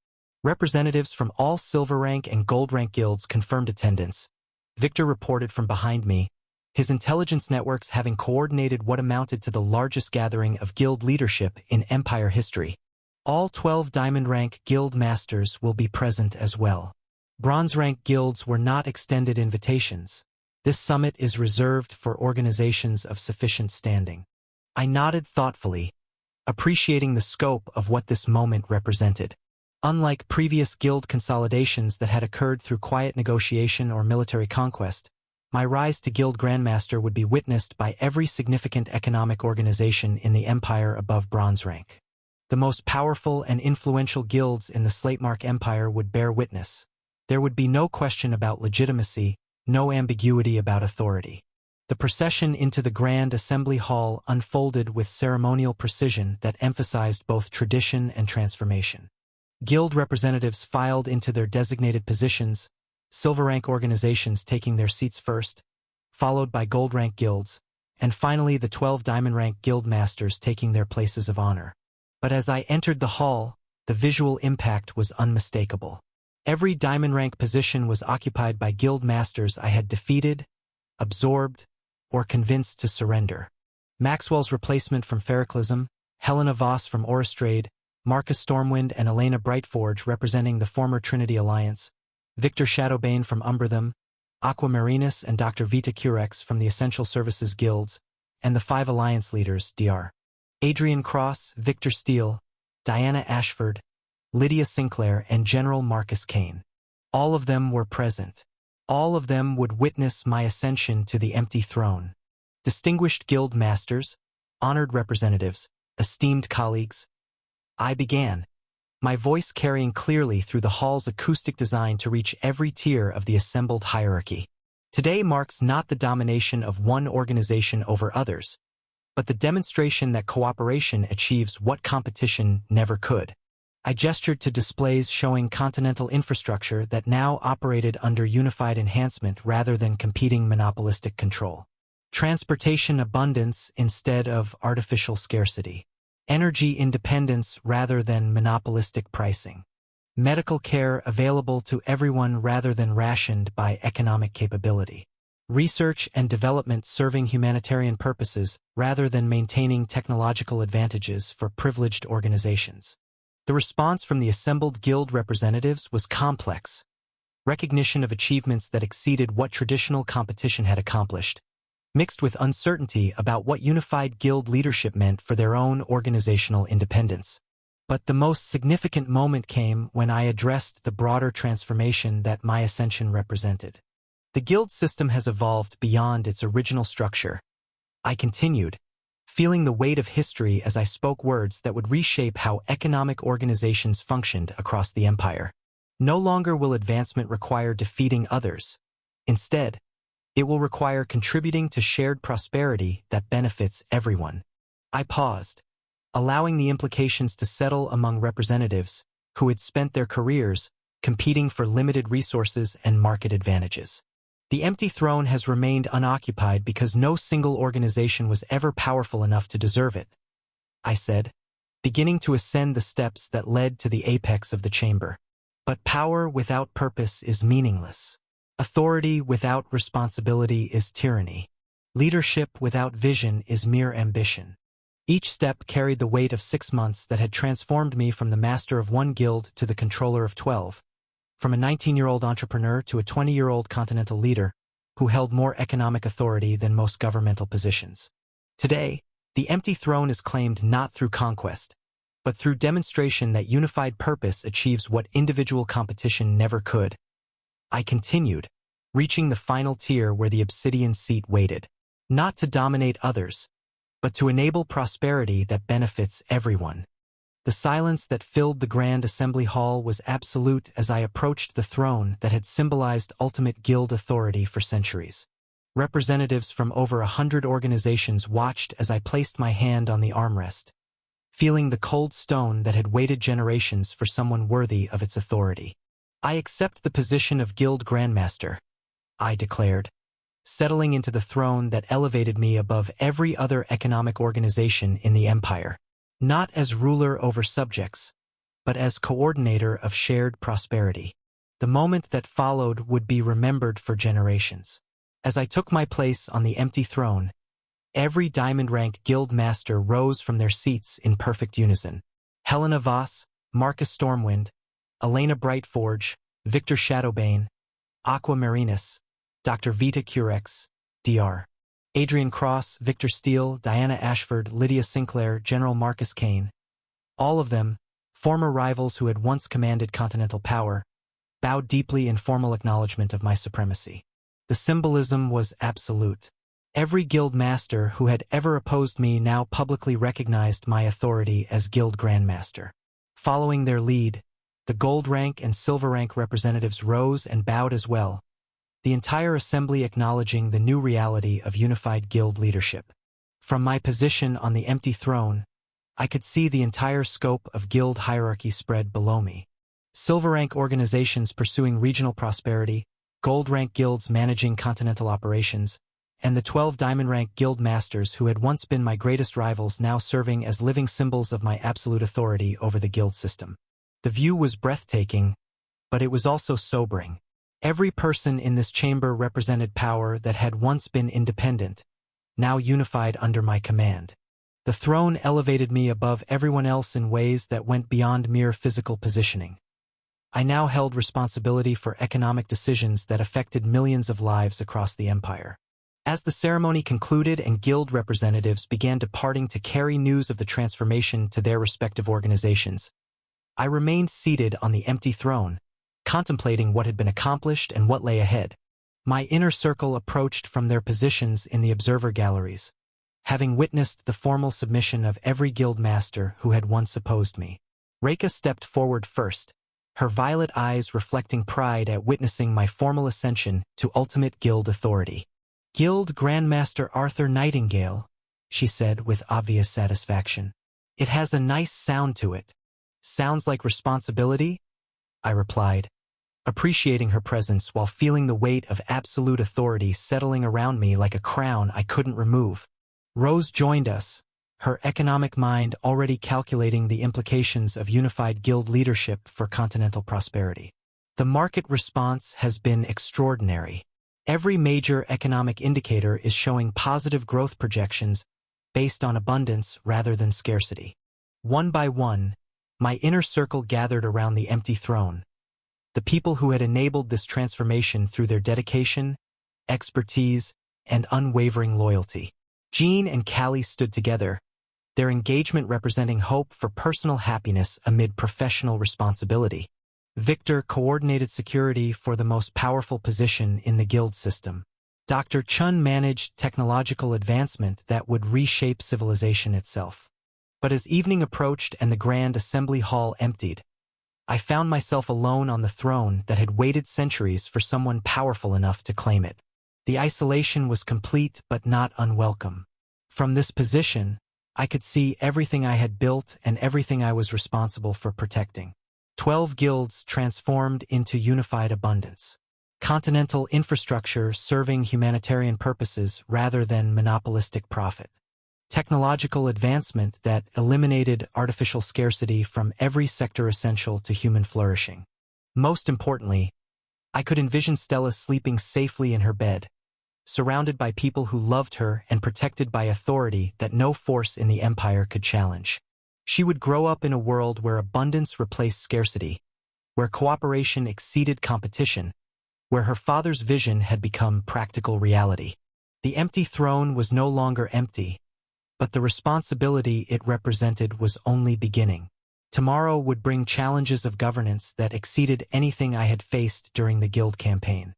A: Representatives from all silver rank and gold rank guilds confirmed attendance. Victor reported from behind me, his intelligence networks having coordinated what amounted to the largest gathering of guild leadership in Empire history. All 12 diamond rank guild masters will be present as well. Bronze rank guilds were not extended invitations. This summit is reserved for organizations of sufficient standing. I nodded thoughtfully, appreciating the scope of what this moment represented. Unlike previous guild consolidations that had occurred through quiet negotiation or military conquest, my rise to Guild Grandmaster would be witnessed by every significant economic organization in the Empire above bronze rank. The most powerful and influential guilds in the Slatemark Empire would bear witness. There would be no question about legitimacy, no ambiguity about authority. The procession into the Grand Assembly Hall unfolded with ceremonial precision that emphasized both tradition and transformation. Guild representatives filed into their designated positions, silver rank organizations taking their seats first, followed by gold rank guilds, and finally the 12 diamond rank guild masters taking their places of honor. But as I entered the hall, the visual impact was unmistakable. Every diamond rank position was occupied by guild masters I had defeated, absorbed, or convinced to surrender. Maxwell's replacement from Ferroclism, Helena Voss from Oristrade, Marcus Stormwind and Elena Brightforge representing the former Trinity Alliance, Victor Shadowbane from Umbertham, Aquamarinus and Dr. Vita Curex from the Essential Services Guilds, and the 5 Alliance leaders, Dr. Adrian Cross, Victor Steele, Diana Ashford, Lydia Sinclair, and General Marcus Kane. All of them were present. All of them would witness my ascension to the empty throne. Distinguished guild masters, honored representatives, esteemed colleagues, I began, my voice carrying clearly through the hall's acoustic design to reach every tier of the assembled hierarchy. Today marks not the domination of one organization over others, but the demonstration that cooperation achieves what competition never could. I gestured to displays showing continental infrastructure that now operated under unified enhancement rather than competing monopolistic control. Transportation abundance instead of artificial scarcity. Energy independence rather than monopolistic pricing. Medical care available to everyone rather than rationed by economic capability. Research and development serving humanitarian purposes rather than maintaining technological advantages for privileged organizations. The response from the assembled guild representatives was complex. Recognition of achievements that exceeded what traditional competition had accomplished, mixed with uncertainty about what unified guild leadership meant for their own organizational independence. But the most significant moment came when I addressed the broader transformation that my ascension represented. The guild system has evolved beyond its original structure. I continued, feeling the weight of history as I spoke words that would reshape how economic organizations functioned across the empire. No longer will advancement require defeating others. Instead, it will require contributing to shared prosperity that benefits everyone. I paused, allowing the implications to settle among representatives who had spent their careers competing for limited resources and market advantages. The empty throne has remained unoccupied because no single organization was ever powerful enough to deserve it, I said, beginning to ascend the steps that led to the apex of the chamber. But power without purpose is meaningless. Authority without responsibility is tyranny. Leadership without vision is mere ambition. Each step carried the weight of 6 months that had transformed me from the master of one guild to the controller of 12, from a 19-year-old entrepreneur to a 20-year-old continental leader who held more economic authority than most governmental positions. Today, the empty throne is claimed not through conquest, but through demonstration that unified purpose achieves what individual competition never could. I continued, reaching the final tier where the obsidian seat waited, not to dominate others, but to enable prosperity that benefits everyone. The silence that filled the Grand Assembly Hall was absolute as I approached the throne that had symbolized ultimate guild authority for centuries. Representatives from over 100 organizations watched as I placed my hand on the armrest, feeling the cold stone that had waited generations for someone worthy of its authority. I accept the position of Guild Grandmaster, I declared, settling into the throne that elevated me above every other economic organization in the empire, not as ruler over subjects, but as coordinator of shared prosperity. The moment that followed would be remembered for generations. As I took my place on the empty throne, every diamond-rank guild master rose from their seats in perfect unison. Helena Voss, Marcus Stormwind, Elena Brightforge, Victor Shadowbane, Aqua Marinus, Dr. Vita Curex, Dr. Adrian Cross, Victor Steele, Diana Ashford, Lydia Sinclair, General Marcus Kane. All of them, former rivals who had once commanded continental power, bowed deeply in formal acknowledgement of my supremacy. The symbolism was absolute. Every guild master who had ever opposed me now publicly recognized my authority as Guild Grandmaster. Following their lead, the gold rank and silver rank representatives rose and bowed as well, the entire assembly acknowledging the new reality of unified guild leadership. From my position on the empty throne, I could see the entire scope of guild hierarchy spread below me. Silver rank organizations pursuing regional prosperity, gold rank guilds managing continental operations, and the 12 diamond rank guild masters who had once been my greatest rivals now serving as living symbols of my absolute authority over the guild system. The view was breathtaking, but it was also sobering. Every person in this chamber represented power that had once been independent, now unified under my command. The throne elevated me above everyone else in ways that went beyond mere physical positioning. I now held responsibility for economic decisions that affected millions of lives across the empire. As the ceremony concluded and guild representatives began departing to carry news of the transformation to their respective organizations, I remained seated on the empty throne, contemplating what had been accomplished and what lay ahead. My inner circle approached from their positions in the observer galleries, having witnessed the formal submission of every guild master who had once opposed me. Reika stepped forward first, her violet eyes reflecting pride at witnessing my formal ascension to ultimate guild authority. "Guild Grandmaster Arthur Nightingale," she said with obvious satisfaction. "It has a nice sound to it." "Sounds like responsibility?" I replied, appreciating her presence while feeling the weight of absolute authority settling around me like a crown I couldn't remove. Rose joined us, her economic mind already calculating the implications of unified guild leadership for continental prosperity. The market response has been extraordinary. Every major economic indicator is showing positive growth projections based on abundance rather than scarcity. One by one, my inner circle gathered around the empty throne, the people who had enabled this transformation through their dedication, expertise, and unwavering loyalty. Jean and Callie stood together, their engagement representing hope for personal happiness amid professional responsibility. Victor coordinated security for the most powerful position in the guild system. Dr. Chun managed technological advancement that would reshape civilization itself. But as evening approached and the Grand Assembly Hall emptied, I found myself alone on the throne that had waited centuries for someone powerful enough to claim it. The isolation was complete but not unwelcome. From this position, I could see everything I had built and everything I was responsible for protecting. 12 guilds transformed into unified abundance. continental infrastructure serving humanitarian purposes rather than monopolistic profit. Technological advancement that eliminated artificial scarcity from every sector essential to human flourishing. Most importantly, I could envision Stella sleeping safely in her bed, surrounded by people who loved her and protected by authority that no force in the empire could challenge. She would grow up in a world where abundance replaced scarcity, where cooperation exceeded competition, where her father's vision had become practical reality. The empty throne was no longer empty, but the responsibility it represented was only beginning. Tomorrow would bring challenges of governance that exceeded anything I had faced during the Guild campaign.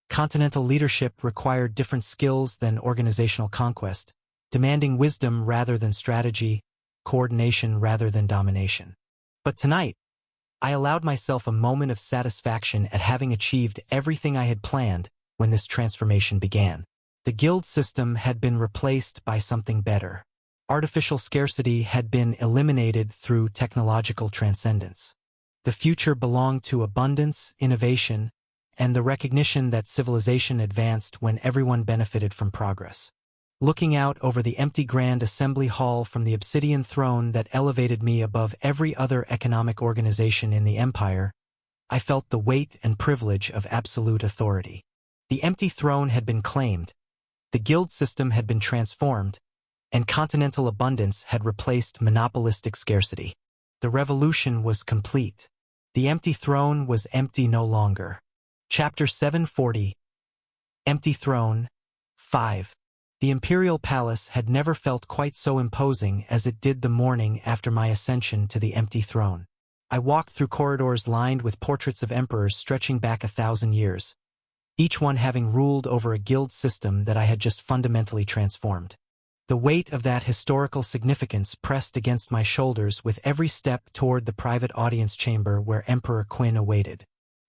A: Continental leadership required different skills than organizational conquest, demanding wisdom rather than strategy, coordination rather than domination. But tonight, I allowed myself a moment of satisfaction at having achieved everything I had planned when this transformation began. The Guild system had been replaced by something better. Artificial scarcity had been eliminated through technological transcendence. The future belonged to abundance, innovation, and the recognition that civilization advanced when everyone benefited from progress. Looking out over the empty Grand Assembly Hall from the obsidian throne that elevated me above every other economic organization in the empire, I felt the weight and privilege of absolute authority. The empty throne had been claimed, the Guild system had been transformed, and continental abundance had replaced monopolistic scarcity. The revolution was complete. The empty throne was empty no longer. Chapter 740. Empty Throne 5. The Imperial Palace had never felt quite so imposing as it did the morning after my ascension to the empty throne. I walked through corridors lined with portraits of emperors stretching back 1,000 years, each one having ruled over a guild system that I had just fundamentally transformed. The weight of that historical significance pressed against my shoulders with every step toward the private audience chamber where Emperor Quinn awaited.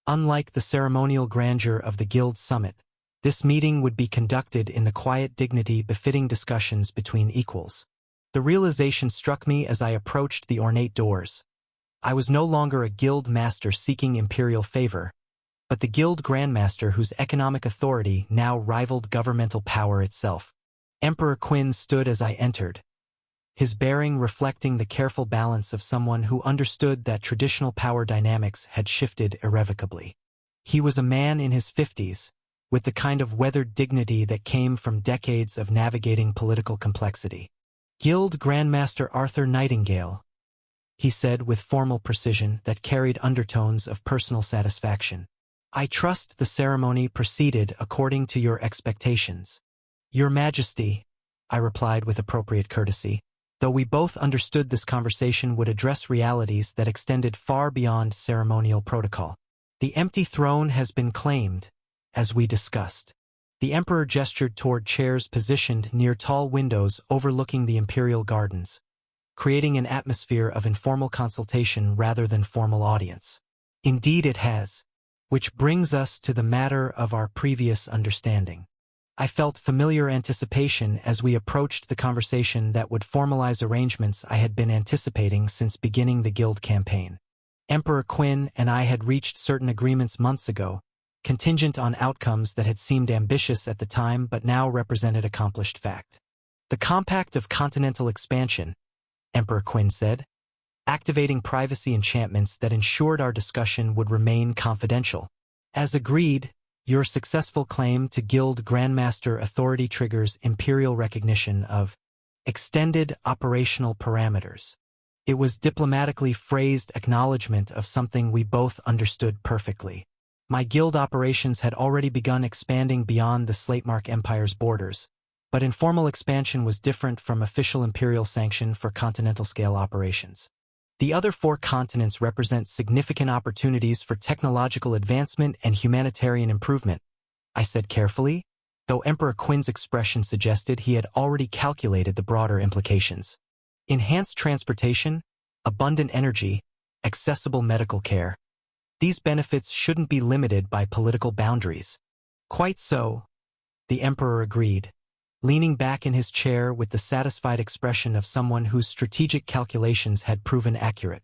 A: Unlike the ceremonial grandeur of the Guild summit, this meeting would be conducted in the quiet dignity befitting discussions between equals. The realization struck me as I approached the ornate doors. I was no longer a guild master seeking imperial favor, but the guild grandmaster whose economic authority now rivaled governmental power itself. Emperor Quinn stood as I entered, his bearing reflecting the careful balance of someone who understood that traditional power dynamics had shifted irrevocably. He was a man in his 50s, with the kind of weathered dignity that came from decades of navigating political complexity. "Guild Grandmaster Arthur Nightingale," he said with formal precision that carried undertones of personal satisfaction. "I trust the ceremony proceeded according to your expectations." "Your Majesty," I replied with appropriate courtesy, though we both understood this conversation would address realities that extended far beyond ceremonial protocol. "The empty throne has been claimed, as we discussed." The Emperor gestured toward chairs positioned near tall windows overlooking the imperial gardens, creating an atmosphere of informal consultation rather than formal audience. "Indeed it has. Which brings us to the matter of our previous understanding." I felt familiar anticipation as we approached the conversation that would formalize arrangements I had been anticipating since beginning the Guild campaign. Emperor Quinn and I had reached certain agreements months ago, contingent on outcomes that had seemed ambitious at the time but now represented accomplished fact. "The Compact of Continental Expansion," Emperor Quinn said, activating privacy enchantments that ensured our discussion would remain confidential. "As agreed, your successful claim to Guild Grandmaster authority triggers imperial recognition of extended operational parameters." It was diplomatically phrased acknowledgement of something we both understood perfectly. My guild operations had already begun expanding beyond the Slatemark Empire's borders, but informal expansion was different from official imperial sanction for continental-scale operations. "The other 4 continents represent significant opportunities for technological advancement and humanitarian improvement," I said carefully, though Emperor Quinn's expression suggested he had already calculated the broader implications. "Enhanced transportation, abundant energy, accessible medical care. These benefits shouldn't be limited by political boundaries." "Quite so," the Emperor agreed, leaning back in his chair with the satisfied expression of someone whose strategic calculations had proven accurate.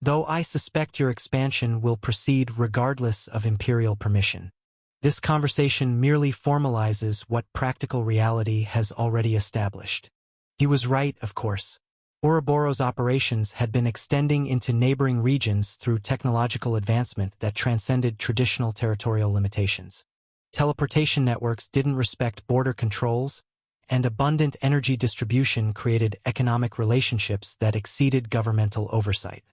A: "Though I suspect your expansion will proceed regardless of imperial permission." This conversation merely formalizes what practical reality has already established. He was right, of course. Ouroboros' operations had been extending into neighboring regions through technological advancement that transcended traditional territorial limitations. Teleportation networks didn't respect border controls, and abundant energy distribution created economic relationships that exceeded governmental oversight.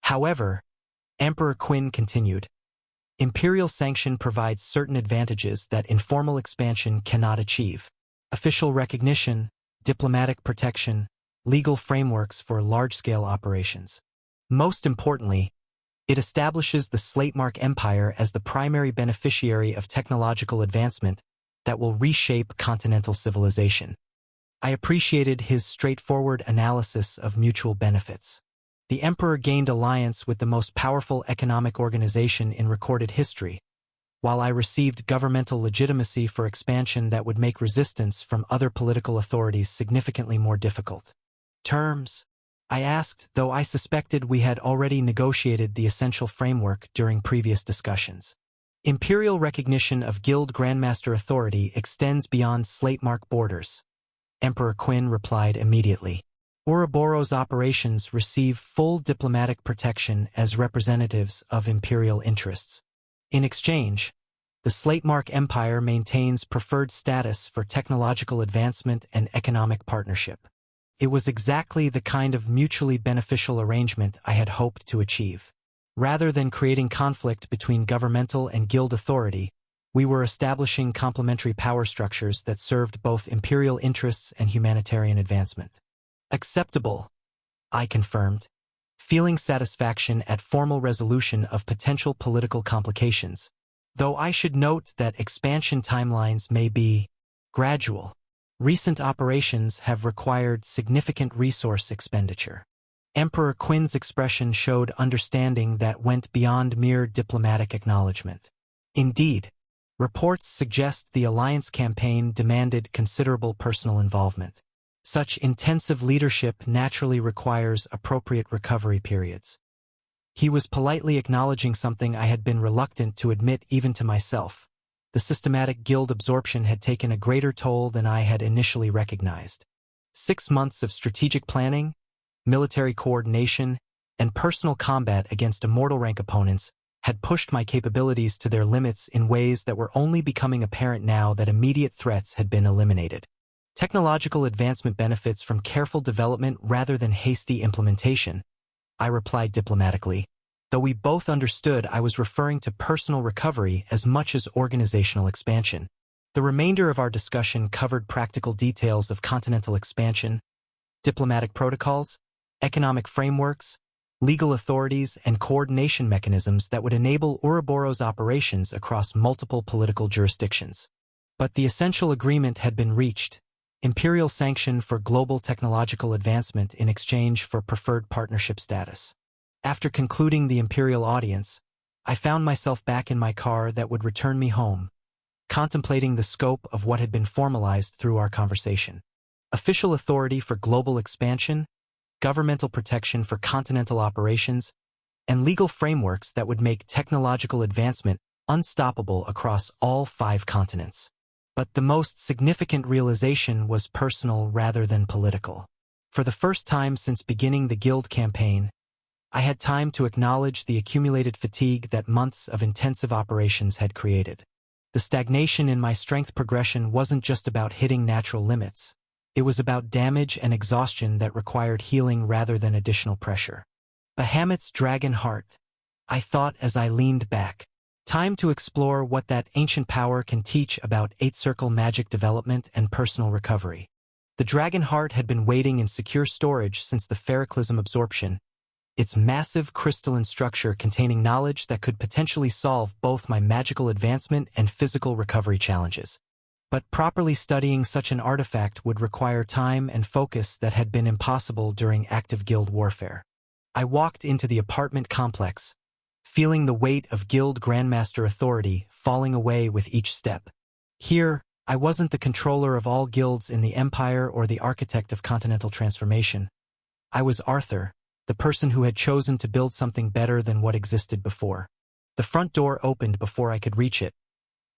A: However, Emperor Qin continued, imperial sanction provides certain advantages that informal expansion cannot achieve: official recognition, diplomatic protection, legal frameworks for large-scale operations. Most importantly, it establishes the Slatemark Empire as the primary beneficiary of technological advancement that will reshape continental civilization. I appreciated his straightforward analysis of mutual benefits. The emperor gained alliance with the most powerful economic organization in recorded history, while I received governmental legitimacy for expansion that would make resistance from other political authorities significantly more difficult. Terms? I asked, though I suspected we had already negotiated the essential framework during previous discussions. Imperial recognition of Guild Grandmaster authority extends beyond Slatemark borders. Emperor Qin replied immediately. Ouroboros' operations receive full diplomatic protection as representatives of imperial interests. In exchange, the Slatemark Empire maintains preferred status for technological advancement and economic partnership. It was exactly the kind of mutually beneficial arrangement I had hoped to achieve. Rather than creating conflict between governmental and guild authority, we were establishing complementary power structures that served both imperial interests and humanitarian advancement. Acceptable, I confirmed, feeling satisfaction at formal resolution of potential political complications, though I should note that expansion timelines may be gradual. Recent operations have required significant resource expenditure. Emperor Qin's expression showed understanding that went beyond mere diplomatic acknowledgement. Indeed, reports suggest the alliance campaign demanded considerable personal involvement. Such intensive leadership naturally requires appropriate recovery periods. He was politely acknowledging something I had been reluctant to admit even to myself. The systematic guild absorption had taken a greater toll than I had initially recognized. 6 months of strategic planning, military coordination, and personal combat against immortal rank opponents had pushed my capabilities to their limits in ways that were only becoming apparent now that immediate threats had been eliminated. Technological advancement benefits from careful development rather than hasty implementation, I replied diplomatically, though we both understood I was referring to personal recovery as much as organizational expansion. The remainder of our discussion covered practical details of continental expansion, diplomatic protocols, economic frameworks, legal authorities, and coordination mechanisms that would enable Ouroboros' operations across multiple political jurisdictions. But the essential agreement had been reached: imperial sanction for global technological advancement in exchange for preferred partnership status. After concluding the imperial audience, I found myself back in my car that would return me home, contemplating the scope of what had been formalized through our conversation. Official authority for global expansion, governmental protection for continental operations, and legal frameworks that would make technological advancement unstoppable across all 5 continents. But the most significant realization was personal rather than political. For the first time since beginning the guild campaign, I had time to acknowledge the accumulated fatigue that months of intensive operations had created. The stagnation in my strength progression wasn't just about hitting natural limits. It was about damage and exhaustion that required healing rather than additional pressure. Bahamut's dragon heart, I thought as I leaned back. Time to explore what that ancient power can teach about 8-circle magic development and personal recovery. The dragon heart had been waiting in secure storage since the Ferroclism absorption, its massive crystalline structure containing knowledge that could potentially solve both my magical advancement and physical recovery challenges. But properly studying such an artifact would require time and focus that had been impossible during active guild warfare. I walked into the apartment complex, feeling the weight of Guild Grandmaster authority falling away with each step. Here, I wasn't the controller of all guilds in the Empire or the architect of continental transformation. I was Arthur, the person who had chosen to build something better than what existed before. The front door opened before I could reach it,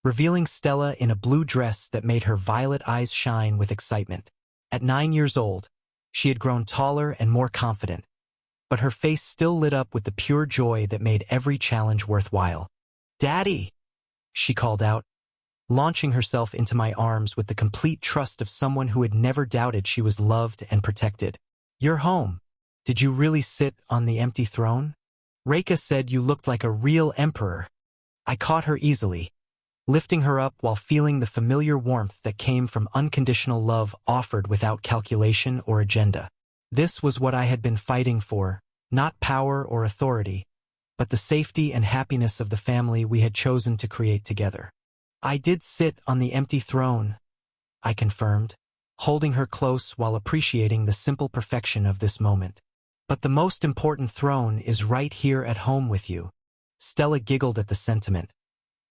A: revealing Stella in a blue dress that made her violet eyes shine with excitement. At 9 years old, she had grown taller and more confident, but her face still lit up with the pure joy that made every challenge worthwhile. "Daddy!" she called out, launching herself into my arms with the complete trust of someone who had never doubted she was loved and protected. "You're home. Did you really sit on the empty throne?" Reika said you looked like a real emperor. I caught her easily, lifting her up while feeling the familiar warmth that came from unconditional love offered without calculation or agenda. This was what I had been fighting for, not power or authority, but the safety and happiness of the family we had chosen to create together. "I did sit on the empty throne," I confirmed, holding her close while appreciating the simple perfection of this moment. "But the most important throne is right here at home with you." Stella giggled at the sentiment,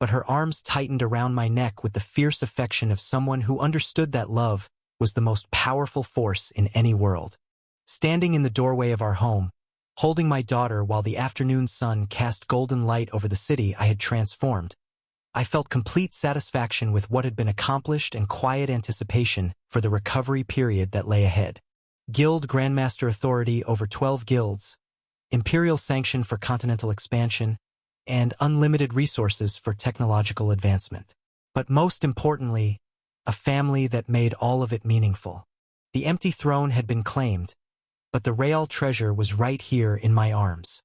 A: but her arms tightened around my neck with the fierce affection of someone who understood that love was the most powerful force in any world. Standing in the doorway of our home, holding my daughter while the afternoon sun cast golden light over the city I had transformed, I felt complete satisfaction with what had been accomplished and quiet anticipation for the recovery period that lay ahead. Guild Grandmaster authority over 12 guilds, imperial sanction for continental expansion, and unlimited resources for technological advancement. But most importantly, a family that made all of it meaningful. The empty throne had been claimed, but the real treasure was right here in my arms.